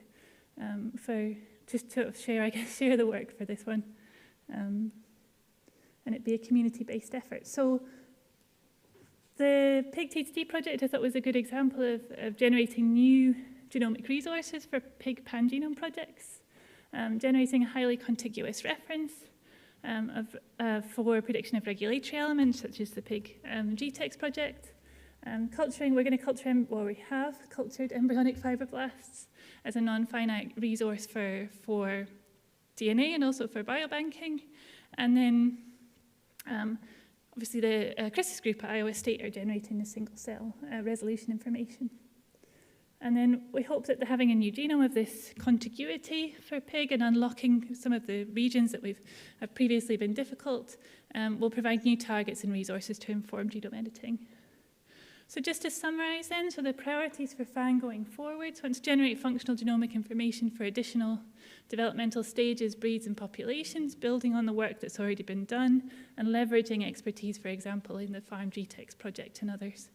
share the work for this one, and it'd be a community-based effort. So the Pig T2T project I thought was a good example of generating new genomic resources for pig pangenome projects, generating a highly contiguous reference for prediction of regulatory elements such as the pig GTEx project. We're going to culture, we have cultured embryonic fibroblasts as a non-finite resource for DNA and also for biobanking. And then, obviously, the Chris's group at Iowa State are generating the single-cell resolution information. And then we hope that having a new genome of this contiguity for pig and unlocking some of the regions that have previously been difficult will provide new targets and resources to inform genome editing. So just to summarize then, so the priorities for FANG going forward, so it's generate functional genomic information for additional developmental stages, breeds and populations, building on the work that's already been done, and leveraging expertise, for example, in the Farm GTEx project and others.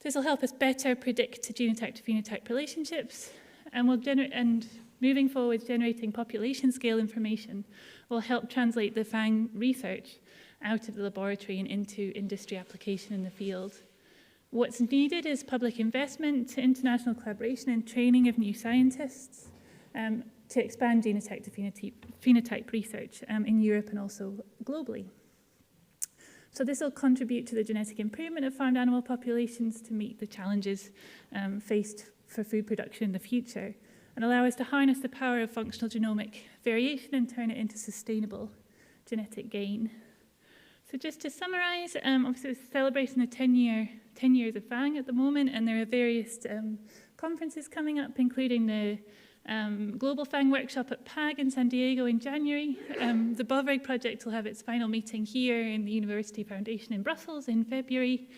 This will help us better predict genotype to phenotype relationships, and moving forward, generating population scale information will help translate the FANG research out of the laboratory and into industry application in the field. What's needed is public investment, international collaboration and training of new scientists to expand genotype to phenotype research in Europe and also globally. So this will contribute to the genetic improvement of farmed animal populations to meet the challenges faced for food production in the future and allow us to harness the power of functional genomic variation and turn it into sustainable genetic gain. So just to summarize, obviously we're celebrating the 10 years of FANG at the moment, and there are various conferences coming up, including the Global FANG Workshop at PAG in San Diego in January. The Bovreg project will have its final meeting here in the University Foundation in Brussels in February.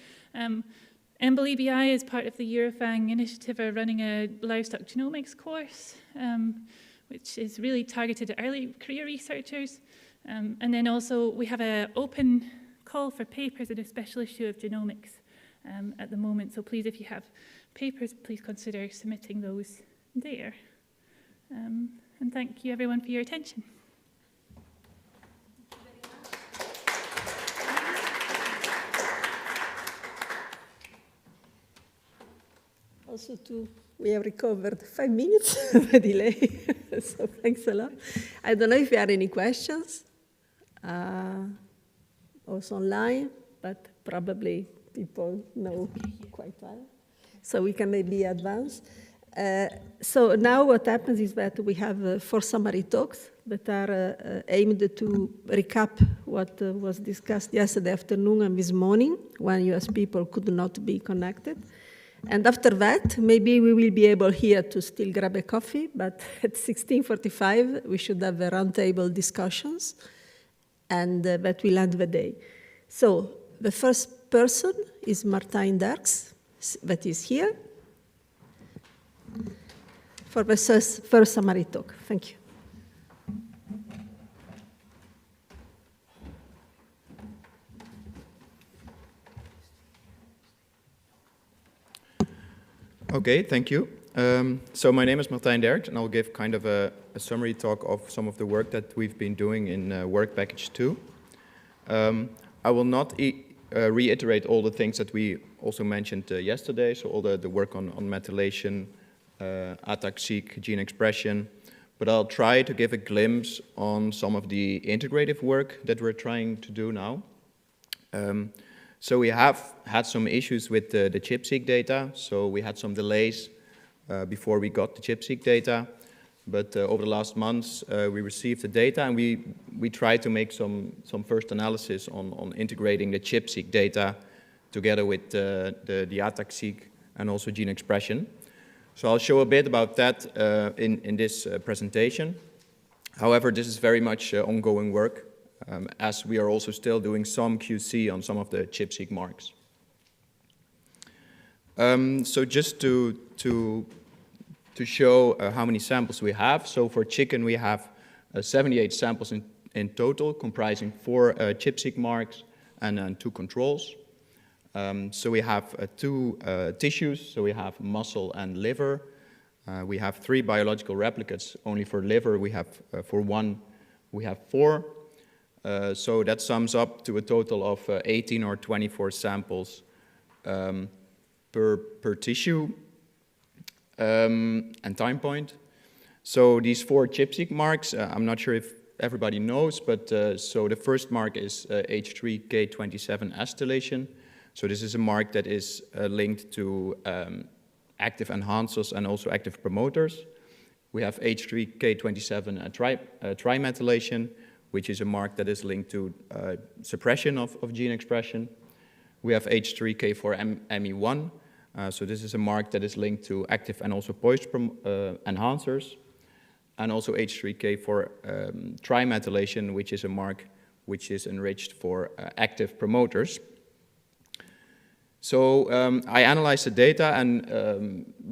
EBI, as part of the Eurofang initiative, are running a livestock genomics course, which is really targeted at early career researchers. And then also we have an open call for papers in a special issue of genomics at the moment. So please, if you have papers, please consider submitting those there. And thank you everyone for your attention. Also, we have recovered 5 minutes of a delay, so thanks a lot. I don't know if you have any questions, also online, but probably people know quite well. So we can maybe advance. So now what happens is that we have 4 summary talks that are aimed to recap what was discussed yesterday afternoon and this morning when US people could not be connected. And after that, maybe we will be able here to still grab a coffee, but at 16:45, we should have a roundtable discussions, and that will end the day. So the first person is Martijn Derks, that is here for the first summary talk. Thank you. Okay, thank you. So my name is Martijn Derks, and I'll give kind of a summary talk of some of the work that we've been doing in Work Package 2. I will not reiterate all the things that we also mentioned yesterday, so all the work on methylation, ATAC-seq, gene expression, but I'll try to give a glimpse on some of the integrative work that we're trying to do now. So we have had some issues with the ChIP-seq data, so we had some delays before we got the ChIP-seq data, but over the last months we received the data, and we tried to make some first analysis on integrating the ChIP-seq data together with the ATAC-seq and also gene expression. So I'll show a bit about that in this presentation. However, this is very much ongoing work, as we are also still doing some QC on some of the ChIP-seq marks. So just to show how many samples we have. So for chicken, we have 78 samples in total, comprising 4 ChIP-seq marks and 2 controls. So we have 2 tissues, so we have muscle and liver. We have 3 biological replicates. Only for liver, we have, for 1, we have 4. So that sums up to a total of 18 or 24 samples per tissue and time point. So these 4 ChIP-seq marks, I'm not sure if everybody knows, but so the first mark is H3K27 acetylation. So this is a mark that is linked to active enhancers and also active promoters. We have H3K27 trimethylation, which is a mark that is linked to suppression of gene expression. We have H3K4ME1, so this is a mark that is linked to active and also poised enhancers. And also H3K4 trimethylation, which is a mark which is enriched for active promoters. So I analyzed the data, and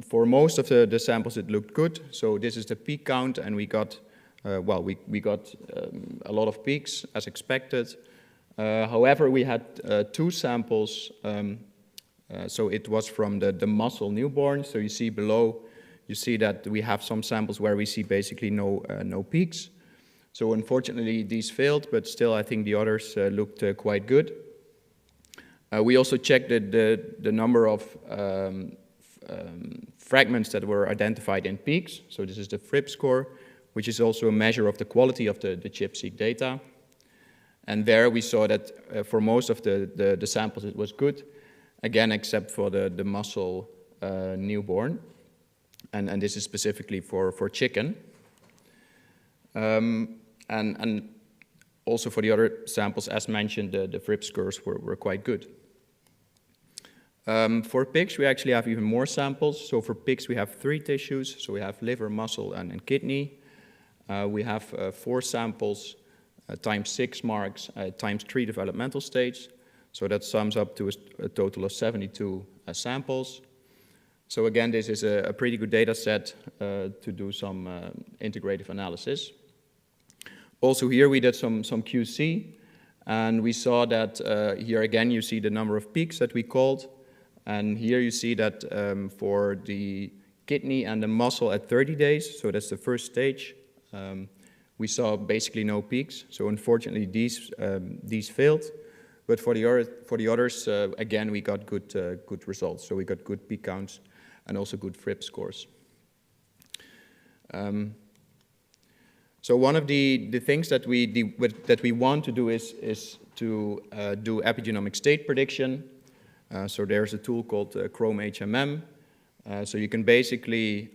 for most of the samples it looked good. So this is the peak count, and we got, we got a lot of peaks as expected. However, we had 2 samples, so it was from the muscle newborn. So you see below, you see that we have some samples where we see basically no peaks. So unfortunately these failed, but still I think the others looked quite good. We also checked the number of fragments that were identified in peaks. So this is the FRIP score, which is also a measure of the quality of the ChIP-seq data. And there we saw that for most of the samples it was good, again, except for the muscle newborn. And this is specifically for chicken. And also for the other samples, as mentioned, the FRIP scores were quite good. For pigs, we actually have even more samples. So for pigs, we have 3 tissues. So we have liver, muscle, and kidney. We have 4 samples, times 6 marks, times 3 developmental stages. So that sums up to a total of 72 samples. So again, this is a pretty good data set to do some integrative analysis. Also here we did some QC, and we saw that here again you see the number of peaks that we called. And here you see that for the kidney and the muscle at 30 days, so that's the first stage, we saw basically no peaks. So unfortunately these failed. But for the others, again, we got good results. So we got good peak counts and also good FRIP scores. So one of the things that we want to do is to do epigenomic state prediction. So there's a tool called Chrome HMM. So you can basically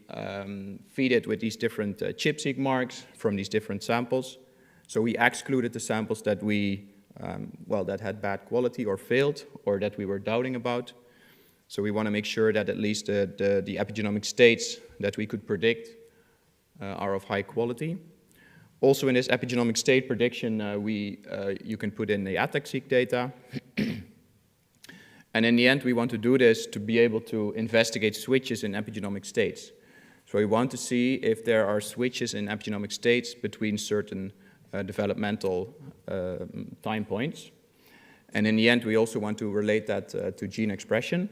feed it with these different ChIP-seq marks from these different samples. So we excluded the samples that that had bad quality or failed, or that we were doubting about. So we want to make sure that at least the epigenomic states that we could predict are of high quality. Also in this epigenomic state prediction, you can put in the ATAC-seq data. And in the end, we want to do this to be able to investigate switches in epigenomic states. So we want to see if there are switches in epigenomic states between certain developmental time points. And in the end, we also want to relate that to gene expression.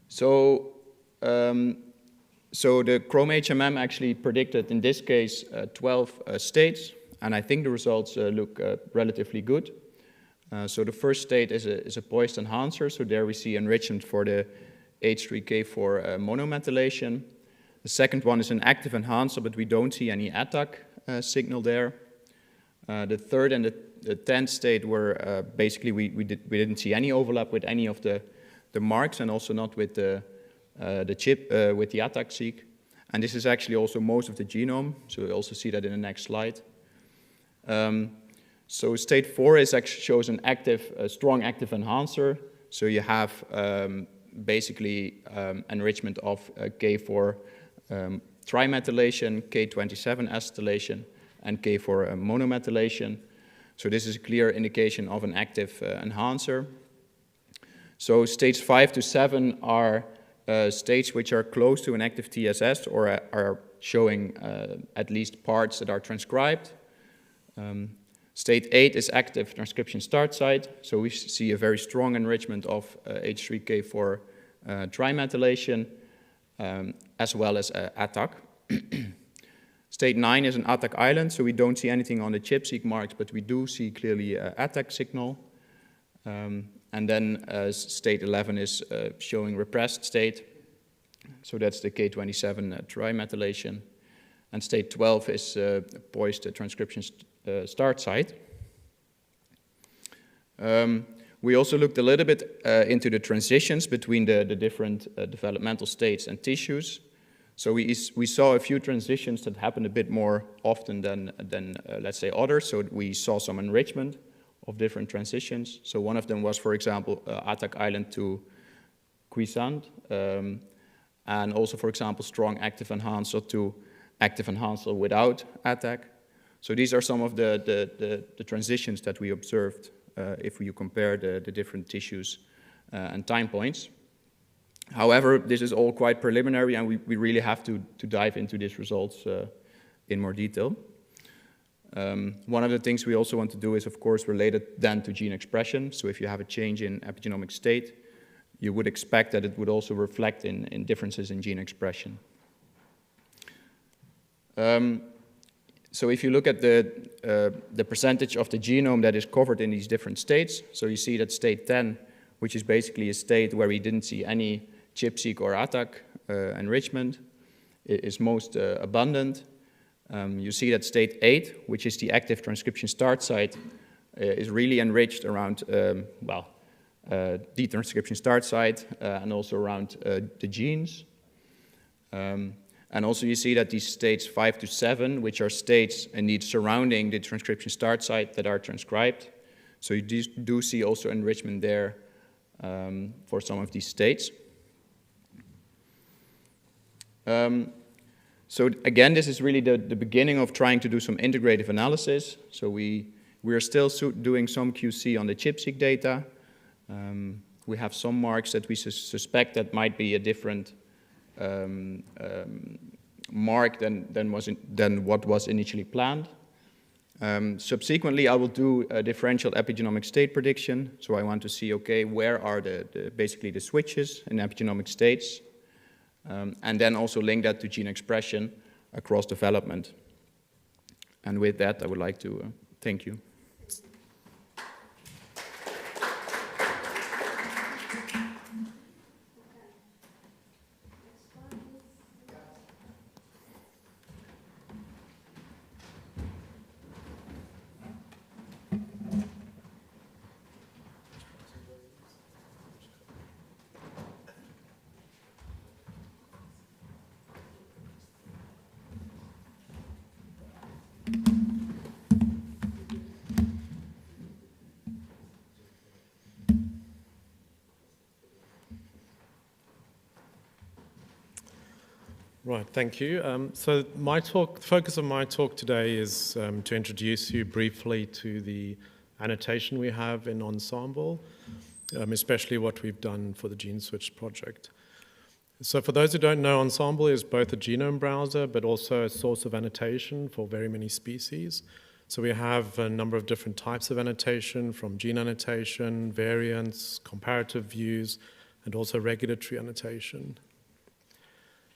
So the Chrome-HMM actually predicted, in this case, 12 states, and I think the results look relatively good. So the first state is a poised enhancer, so there we see enrichment for the H3K4 monomethylation. The second one is an active enhancer, but we don't see any attack signal there. The third and the 10th state were basically we didn't see any overlap with any of the marks, and also not with the chip with the attack-seq. And this is actually also most of the genome, so you'll also see that in the next slide. So state 4 shows an strong active enhancer. So you have basically enrichment of K4 trimethylation, K27 acetylation, and K4 monomethylation. So this is a clear indication of an active enhancer. So states 5 to 7 are states which are close to an active TSS or are showing at least parts that are transcribed. State 8 is active transcription start site, so we see a very strong enrichment of H3K4 trimethylation as well as ATAC. State 9 is an ATAC island, so we don't see anything on the chip-seq marks, but we do see clearly ATAC signal. And then state 11 is showing repressed state, so that's the K27 trimethylation. And state 12 is poised transcription start site. We also looked a little bit into the transitions between the different developmental states and tissues. So we saw a few transitions that happened a bit more often than let's say, others. So we saw some enrichment of different transitions. So one of them was, for example, ATAC island to quiescent, and also, for example, strong active enhancer to active enhancer without ATAC. So these are some of the transitions that we observed if you compare the different tissues and time points. However, this is all quite preliminary, and we really have to dive into these results in more detail. One of the things we also want to do is, of course, related then to gene expression. So if you have a change in epigenomic state, you would expect that it would also reflect in differences in gene expression. So if you look at the percentage of the genome that is covered in these different states, so you see that state 10, which is basically a state where we didn't see any chip-seq or ATAC enrichment, is most abundant. You see that state 8, which is the active transcription start site, is really enriched around, the transcription start site and also around the genes. And also you see that these states 5 to 7, which are states indeed surrounding the transcription start site that are transcribed. So you do see also enrichment there for some of these states. So again, this is really the beginning of trying to do some integrative analysis. So we are still doing some QC on the chip-seq data. We have some marks that we suspect that might be a different mark than what was initially planned. Subsequently, I will do a differential epigenomic state prediction. So I want to see, okay, where are basically the switches in epigenomic states? And then also link that to gene expression across development. And with that, I would like to thank you. Right, thank you. So the focus of my talk today is to introduce you briefly to the annotation we have in Ensemble. especially what we've done for the GENE-SWitCH project. So for those who don't know, Ensemble is both a genome browser, but also a source of annotation for very many species. So we have a number of different types of annotation, from gene annotation, variants, comparative views, and also regulatory annotation.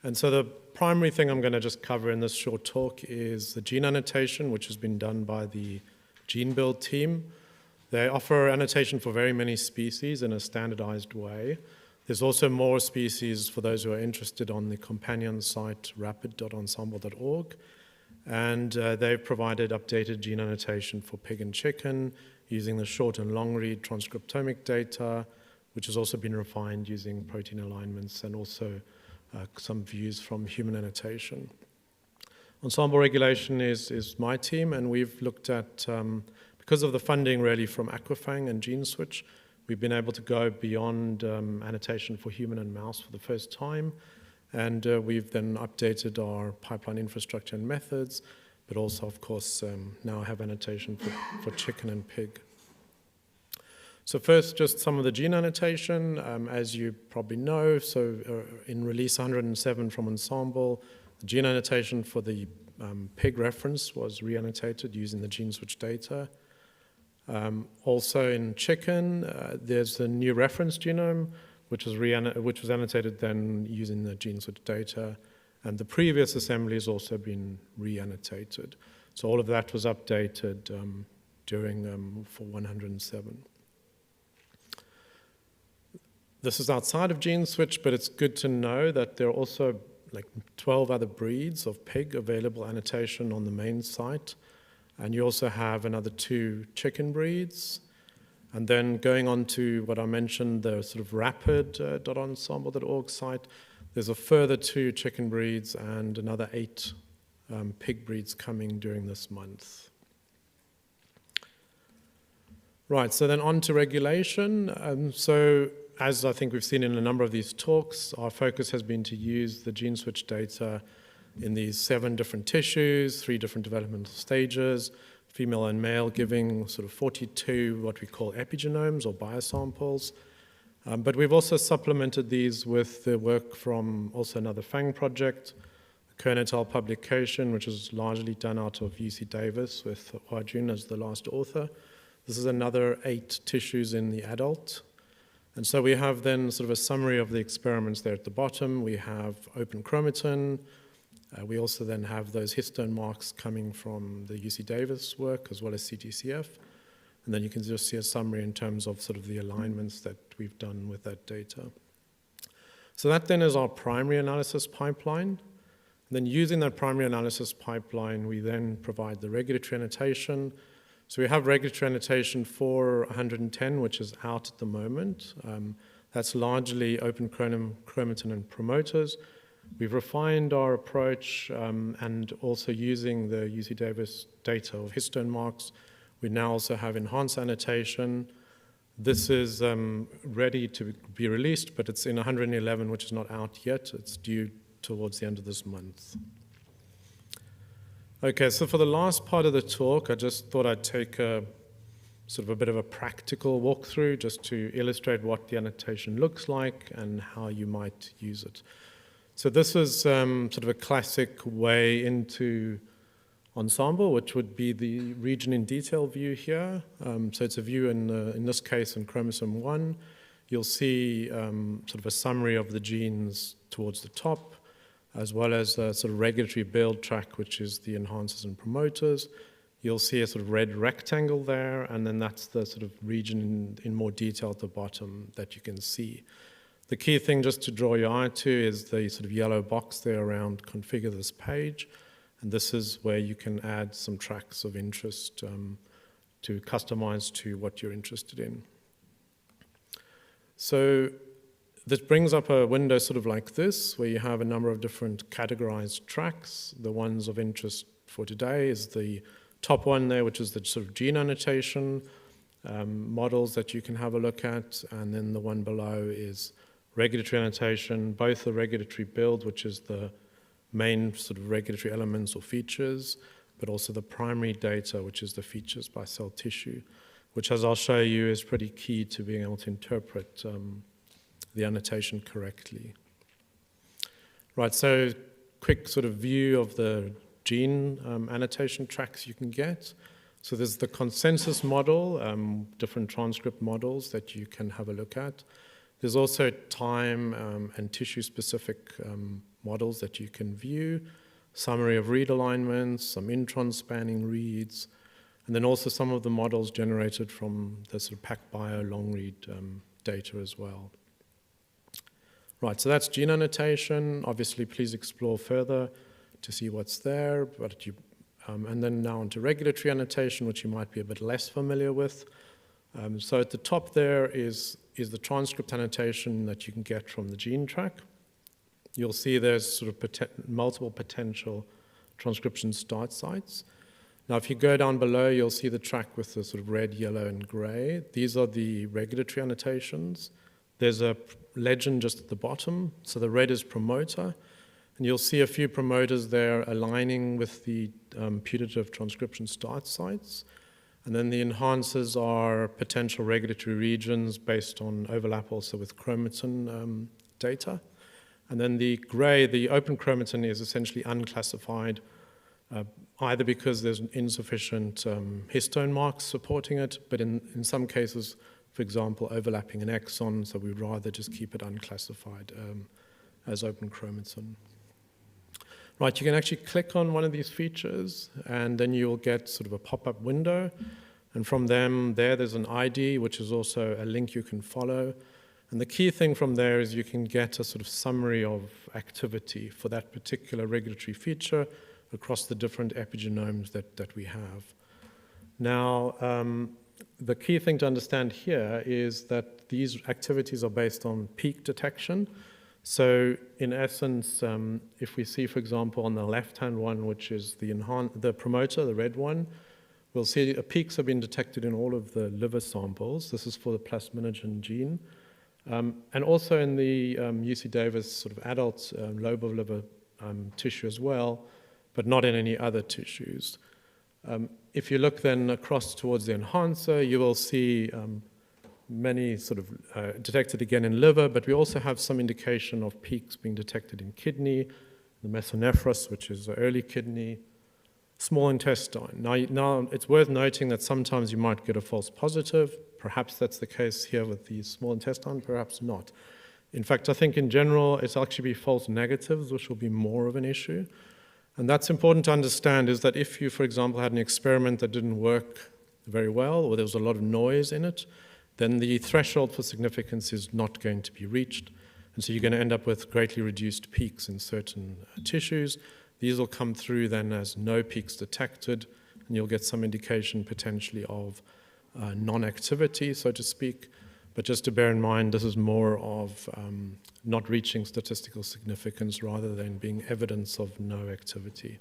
And so the primary thing I'm going to just cover in this short talk is the gene annotation, which has been done by the GeneBuild team. They offer annotation for very many species in a standardized way. There's also more species for those who are interested on the companion site rapid.ensemble.org. And they've provided updated gene annotation for pig and chicken using the short and long read transcriptomic data, which has also been refined using protein alignments and also some views from human annotation. Ensemble regulation is my team, and we've looked at, because of the funding really from Aquafang and GENE-SWitCH, we've been able to go beyond annotation for human and mouse for the first time. And we've then updated our pipeline infrastructure and methods, but also, of course, now have annotation for chicken and pig. So first, just some of the gene annotation. As you probably know, so in release 107 from Ensemble, the gene annotation for the pig reference was re-annotated using the GENE-SWitCH data. Also in chicken, there's the new reference genome, which was annotated then using the GENE-SWitCH data, and the previous assembly has also been re-annotated. So all of that was updated for 107. This is outside of GENE-SWitCH, but it's good to know that there are also like 12 other breeds of pig available annotation on the main site. And you also have another 2 chicken breeds. And then going on to what I mentioned, the sort of rapid.ensemble.org site, there's a further 2 chicken breeds and another 8 pig breeds coming during this month. Right, so then on to regulation. So as I think we've seen in a number of these talks, our focus has been to use the GENE-SWitCH data in these 7 different tissues, 3 different developmental stages, female and male, giving sort of 42 what we call epigenomes or biosamples. But we've also supplemented these with the work from also another FANG project, a Kern et al. Publication, which is largely done out of UC Davis with Huajun as the last author. This is another 8 tissues in the adult. And so we have then sort of a summary of the experiments there at the bottom. We have open chromatin. We also then have those histone marks coming from the UC Davis work as well as CTCF. And then you can just see a summary in terms of sort of the alignments that we've done with that data. So that then is our primary analysis pipeline. And then using that primary analysis pipeline, we then provide the regulatory annotation. So we have regulatory annotation for 110, which is out at the moment. That's largely open chromatin and promoters. We've refined our approach and also using the UC Davis data of histone marks, we now also have enhanced annotation. This is ready to be released, but it's in 111, which is not out yet. It's due towards the end of this month. Okay, so for the last part of the talk, I just thought I'd take a sort of a bit of a practical walkthrough just to illustrate what the annotation looks like and how you might use it. So this is sort of a classic way into Ensemble, which would be the region in detail view here. So it's a view in this case in chromosome 1. You'll see sort of a summary of the genes towards the top, as well as a sort of regulatory build track, which is the enhancers and promoters. You'll see a sort of red rectangle there, and then that's the sort of region in more detail at the bottom that you can see. The key thing just to draw your eye to is the sort of yellow box there around configure this page, and this is where you can add some tracks of interest to customize to what you're interested in. So this brings up a window sort of like this, where you have a number of different categorized tracks. The ones of interest for today is the top one there, which is the sort of gene annotation models that you can have a look at. And then the one below is regulatory annotation, both the regulatory build, which is the main sort of regulatory elements or features, but also the primary data, which is the features by cell tissue. which, as I'll show you, is pretty key to being able to interpret the annotation correctly. Right, so quick sort of view of the gene annotation tracks you can get. So there's the consensus model, different transcript models that you can have a look at. There's also time and tissue-specific models that you can view, summary of read alignments, some intron spanning reads, and then also some of the models generated from the sort of PacBio long read data as well. Right, so that's gene annotation. Obviously, please explore further to see what's there, but and then now onto regulatory annotation, which you might be a bit less familiar with. So at the top there is the transcript annotation that you can get from the gene track. You'll see there's sort of multiple potential transcription start sites. Now, if you go down below, you'll see the track with the sort of red, yellow, and gray. These are the regulatory annotations. There's a legend just at the bottom. So the red is promoter. And you'll see a few promoters there aligning with the putative transcription start sites. And then the enhancers are potential regulatory regions based on overlap also with chromatin data. And then the gray, the open chromatin, is essentially unclassified, either because there's insufficient histone marks supporting it, but in some cases, for example, overlapping an exon, so we'd rather just keep it unclassified as open chromatin. Right, you can actually click on one of these features, and then you'll get sort of a pop-up window. And from there's an ID, which is also a link you can follow. And the key thing from there is you can get a sort of summary of activity for that particular regulatory feature across the different epigenomes that we have. Now, the key thing to understand here is that these activities are based on peak detection. So in essence, if we see, for example, on the left-hand one, which is the promoter, the red one, we'll see peaks have been detected in all of the liver samples. This is for the plasminogen gene. And also in the UC Davis sort of adult lobe of liver tissue as well, but not in any other tissues. If you look then across towards the enhancer, you will see many sort of detected again in liver, but we also have some indication of peaks being detected in kidney, the mesonephros, which is the early kidney, small intestine. Now it's worth noting that sometimes you might get a false positive. Perhaps that's the case here with the small intestine, perhaps not. In fact, I think in general, it's actually be false negatives, which will be more of an issue. And that's important to understand, is that if you, for example, had an experiment that didn't work very well, or there was a lot of noise in it, then the threshold for significance is not going to be reached. And so you're going to end up with greatly reduced peaks in certain tissues. These will come through then as no peaks detected, and you'll get some indication potentially of non-activity, so to speak. But just to bear in mind, this is more of not reaching statistical significance rather than being evidence of no activity.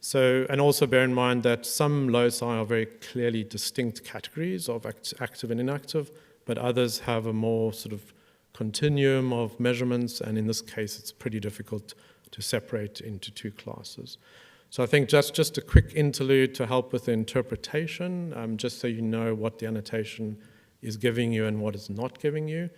So, and also bear in mind that some loci are very clearly distinct categories of active and inactive, but others have a more sort of continuum of measurements, and in this case, it's pretty difficult to separate into two classes. So I think just a quick interlude to help with the interpretation, just so you know what the annotation is giving you and what it's not giving you.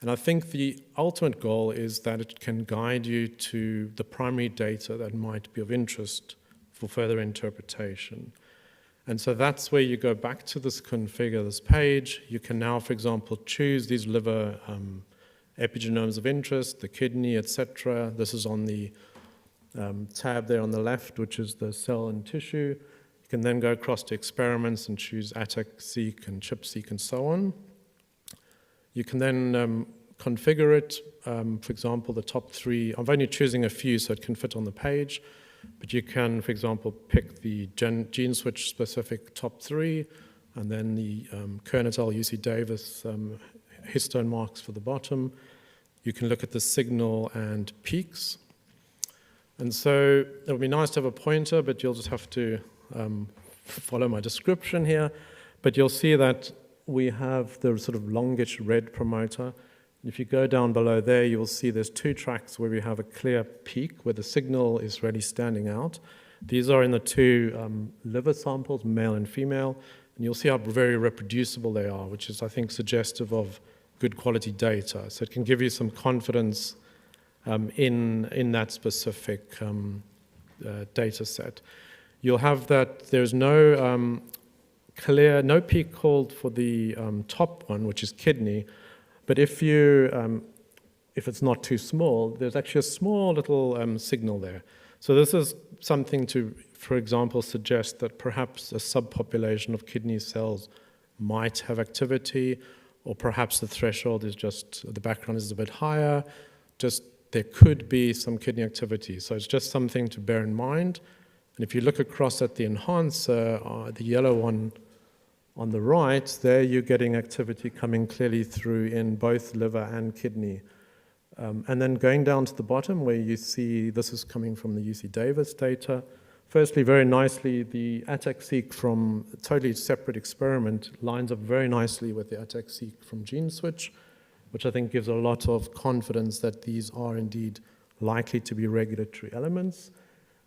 And I think the ultimate goal is that it can guide you to the primary data that might be of interest for further interpretation. And so that's where you go back to this configure, this page. You can now, for example, choose these liver epigenomes of interest, the kidney, etc. This is on the tab there on the left, which is the cell and tissue. You can then go across to experiments and choose ATAC-seq and ChIP-seq and so on. You can then configure it. For example, the top three, I'm only choosing a few so it can fit on the page. But you can, for example, pick the GENE-SWitCH specific top three, and then the Kerr-Natal UC Davis histone marks for the bottom. You can look at the signal and peaks. And so it would be nice to have a pointer, but you'll just have to follow my description here. But you'll see that we have the sort of longish red promoter. If you go down below there, you'll see there's two tracks where we have a clear peak, where the signal is really standing out. These are in the two liver samples, male and female, And you'll see how very reproducible they are, which is, I think, suggestive of good quality data. So it can give you some confidence in that specific data set. You'll have that there's no no peak called for the top one, which is kidney, but if it's not too small, there's actually a small little signal there. So this is something to, for example, suggest that perhaps a subpopulation of kidney cells might have activity, or perhaps the threshold is just, the background is a bit higher, just there could be some kidney activity. So it's just something to bear in mind. And if you look across at the enhancer, the yellow one on the right, there you're getting activity coming clearly through in both liver and kidney. And then going down to the bottom where you see this is coming from the UC Davis data. Firstly, very nicely, the ATAC-seq from a totally separate experiment lines up very nicely with the ATAC-seq from GENE-SWitCH, which I think gives a lot of confidence that these are indeed likely to be regulatory elements.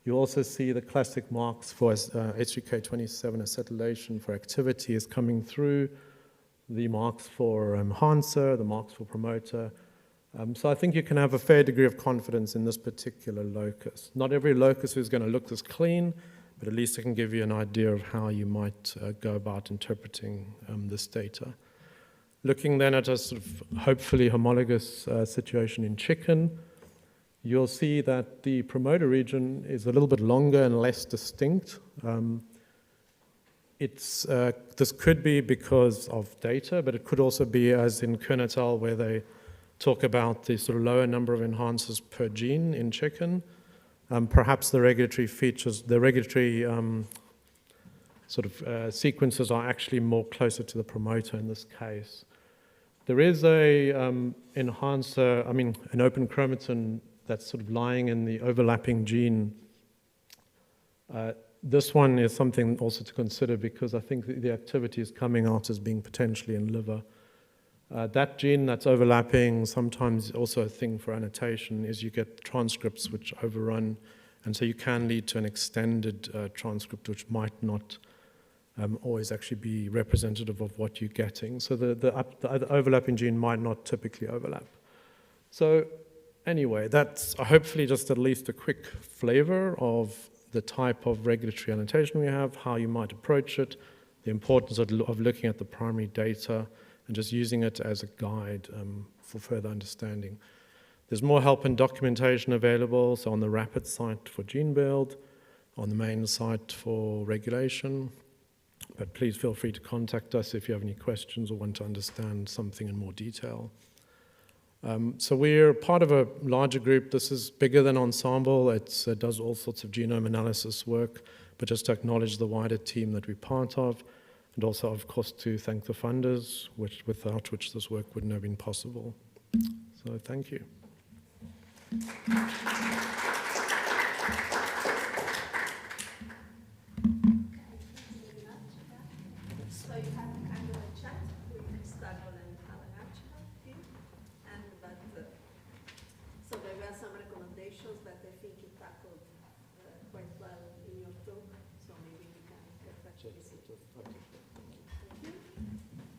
You also see the classic marks for H3K27 acetylation for activity is coming through, the marks for enhancer, the marks for promoter. So I think you can have a fair degree of confidence in this particular locus. Not every locus is going to look this clean, but at least it can give you an idea of how you might go about interpreting this data. Looking then at a sort of hopefully homologous situation in chicken, you'll see that the promoter region is a little bit longer and less distinct. This could be because of data, but it could also be as in Kern et al., where they talk about the sort of lower number of enhancers per gene in chicken. Perhaps the regulatory features, the regulatory sequences are actually more closer to the promoter in this case. There is an enhancer, an open chromatin that's sort of lying in the overlapping gene. This one is something also to consider because I think the activity is coming out as being potentially in liver. That gene that's overlapping, sometimes also a thing for annotation, is you get transcripts which overrun, and so you can lead to an extended transcript which might not always actually be representative of what you're getting. So the overlapping gene might not typically overlap. So anyway, that's hopefully just at least a quick flavor of the type of regulatory annotation we have, how you might approach it, the importance of looking at the primary data, and just using it as a guide for further understanding. There's more help and documentation available, so on the RAPID site for gene build, on the main site for regulation, but please feel free to contact us if you have any questions or want to understand something in more detail. So we're part of a larger group. This is bigger than Ensemble. It does all sorts of genome analysis work, but just to acknowledge the wider team that we're part of, and also, of course, to thank the funders, without which this work wouldn't have been possible. So thank you. So you have kind of a chat with Gustavo and Kalanacha here, so there were some recommendations that I think you tackled quite well in your talk, so maybe we can get back to this.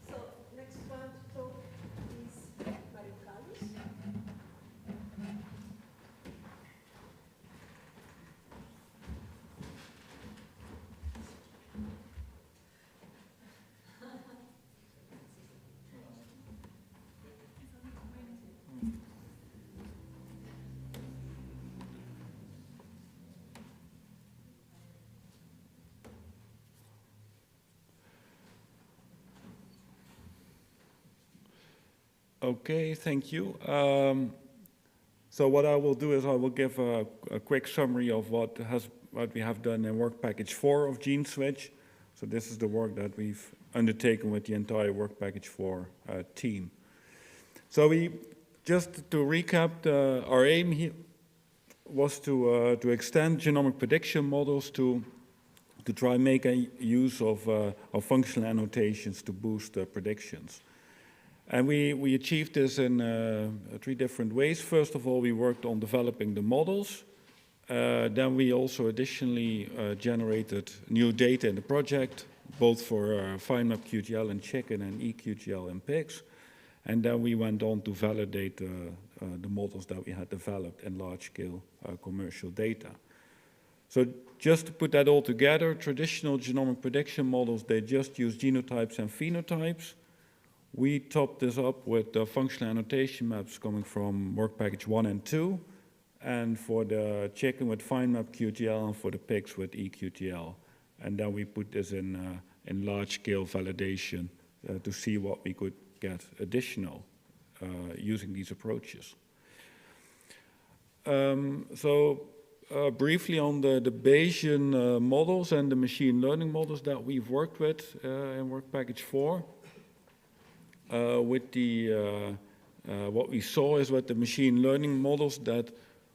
So next one to talk is Mario Carlos. Okay, thank you. So what I will do is I will give a quick summary of what we have done in work package 4 of GENE-SWitCH. So this is the work that we've undertaken with the entire work package 4 team. So just to recap, our aim here was to extend genomic prediction models to try and make use of functional annotations to boost predictions. And we achieved this in 3 different ways. First of all, we worked on developing the models. Then we also additionally generated new data in the project, both for FineMap QTL in chicken and eQTL in pigs. And then we went on to validate the models that we had developed in large-scale commercial data. So just to put that all together, traditional genomic prediction models, they just use genotypes and phenotypes. We topped this up with functional annotation maps coming from work package 1 and 2, and for the chicken with FineMap QTL, and for the pigs with eQTL. And then we put this in large-scale validation to see what we could get additional using these approaches. Briefly on the Bayesian models and the machine learning models that we've worked with in work package 4. What we saw is with the machine learning models that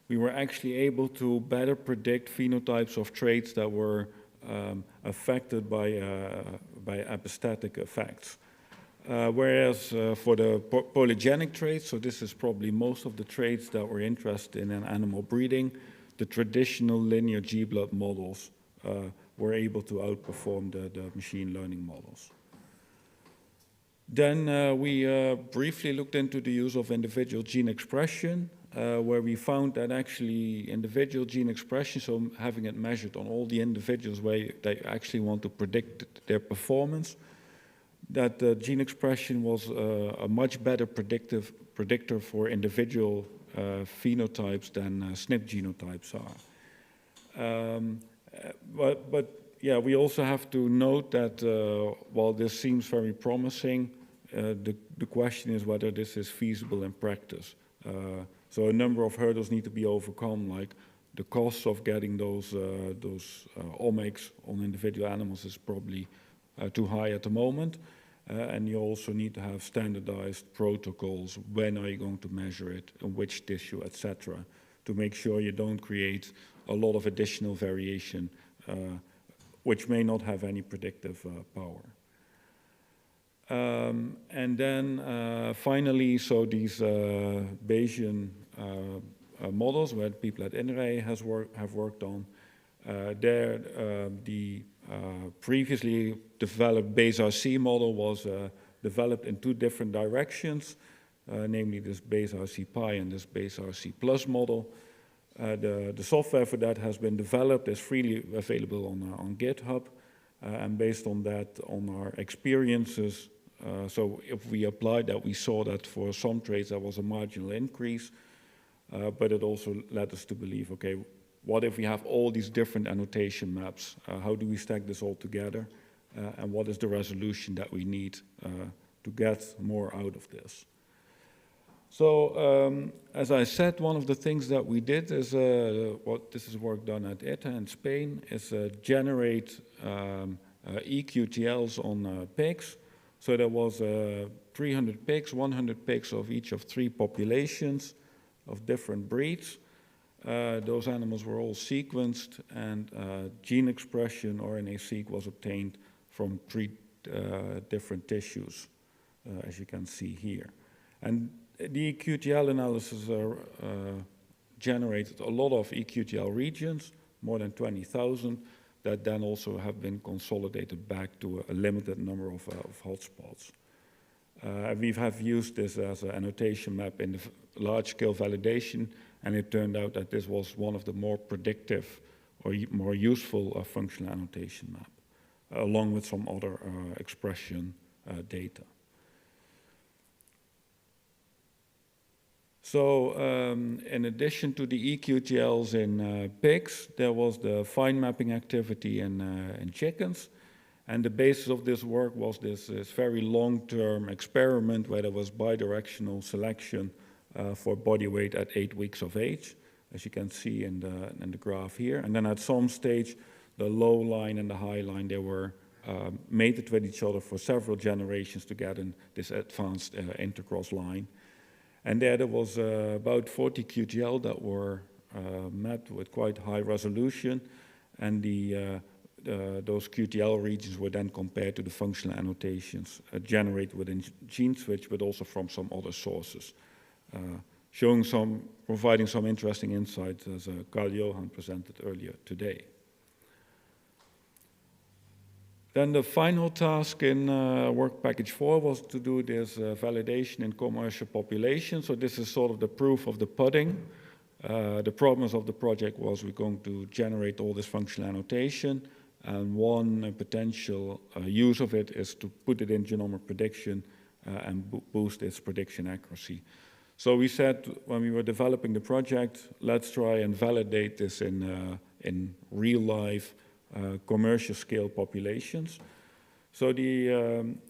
we were actually able to better predict phenotypes of traits that were affected by epistatic effects. Whereas for the polygenic traits, so this is probably most of the traits that we're interested in animal breeding, the traditional linear G-blood models were able to outperform the machine learning models. Then we briefly looked into the use of individual gene expression, where we found that actually individual gene expression, so having it measured on all the individuals where they actually want to predict their performance, that gene expression was a much better predictor for individual phenotypes than SNP genotypes are. But yeah, we also have to note that while this seems very promising, the question is whether this is feasible in practice. So a number of hurdles need to be overcome, like the cost of getting those omics on individual animals is probably too high at the moment. And you also need to have standardized protocols. When are you going to measure it, in which tissue, etc., to make sure you don't create a lot of additional variation, which may not have any predictive power. And then finally, so these Bayesian models where people at INRAE have worked on, the previously developed Bayes-RC model was developed in 2 different directions, namely this Bayes-RC Pi and this Bayes-RC Plus model. The software for that has been developed, is freely available on GitHub, and based on that, on our experiences, so if we applied that, we saw that for some traits there was a marginal increase, but it also led us to believe, okay, what if we have all these different annotation maps? How do we stack this all together? And what is the resolution that we need to get more out of this? So, as I said, one of the things that we did is, this is work done at ETA in Spain, is generate eQTLs on pigs. So there was 300 pigs, 100 pigs of each of 3 populations of different breeds. Those animals were all sequenced, and gene expression, RNA-seq, was obtained from 3 different tissues, as you can see here. And the eQTL analysis generated a lot of eQTL regions, more than 20,000, that then also have been consolidated back to a limited number of hotspots. We have used this as an annotation map in the large-scale validation, and it turned out that this was one of the more predictive or more useful functional annotation map, along with some other expression data. So in addition to the eQTLs in pigs, there was the fine mapping activity in chickens. And the basis of this work was this very long-term experiment where there was bidirectional selection for body weight at 8 weeks of age, as you can see in the graph here. And then at some stage, the low line and the high line, they were mated with each other for several generations to get in this advanced intercross line. And there was about 40 QTL that were mapped with quite high resolution, and those QTL regions were then compared to the functional annotations generated within GENE-SWitCH, but also from some other sources, providing some interesting insights, as Carl Johan presented earlier today. Then the final task in work package 4 was to do this validation in commercial population. So this is sort of the proof of the pudding. The promise of the project was we're going to generate all this functional annotation, and one potential use of it is to put it in genomic prediction and boost its prediction accuracy. So we said when we were developing the project, let's try and validate this in real life commercial scale populations. So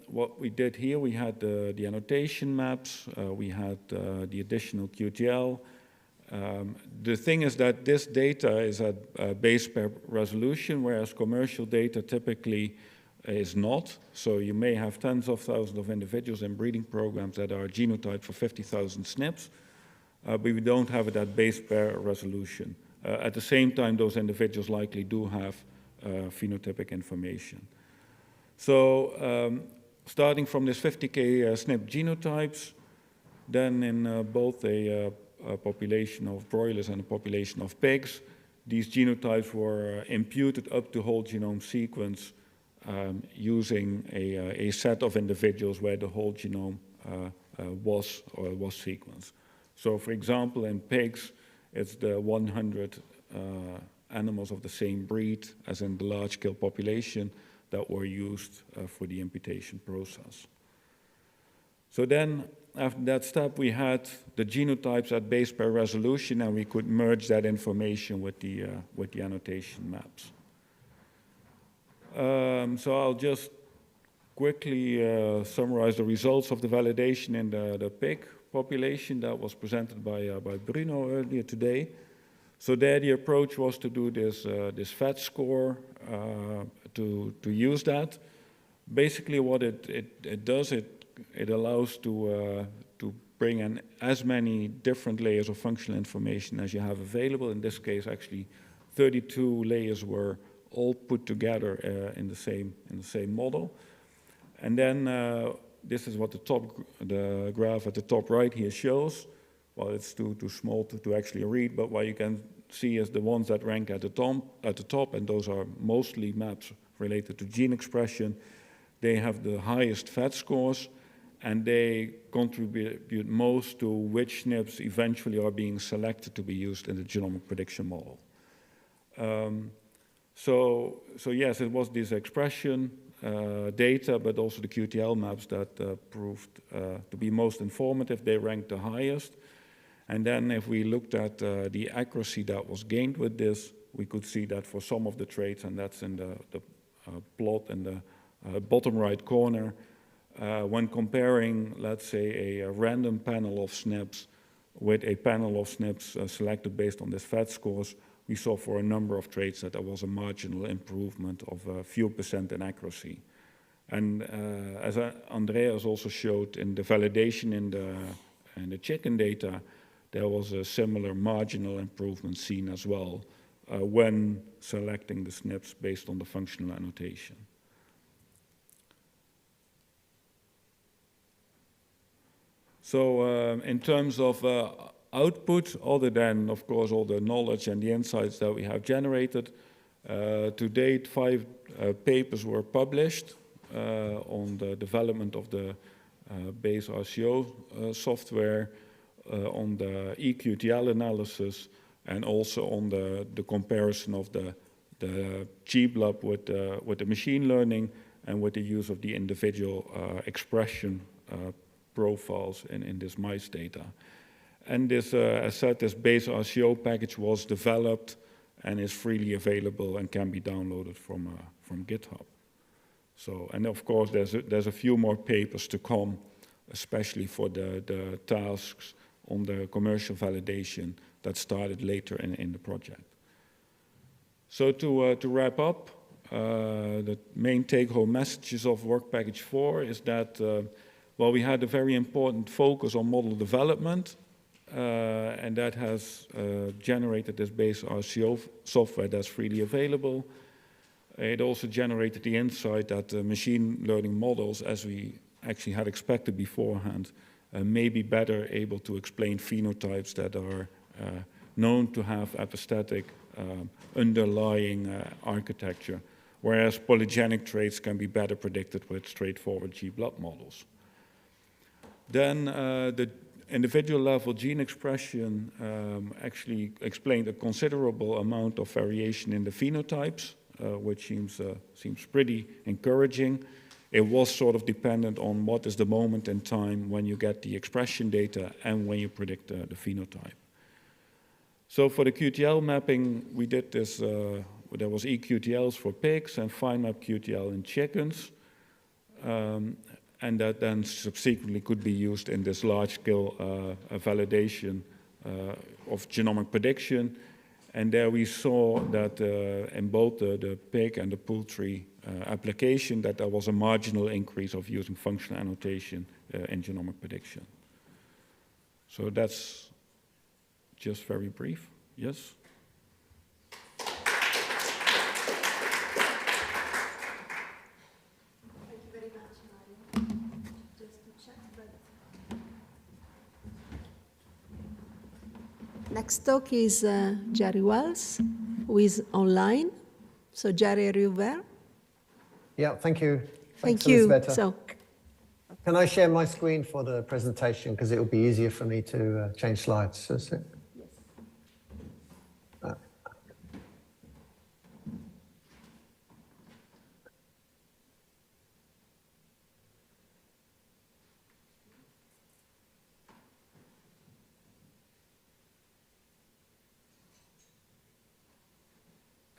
what we did here, we had the annotation maps, we had the additional QTL. The thing is that this data is at base pair resolution, whereas commercial data typically is not. So you may have tens of thousands of individuals in breeding programs that are genotyped for 50,000 SNPs, but we don't have it at base pair resolution. At the same time, those individuals likely do have phenotypic information. So starting from this 50K SNP genotypes, then in both a population of broilers and a population of pigs, these genotypes were imputed up to whole genome sequence using a set of individuals where the whole genome was sequenced. So for example, in pigs, it's the 100 animals of the same breed as in the large-scale population that were used for the imputation process. So then, after that step, we had the genotypes at base pair resolution, and we could merge that information with the annotation maps. So I'll just quickly summarize the results of the validation in the pig population that was presented by Bruno earlier today. So there the approach was to do this FAT score, to use that. Basically what it does, it allows to bring in as many different layers of functional information as you have available. In this case, actually 32 layers were all put together in the same model. And then this is what the graph at the top right here shows. Well, it's too small to actually read, but what you can see is the ones that rank at the top, and those are mostly maps related to gene expression. They have the highest FAT scores, and they contribute most to which SNPs eventually are being selected to be used in the genomic prediction model. So yes, it was this expression data, but also the QTL maps that proved to be most informative. They ranked the highest. And then if we looked at the accuracy that was gained with this, we could see that for some of the traits, and that's in the plot in the bottom right corner, when comparing, let's say, a random panel of SNPs with a panel of SNPs selected based on this FAT scores, we saw for a number of traits that there was a marginal improvement of a few % in accuracy. And as Andreas also showed in the validation in the chicken data, there was a similar marginal improvement seen as well when selecting the SNPs based on the functional annotation. So in terms of output, other than, of course, all the knowledge and the insights that we have generated, to date, 5 papers were published on the development of the base RCO software, on the eQTL analysis, and also on the comparison of the GBLUP with the machine learning and with the use of the individual expression profiles in this mice data. And this, as said, this base RCO package was developed and is freely available and can be downloaded from GitHub. So, and of course, there's a few more papers to come, especially for the tasks on the commercial validation that started later in the project. So to wrap up, the main take-home messages of Work Package 4 is that, well, we had a very important focus on model development, and that has generated this base RCO software that's freely available. It also generated the insight that machine learning models, as we actually had expected beforehand, may be better able to explain phenotypes that are known to have epistatic underlying architecture, whereas polygenic traits can be better predicted with straightforward G-blood models. Then the individual level gene expression actually explained a considerable amount of variation in the phenotypes, which seems pretty encouraging. It was sort of dependent on what is the moment in time when you get the expression data and when you predict the phenotype. So for the QTL mapping, we did this, there was eQTLs for pigs and fine-map QTL in chickens. And that then subsequently could be used in this large-scale validation of genomic prediction. And there we saw that in both the pig and the poultry application, that there was a marginal increase of using functional annotation in genomic prediction. So that's just very brief. Yes? Next talk is Jerry Wells, who is online. So Jerry, are you there? Yeah, thank you. Thank Thanks, you. Elisabetta. So, can I share my screen for the presentation, because it will be easier for me to change slides? Yes.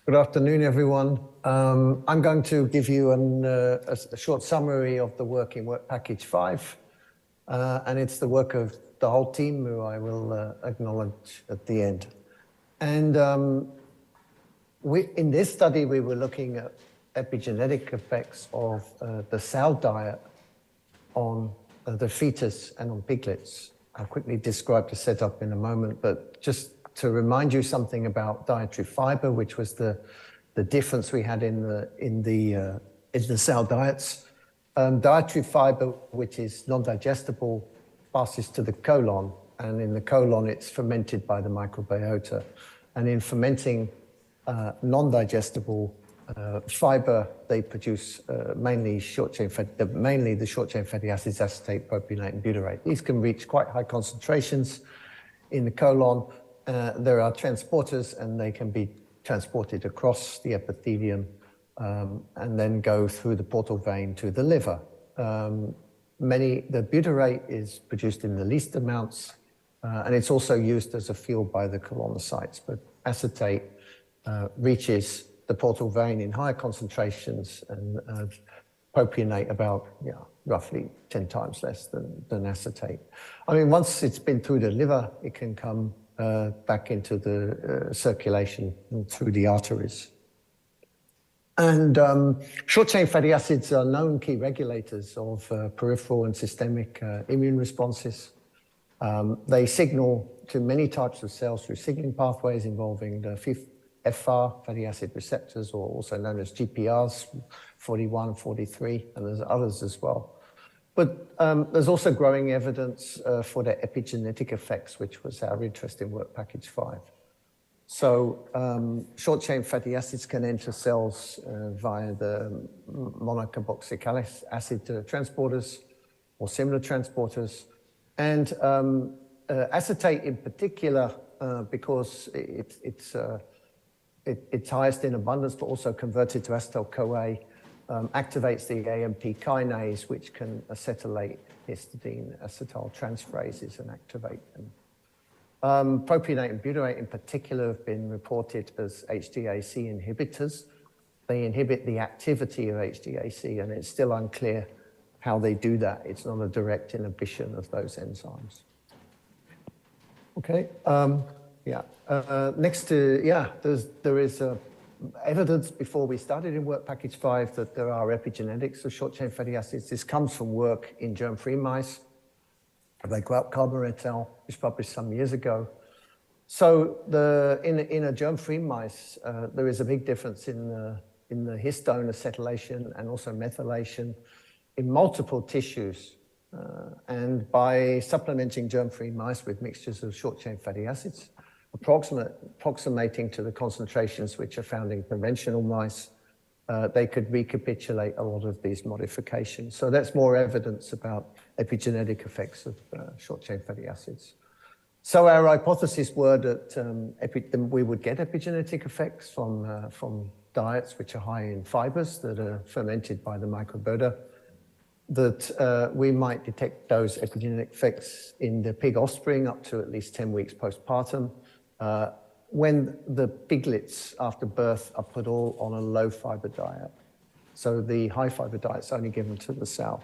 Good afternoon, everyone. I'm going to give you a short summary of the work in Work Package 5. And it's the work of the whole team, who I will acknowledge at the end. And in this study, we were looking at epigenetic effects of the sow diet on the fetus and on piglets. I'll quickly describe the setup in a moment, but just to remind you something about dietary fiber, which was the difference we had in the cell diets. Dietary fiber, which is non-digestible, passes to the colon, and in the colon it's fermented by the microbiota. And in fermenting non-digestible fiber, they produce mainly the short-chain fatty acids, acetate, propionate, and butyrate. These can reach quite high concentrations in the colon. There are transporters, and they can be transported across the epithelium and then go through the portal vein to the liver. The butyrate is produced in the least amounts, and it's also used as a fuel by the colonocytes. But acetate reaches the portal vein in higher concentrations, and propionate about roughly 10 times less than acetate. I mean, once it's been through the liver, it can come back into the circulation and through the arteries. And short-chain fatty acids are known key regulators of peripheral and systemic immune responses. They signal to many types of cells through signaling pathways involving the FR, fatty acid receptors, or also known as GPRs, 41, 43, and there's others as well. But there's also growing evidence for their epigenetic effects, which was our interest in Work Package 5. So short-chain fatty acids can enter cells via the monocarboxylic acid transporters or similar transporters. And acetate in particular, because it's highest in abundance, but also converted to acetyl-CoA, activates the AMP kinase, which can acetylate histidine acetyl transferases and activate them. Propionate and butyrate in particular have been reported as HDAC inhibitors. They inhibit the activity of HDAC, and it's still unclear how they do that. It's not a direct inhibition of those enzymes. Okay, there is evidence before we started in Work Package 5 that there are epigenetics of short-chain fatty acids. This comes from work in germ-free mice by Kalber et al., which published some years ago. So in a germ-free mice, there is a big difference in the histone acetylation and also methylation in multiple tissues. And by supplementing germ-free mice with mixtures of short-chain fatty acids, approximating to the concentrations which are found in conventional mice, they could recapitulate a lot of these modifications. So that's more evidence about epigenetic effects of short-chain fatty acids. So our hypotheses were that we would get epigenetic effects from diets which are high in fibers that are fermented by the microbiota, that we might detect those epigenetic effects in the pig offspring up to at least 10 weeks postpartum, when the piglets after birth are put all on a low fiber diet. So the high fiber diet is only given to the sow.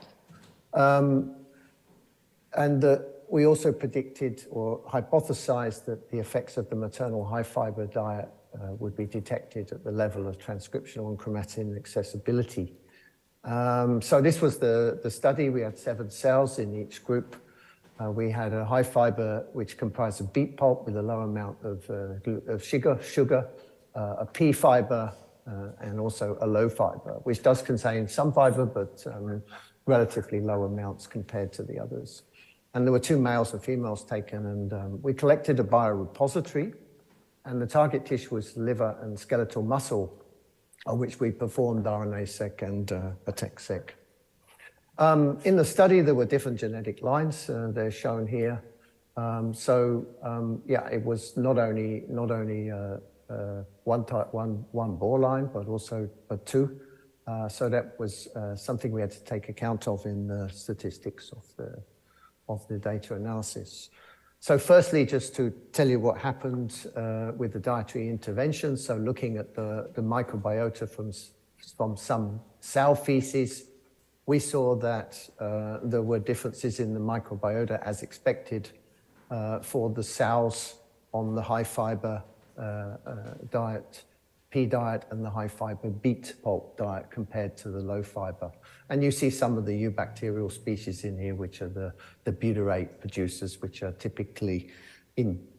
We also predicted or hypothesized that the effects of the maternal high fiber diet would be detected at the level of transcriptional and chromatin accessibility. So this was the study. We had 7 cells in each group. We had a high fiber which comprised of beet pulp with a low amount of sugar, a pea fiber, and also a low fiber, which does contain some fiber, but relatively low amounts compared to the others. And there were 2 males and females taken, and we collected a biorepository, and the target tissue was liver and skeletal muscle, on which we performed RNA-seq and ATAC-seq. In the study, there were different genetic lines. They're shown here. Yeah, it was not only one bore line, but also 2. So that was something we had to take account of in the statistics of the data analysis. So firstly, just to tell you what happened with the dietary intervention. So looking at the microbiota from some sow feces, we saw that there were differences in the microbiota as expected for the sows on the high fiber diet, pea diet, and the high fiber beet pulp diet compared to the low fiber. And you see some of the eubacterial species in here, which are the butyrate producers, which are typically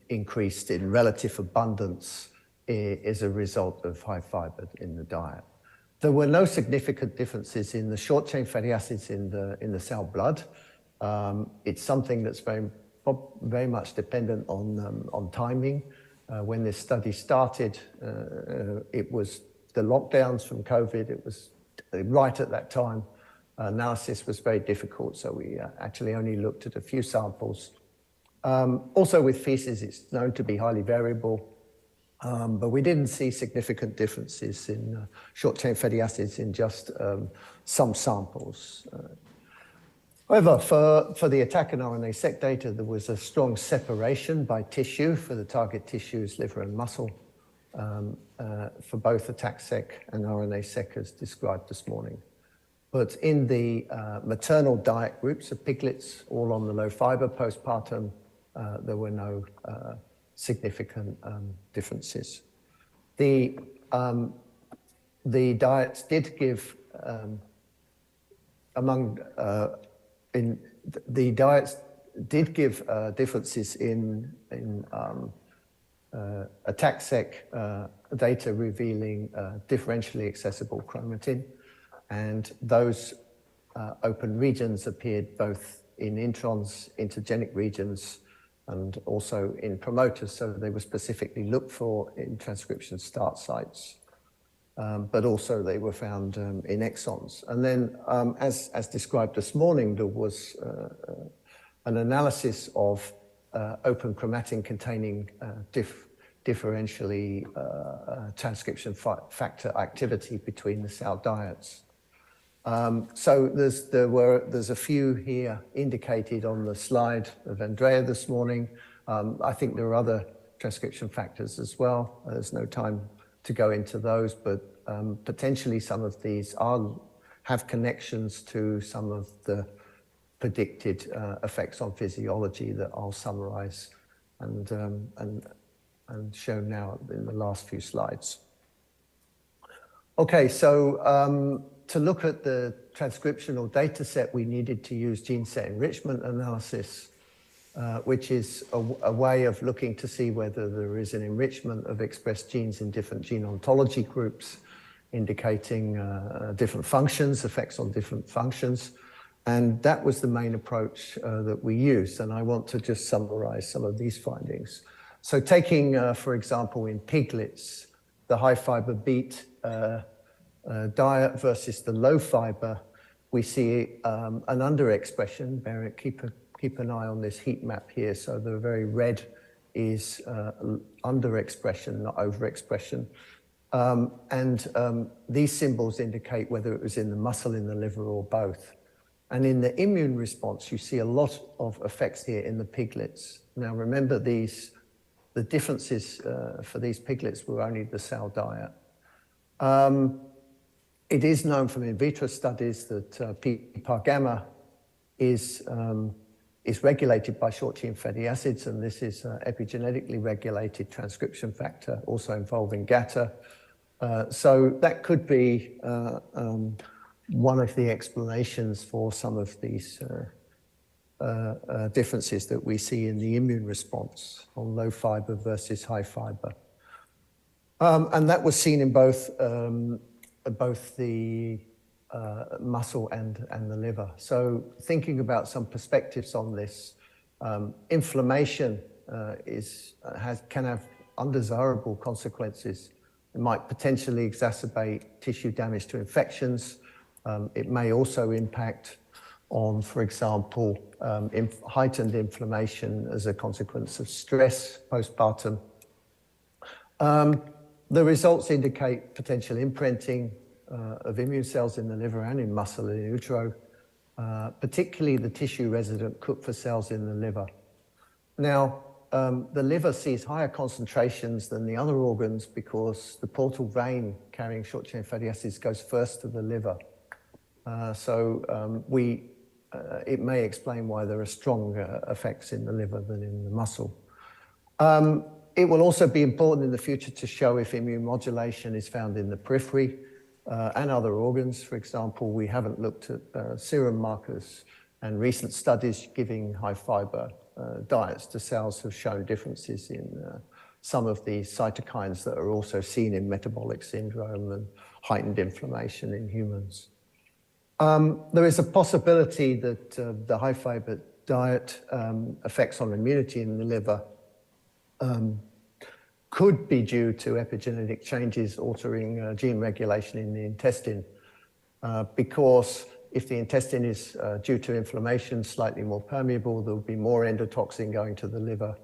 increased in relative abundance as a result of high fiber in the diet. There were no significant differences in the short-chain fatty acids in the cell blood. It's something that's very much dependent on timing. When this study started, it was the lockdowns from COVID. It was right at that time. Analysis was very difficult, so we actually only looked at a few samples. Also with feces, it's known to be highly variable, but we didn't see significant differences in short-chain fatty acids in just some samples. However, for the ATAC and RNA-seq data, there was a strong separation by tissue for the target tissues, liver and muscle, for both ATAC-seq and RNA-seq as described this morning. But in the maternal diet groups of piglets, all on the low fiber postpartum, there were no significant differences. The diets did give differences in ATAC-seq data revealing differentially accessible chromatin, and those open regions appeared both in introns, intergenic regions, and also in promoters, so they were specifically looked for in transcription start sites. But also they were found in exons. And then, as described this morning, there was an analysis of open chromatin containing differentially transcription factor activity between the cell diets. So there's a few here indicated on the slide of Andrea this morning. I think there are other transcription factors as well. There's no time to go into those, but potentially some of these have connections to some of the predicted effects on physiology that I'll summarize and show now in the last few slides. Okay, so to look at the transcriptional data set, we needed to use gene set enrichment analysis, which is a way of looking to see whether there is an enrichment of expressed genes in different gene ontology groups, indicating different functions, effects on different functions. And that was the main approach that we used. And I want to just summarize some of these findings. So taking, for example, in piglets, the high fiber beet diet versus the low fiber, we see an underexpression. Keep an eye on this heat map here. So the very red is underexpression, not overexpression. These symbols indicate whether it was in the muscle, in the liver, or both. And in the immune response, you see a lot of effects here in the piglets. Now remember, the differences for these piglets were only the cell diet. It is known from in vitro studies that PPAR gamma is regulated by short-chain fatty acids, and this is epigenetically regulated transcription factor, also involving GATA. So that could be one of the explanations for some of these differences that we see in the immune response on low fiber versus high fiber. And that was seen in both the muscle and the liver. So thinking about some perspectives on this, inflammation can have undesirable consequences. It might potentially exacerbate tissue damage to infections. It may also impact on, for example, heightened inflammation as a consequence of stress postpartum. The results indicate potential imprinting of immune cells in the liver and in muscle in utero, particularly the tissue-resident Kupffer cells in the liver. Now, the liver sees higher concentrations than the other organs because the portal vein carrying short-chain fatty acids goes first to the liver. It may explain why there are stronger effects in the liver than in the muscle. It will also be important in the future to show if immune modulation is found in the periphery and other organs. For example, we haven't looked at serum markers, and recent studies giving high fiber diets to cells have shown differences in some of the cytokines that are also seen in metabolic syndrome and heightened inflammation in humans. There is a possibility that the high fiber diet effects on immunity in the liver could be due to epigenetic changes altering gene regulation in the intestine, because if the intestine is due to inflammation slightly more permeable, there will be more endotoxin going to the liver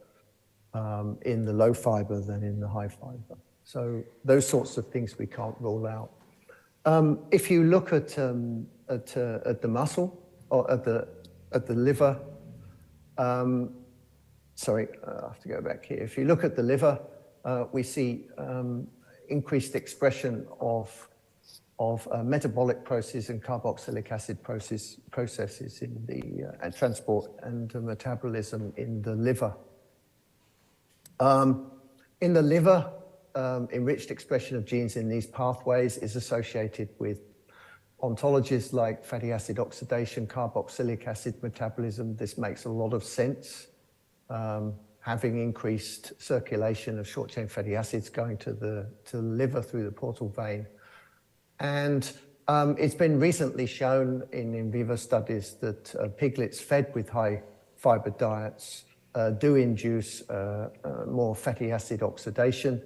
in the low fiber than in the high fiber. So those sorts of things we can't rule out. If you look at the muscle or at the liver, sorry, I have to go back here. If you look at the liver, we see increased expression of metabolic processes and carboxylic acid processes in the and transport and metabolism in the liver. In the liver, enriched expression of genes in these pathways is associated with ontologies like fatty acid oxidation, carboxylic acid metabolism. This makes a lot of sense. Having increased circulation of short-chain fatty acids going to the liver through the portal vein. And it's been recently shown in vivo studies that piglets fed with high fiber diets do induce more fatty acid oxidation.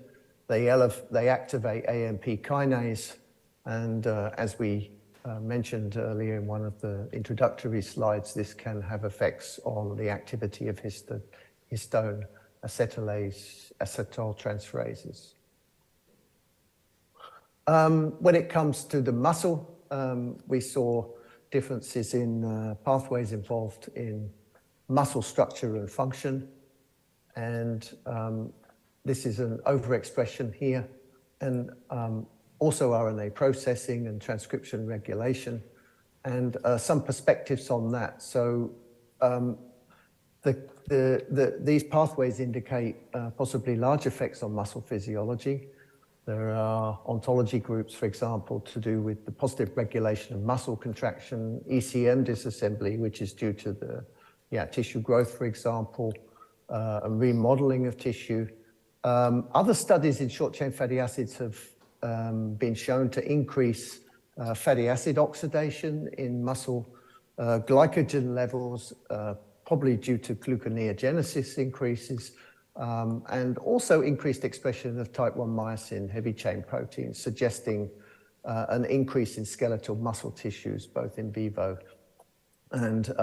They activate AMP kinase, and as we mentioned earlier in one of the introductory slides, this can have effects on the activity of histone acetyltransferases. When it comes to the muscle, we saw differences in pathways involved in muscle structure and function, and this is an overexpression here, and also RNA processing and transcription regulation, and some perspectives on that. So these pathways indicate possibly large effects on muscle physiology. There are ontology groups, for example, to do with the positive regulation of muscle contraction, ECM disassembly, which is due to the tissue growth, for example, and remodeling of tissue. Other studies in short-chain fatty acids have been shown to increase fatty acid oxidation in muscle, glycogen levels, probably due to gluconeogenesis increases, and also increased expression of type 1 myosin heavy chain proteins, suggesting an increase in skeletal muscle tissues, both in vivo and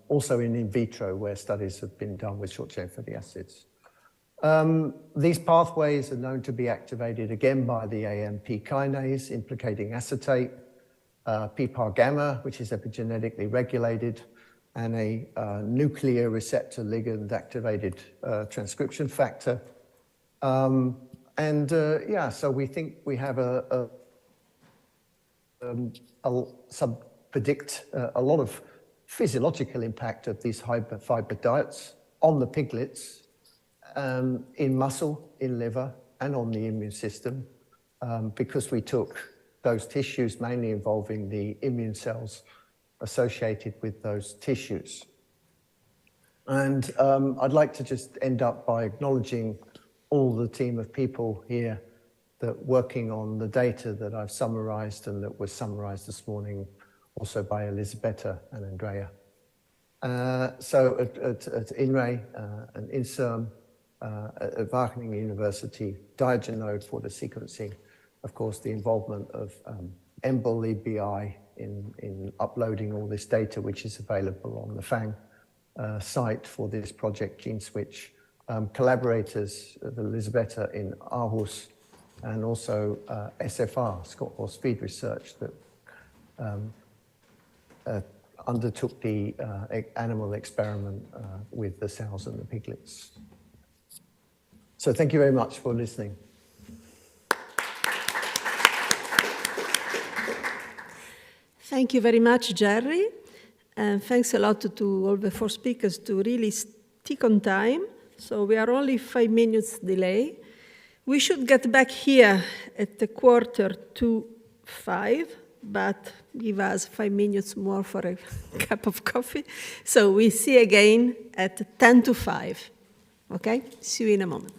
also in vitro, where studies have been done with short-chain fatty acids. These pathways are known to be activated again by the AMP kinase implicating acetate, PPAR gamma, which is epigenetically regulated, and a nuclear receptor ligand activated transcription factor. Yeah, so we think we have predict a lot of physiological impact of these high fiber diets on the piglets, in muscle, in liver, and on the immune system, because we took those tissues mainly involving the immune cells associated with those tissues. And I'd like to just end up by acknowledging all the team of people here that working on the data that I've summarized and that was summarized this morning also by Elisabetta and Andrea. So at INRAE and INSERM, at Wageningen University, Diogen for the sequencing, of course, the involvement of EMBL EBI in uploading all this data, which is available on the FANG site for this project, GENE-SWitCH, collaborators of Elisabetta in Aarhus, and also SFR, Scott Horse Feed Research, that undertook the animal experiment with the sows and the piglets. So thank you very much for listening. Thank you very much, Jerry. And thanks a lot to all the 4 speakers to really stick on time. So we are only 5 minutes delay. We should get back here at 4:45, but give us 5 minutes more for a cup of coffee. So we see again at 4:50. Okay? See you in a moment.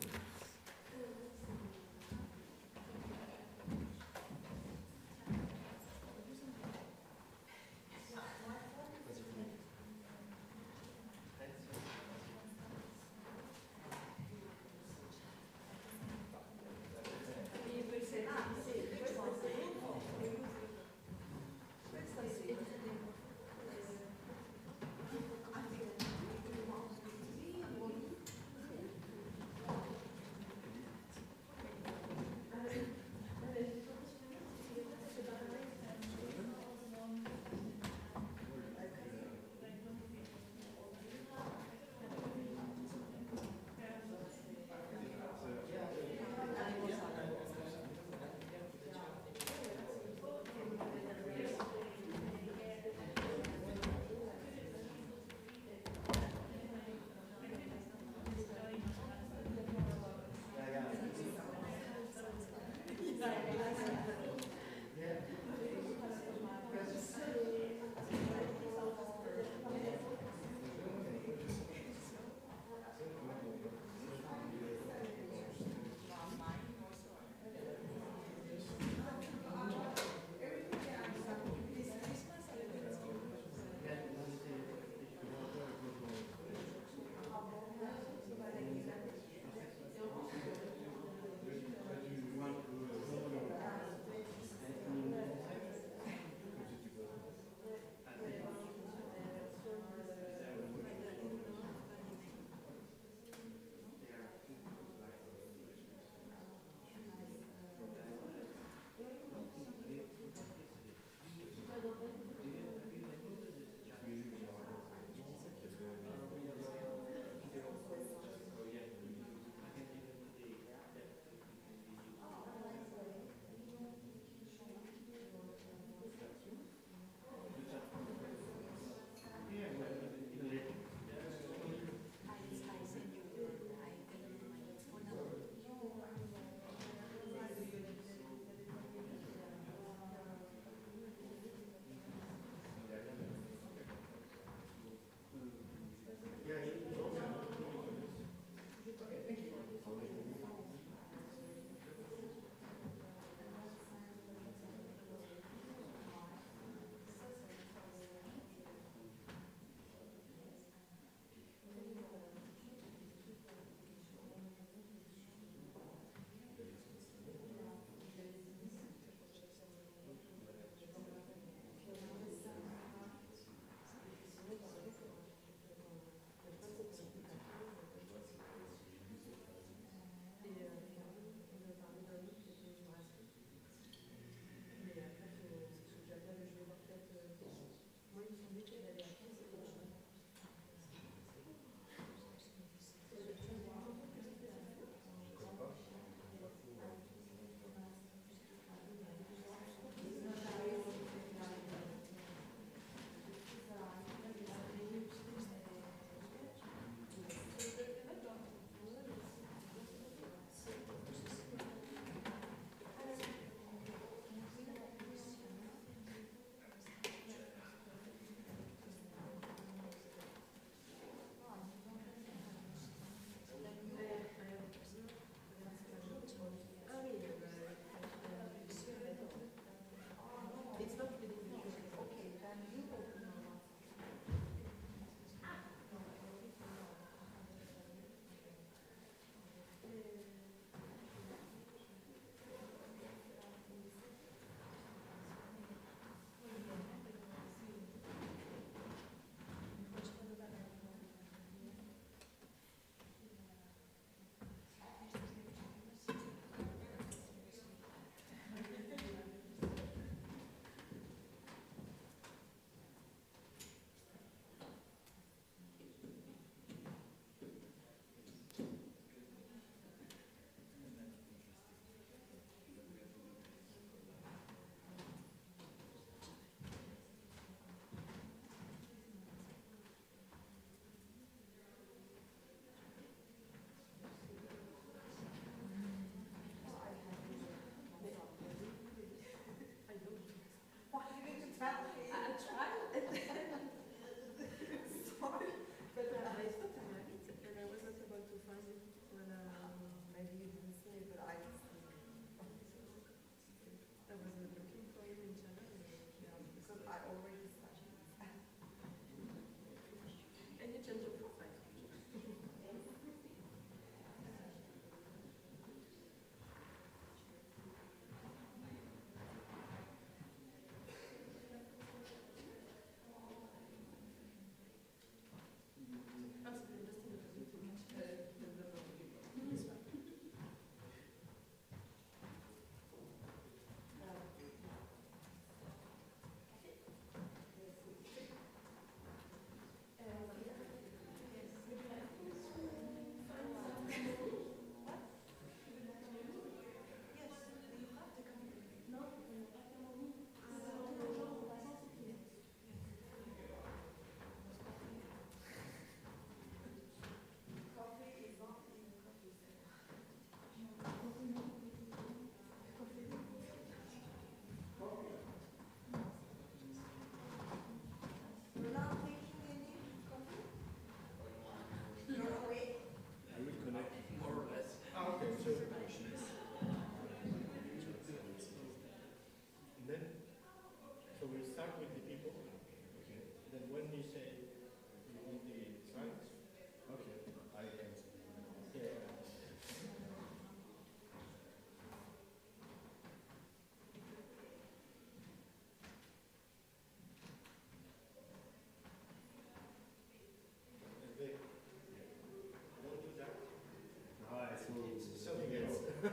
It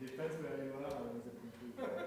depends where you are. With a computer.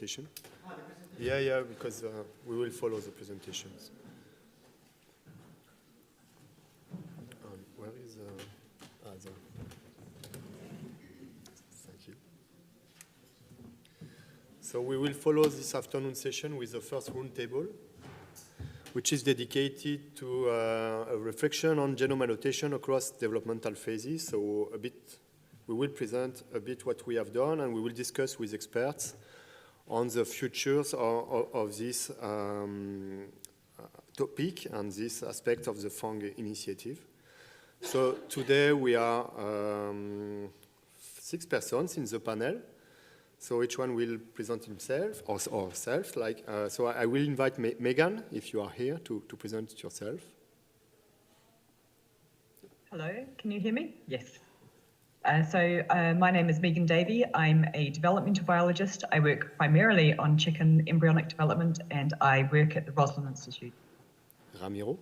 presentation. Yeah, because we will follow the presentations. Where is the... Thank you. So we will follow this afternoon session with the first roundtable, which is dedicated to a reflection on genome annotation across developmental phases. So we will present a bit what we have done, and we will discuss with experts on the futures of this topic and this aspect of the FANG initiative. So today we are 6 persons in the panel. So each one will present himself or herself. So I will invite Megan, if you are here, to present yourself. Hello, can you hear me? Yes. My name is Megan Davey. I'm a developmental biologist. I work primarily on chicken embryonic development, and I work at the Roslin Institute. Ramiro.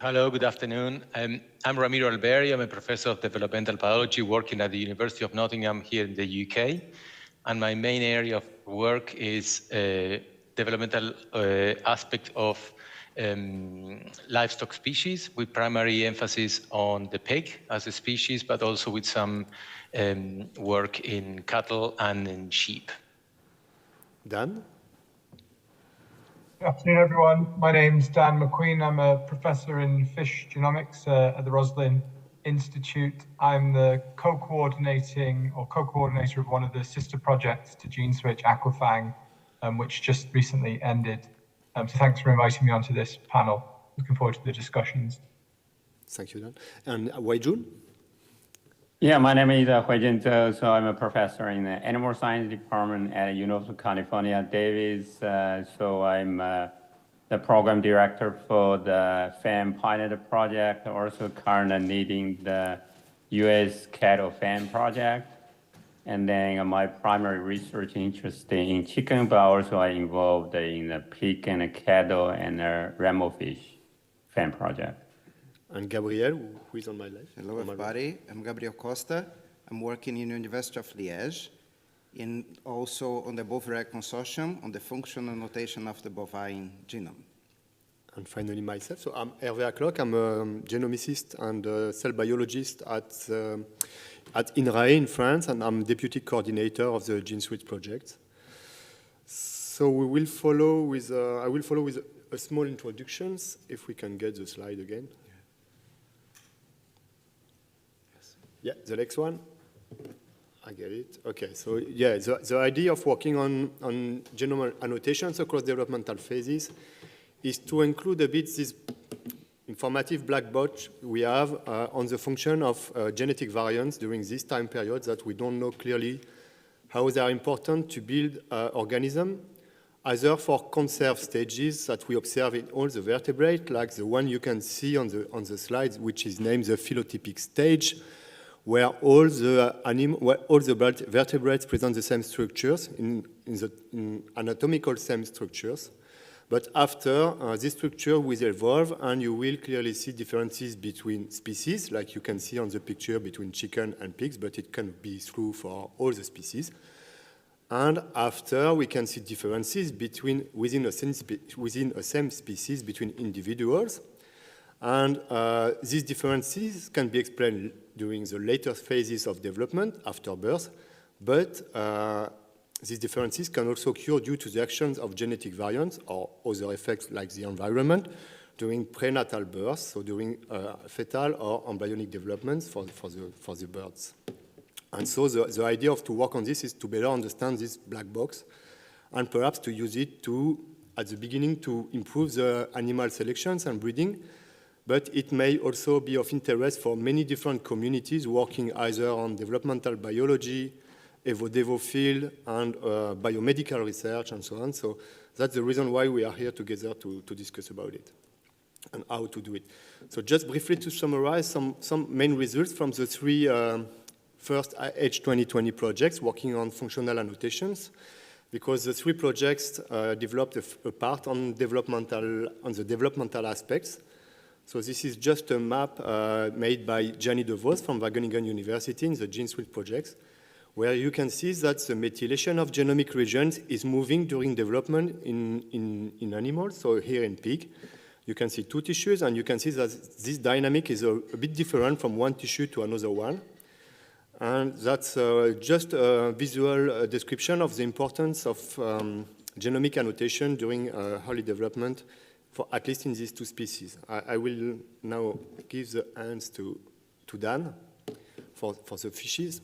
Hello, good afternoon. I'm Ramiro Alberi. I'm a professor of developmental biology working at the University of Nottingham here in the UK. And my main area of work is developmental aspect of livestock species, with primary emphasis on the pig as a species, but also with some work in cattle and in sheep. Dan? Good afternoon, everyone. My name's Dan McQueen. I'm a professor in fish genomics at the Roslin Institute. I'm the co-coordinator of one of the sister projects to GENE-SWitCH, Aquafang, which just recently ended. So thanks for inviting me onto this panel. Looking forward to the discussions. Thank you, Dan. And Weijun? Yeah, my name is Huijun Zhou. So I'm a professor in the animal science department at University of California, Davis. So I'm the program director for the FAM pilot project, also currently leading the US cattle FAM project. And then my primary research interest in chicken, but also I'm involved in the pig and cattle and ramelfish FAM project. And Gabriel, who is on my left. Hello, everybody. I'm Gabriel Costa. I'm working in the University of Liège, also on the Bovirec Consortium on the functional notation of the bovine genome. And finally, myself. So I'm Hervé Acloc. I'm a genomicist and a cell biologist at INRAE in France, and I'm deputy coordinator of the GENE-SWitCH project. So we will follow with, I will follow with a small introductions, if we can get the slide again. Yeah, the next one. I get it. Okay, so yeah, the idea of working on genome annotations across developmental phases is to include a bit this informative black box we have on the function of genetic variants during this time period that we don't know clearly how they are important to build organism, either for conserved stages that we observe in all the vertebrates, like the one you can see on the slides, which is named the phylotypic stage, where all the vertebrates present the same structures, in anatomical same structures. But after, this structure will evolve, and you will clearly see differences between species, like you can see on the picture between chicken and pigs, but it can be true for all the species. And after, we can see differences within a same species between individuals. And these differences can be explained during the later phases of development after birth, but these differences can also occur due to the actions of genetic variants or other effects like the environment during prenatal birth, so during fetal or embryonic developments for the birds. And so the idea to work on this is to better understand this black box and perhaps to use it at the beginning to improve the animal selections and breeding. But it may also be of interest for many different communities working either on developmental biology, evo-devo field, and biomedical research, and so on. So that's the reason why we are here together to discuss about it and how to do it. So just briefly to summarize some main results from the three first H2020 projects working on functional annotations, because the three projects developed a part on the developmental aspects. So this is just a map made by Gianni De Vos from Wageningen University in the GENE-SWitCH projects, where you can see that the methylation of genomic regions is moving during development in animals. So here in pig, you can see two tissues, and you can see that this dynamic is a bit different from one tissue to another one. And that's just a visual description of the importance of genomic annotation during early development, for at least in these two species. I will now give the hands to Dan for the fishes.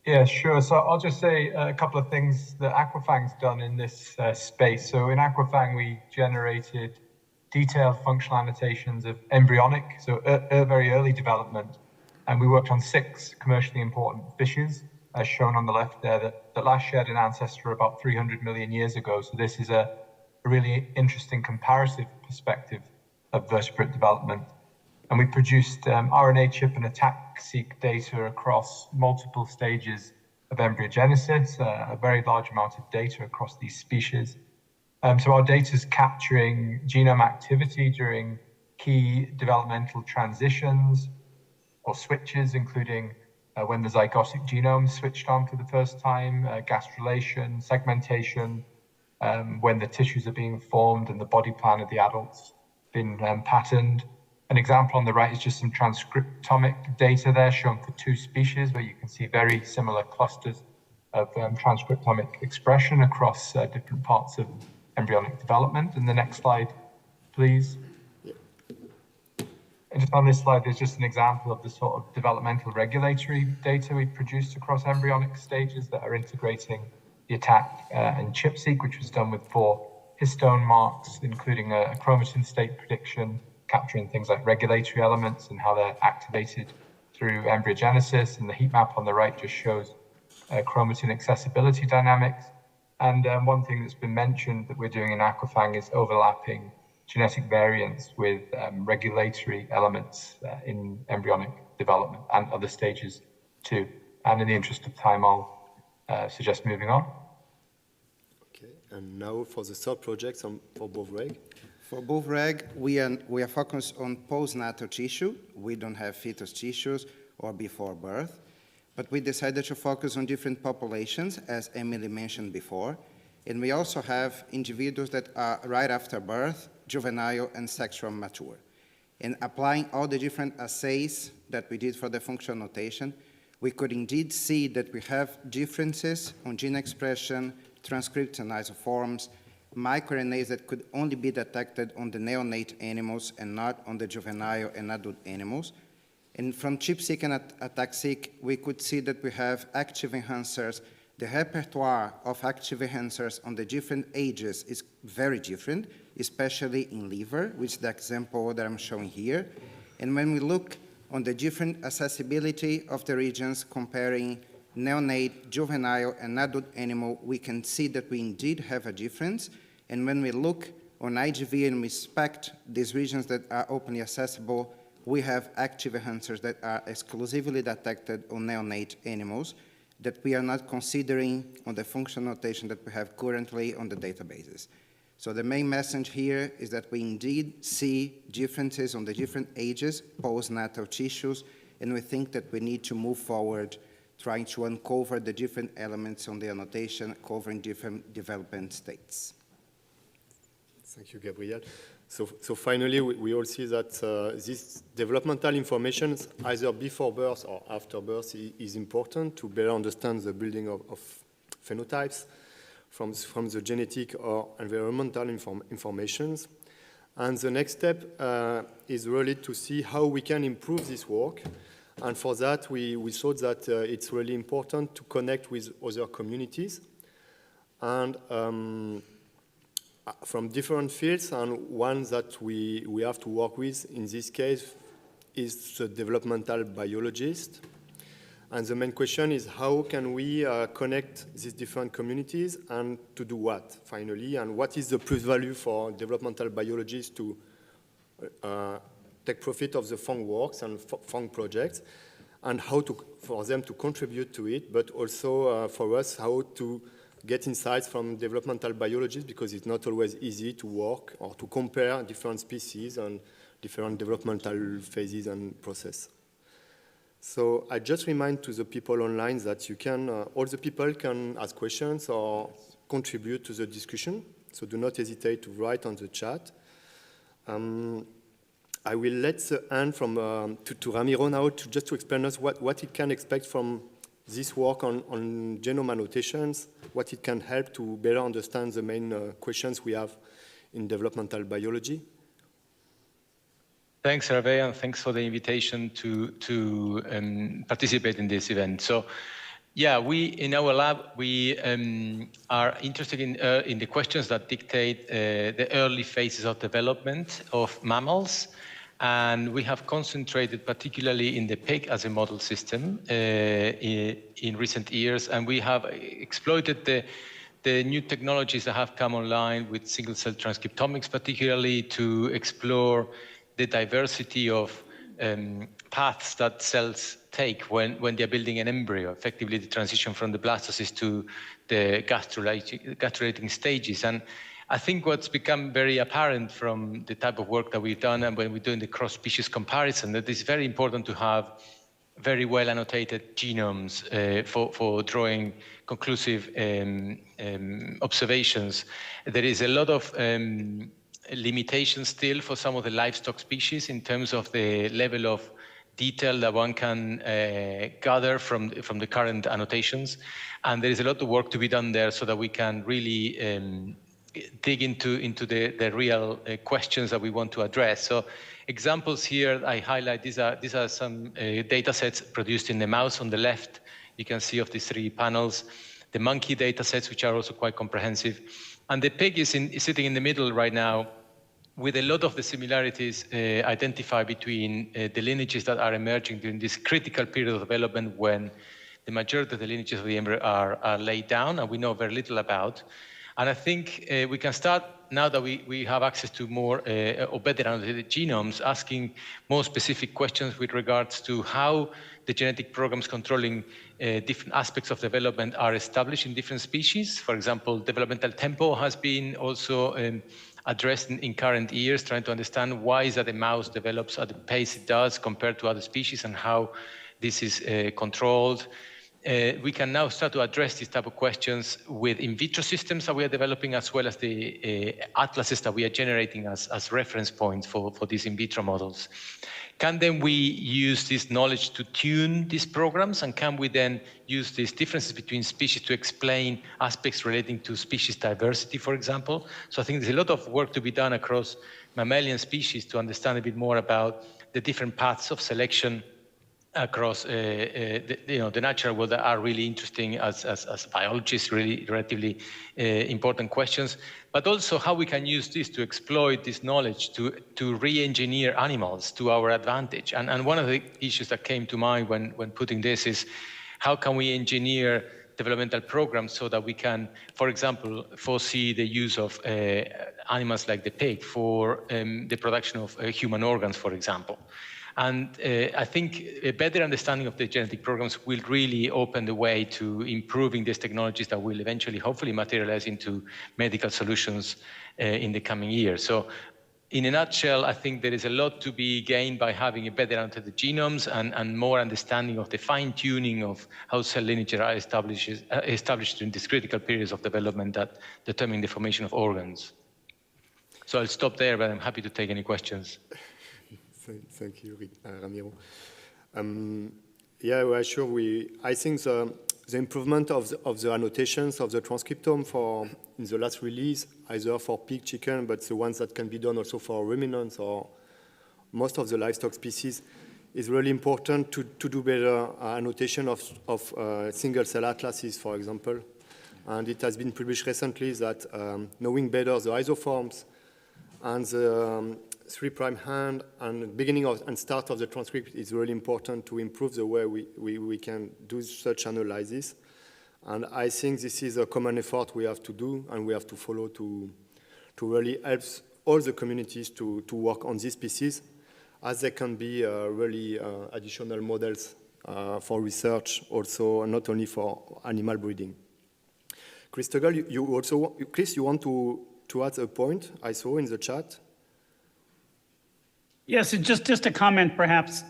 Yeah, sure. So I'll just say a couple of things that Aquafang's done in this space. So in Aquafang, we generated detailed functional annotations of embryonic, so very early development. And we worked on 6 commercially important fishes, as shown on the left there, that last shared an ancestor about 300 million years ago. So this is a really interesting comparative perspective of vertebrate development. And we produced RNA chip and attack-seq data across multiple stages of embryogenesis, a very large amount of data across these species. So our data is capturing genome activity during key developmental transitions or switches, including when the zygotic genome switched on for the first time, gastrulation, segmentation, when the tissues are being formed and the body plan of the adults been patterned. An example on the right is just some transcriptomic data there shown for 2 species where you can see very similar clusters of transcriptomic expression across different parts of embryonic development. And the next slide, please. And just on this slide, there's just an example of the sort of developmental regulatory data we produced across embryonic stages that are integrating the attack and chip-seq, which was done with 4 histone marks, including a chromatin state prediction, capturing things like regulatory elements and how they're activated through embryogenesis. And the heat map on the right just shows chromatin accessibility dynamics. And one thing that's been mentioned that we're doing in Aquafang is overlapping genetic variants with regulatory elements in embryonic development and other stages too. And in the interest of time, I'll suggest moving on. Okay, and now for the third project for Bovreg. For Bovreg, we are focused on postnatal tissue. We don't have fetus tissues or before birth, but we decided to focus on different populations, as Emily mentioned before. And we also have individuals that are right after birth, juvenile and sexual mature. And applying all the different assays that we did for the functional notation, we could indeed see that we have differences on gene expression, transcripts and isoforms, microRNAs that could only be detected on the neonate animals and not on the juvenile and adult animals. And from chip-seq and attack-seq, we could see that we have active enhancers. The repertoire of active enhancers on the different ages is very different, especially in liver, which is the example that I'm showing here. And when we look on the different accessibility of the regions comparing neonate, juvenile, and adult animal, we can see that we indeed have a difference. And when we look on IGV and we inspect these regions that are openly accessible, we have active enhancers that are exclusively detected on neonate animals that we are not considering on the functional notation that we have currently on the databases. So the main message here is that we indeed see differences on the different ages, postnatal tissues, and we think that we need to move forward trying to uncover the different elements on the annotation covering different development states. Thank you, Gabriel. So finally, we all see that this developmental information, either before birth or after birth, is important to better understand the building of phenotypes from the genetic or environmental informations. And the next step is really to see how we can improve this work. And for that, we thought that it's really important to connect with other communities and from different fields, and one that we have to work with in this case is the developmental biologist. And the main question is how can we connect these different communities and to do what, finally, and what is the plus value for developmental biologists to take profit of the FONG works and FONG projects, and how for them to contribute to it, but also for us how to get insights from developmental biologists, because it's not always easy to work or to compare different species and different developmental phases and process. So I just remind to the people online that you can, all the people can ask questions or contribute to the discussion. So do not hesitate to write on the chat. I will let the hand from to Ramiro now just to explain us what he can expect from this work on genome annotations, what it can help to better understand the main questions we have in developmental biology. Thanks, Hervé, and thanks for the invitation to participate in this event. So, yeah, we in our lab we are interested in the questions that dictate the early phases of development of mammals, and we have concentrated particularly in the pig as a model system in recent years, and we have exploited the new technologies that have come online with single-cell transcriptomics, particularly to explore the diversity of paths that cells take when they're building an embryo, effectively the transition from the blastocyst to the gastrulating stages. And I think what's become very apparent from the type of work that we've done and when we're doing the cross-species comparison, that it's very important to have very well annotated genomes for drawing conclusive observations. There is a lot of limitations still for some of the livestock species in terms of the level of detail that one can gather from the current annotations. And there is a lot of work to be done there so that we can really dig into the real questions that we want to address. So examples here I highlight, these are some data sets produced in the mouse on the left. You can see of these three panels, the monkey data sets, which are also quite comprehensive. And the pig is sitting in the middle right now with a lot of the similarities identified between the lineages that are emerging during this critical period of development when the majority of the lineages of the embryo are laid down and we know very little about. And I think we can start, now that we have access to more or better annotated genomes, asking more specific questions with regards to how the genetic programs controlling different aspects of development are established in different species. For example, developmental tempo has been also addressed in current years, trying to understand why is that a mouse develops at the pace it does compared to other species and how this is controlled. We can now start to address these type of questions with in vitro systems that we are developing, as well as the atlases that we are generating as reference points for these in vitro models. Can then we use this knowledge to tune these programs, and can we then use these differences between species to explain aspects relating to species diversity, for example? So I think there's a lot of work to be done across mammalian species to understand a bit more about the different paths of selection across the natural world that are really interesting as biologists, really relatively important questions, but also how we can use this to exploit this knowledge to re-engineer animals to our advantage. And one of the issues that came to mind when putting this is how can we engineer developmental programs so that we can, for example, foresee the use of animals like the pig for the production of human organs, for example. And I think a better understanding of the genetic programs will really open the way to improving these technologies that will eventually, hopefully, materialize into medical solutions in the coming years. So in a nutshell, I think there is a lot to be gained by having a better annotated genomes and more understanding of the fine-tuning of how cell lineages are established during these critical periods of development that determine the formation of organs. So I'll stop there, but I'm happy to take any questions. Thank you, Ramiro. Yeah, well, sure. I think the improvement of the annotations of the transcriptome in the last release, either for pig, chicken, but the ones that can be done also for ruminants or most of the livestock species, is really important to do better annotation of single-cell atlases, for example. And it has been published recently that knowing better the isoforms and the 3' hand and beginning and start of the transcript is really important to improve the way we can do such analysis. And I think this is a common effort we have to do and we have to follow to really help all the communities to work on these species, as they can be really additional models for research also, not only for animal breeding. Chris Tuggle, Chris, you want to add a point I saw in the chat? Yes, just a comment perhaps.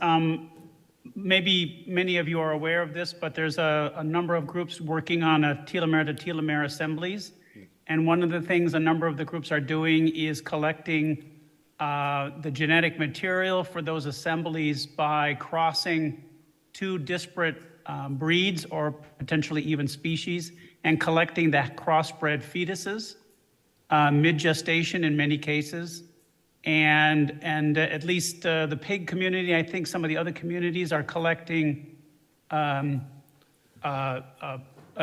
maybe many of you are aware of this, but there's a number of groups working on a telomere-to-telomere assemblies. And one of the things a number of the groups are doing is collecting the genetic material for those assemblies by crossing two disparate breeds or potentially even species and collecting the crossbred fetuses mid-gestation in many cases. And at least the pig community, I think some of the other communities are collecting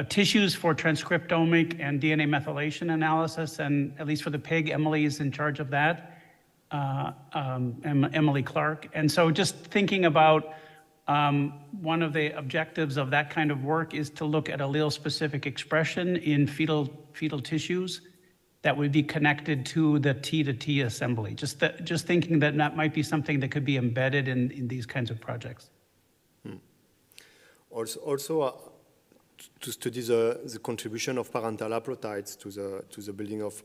tissues for transcriptomic and DNA methylation analysis. And at least for the pig, Emily is in charge of that, Emily Clark. And so just thinking about one of the objectives of that kind of work is to look at allele-specific expression in fetal tissues that would be connected to the T-to-T assembly. Just thinking that that might be something that could be embedded in these kinds of projects. Also to study the contribution of parental haplotypes to the building of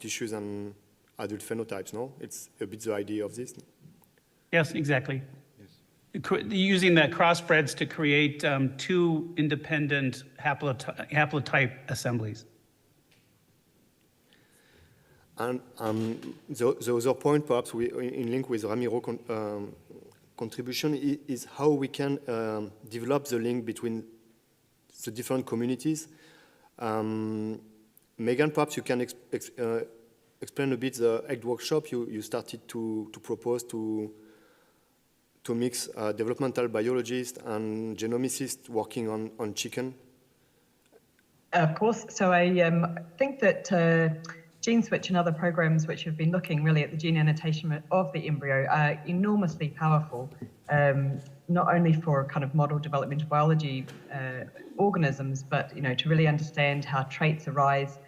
tissues and adult phenotypes, no? It's a bit the idea of this. Yes, exactly. Yes. Using the crossbreds to create two independent haplotype assemblies. And the other point, perhaps in link with Ramiro's contribution, is how we can develop the link between the different communities. Megan, perhaps you can explain a bit the EGG workshop you started to propose to mix developmental biologists and genomicists working on chicken. Of course. So I think that GENE-SWitCH and other programs which have been looking really at the gene annotation of the embryo are enormously powerful, not only for kind of model developmental biology organisms, but to really understand how traits arise,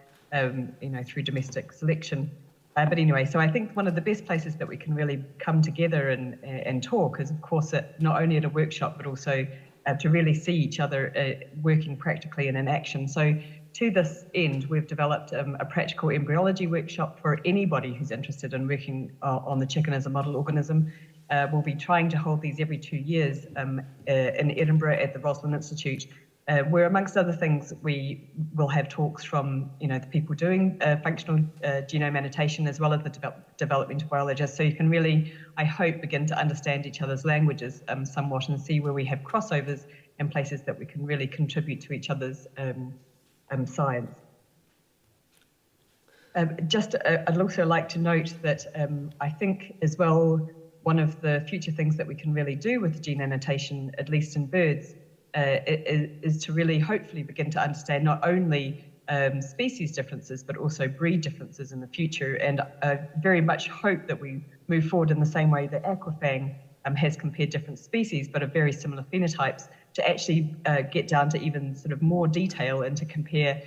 through domestic selection. But anyway, so I think one of the best places that we can really come together and talk is, of course, not only at a workshop, but also to really see each other working practically and in action. So to this end, we've developed a practical embryology workshop for anybody who's interested in working on the chicken as a model organism. We'll be trying to hold these every 2 years in Edinburgh at the Roslin Institute, where amongst other things, we will have talks from the people doing functional genome annotation as well as the developmental biologists. So you can really, I hope, begin to understand each other's languages somewhat and see where we have crossovers and places that we can really contribute to each other's science. I'd also like to note that I think as well, one of the future things that we can really do with gene annotation, at least in birds, is to really hopefully begin to understand not only species differences, but also breed differences in the future. And I very much hope that we move forward in the same way that Aquafang has compared different species, but of very similar phenotypes, to actually get down to even sort of more detail and to compare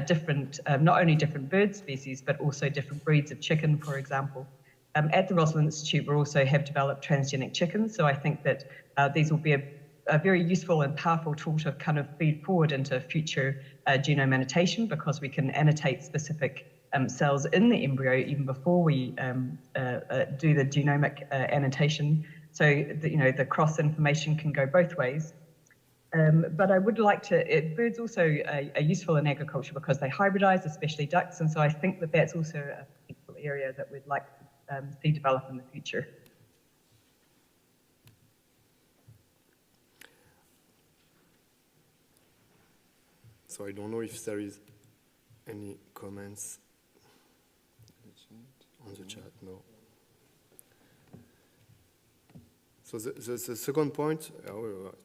different, not only different bird species, but also different breeds of chicken, for example. At the Roslin Institute, we also have developed transgenic chickens. So I think that these will be a very useful and powerful tool to kind of feed forward into future genome annotation, because we can annotate specific cells in the embryo even before we do the genomic annotation. So the cross information can go both ways. But I would like to, birds also are useful in agriculture because they hybridize, especially ducks. And so I think that that's also a useful area that we'd like to see develop in the future. So I don't know if there is any comments on the chat. No. So the second point,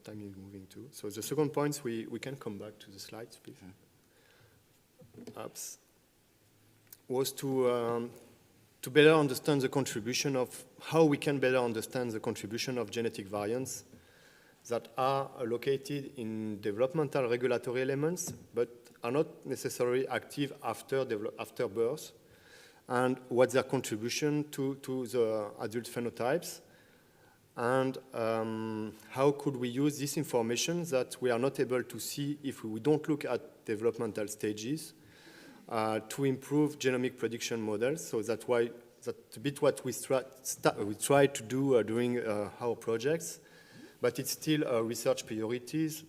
time is moving too. So the second point, we can come back to the slides, please. Perhaps was to better understand the contribution of, how we can better understand the contribution of genetic variants that are located in developmental regulatory elements, but are not necessarily active after birth, and what's their contribution to the adult phenotypes, and how could we use this information that we are not able to see if we don't look at developmental stages to improve genomic prediction models. So that's a bit what we try to do during our projects. but it's still research priorities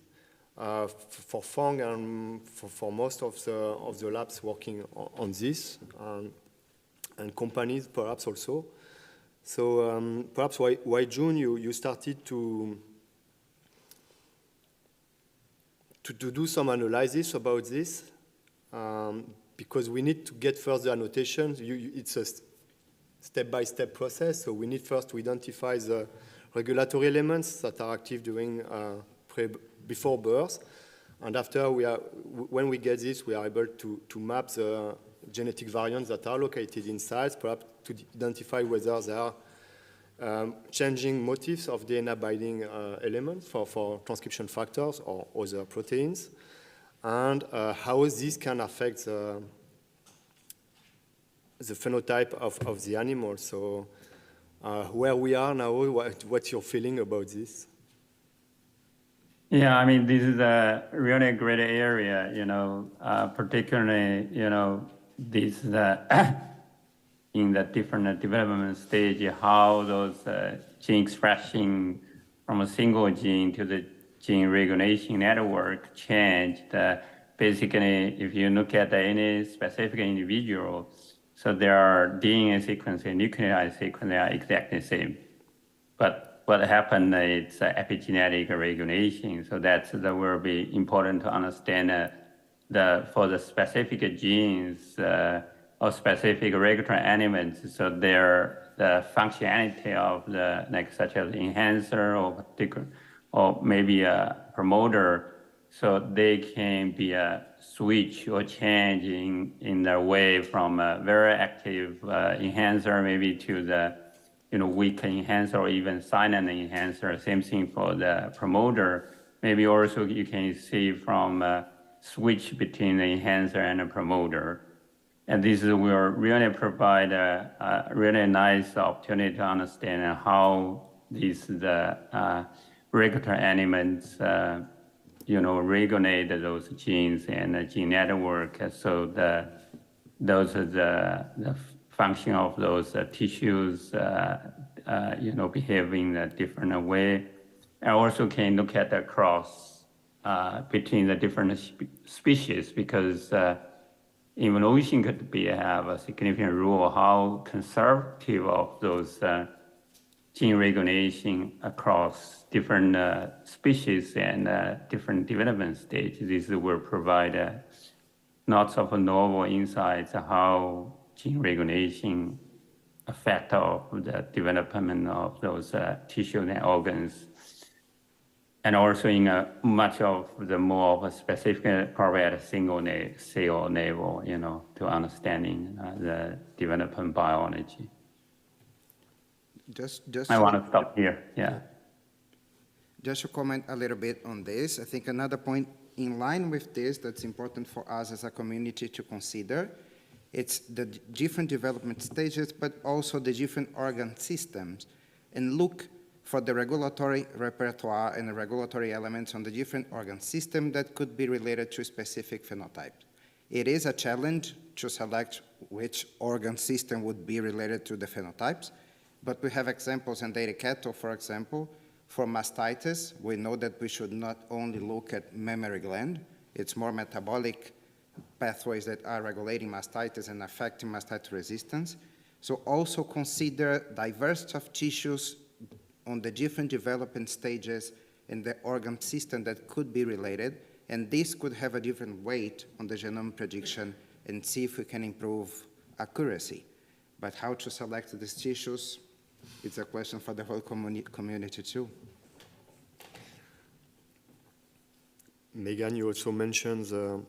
for Fong and for most of the labs working on this, and companies perhaps also. So perhaps why June you started to do some analysis about this, because we need to get further annotations. It's a step-by-step process, so we need first to identify the regulatory elements that are active during before birth, and after when we get this, we are able to map the genetic variants that are located inside, perhaps to identify whether there are changing motifs of DNA binding elements for transcription factors or other proteins, and how this can affect the phenotype of the animal. So where we are now, what's your feeling about this? Yeah, I mean, this is a really great area, particularly, this in the different development stage, how those gene expression from a single gene to the gene regulation network changed. Basically, if you look at any specific individual, so their DNA sequence and nucleotide sequence are exactly the same. But what happened is epigenetic regulation. So that will be important to understand for the specific genes or specific regulatory elements. So the functionality of such as enhancer or maybe a promoter, so they can be a switch or change in their way from a very active enhancer maybe to the weak enhancer or even silent enhancer. Same thing for the promoter. Maybe also you can see from a switch between the enhancer and a promoter. And this will really provide a really nice opportunity to understand how these regulatory elements regulate those genes and the gene network. So those are the function of those tissues, behaving in a different way. And also can look at the cross between the different species, because evolution could have a significant role how conservative of those gene regulation across different species and different development stages. This will provide lots of novel insights how gene regulation affect the development of those tissue and organs. And also in much of the more of a specific, probably at a single cell level, to understanding the development biology. I want to stop here, yeah. Just to comment a little bit on this, I think another point in line with this that's important for us as a community to consider, it's the different development stages, but also the different organ systems, and look for the regulatory repertoire and the regulatory elements on the different organ system that could be related to specific phenotypes. It is a challenge to select which organ system would be related to the phenotypes, but we have examples in data cattle, for example, for mastitis. We know that we should not only look at mammary gland, it's more metabolic pathways that are regulating mastitis and affecting mastitis resistance. So also consider diversity of tissues on the different development stages in the organ system that could be related, and this could have a different weight on the genome prediction and see if we can improve accuracy. But how to select these tissues, it's a question for the whole community too. Megan, you also mentioned the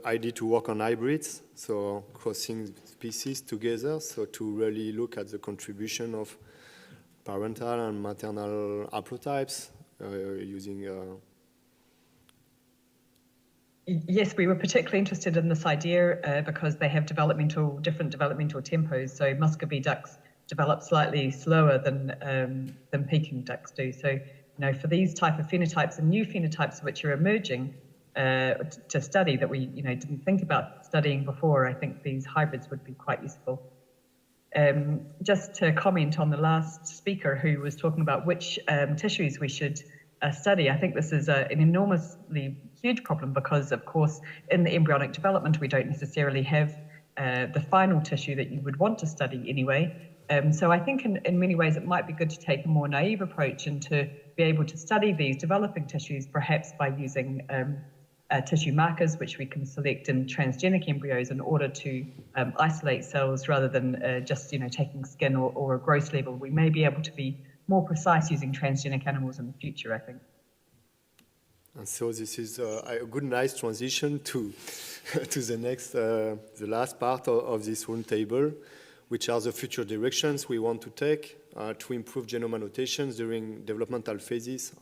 idea to work on hybrids, so crossing species together, so to really look at the contribution of parental and maternal haplotypes using... Yes, we were particularly interested in this idea because they have different developmental tempos. So Muscovy ducks develop slightly slower than Peking ducks do. So, for these type of phenotypes and new phenotypes which are emerging to study that we, didn't think about studying before, I think these hybrids would be quite useful. Just to comment on the last speaker who was talking about which tissues we should study, I think this is an enormously huge problem because, of course, in the embryonic development, we don't necessarily have the final tissue that you would want to study anyway. So I think in many ways it might be good to take a more naive approach and to be able to study these developing tissues, perhaps by using tissue markers, which we can select in transgenic embryos in order to isolate cells rather than just taking skin or a gross level. We may be able to be more precise using transgenic animals in the future, I think. And so this is a good, nice transition to to the next, the last part of this roundtable, which are the future directions we want to take to improve genome annotations during developmental phases.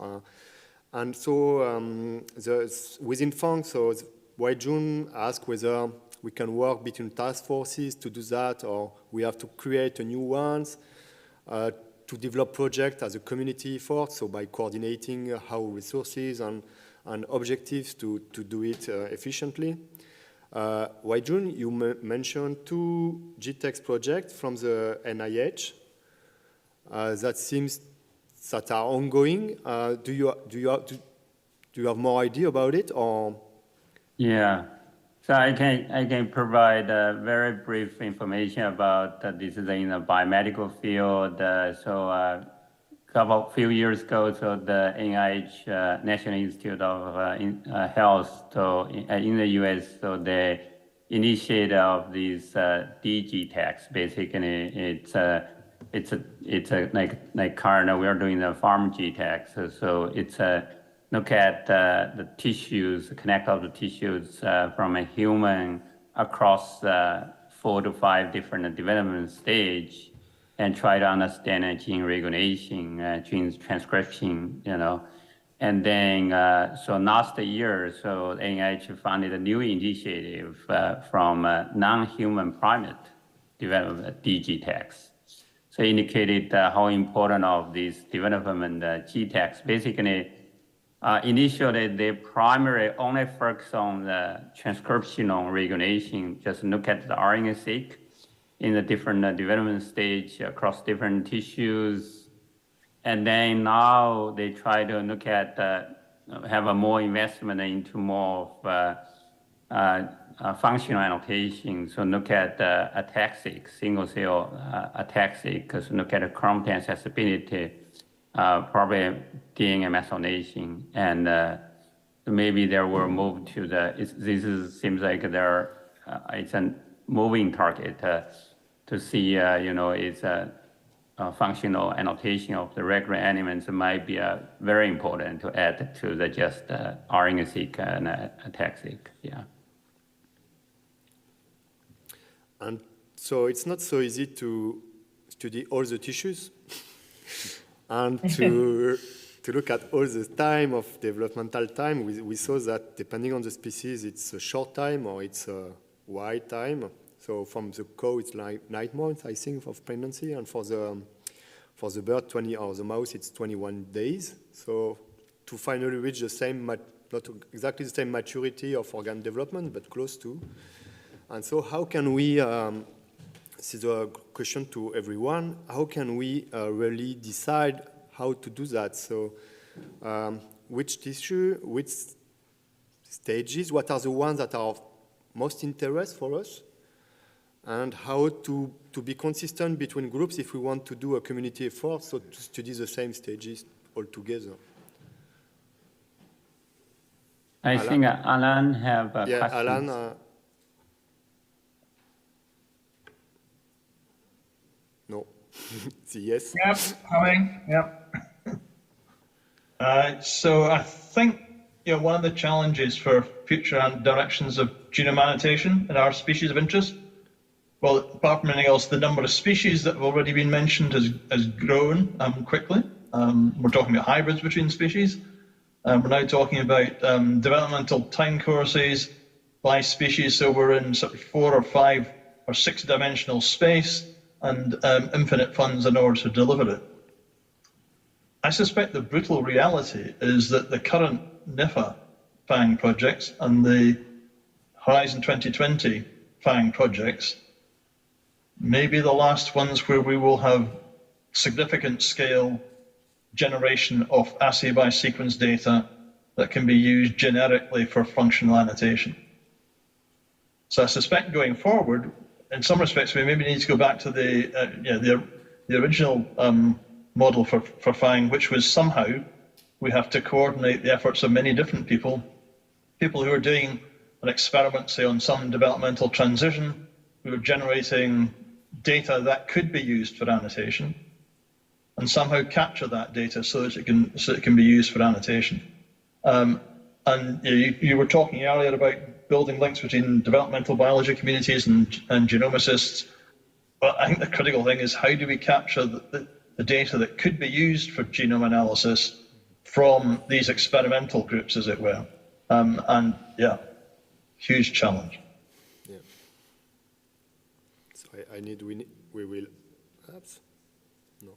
And so within FANG, so Wai-Jun asked whether we can work between task forces to do that, or we have to create a new ones to develop projects as a community effort, so by coordinating how resources and objectives to do it efficiently. Wai-Jun, you mentioned 2 GTEx projects from the NIH that are ongoing. Do you have more idea about it, or? Yeah, so I can provide very brief information about this is in the biomedical field. Few years ago, so the NIH National Institute of Health, so in the US, so they initiated of these DGTEx. Basically, it's like current we are doing the farm GTEx. So it's look at the tissues, connect all the tissues from a human across 4 to 5 different development stage, and try to understand gene regulation, gene transcription, And then, so last year, so NIH funded a new initiative from non-human primate development, DGTEx. So indicated how important of this development GTEx. Basically, initially, the primary only focus on the transcriptional regulation, just look at the RNA-seq in the different development stage across different tissues. And then now they try to look at, have a more investment into more of functional annotation. So look at ataxic, single cell ataxic, because look at the chromatin accessibility, probably DNA methylation. And maybe there will move to seems like it's a moving target to see, it's a functional annotation of the regular elements might be very important to add to the just RNA-seq and ataxic, yeah. And so it's not so easy to study all the tissues and to look at all the time of developmental time. We saw that depending on the species, it's a short time or it's a wide time. So from the cow, it's like 9 months, I think, of pregnancy, and for the bird, 20, or the mouse, it's 21 days. So to finally reach the same, not exactly the same maturity of organ development, but close to. And so how can we, this is a question to everyone, how can we really decide how to do that? So which tissue, which stages, what are the ones that are of most interest for us? And how to be consistent between groups if we want to do a community effort, so to study the same stages all together. I think Alan have a question. Alan. No. Yes. Yep, coming. Yep. So I think one of the challenges for future directions of genome annotation in our species of interest, well, apart from anything else, the number of species that have already been mentioned has grown quickly. We're talking about hybrids between species. We're now talking about developmental time courses by species, so we're in sort of 4 or 5 or 6 dimensional space and infinite funds in order to deliver it. I suspect the brutal reality is that the current NIFA FANG projects and the Horizon 2020 FANG projects maybe the last ones where we will have significant scale generation of assay by sequence data that can be used generically for functional annotation. So I suspect going forward, in some respects, we maybe need to go back to the original model for FANG, which was somehow we have to coordinate the efforts of many different people who are doing an experiment, say, on some developmental transition, who are generating data that could be used for annotation, and somehow capture that data so that it can be used for annotation. And you were talking earlier about building links between developmental biology communities and genomicists. But I think the critical thing is how do we capture the data that could be used for genome analysis from these experimental groups, as it were. And yeah, huge challenge. Yeah. So we will, perhaps? No.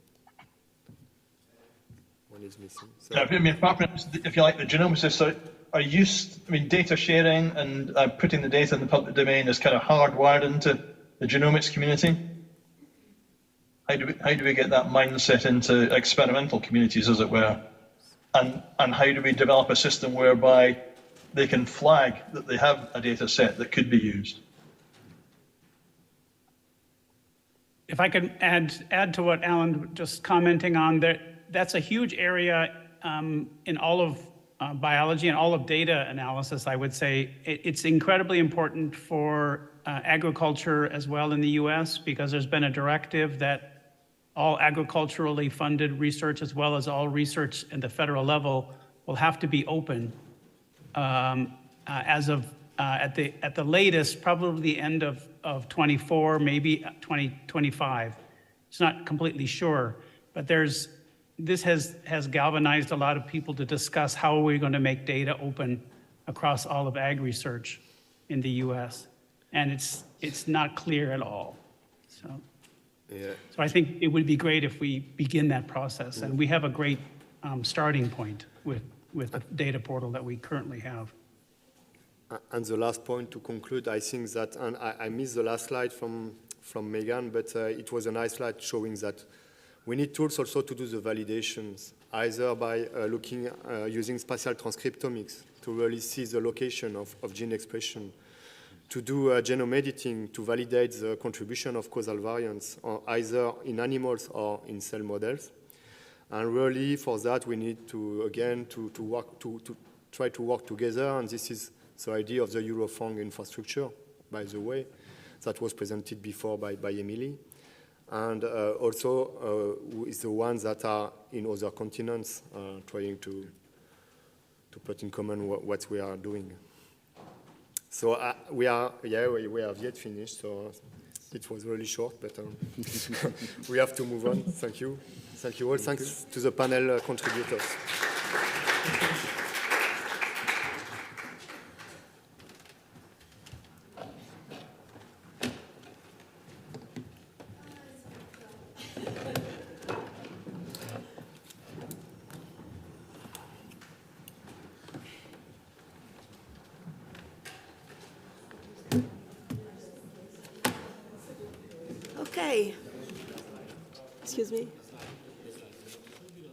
One is missing. So. I mean, if you like, the genomicists are used, I mean, data sharing and putting the data in the public domain is kind of hardwired into the genomics community. How do we get that mindset into experimental communities, as it were? And how do we develop a system whereby they can flag that they have a data set that could be used? If I could add to what Alan just commenting on, that's a huge area in all of biology and all of data analysis, I would say. It's incredibly important for agriculture as well in the US, because there's been a directive that all agriculturally funded research, as well as all research at the federal level, will have to be open as of at the latest, probably the end of 24, maybe 2025. It's not completely sure, but this has galvanized a lot of people to discuss how are we going to make data open across all of ag research in the US, and it's not clear at all. So I think it would be great if we begin that process, and we have a great starting point with the data portal that we currently have. And the last point to conclude, I think that, and I missed the last slide from Megan, but it was a nice slide showing that we need tools also to do the validations, either by using spatial transcriptomics to really see the location of gene expression, to do genome editing to validate the contribution of causal variants, either in animals or in cell models. And really, for that, we need to, again, to try to work together. And this is the idea of the Eurofang infrastructure, by the way, that was presented before by Emily. And also is the ones that are in other continents, trying to put in common what we are doing. So we have yet finished, so it was really short, but we have to move on. Thank you. Thank you all. Thanks to the panel contributors. Ok. Excuse me.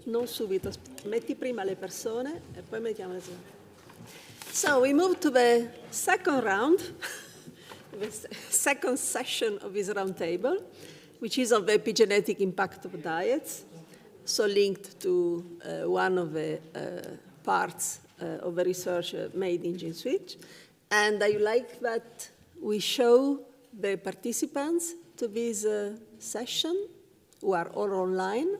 Non subito, metti prima le persone e poi mettiamo le persone. So we move to the second round, the second session of this roundtable, which is of the epigenetic impact of diets, so linked to one of the parts of the research made in GENE-SWitCH. And I like that we show the participants to this session, who are all online.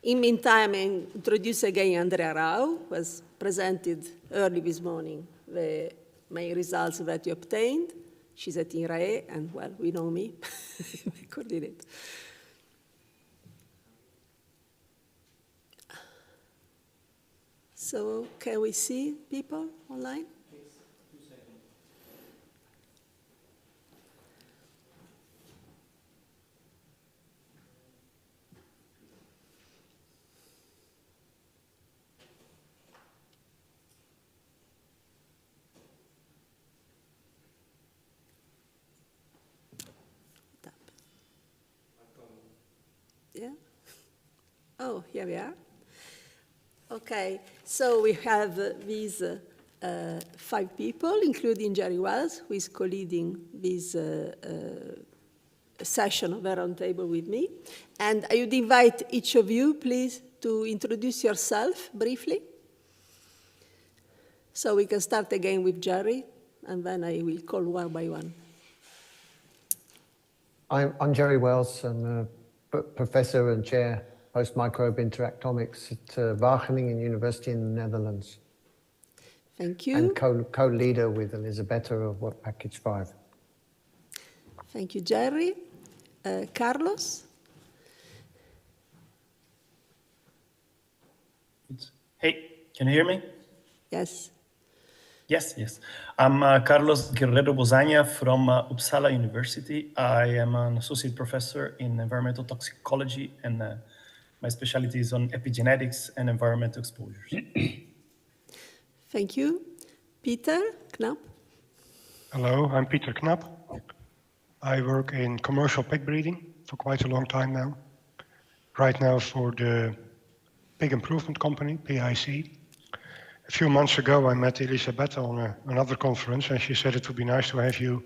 In the meantime, I introduce again Andrea Rau, who has presented early this morning the main results that you obtained. She's at INRAE, and well, we know me, the coordinator. So can we see people online? Oh, here we are. Okay, so we have these 5 people, including Jerry Wells, who is co-leading this session of a roundtable with me. And I would invite each of you, please, to introduce yourself briefly. So we can start again with Jerry, and then I will call one by one. I'm Jerry Wells. I'm a professor and chair post-microbe interactomics at Wageningen University in the Netherlands. Thank you. And co-leader with Elisabetta of Work Package 5. Thank you, Jerry. Carlos? Hey, can you hear me? Yes. Yes. I'm Carlos Guerrero Bozania from Uppsala University. I am an associate professor in environmental toxicology, and my specialty is on epigenetics and environmental exposures. Thank you. Peter Knapp? Hello, I'm Peter Knapp. I work in commercial pig breeding for quite a long time now. Right now for the Pig Improvement Company, PIC. A few months ago, I met Elisabetta on another conference, and she said it would be nice to have you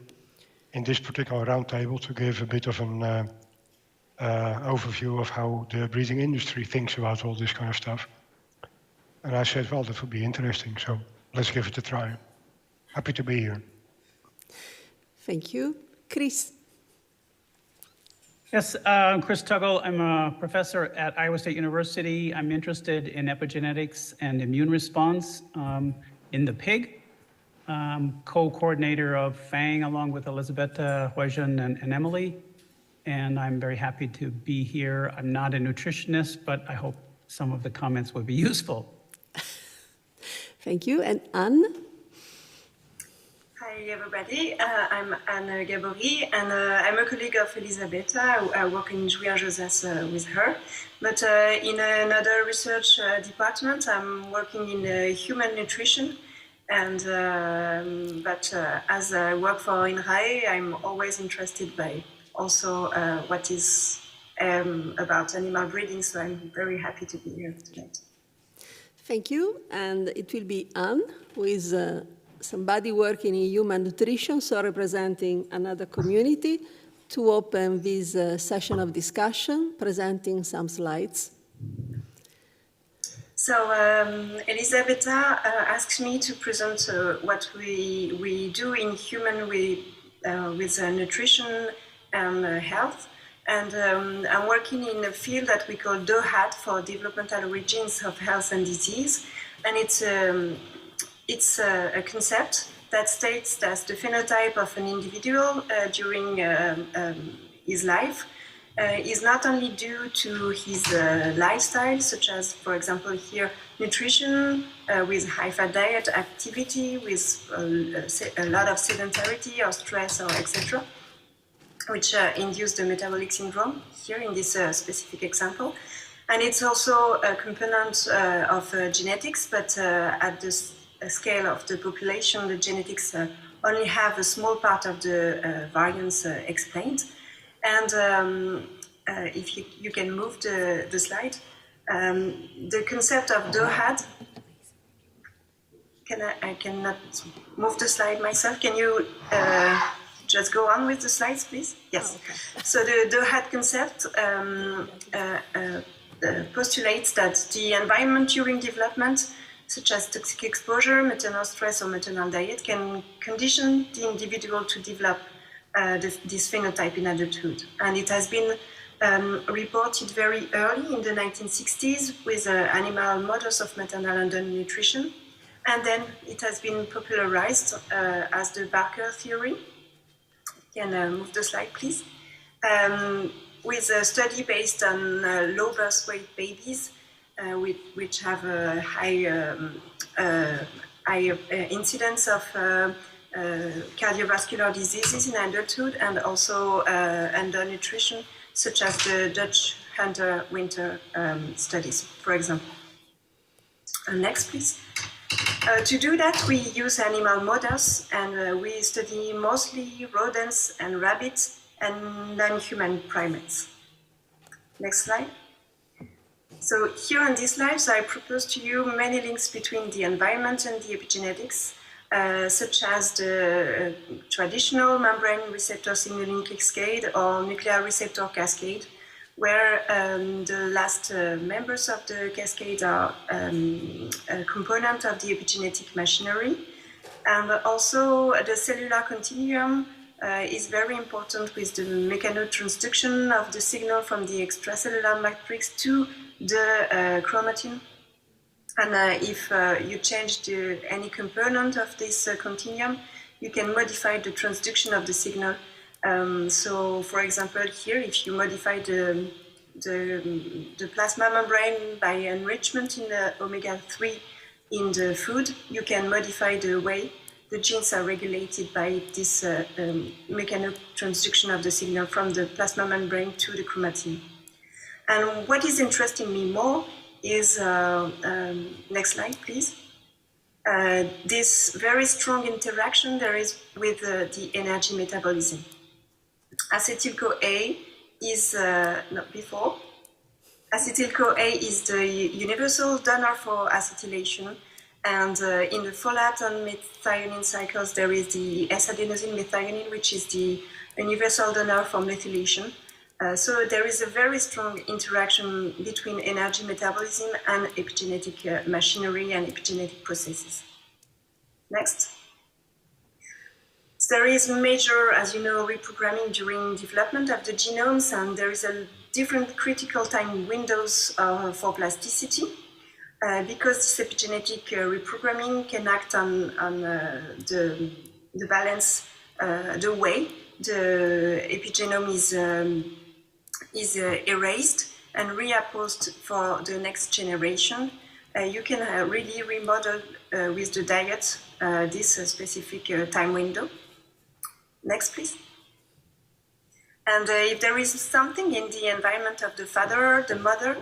in this particular roundtable to give a bit of an overview of how the breeding industry thinks about all this kind of stuff. And I said, well, that would be interesting, so let's give it a try. Happy to be here. Thank you. Chris? Yes, I'm Chris Tuggle. I'm a professor at Iowa State University. I'm interested in epigenetics and immune response in the pig. Co-coordinator of FANG along with Elisabetta, Huijun, and Emily. And I'm very happy to be here. I'm not a nutritionist, but I hope some of the comments will be useful. Thank you. And Anne? Hi, everybody. I'm Anne Gabory, and I'm a colleague of Elisabetta. I work in Jouy-en-Josas with her. But in another research department, I'm working in human nutrition. And but as I work for INRAE, I'm always interested by also what is about animal breeding. So I'm very happy to be here tonight. Thank you. And it will be Anne, who is somebody working in human nutrition, so representing another community, to open this session of discussion, presenting some slides. So Elisabetta asked me to present what we do in human with nutrition and health. And I'm working in a field that we call DOHAT, for Developmental Origins of Health and Disease. And it's a concept that states that the phenotype of an individual during his life is not only due to his lifestyle, such as, for example, here, nutrition with high-fat diet, activity with a lot of sedentarity or stress or etc., which induce the metabolic syndrome here in this specific example. And it's also a component of genetics, but at the scale of the population, the genetics only have a small part of the variance explained. And if you can move the slide, the concept of DOHAT, I cannot move the slide myself. Can you just go on with the slides, please? Yes. Oh, okay. So the DOHAT concept postulates that the environment during development, such as toxic exposure, maternal stress, or maternal diet, can condition the individual to develop this phenotype in adulthood. And it has been reported very early in the 1960s with animal models of maternal undernutrition. And then it has been popularized as the Barker theory. Can move the slide, please. With a study based on low birth weight babies, which have a high incidence of cardiovascular diseases in adulthood, and also undernutrition, such as the Dutch Hunter-Winter studies, for example. Next, please. To do that, we use animal models, and we study mostly rodents and rabbits and non-human primates. Next slide. So here on these slides, I propose to you many links between the environment and the epigenetics, such as the traditional membrane receptor signaling cascade or nuclear receptor cascade, where the last members of the cascade are a component of the epigenetic machinery. And also the cellular continuum is very important with the mechanotransduction of the signal from the extracellular matrix to the chromatin. And if you change any component of this continuum, you can modify the transduction of the signal. So, for example, here, if you modify the plasma membrane by enrichment in the omega-3 in the food, you can modify the way the genes are regulated by this mechanotransduction of the signal from the plasma membrane to the chromatin. And what is interesting me more is, next slide, please. This very strong interaction there is with the energy metabolism. Acetyl-CoA is, acetyl-CoA is the universal donor for acetylation. And in the folate and methionine cycles, there is the S-adenosine methionine, which is the universal donor for methylation. So there is a very strong interaction between energy metabolism and epigenetic machinery and epigenetic processes. Next. So there is major, as you know, reprogramming during development of the genomes, and there is a different critical time windows for plasticity. Because this epigenetic reprogramming can act on the balance, the way the epigenome is erased and reapposed for the next generation. You can really remodel with the diet this specific time window. Next, please. And if there is something in the environment of the father, the mother,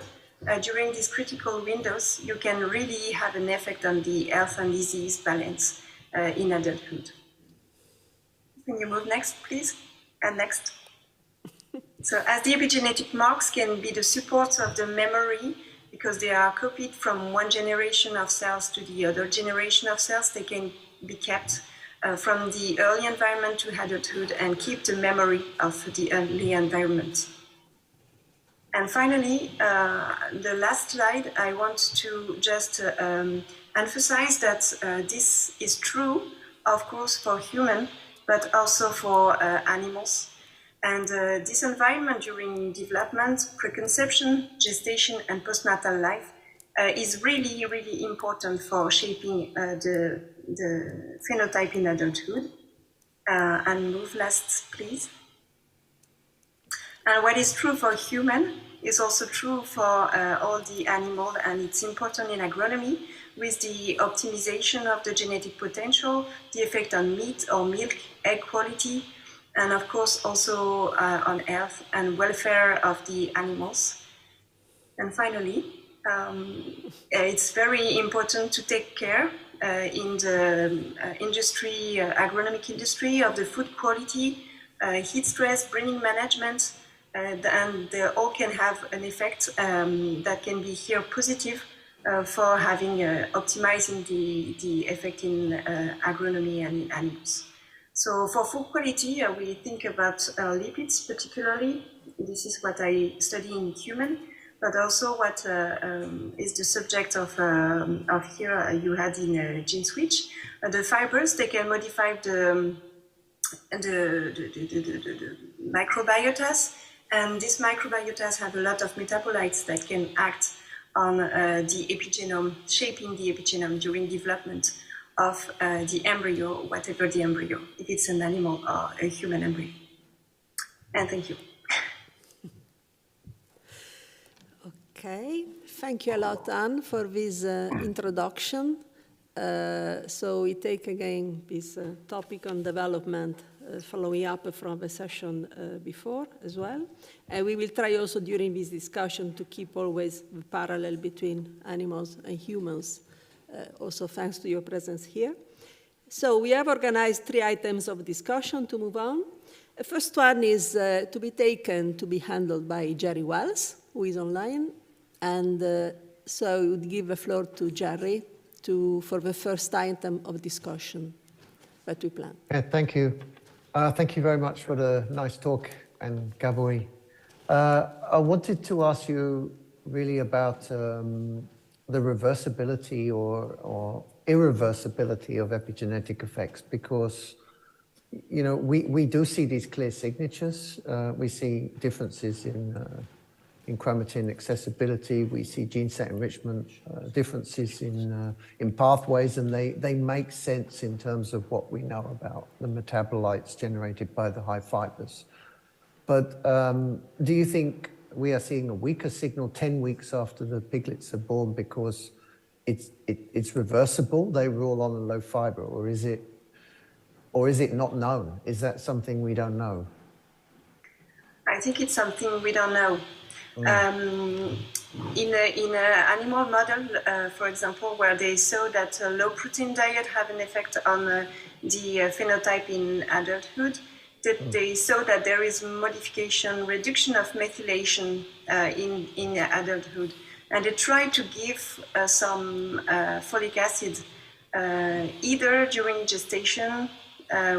during these critical windows, you can really have an effect on the health and disease balance in adulthood. Can you move next, please? And next. So as the epigenetic marks can be the support of the memory, because they are copied from one generation of cells to the other generation of cells, they can be kept from the early environment to adulthood and keep the memory of the early environment. And finally, the last slide, I want to just emphasize that this is true, of course, for humans, but also for animals. And this environment during development, preconception, gestation, and postnatal life is really, really important for shaping the phenotype in adulthood. And move last, please. And what is true for human is also true for all the animal, and it's important in agronomy with the optimization of the genetic potential, the effect on meat or milk, egg quality, and of course also on health and welfare of the animals. And finally, it's very important to take care in the agronomic industry of the food quality, heat stress, breeding management, and they all can have an effect that can be here positive for having optimizing the effect in agronomy and in animals. So for food quality, we think about lipids particularly. This is what I study in human, but also what is the subject of here you had in GENE-SWitCH. The fibers, they can modify the microbiotas, and these microbiotas have a lot of metabolites that can act on the epigenome, shaping the epigenome during development of the embryo, whatever the embryo, if it's an animal or a human embryo. And thank you. Okay, thank you a lot, Anne, for this introduction. So we take again this topic on development, following up from the session before as well. And we will try also during this discussion to keep always the parallel between animals and humans, also thanks to your presence here. So we have organized 3 items of discussion to move on. The first one is to be handled by Jerry Wells, who is online. And so I would give the floor to Jerry for the first item of discussion that we plan. Yeah, thank you. Thank you very much for the nice talk, and Gabori. I wanted to ask you really about the reversibility or irreversibility of epigenetic effects, because you know we do see these clear signatures. We see differences in chromatin accessibility. We see gene set enrichment, differences in pathways, and they make sense in terms of what we know about the metabolites generated by the high fibers. But do you think we are seeing a weaker signal 10 weeks after the piglets are born because it's reversible, they were all on a low fiber, or is it not known? Is that something we don't know? I think it's something we don't know. In an animal model, for example, where they saw that a low protein diet have an effect on the phenotype in adulthood, that they saw that there is reduction of methylation in adulthood. And they tried to give some folic acid either during gestation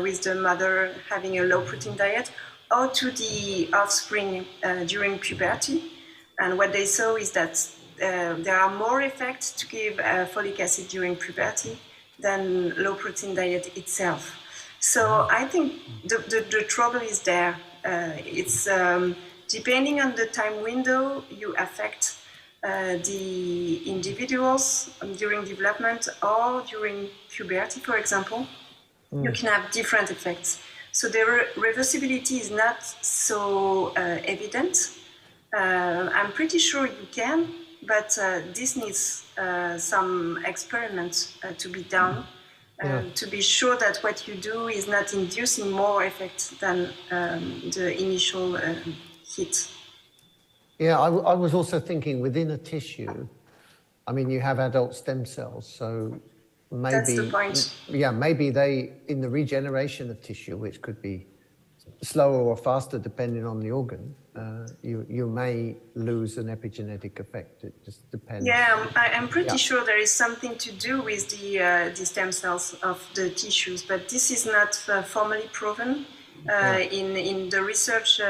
with the mother having a low protein diet, or to the offspring during puberty. And what they saw is that there are more effects to give folic acid during puberty than low protein diet itself. So I think the trouble is there. It's depending on the time window you affect the individuals during development or during puberty, for example, you can have different effects. So the reversibility is not so evident. I'm pretty sure you can, but this needs some experiments to be done to be sure that what you do is not inducing more effect than the initial hit. Yeah, I was also thinking within a tissue, I mean, you have adult stem cells, so maybe, that's the point. Yeah, maybe they, in the regeneration of tissue, which could be slower or faster depending on the organ, you may lose an epigenetic effect. It just depends. Yeah, I'm pretty sure there is something to do with the stem cells of the tissues, but this is not formally proven. In the research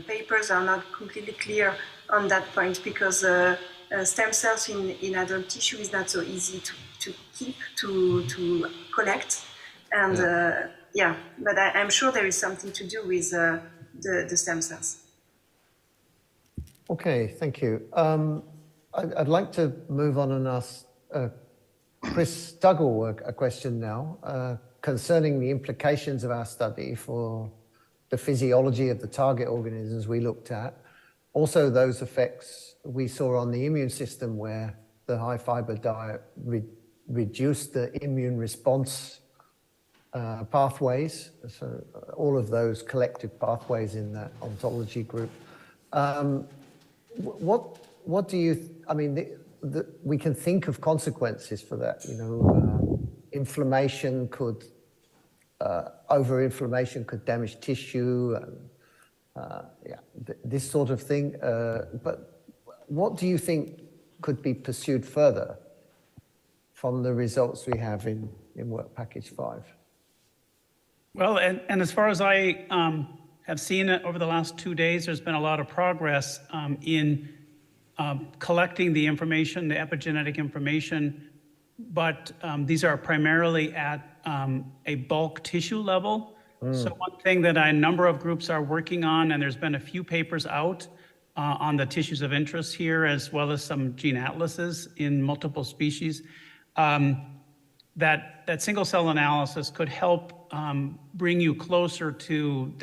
papers are not completely clear on that point, because stem cells in adult tissue is not so easy to keep, to collect. And but I'm sure there is something to do with the stem cells. Okay, thank you. I'd like to move on and ask Chris Duggle a question now concerning the implications of our study for the physiology of the target organisms we looked at. Also, those effects we saw on the immune system, where the high fiber diet reduced the immune response pathways, so all of those collective pathways in that ontology group. What do you, I mean, we can think of consequences for that, you know, inflammation could, over-inflammation could damage tissue, this sort of thing. But what do you think could be pursued further from the results we have in Work Package 5? Well, and as far as I have seen it over the last 2 days, there's been a lot of progress in collecting the information, the epigenetic information, but these are primarily at a bulk tissue level. So one thing that a number of groups are working on, and there's been a few papers out on the tissues of interest here, as well as some gene atlases in multiple species, that single cell analysis could help bring you closer to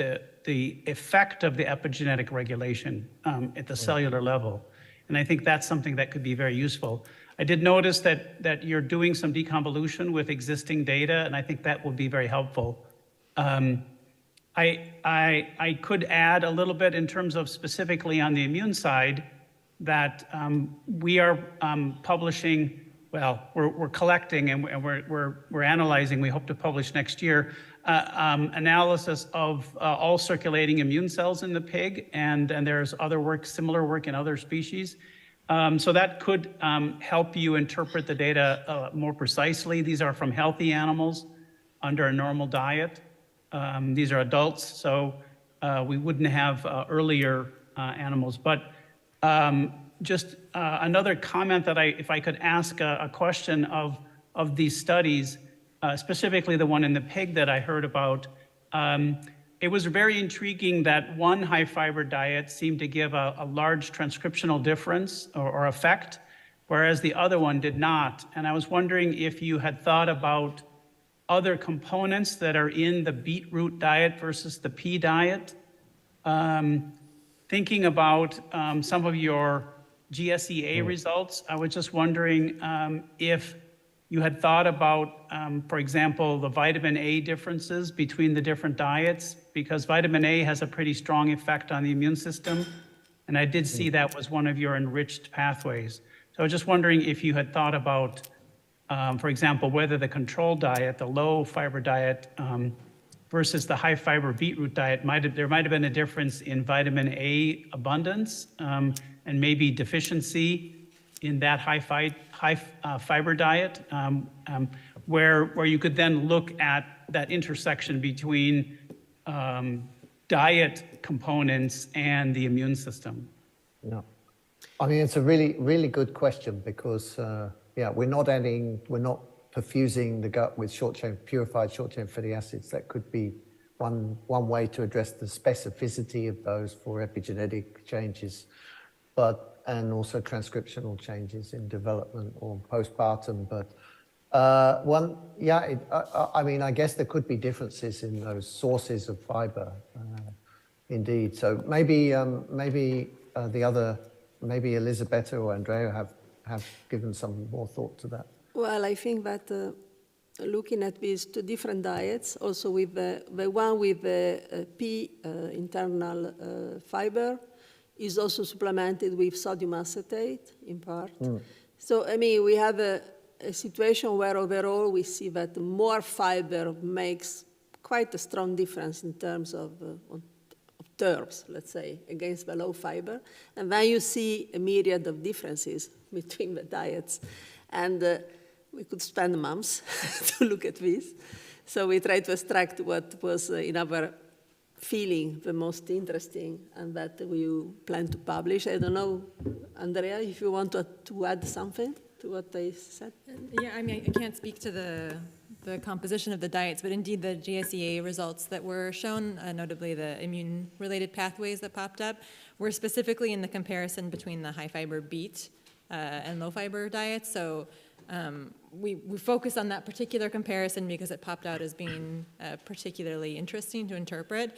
the effect of the epigenetic regulation at the cellular level. And I think that's something that could be very useful. I did notice that you're doing some deconvolution with existing data, and I think that will be very helpful. I could add a little bit in terms of specifically on the immune side that we are publishing, well, we're collecting and we're analyzing, we hope to publish next year, analysis of all circulating immune cells in the pig, and there's other work, similar work in other species. So that could help you interpret the data more precisely. These are from healthy animals under a normal diet. These are adults, so we wouldn't have earlier animals. But just another comment that if I could ask a question of these studies, specifically the one in the pig that I heard about, it was very intriguing that one high fiber diet seemed to give a large transcriptional difference or effect, whereas the other one did not. And I was wondering if you had thought about other components that are in the beetroot diet versus the pea diet. Thinking about some of your GSEA results, I was just wondering if you had thought about, for example, the vitamin A differences between the different diets, because vitamin A has a pretty strong effect on the immune system. And I did see that was one of your enriched pathways. So I was just wondering if you had thought about, for example, whether the control diet, the low fiber diet, versus the high fiber beetroot diet, there might have been a difference in vitamin A abundance and maybe deficiency in that high fiber diet, where you could then look at that intersection between diet components and the immune system. No, I mean, it's a really, really good question because, yeah, we're not perfusing the gut with purified short-chain fatty acids. That could be one way to address the specificity of those for epigenetic changes, and also transcriptional changes in development or postpartum. But I mean, I guess there could be differences in those sources of fiber, indeed. So maybe maybe Elisabetta or Andrea have given some more thought to that. Well, I think that looking at these two different diets, also with the one with the pea internal fiber, is also supplemented with sodium acetate in part. So, I mean, we have a situation where overall we see that more fiber makes quite a strong difference in terms of terms, let's say, against the low fiber. And then you see a myriad of differences between the diets. And we could spend months to look at this. So we try to extract what was in our feeling the most interesting and that we plan to publish. I don't know, Andrea, if you want to add something to what I said. Yeah, I mean, I can't speak to the composition of the diets, but indeed the GSEA results that were shown, notably the immune-related pathways that popped up, were specifically in the comparison between the high-fiber beet and low-fiber diets. So we focus on that particular comparison because it popped out as being particularly interesting to interpret.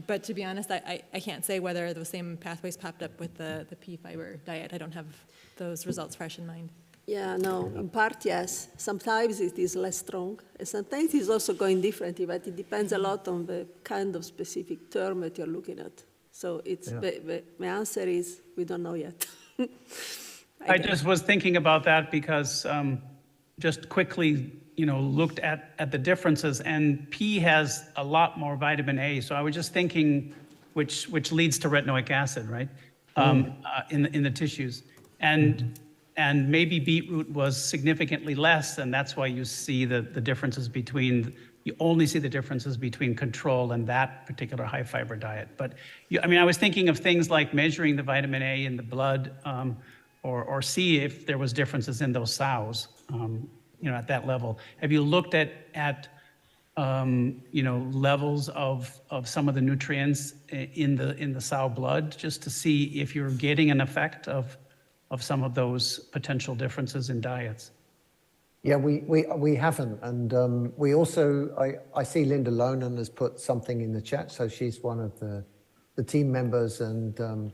But to be honest, I can't say whether those same pathways popped up with the pea fiber diet. I don't have those results fresh in mind. Yeah, no, in part, yes. Sometimes it is less strong. And sometimes it's also going differently, but it depends a lot on the kind of specific term that you're looking at. So it's the answer is we don't know yet. I just was thinking about that because just quickly, looked at the differences, and pea has a lot more vitamin A. So I was just thinking, which leads to retinoic acid, right, in the tissues, and maybe beetroot was significantly less, and that's why you see the differences between. You only see the differences between control and that particular high fiber diet. But I was thinking of things like measuring the vitamin A in the blood. Or see if there was differences in those sows, at that level. Have you looked at levels of some of the nutrients in the sow blood, just to see if you're getting an effect of some of those potential differences in diets? Yeah, we haven't, and we also I see Linda Lonan has put something in the chat, so she's one of the team members, and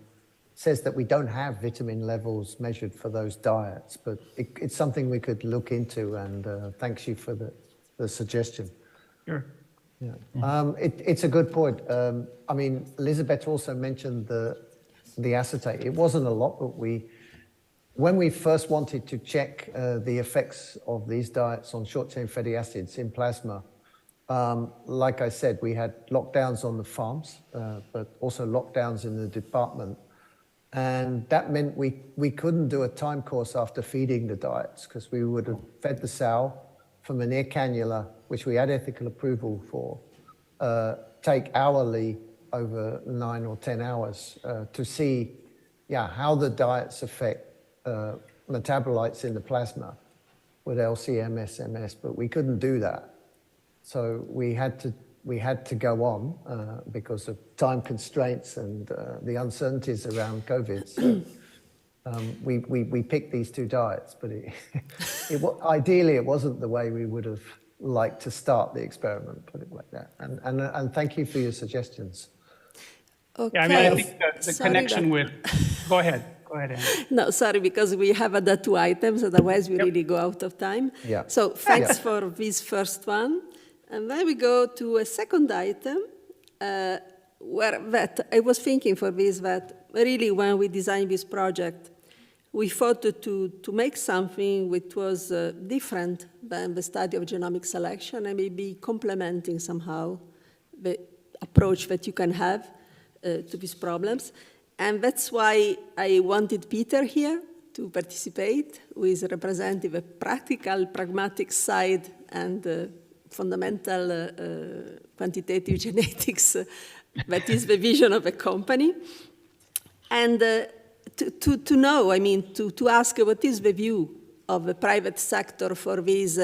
says that we don't have vitamin levels measured for those diets, but it's something we could look into, and thanks you for the suggestion. Sure. Yeah. It's a good point. I mean, Elisabeth also mentioned the acetate. It wasn't a lot, but when we first wanted to check the effects of these diets on short-chain fatty acids in plasma, like I said, we had lockdowns on the farms, but also lockdowns in the department. And that meant we couldn't do a time course after feeding the diets, because we would have fed the sow from an ear cannula, which we had ethical approval for, take hourly over 9 or 10 hours to see how the diets affect metabolites in the plasma with LCM, SMS, but we couldn't do that. So we had to go on because of time constraints and the uncertainties around COVID. So we picked these 2 diets, but ideally it wasn't the way we would have liked to start the experiment, put it like that. And thank you for your suggestions. Okay. Yeah, I mean, I think the connection with, go ahead, Anne. No, sorry, because we have other 2 items, otherwise we really go out of time. Yeah. So thanks for this first one. And then we go to a second item, where that I was thinking for this, that really when we designed this project, we thought to make something which was different than the study of genomic selection and maybe complementing somehow the approach that you can have to these problems. And that's why I wanted Peter here to participate, who is representing the practical, pragmatic side and fundamental quantitative genetics that is the vision of a company. And to know, I mean, to ask what is the view of the private sector for these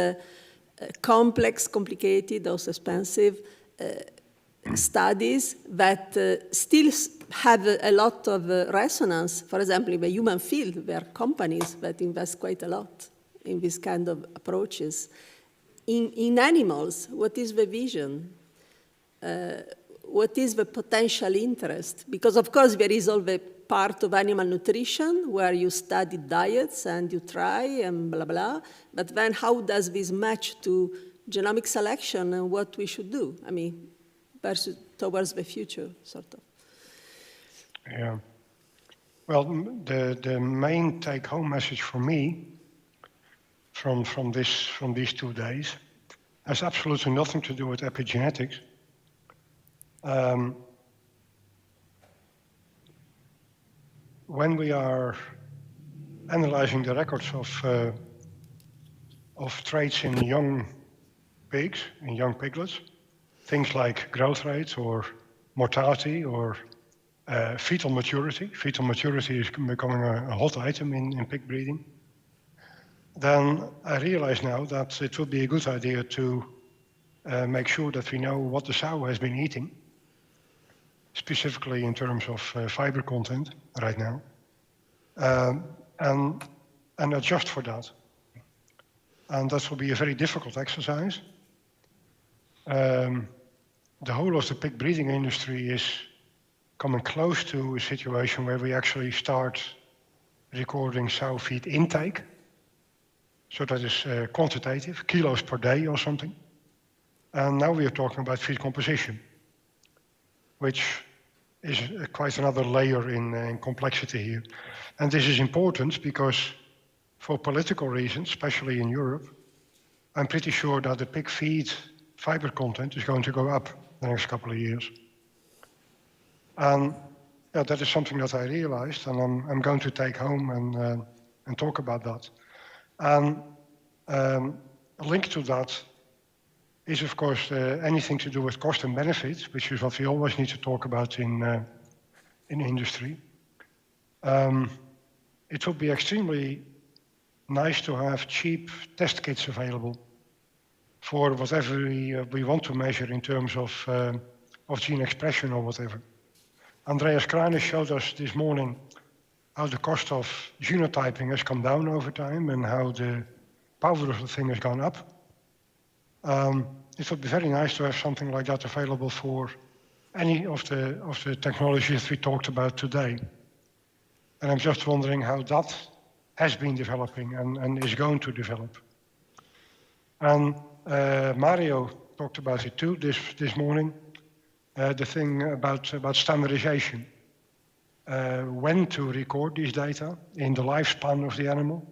complex, complicated, also expensive studies that still have a lot of resonance. For example, in the human field, there are companies that invest quite a lot in this kind of approaches. In animals, what is the vision? What is the potential interest? Because, of course, there is all the part of animal nutrition where you study diets and you try and blah, blah. But then how does this match to genomic selection and what we should do? I mean, versus towards the future, sort of. Yeah. Well, the main take-home message for me from these 2 days has absolutely nothing to do with epigenetics. When we are analyzing the records of traits in young pigs, in young piglets, things like growth rates or mortality or fetal maturity. Fetal maturity is becoming a hot item in pig breeding. Then I realize now that it would be a good idea to make sure that we know what the sow has been eating, specifically in terms of fiber content right now, and adjust for that. And that will be a very difficult exercise. The whole of the pig breeding industry is coming close to a situation where we actually start recording sow feed intake. So that is quantitative, kilos per day or something. And now we are talking about feed composition, which is quite another layer in complexity here. And this is important because for political reasons, especially in Europe, I'm pretty sure that the pig feed fiber content is going to go up the next couple of years. And that is something that I realized, and I'm going to take home and talk about that. And a link to that is, of course, anything to do with cost and benefit, which is what we always need to talk about in industry. It would be extremely nice to have cheap test kits available for whatever we want to measure in terms of gene expression or whatever. Andreas Kranes showed us this morning how the cost of genotyping has come down over time and how the power of the thing has gone up. It would be very nice to have something like that available for any of the technologies we talked about today. And I'm just wondering how that has been developing and is going to develop. And Mario talked about it too this morning, the thing about standardization. When to record these data in the lifespan of the animal,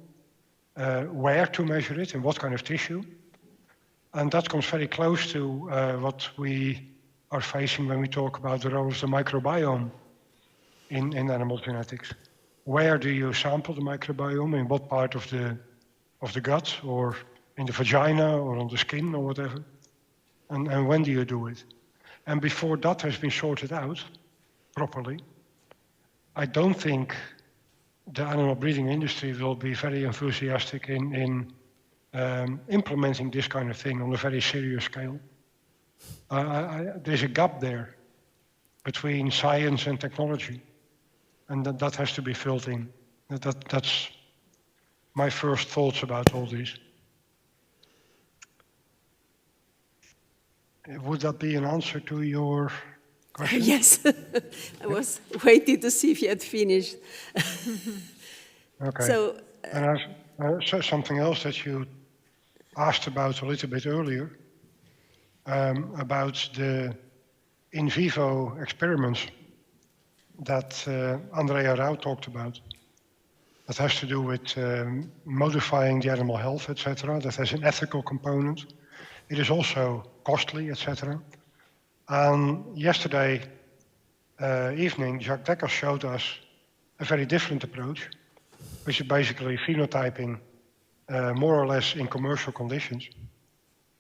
where to measure it, in what kind of tissue. And that comes very close to what we are facing when we talk about the role of the microbiome in animal genetics. where do you sample the microbiome, in what part of the gut, or in the vagina, or on the skin, or whatever, and when do you do it? And before that has been sorted out properly, I don't think the animal breeding industry will be very enthusiastic in implementing this kind of thing on a very serious scale. There's a gap there between science and technology, and that has to be filled in. That's my first thoughts about all this. Would that be an answer to your question? Yes, I was waiting to see if you had finished. Okay. So, and something else that you asked about a little bit earlier, about the in vivo experiments that Andrea Rau talked about. That has to do with modifying the animal health, etc. That has an ethical component. It is also costly, etc. Yesterday evening, Jacques Dekker showed us a very different approach, which is basically phenotyping more or less in commercial conditions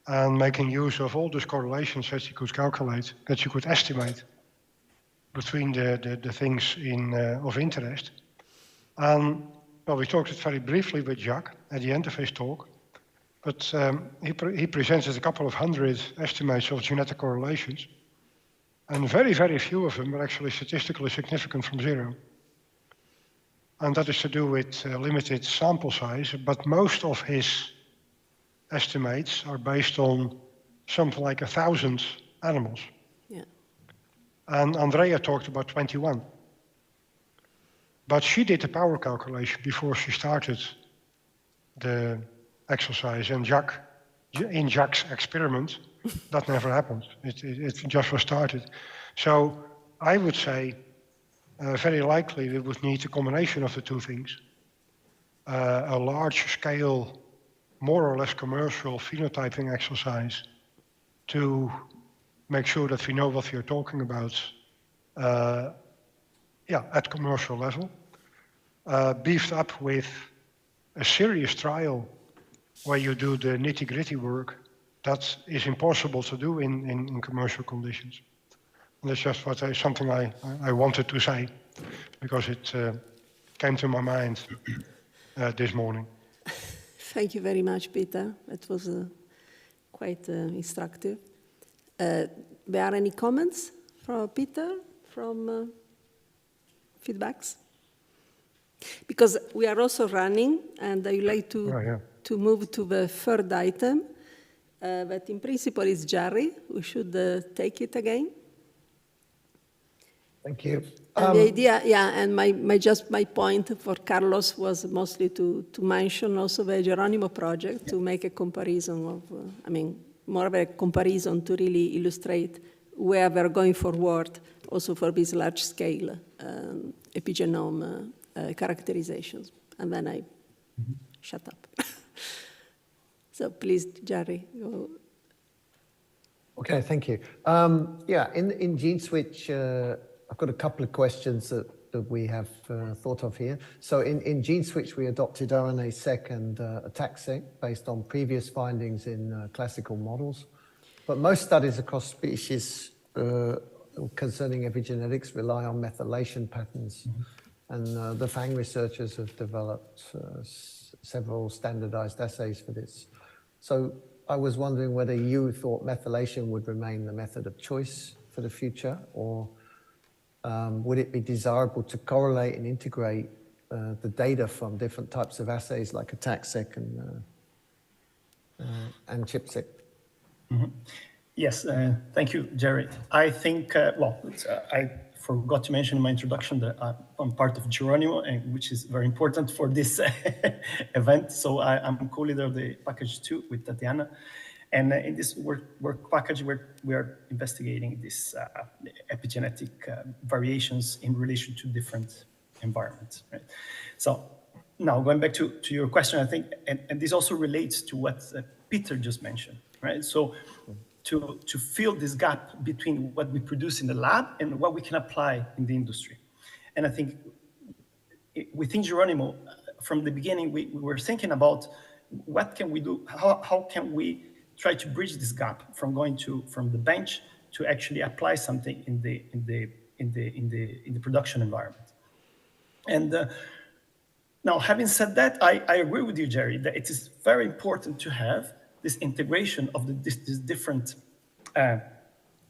and making use of all those correlations that you could calculate, that you could estimate between the things of interest. Well, we talked it very briefly with Jacques at the end of his talk, but he presented a couple of hundred estimates of genetic correlations, and very, very few of them are actually statistically significant from zero. And that is to do with limited sample size, but most of his estimates are based on something like 1,000 animals. Yeah. And Andrea talked about 21. But she did the power calculation before she started the exercise, and in Jacques' experiment, that never happened. It just was started. So I would say very likely we would need a combination of the two things. A large scale, more or less commercial phenotyping exercise to make sure that we know what we are talking about at commercial level, beefed up with a serious trial where you do the nitty-gritty work that is impossible to do in commercial conditions. And that's just something I wanted to say, because it came to my mind this morning. Thank you very much, Peter. It was quite instructive. There are any comments from Peter, from feedbacks? Because we are also running, and I would like to move to the third item, that in principle is Jerry. We should take it again. Thank you. And the idea, and my point for Carlos was mostly to mention also the Geronimo project, to make a comparison of, more of a comparison to really illustrate where we're going forward, also for this large scale epigenome characterizations. And then I shut up. So please, Jerry, go. Okay, thank you. In GENE-SWitCH, I've got a couple of questions that we have thought of here. So in GENE-SWitCH, we adopted RNA-seq and ATAC-seq based on previous findings in classical models. But most studies across species concerning epigenetics rely on methylation patterns. And the FANG researchers have developed several standardized assays for this. So I was wondering whether you thought methylation would remain the method of choice for the future, or would it be desirable to correlate and integrate the data from different types of assays like ATAC-seq and ChIP-seq? Yes, thank you, Jerry. I think, I forgot to mention in my introduction that I'm part of Geronimo, which is very important for this event. So I'm co-leader of the package 2 with Tatiana. And in this work package, we are investigating these epigenetic variations in relation to different environments. Right? So now going back to your question, I think, and this also relates to what Peter just mentioned, right? So to fill this gap between what we produce in the lab and what we can apply in the industry. And I think within Geronimo, from the beginning, we were thinking about what can we do? How can we try to bridge this gap from going from the bench to actually apply something in the production environment? And now, having said that, I agree with you, Jerry, that it is very important to have this integration of these different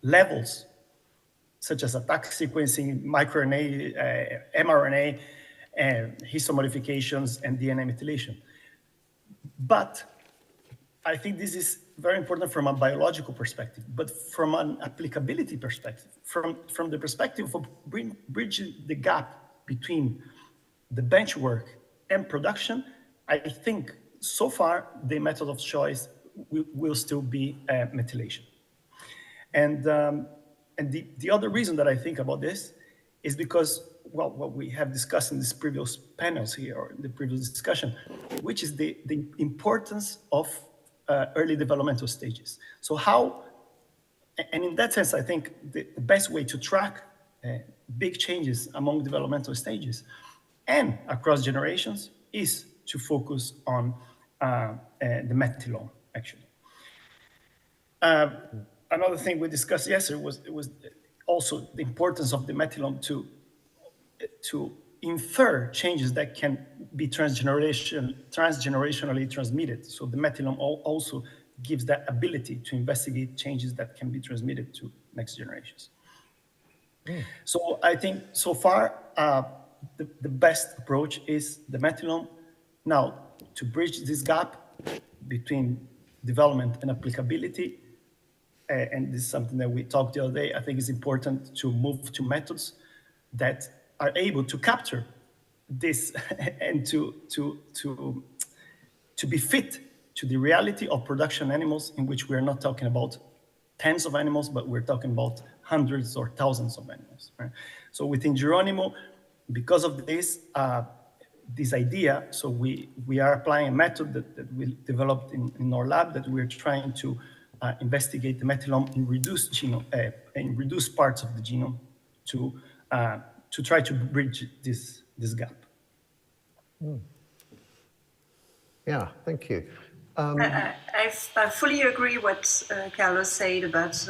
levels, such as attack sequencing, microRNA, mRNA, histone modifications, and DNA methylation. But I think this is very important from a biological perspective, but from an applicability perspective, from the perspective of bridging the gap between the bench work and production, I think so far the method of choice will still be methylation. And the other reason that I think about this is because, well, what we have discussed in these previous panels here, or in the previous discussion, which is the importance of early developmental stages. So how, and in that sense, I think the best way to track big changes among developmental stages and across generations is to focus on the methylome, actually. Another thing we discussed yesterday was also the importance of the methylome to infer changes that can be transgenerationally transmitted. So the methylome also gives that ability to investigate changes that can be transmitted to next generations. So I think so far, the best approach is the methylome. Now, to bridge this gap between development and applicability, and this is something that we talked the other day, I think it's important to move to methods that are able to capture this and to be fit to the reality of production animals, in which we're not talking about tens of animals, but we're talking about hundreds or thousands of animals. Right? So within Geronimo, because of this idea, so we are applying a method that we developed in our lab, that we're trying to investigate the methylome in reduced genome, in reduced parts of the genome, to try to bridge this gap. Yeah, thank you. I fully agree what Carlos said about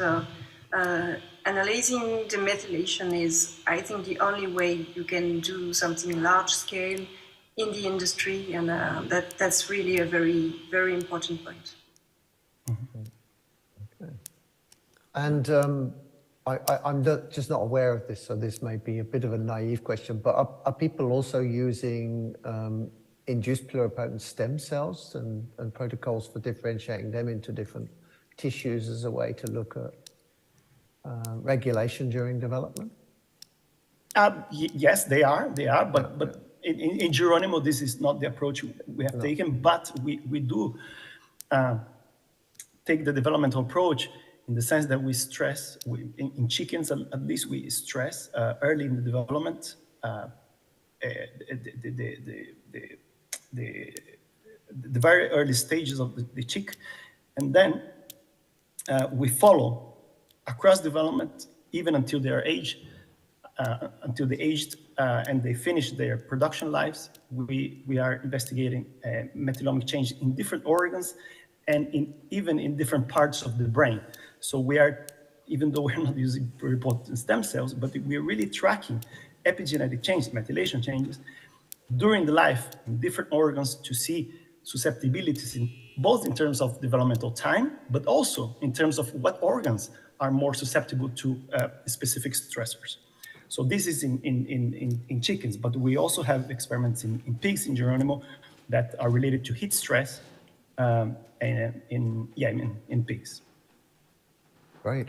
analyzing the methylation is, I think, the only way you can do something large scale in the industry, and that's really a very, very important point. Okay. And I'm just not aware of this, so this may be a bit of a naive question, but are people also using induced pluripotent stem cells and protocols for differentiating them into different tissues as a way to look at regulation during development? Yes, they are, but in Geronimo, this is not the approach we have taken, but we do take the developmental approach in the sense that we stress, in chickens at least, we stress early in the development the very early stages of the chick, and then we follow across development even until they are aged, and they finish their production lives. We are investigating methylomic change in different organs and even in different parts of the brain. So we are, even though we're not using pluripotent stem cells, but we are really tracking epigenetic changes, methylation changes during the life in different organs to see susceptibilities both in terms of developmental time, but also in terms of what organs are more susceptible to specific stressors. So this is in chickens, but we also have experiments in pigs in Geronimo that are related to heat stress in pigs. Great.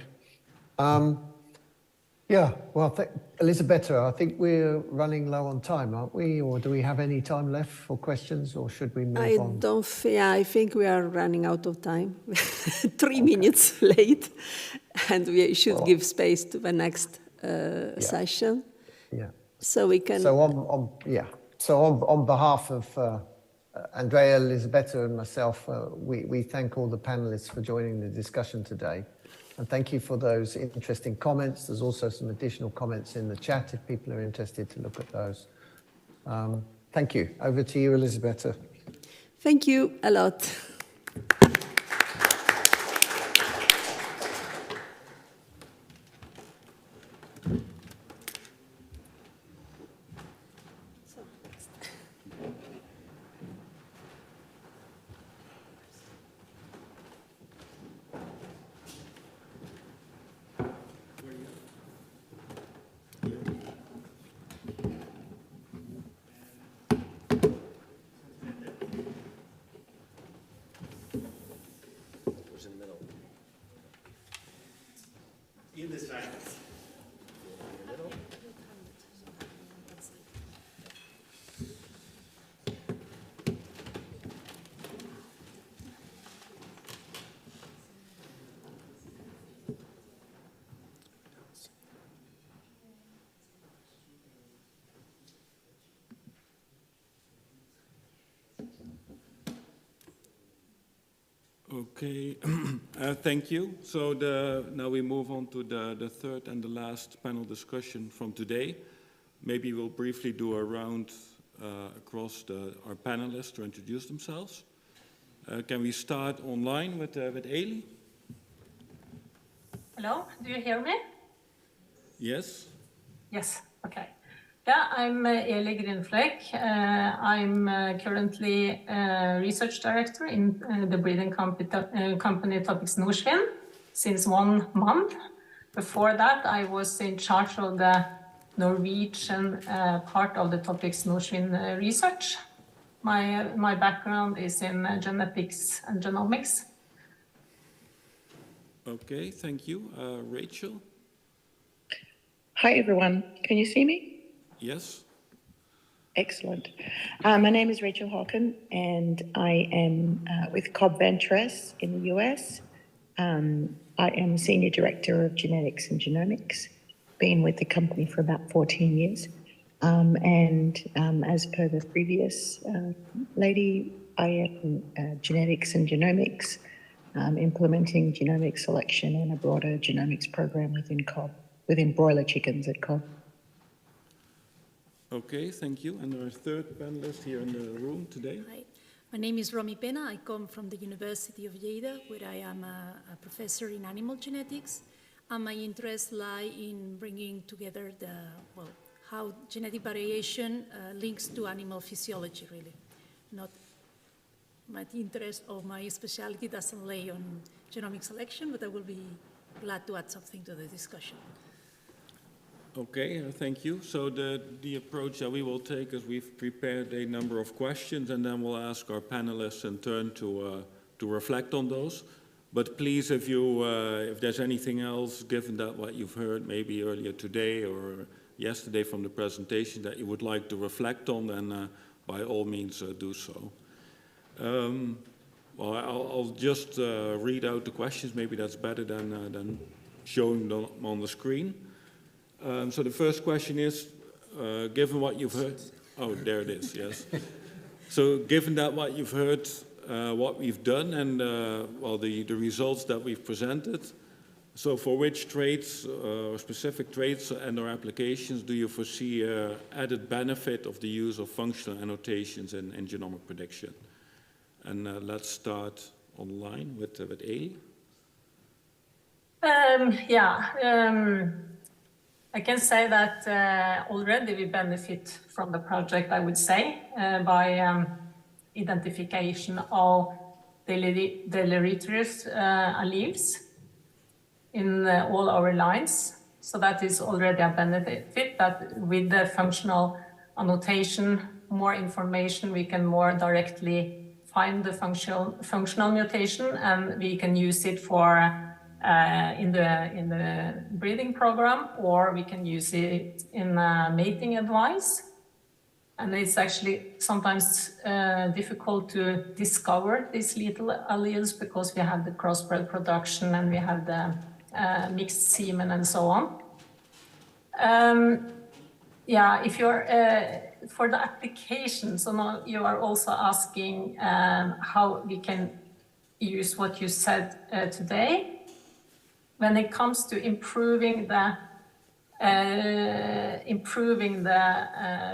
Yeah, well, Elisabetta, I think we're running low on time, aren't we? Or do we have any time left for questions, or should we move on? I think we are running out of time. 3 minutes late, and we should give space to the next session. Yeah. So we can. So on behalf of Andrea, Elisabetta, and myself, we thank all the panelists for joining the discussion today. And thank you for those interesting comments. There's also some additional comments in the chat if people are interested to look at those. Thank you. Over to you, Elisabetta. Thank you a lot. In the silence. Okay, thank you. So now we move on to the third and the last panel discussion from today. Maybe we'll briefly do a round across our panelists to introduce themselves. Can we start online with Eli? Hello, do you hear me? Yes. Yes, okay. Yeah, I'm Eli Grinflek. I'm currently research director in the breeding company Topics Norsvin since 1 month. Before that, I was in charge of the Norwegian part of the Topics Norsvin research. My background is in genetics and genomics. Okay, thank you. Rachel? Hi, everyone. Can you see me? Yes. Excellent. My name is Rachel Hawken, and I am with Cobb Ventress in the US. I am Senior Director of Genetics and Genomics, been with the company for about 14 years. As per the previous lady, I am Genetics and Genomics, implementing genomic selection and a broader genomics program within Cobb, within broiler chickens at Cobb. Okay, thank you. And our third panelist here in the room today. Hi, my name is Romy Pena. I come from the University of Lleida, where I am a professor in animal genetics. And my interests lie in bringing together how genetic variation links to animal physiology, really. Not my interest or my specialty doesn't lay on genomic selection, but I will be glad to add something to the discussion. Okay, thank you. So the approach that we will take is we've prepared a number of questions, and then we'll ask our panelists in turn to reflect on those. But please, if there's anything else, given that what you've heard maybe earlier today or yesterday from the presentation that you would like to reflect on, then by all means do so. Well, I'll just read out the questions. Maybe that's better than showing them on the screen. So the first question is, given what you've heard, oh, there it is, yes. So given that what you've heard, what we've done and the results that we've presented, so for which traits or specific traits and or applications do you foresee added benefit of the use of functional annotations in genomic prediction? And let's start online with Eli. I can say that already we benefit from the project, I would say, by identification of deleterious alleles in all our lines. So that is already a benefit, that with the functional annotation, more information, we can more directly find the functional mutation, and we can use it for in the breeding program, or we can use it in mating advice. And it's actually sometimes difficult to discover these little alleles because we have the crossbred production and we have the mixed semen and so on. If you're for the application, so now you are also asking how we can use what you said today. When it comes to improving the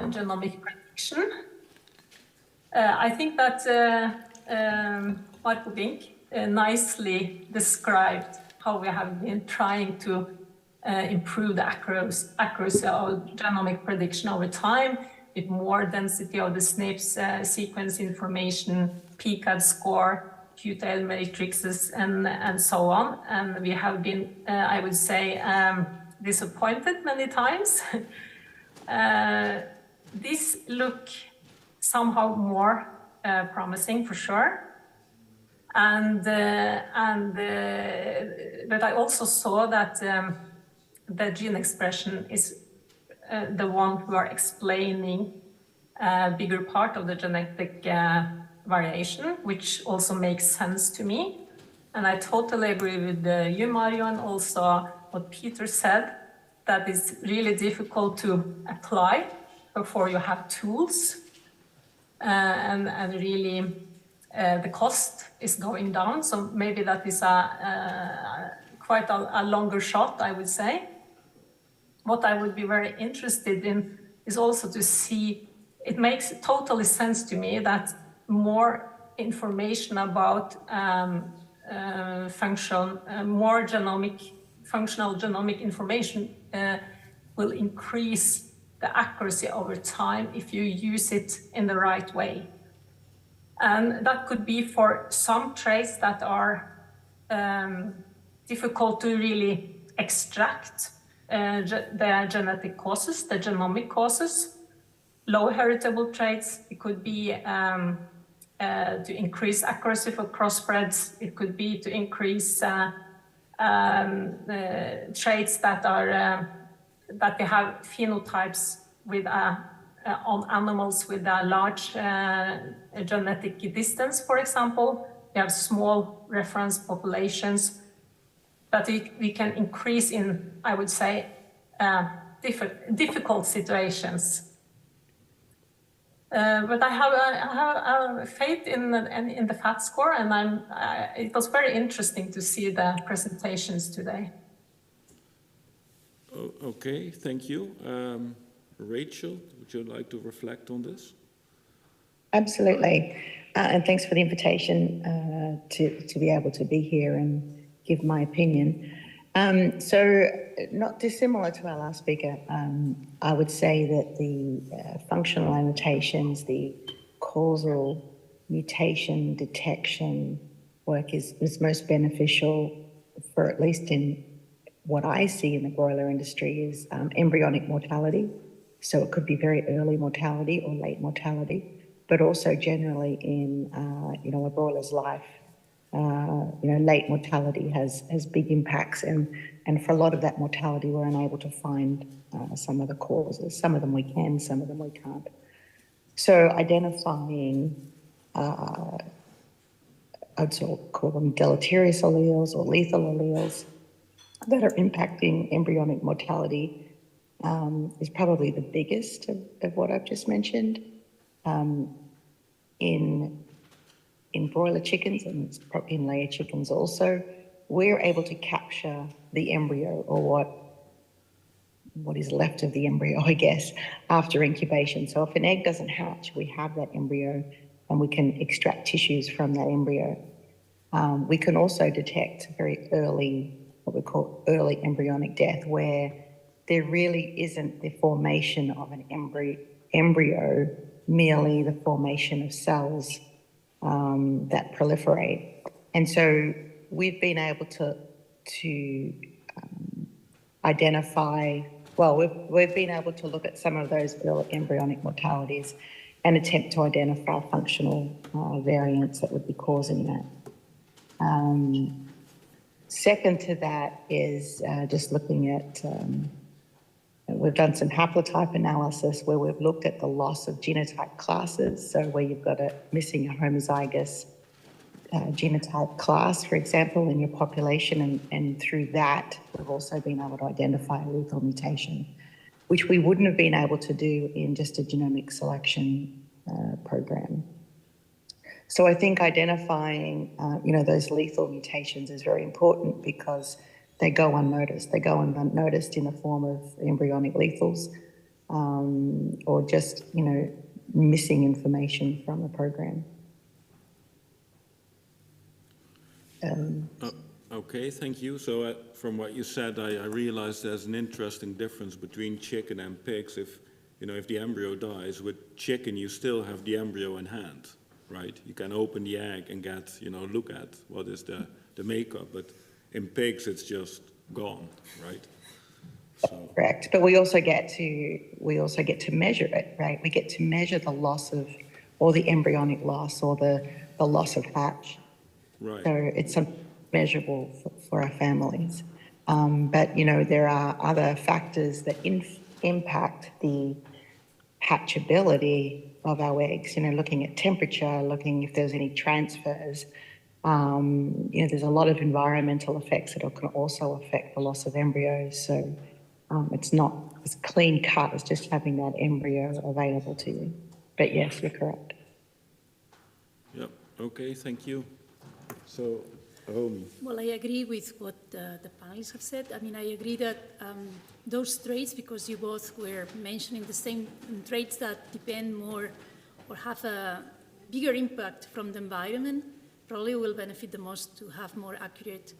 genomic prediction, I think that Marco Bink nicely described how we have been trying to improve the accuracy of genomic prediction over time with more density of the SNPs, sequence information, PCAD score, QTL matrices, and so on. And we have been, I would say, disappointed many times. This look somehow more promising for sure. But I also saw that the gene expression is the one who are explaining a bigger part of the genetic variation, which also makes sense to me. And I totally agree with you, Mario, and also what Peter said, that it's really difficult to apply before you have tools. And really the cost is going down. So maybe that is quite a longer shot, I would say. What I would be very interested in is also to see, it makes totally sense to me that more information about more functional genomic information will increase the accuracy over time if you use it in the right way. And that could be for some traits that are difficult to really extract the genetic causes, the genomic causes. Low heritable traits, it could be to increase accuracy for crossbreds. It could be to increase traits that are that they have phenotypes with on animals with a large genetic distance, for example. We have small reference populations, but we can increase in, I would say, difficult situations. But I have faith in the FAT score, and it was very interesting to see the presentations today. Okay, thank you. Rachel, would you like to reflect on this? Absolutely. And thanks for the invitation to be able to be here and give my opinion. So not dissimilar to our last speaker, I would say that the functional annotations, the causal mutation detection work is most beneficial for, at least in what I see in the broiler industry, is embryonic mortality. So it could be very early mortality or late mortality, but also generally in a broiler's life. Late mortality has big impacts, and for a lot of that mortality, we're unable to find some of the causes. Some of them we can, some of them we can't. So identifying, I'd sort of call them deleterious alleles or lethal alleles that are impacting embryonic mortality is probably the biggest of what I've just mentioned. In broiler chickens and in layer chickens also, we're able to capture the embryo, or what is left of the embryo, I guess, after incubation. So if an egg doesn't hatch, we have that embryo and we can extract tissues from that embryo. We can also detect very early, what we call early embryonic death, where there really isn't the formation of an embryo, merely the formation of cells that proliferate. And so we've been able to identify, well, we've been able to look at some of those early embryonic mortalities and attempt to identify functional variants that would be causing that. Second to that is just looking at, we've done some haplotype analysis where we've looked at the loss of genotype classes. So where you've got missing a homozygous genotype class, for example, in your population, and through that, we've also been able to identify a lethal mutation, which we wouldn't have been able to do in just a genomic selection program. So I think identifying, those lethal mutations is very important because they go unnoticed. They go unnoticed in the form of embryonic lethals, or just, missing information from a program. Okay, thank you. So from what you said, I realized there's an interesting difference between chicken and pigs. If the embryo dies, with chicken you still have the embryo in hand, right? You can open the egg and get, look at what is the makeup, but in pigs it's just gone, right? So. Correct, but we also get to measure it, right? We get to measure the loss of, or the embryonic loss, or the loss of hatch. Right. So it's something measurable for our families. But there are other factors that impact the hatchability of our eggs. Looking at temperature, looking if there's any transfers. There's a lot of environmental effects that can also affect the loss of embryos. So it's not as clean cut as just having that embryo available to you. But yes, you're correct. Yep. Okay. Thank you. So, Romy. Well, I agree with what the panelists have said. I mean, I agree that those traits, because you both were mentioning the same traits that depend more or have a bigger impact from the environment, probably will benefit the most to have more accurate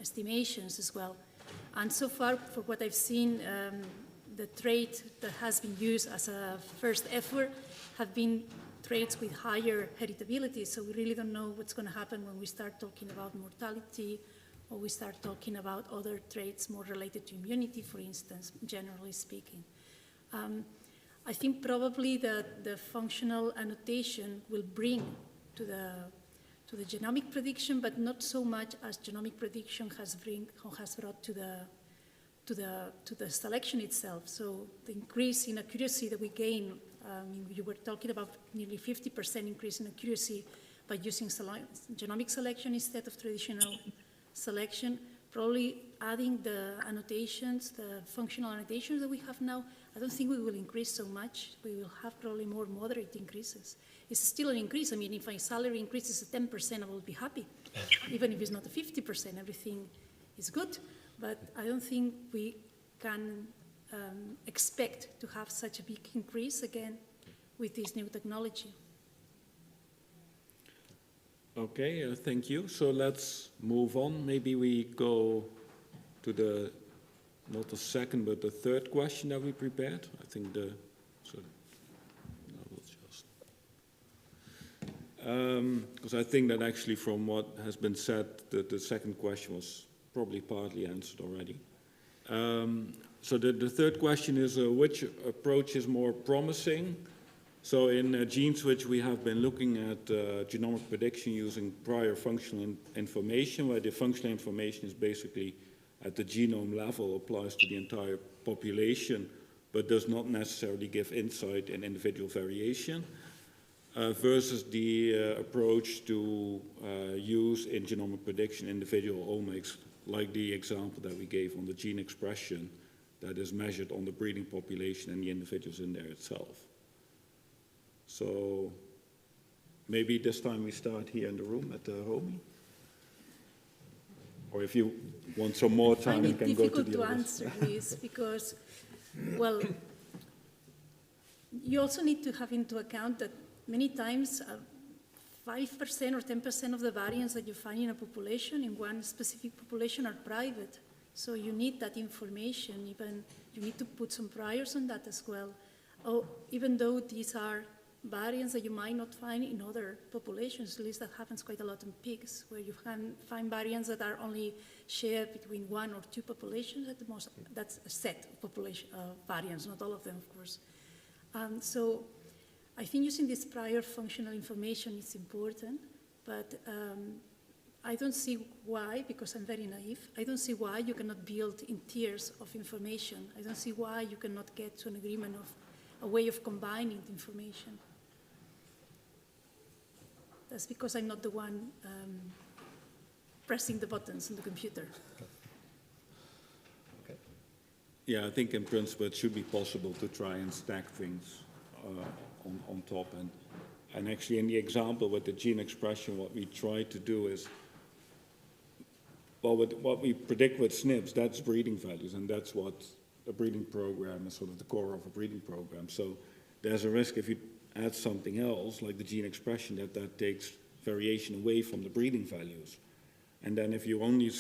estimations as well. And so far, for what I've seen, the trait that has been used as a first effort have been traits with higher heritability, so we really don't know what's going to happen when we start talking about mortality, or we start talking about other traits more related to immunity, for instance, generally speaking. I think probably that the functional annotation will bring to the genomic prediction, but not so much as genomic prediction has brought to the selection itself. So the increase in accuracy that we gain, you were talking about nearly 50% increase in accuracy by using genomic selection instead of traditional selection. Probably adding the annotations, the functional annotations that we have now, I don't think we will increase so much. We will have probably more moderate increases. It's still an increase. I mean, if my salary increases 10%, I will be happy. Even if it's not 50%, everything is good. But I don't think we can expect to have such a big increase again with this new technology. Okay, thank you. So let's move on. Maybe we go to not the second, but the third question that we prepared. I think because I think that actually from what has been said, the second question was probably partly answered already. So the third question is, which approach is more promising? So in GENE-SWitCH, we have been looking at genomic prediction using prior functional information, where the functional information is basically at the genome level, applies to the entire population, but does not necessarily give insight in individual variation, versus the approach to use in genomic prediction individual omics, like the example that we gave on the gene expression that is measured on the breeding population and the individuals in there itself. So maybe this time we start here in the room at Romy. Or if you want some more time, you can go to the others. I find it difficult to answer this because, well, you also need to have into account that many times 5% or 10% of the variants that you find in a population, in one specific population, are private. So you need that information. Even you need to put some priors on that as well. Even though these are variants that you might not find in other populations, at least that happens quite a lot in pigs, where you can find variants that are only shared between one or two populations at the most. That's a set of population variants, not all of them, of course. So I think using this prior functional information is important, but I don't see why, because I'm very naive, I don't see why you cannot build in tiers of information. I don't see why you cannot get to an agreement of a way of combining the information. That's because I'm not the one pressing the buttons on the computer. Okay. Yeah, I think in principle it should be possible to try and stack things on top. And actually in the example with the gene expression, what we try to do is, well, with what we predict with SNPs, that's breeding values, and that's what a breeding program is, sort of the core of a breeding program. So there's a risk if you add something else, like the gene expression, that takes variation away from the breeding values. And then if you only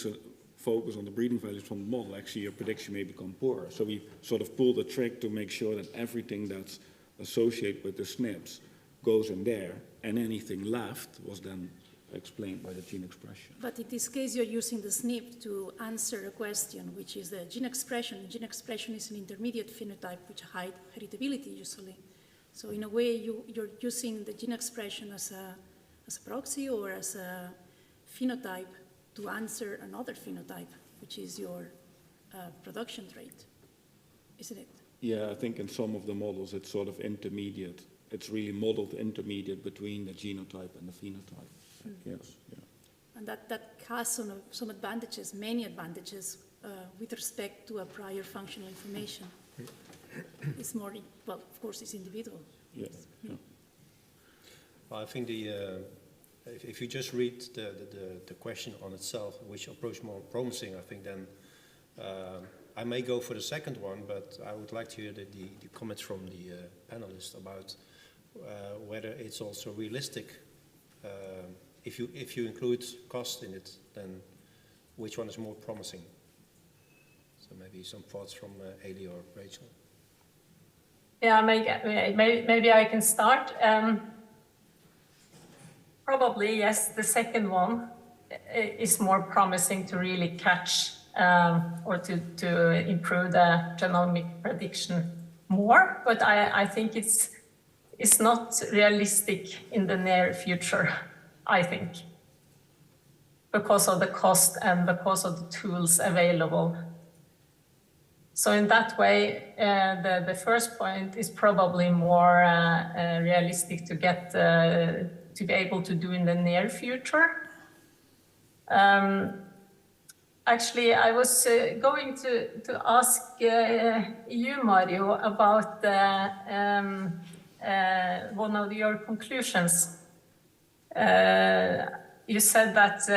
focus on the breeding values from the model, actually your prediction may become poorer. So we sort of pulled a trick to make sure that everything that's associated with the SNPs goes in there, and anything left was then explained by the gene expression. But in this case, you're using the SNP to answer a question, which is the gene expression. Gene expression is an intermediate phenotype which hides heritability usually. So in a way, you're using the gene expression as a proxy or as a phenotype to answer another phenotype, which is your production rate, isn't it? Yeah, I think in some of the models it's sort of intermediate. It's really modeled intermediate between the genotype and the phenotype. Yes, yeah. And that has some advantages, many advantages, with respect to a prior functional information. It's more, well, of course, it's individual. Yes. Yeah. Well, I think if you just read the question on itself, which approach more promising, I think then I may go for the second one, but I would like to hear the comments from the panelists about whether it's also realistic. If you include cost in it, then which one is more promising? So maybe some thoughts from Ailey or Rachel. Yeah, maybe I can start. Probably, yes, the second one is more promising to really catch or to improve the genomic prediction more, but I think it's not realistic in the near future, I think, because of the cost and because of the tools available. So in that way, the first point is probably more realistic to get to be able to do in the near future. Actually, I was going to ask you, Mario, about one of your conclusions. You said that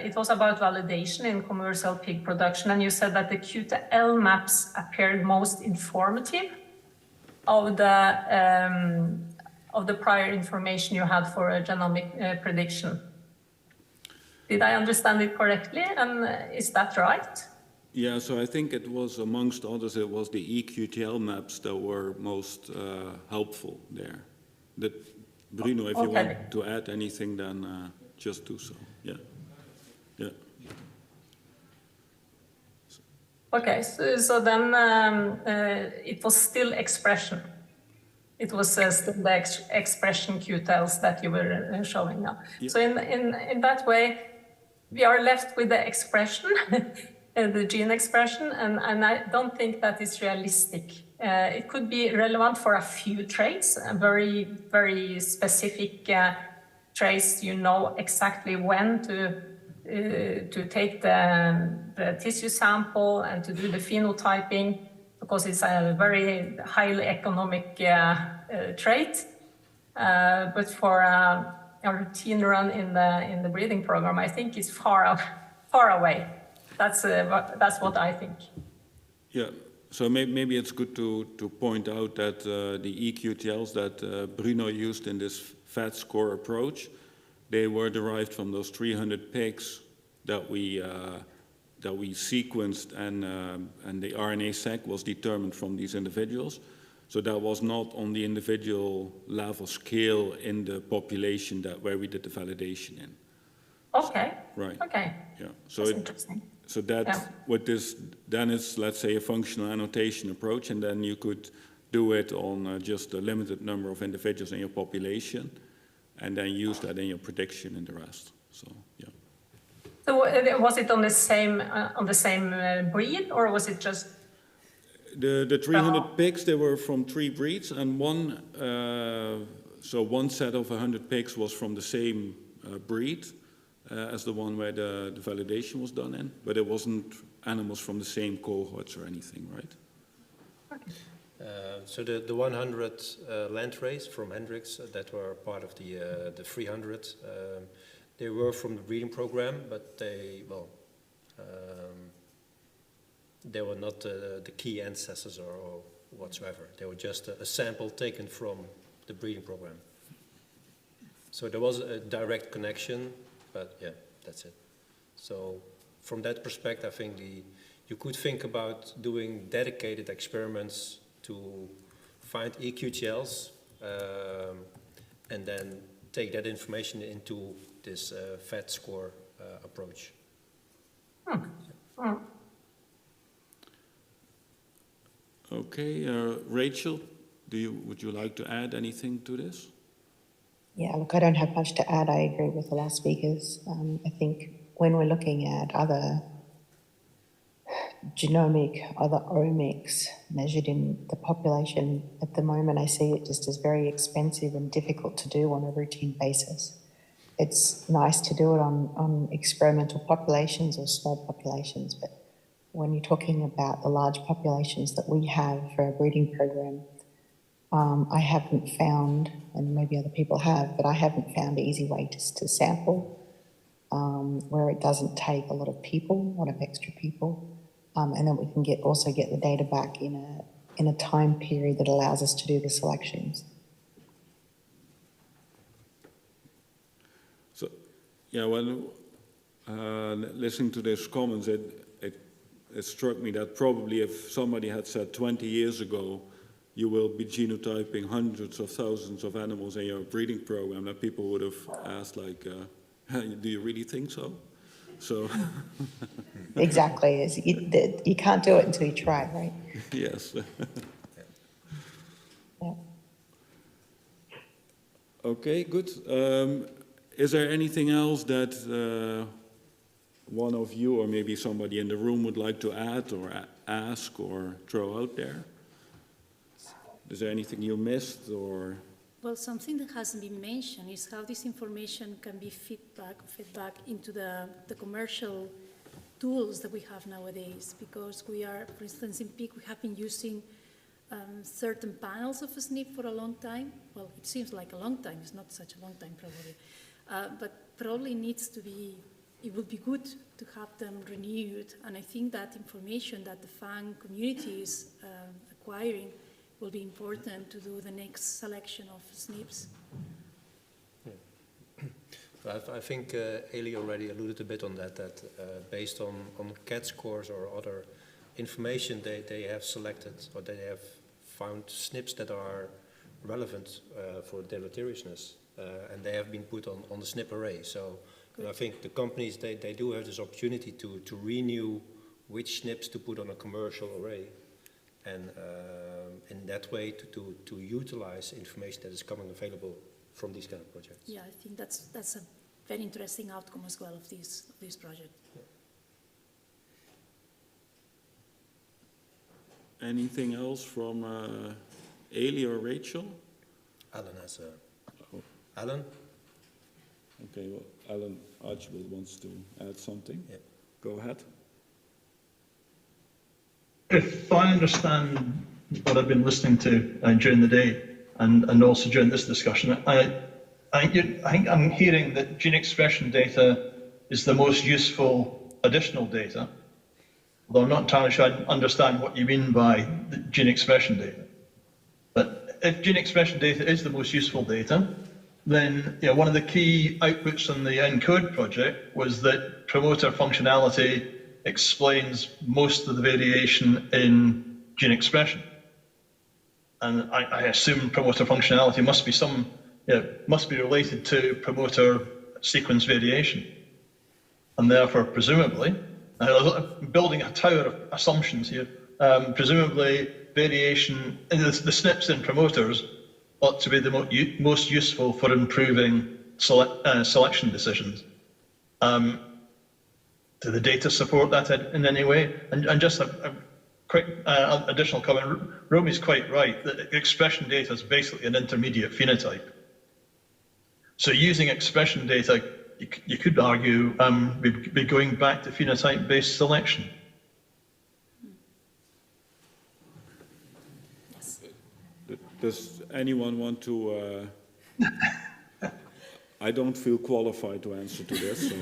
it was about validation in commercial pig production, and you said that the QTL maps appeared most informative of the prior information you had for a genomic prediction. Did I understand it correctly, and is that right? Yeah, so I think it was, amongst others, it was the eQTL maps that were most helpful there. That, Bruno, if you want to add anything, then just do so. Yeah. Yeah. Okay, so then it was still expression. It was still the expression QTLs that you were showing now. Yeah. So in that way, we are left with the expression, the gene expression, and I don't think that is realistic. It could be relevant for a few traits, very, very specific traits. You know exactly when to take the tissue sample and to do the phenotyping, because it's a very highly economic trait. But for a routine run in the breeding program, I think it's far away. That's what I think. Yeah. So maybe it's good to point out that the eQTLs that Bruno used in this FAT score approach, they were derived from those 300 pigs that we sequenced, and the RNA-seq was determined from these individuals. So that was not on the individual level scale in the population where we did the validation in. Okay. Right. Okay. Yeah. So that's interesting. So that with this, then it's, let's say, a functional annotation approach, and then you could do it on just a limited number of individuals in your population, and then use that in your prediction and the rest. So yeah. So was it on the same breed, or was it just? The 300 pigs, they were from 3 breeds, and one set of 100 pigs was from the same breed as the one where the validation was done in, but it wasn't animals from the same cohorts or anything, right? So the 100 landrays from Hendrix that were part of the 300, they were from the breeding program, but they were not the key ancestors or whatsoever. They were just a sample taken from the breeding program. So there was a direct connection, but yeah, that's it. So from that perspective, I think you could think about doing dedicated experiments to find EQTLs and then take that information into this FAT score approach. Okay, Rachel, would you like to add anything to this? Yeah, look, I don't have much to add. I agree with the last speakers. I think when we're looking at other other omics measured in the population, at the moment I see it just as very expensive and difficult to do on a routine basis. It's nice to do it on experimental populations or small populations, but when you're talking about the large populations that we have for our breeding program, I haven't found, and maybe other people have, but I haven't found an easy way to sample where it doesn't take a lot of people, a lot of extra people, and then we can also get the data back in a time period that allows us to do the selections. So, yeah, when listening to these comments, it struck me that probably if somebody had said 20 years ago, you will be genotyping hundreds of thousands of animals in your breeding program, that people would have asked like, do you really think so? So Exactly. You can't do it until you try, right? Yes. Yeah. Okay, good. Is there anything else that one of you or maybe somebody in the room would like to add or ask or throw out there? Is there anything you missed or? Well, something that hasn't been mentioned is how this information can be fed back into the commercial tools that we have nowadays, because we are, for instance, in PIC, we have been using certain panels of SNP for a long time. Well, it seems like a long time. It's not such a long time, probably. But probably needs to be, it would be good to have them renewed. And I think that information that the FANG community is acquiring will be important to do the next selection of SNPs. Yeah. I think Eli already alluded a bit on that based on CAT scores or other information they have selected or they have found SNPs that are relevant for deleteriousness and they have been put on the SNP array. So I think the companies, they do have this opportunity to renew which SNPs to put on a commercial array. And in that way to utilize information that is coming available from these kind of projects. Yeah, I think that's a very interesting outcome as well of this project. Yeah. Anything else from Eli or Rachel? Alan has Alan? Okay, well, Alan Archibald wants to add something. Yeah. Go ahead. If I understand what I've been listening to during the day and also during this discussion, I think I'm hearing that gene expression data is the most useful additional data, although I'm not entirely sure I understand what you mean by the gene expression data. But if gene expression data is the most useful data, then one of the key outputs on the ENCODE project was that promoter functionality explains most of the variation in gene expression. And I assume promoter functionality must be related to promoter sequence variation. And therefore, presumably, building a tower of assumptions here, presumably variation in the SNPs in promoters ought to be the most useful for improving selection decisions. Do the data support that in any way? And just a quick additional comment. Romy's quite right that expression data is basically an intermediate phenotype. So using expression data, you could argue, be going back to phenotype-based selection. Yes. Does anyone want to? I don't feel qualified to answer to this. So.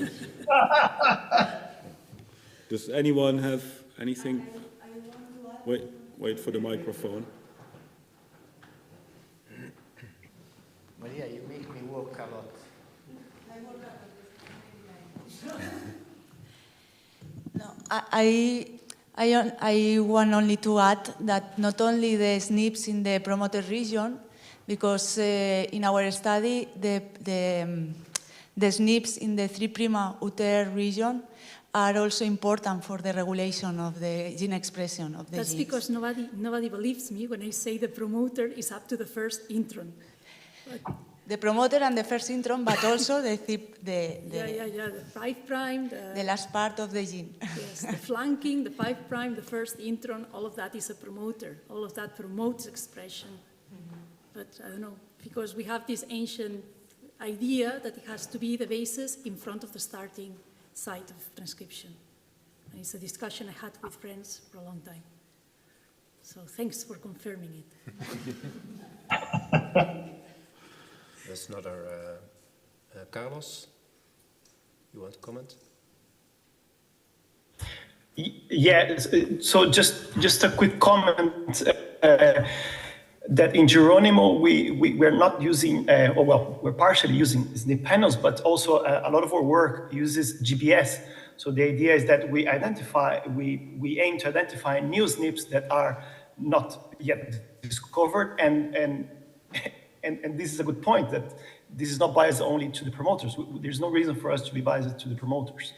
Does anyone have anything? Wait for the microphone. I want only to add that not only the SNPs in the promoter region, because in our study, the SNPs in the 3' UTR region are also important for the regulation of the gene expression of the That's genes. because nobody believes me when I say the promoter is up to the first intron. The promoter and the first intron, but also the the 5', the last part of the gene. Yes, the flanking, the 5', the first intron, all of that is a promoter. All of that promotes expression. But I don't know, because we have this ancient idea that it has to be the basis in front of the starting site of transcription. And it's a discussion I had with friends for a long time. So thanks for confirming it. That's another, Carlos, you want to comment? Yeah, so just a quick comment that in Geronimo, we're not using, we're partially using SNP panels, but also a lot of our work uses GPS. So the idea is that we aim to identify new SNPs that are not yet discovered, and this is a good point, that this is not biased only to the promoters. There's no reason for us to be biased to the promoters,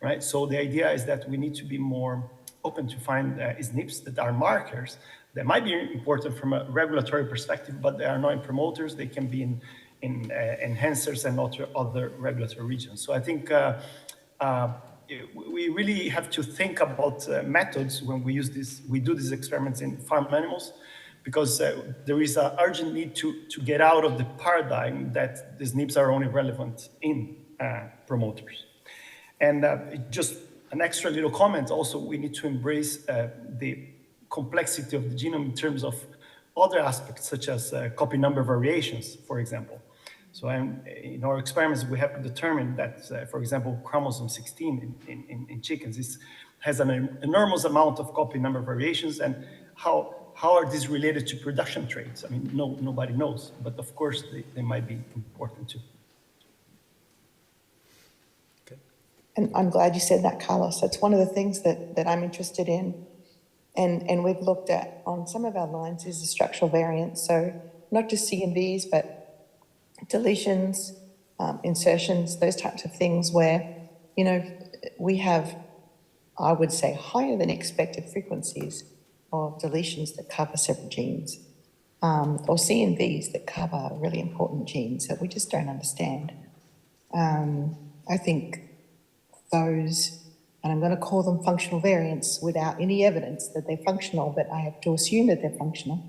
right? So the idea is that we need to be more open to find SNPs that are markers that might be important from a regulatory perspective, but they are not in promoters. They can be in enhancers and other regulatory regions. So I think we really have to think about methods when we use this. We do these experiments in farm animals, because there is an urgent need to get out of the paradigm that the SNPs are only relevant in promoters. And just an extra little comment, also we need to embrace the complexity of the genome in terms of other aspects, such as copy number variations, for example. So in our experiments, we have determined that, for example, chromosome 16 in chickens has an enormous amount of copy number variations, and how are these related to production traits? I mean, nobody knows, but of course they might be important too. Okay. And I'm glad you said that, Carlos. That's one of the things that I'm interested in. And we've looked at on some of our lines is the structural variants. So not just CNVs, but deletions, insertions, those types of things where, we have, I would say, higher than expected frequencies of deletions that cover separate genes, or CNVs that cover really important genes that we just don't understand. I think those, and I'm going to call them functional variants without any evidence that they're functional, but I have to assume that they're functional.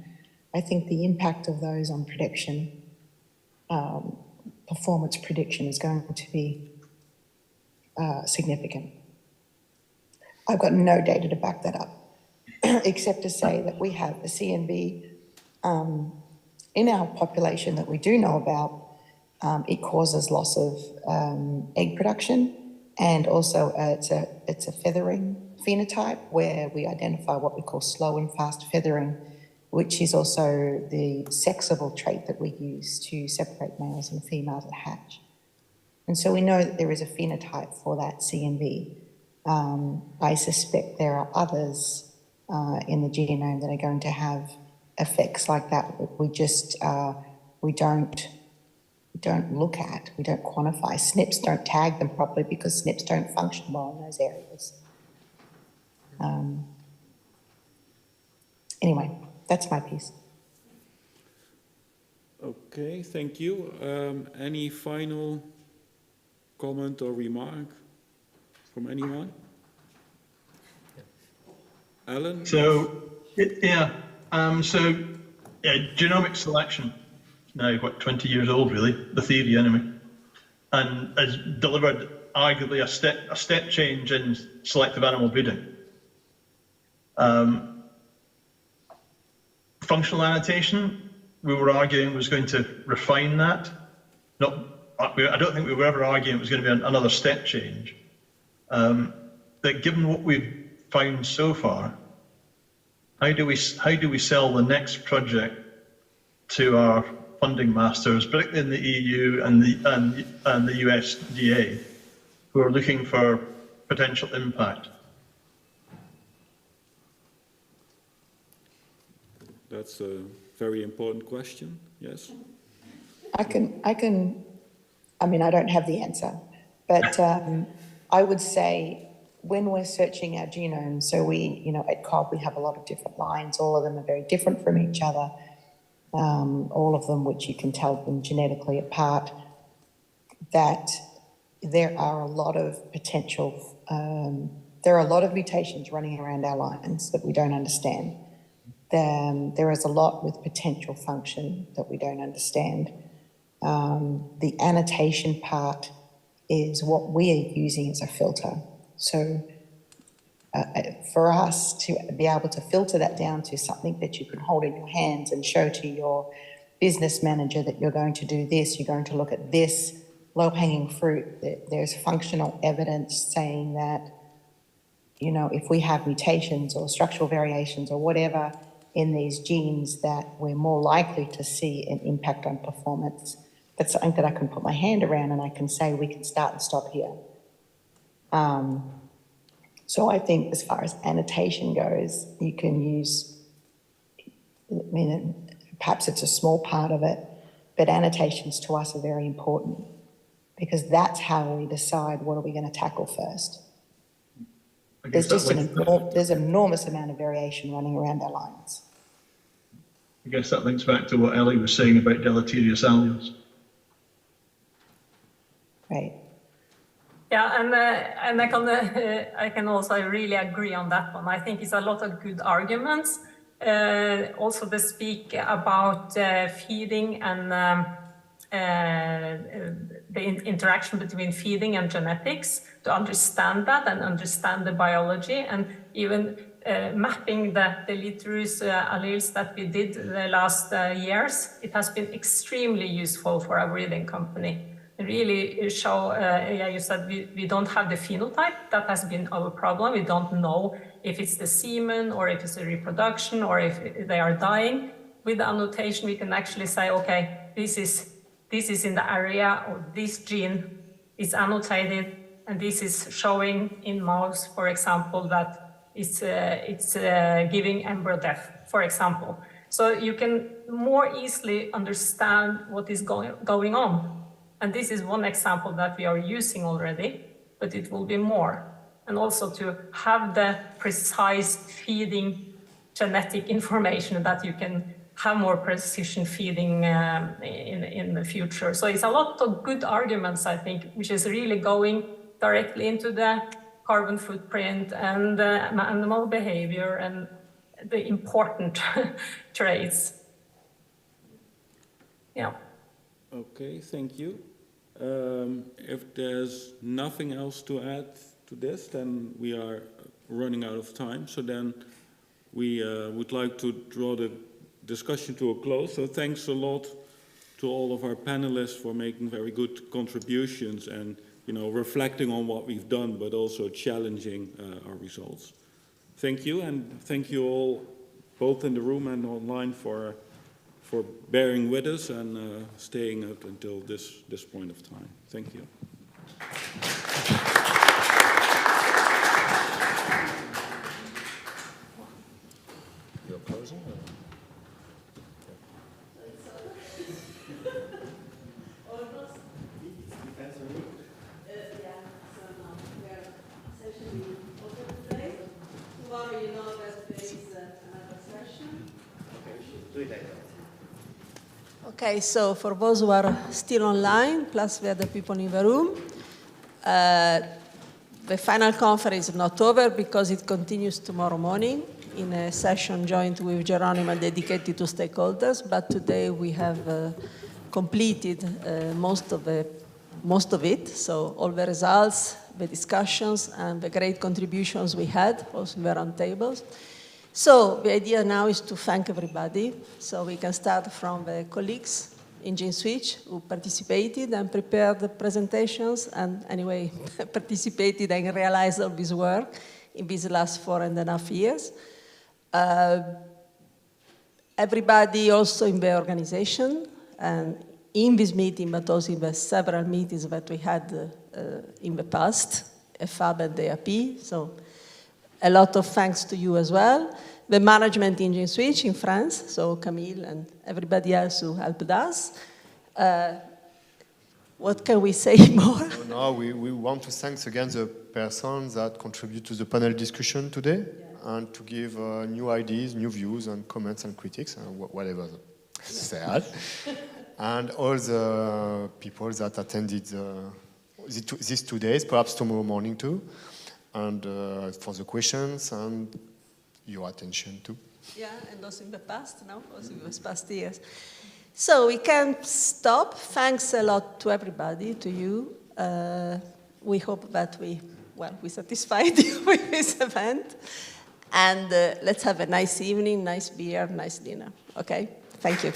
I think the impact of those on prediction, performance prediction, is going to be significant. I've got no data to back that up, except to say that we have a CNV in our population that we do know about. It causes loss of egg production, and also it's a feathering phenotype where we identify what we call slow and fast feathering, which is also the sexable trait that we use to separate males and females at hatch. And so we know that there is a phenotype for that CNV. I suspect there are others in the genome that are going to have effects like that. We just, we don't look at, we don't quantify. SNPs don't tag them properly because SNPs don't function well in those areas. Anyway, that's my piece. Okay, thank you. Any final comment or remark from anyone? Alan? So, genomic selection, now, 20 years old, really, the theory anyway, and has delivered arguably a step change in selective animal breeding. Functional annotation, we were arguing was going to refine that. I don't think we were ever arguing it was going to be another step change. That given what we've found so far, how do we sell the next project to our funding masters, particularly in the EU and the USDA, who are looking for potential impact? That's a very important question. Yes? I mean, I don't have the answer, but I would say when we're searching our genome, so we, at COB, we have a lot of different lines. All of them are very different from each other. All of them which you can tell them genetically apart, that there are a lot of potential, there are a lot of mutations running around our lines that we don't understand. There is a lot with potential function that we don't understand. The annotation part is what we are using as a filter. So for us to be able to filter that down to something that you can hold in your hands and show to your business manager that you're going to do this, you're going to look at this low-hanging fruit, there's functional evidence saying that, if we have mutations or structural variations or whatever in these genes, that we're more likely to see an impact on performance. That's something that I can put my hand around and I can say we can start and stop here. So I think as far as annotation goes, you can use, perhaps it's a small part of it, but annotations to us are very important because that's how we decide what are we going to tackle first. There's just there's an enormous amount of variation running around our lines. I guess that links back to what Ellie was saying about deleterious alleles. Right. Yeah, and I can also really agree on that one. I think it's a lot of good arguments. Also to speak about feeding and the interaction between feeding and genetics, to understand that and understand the biology, and even mapping the deleterious alleles that we did the last years. It has been extremely useful for a breeding company. Really show, you said we don't have the phenotype. That has been our problem. We don't know if it's the semen or if it's a reproduction or if they are dying. With the annotation, we can actually say, okay, this is in the area, or this gene is annotated, and this is showing in mouse, for example, that it's giving embryo death, for example. So you can more easily understand what is going on. And this is one example that we are using already, but it will be more. And also to have the precise feeding genetic information that you can have more precision feeding in the future. So it's a lot of good arguments, I think, which is really going directly into the carbon footprint and animal behavior and the important traits. Yeah. Okay, thank you. If there's nothing else to add to this, then we are running out of time. So then we would like to draw the discussion to a close. So thanks a lot to all of our panelists for making very good contributions and reflecting on what we've done, but also challenging our results. Thank you, and thank you all, both in the room and online, for bearing with us and staying out until this point of time. Thank you. You're closing? Okay, so for those who are still online, plus the other people in the room, the final conference is not over because it continues tomorrow morning in a session joint with Geronimo dedicated to stakeholders, but today we have completed most of it, so all the results, the discussions, and the great contributions we had, also in the roundtables. So the idea now is to thank everybody. So we can start from the colleagues in GENE-SWitCH who participated and prepared the presentations and anyway participated and realized all this work in these last 4.5 years. Everybody also in the organization and in this meeting, but also in the several meetings that we had in the past, FAB and DAP. So a lot of thanks to you as well. the management in GENE-SWitCH in France, so Camille and everybody else who helped us. What can we say more? No, we want to thank again the persons that contribute to the panel discussion today and to give new ideas, new views and comments and critics and whatever said. And all the people that attended these 2 days, perhaps tomorrow morning too, and for the questions and your attention too. Yeah, and also in the past, no? Also in the past years. So we can stop. Thanks a lot to everybody, to you. We hope that we satisfied you with this event. And let's have a nice evening, nice beer, nice dinner. Okay? Thank you.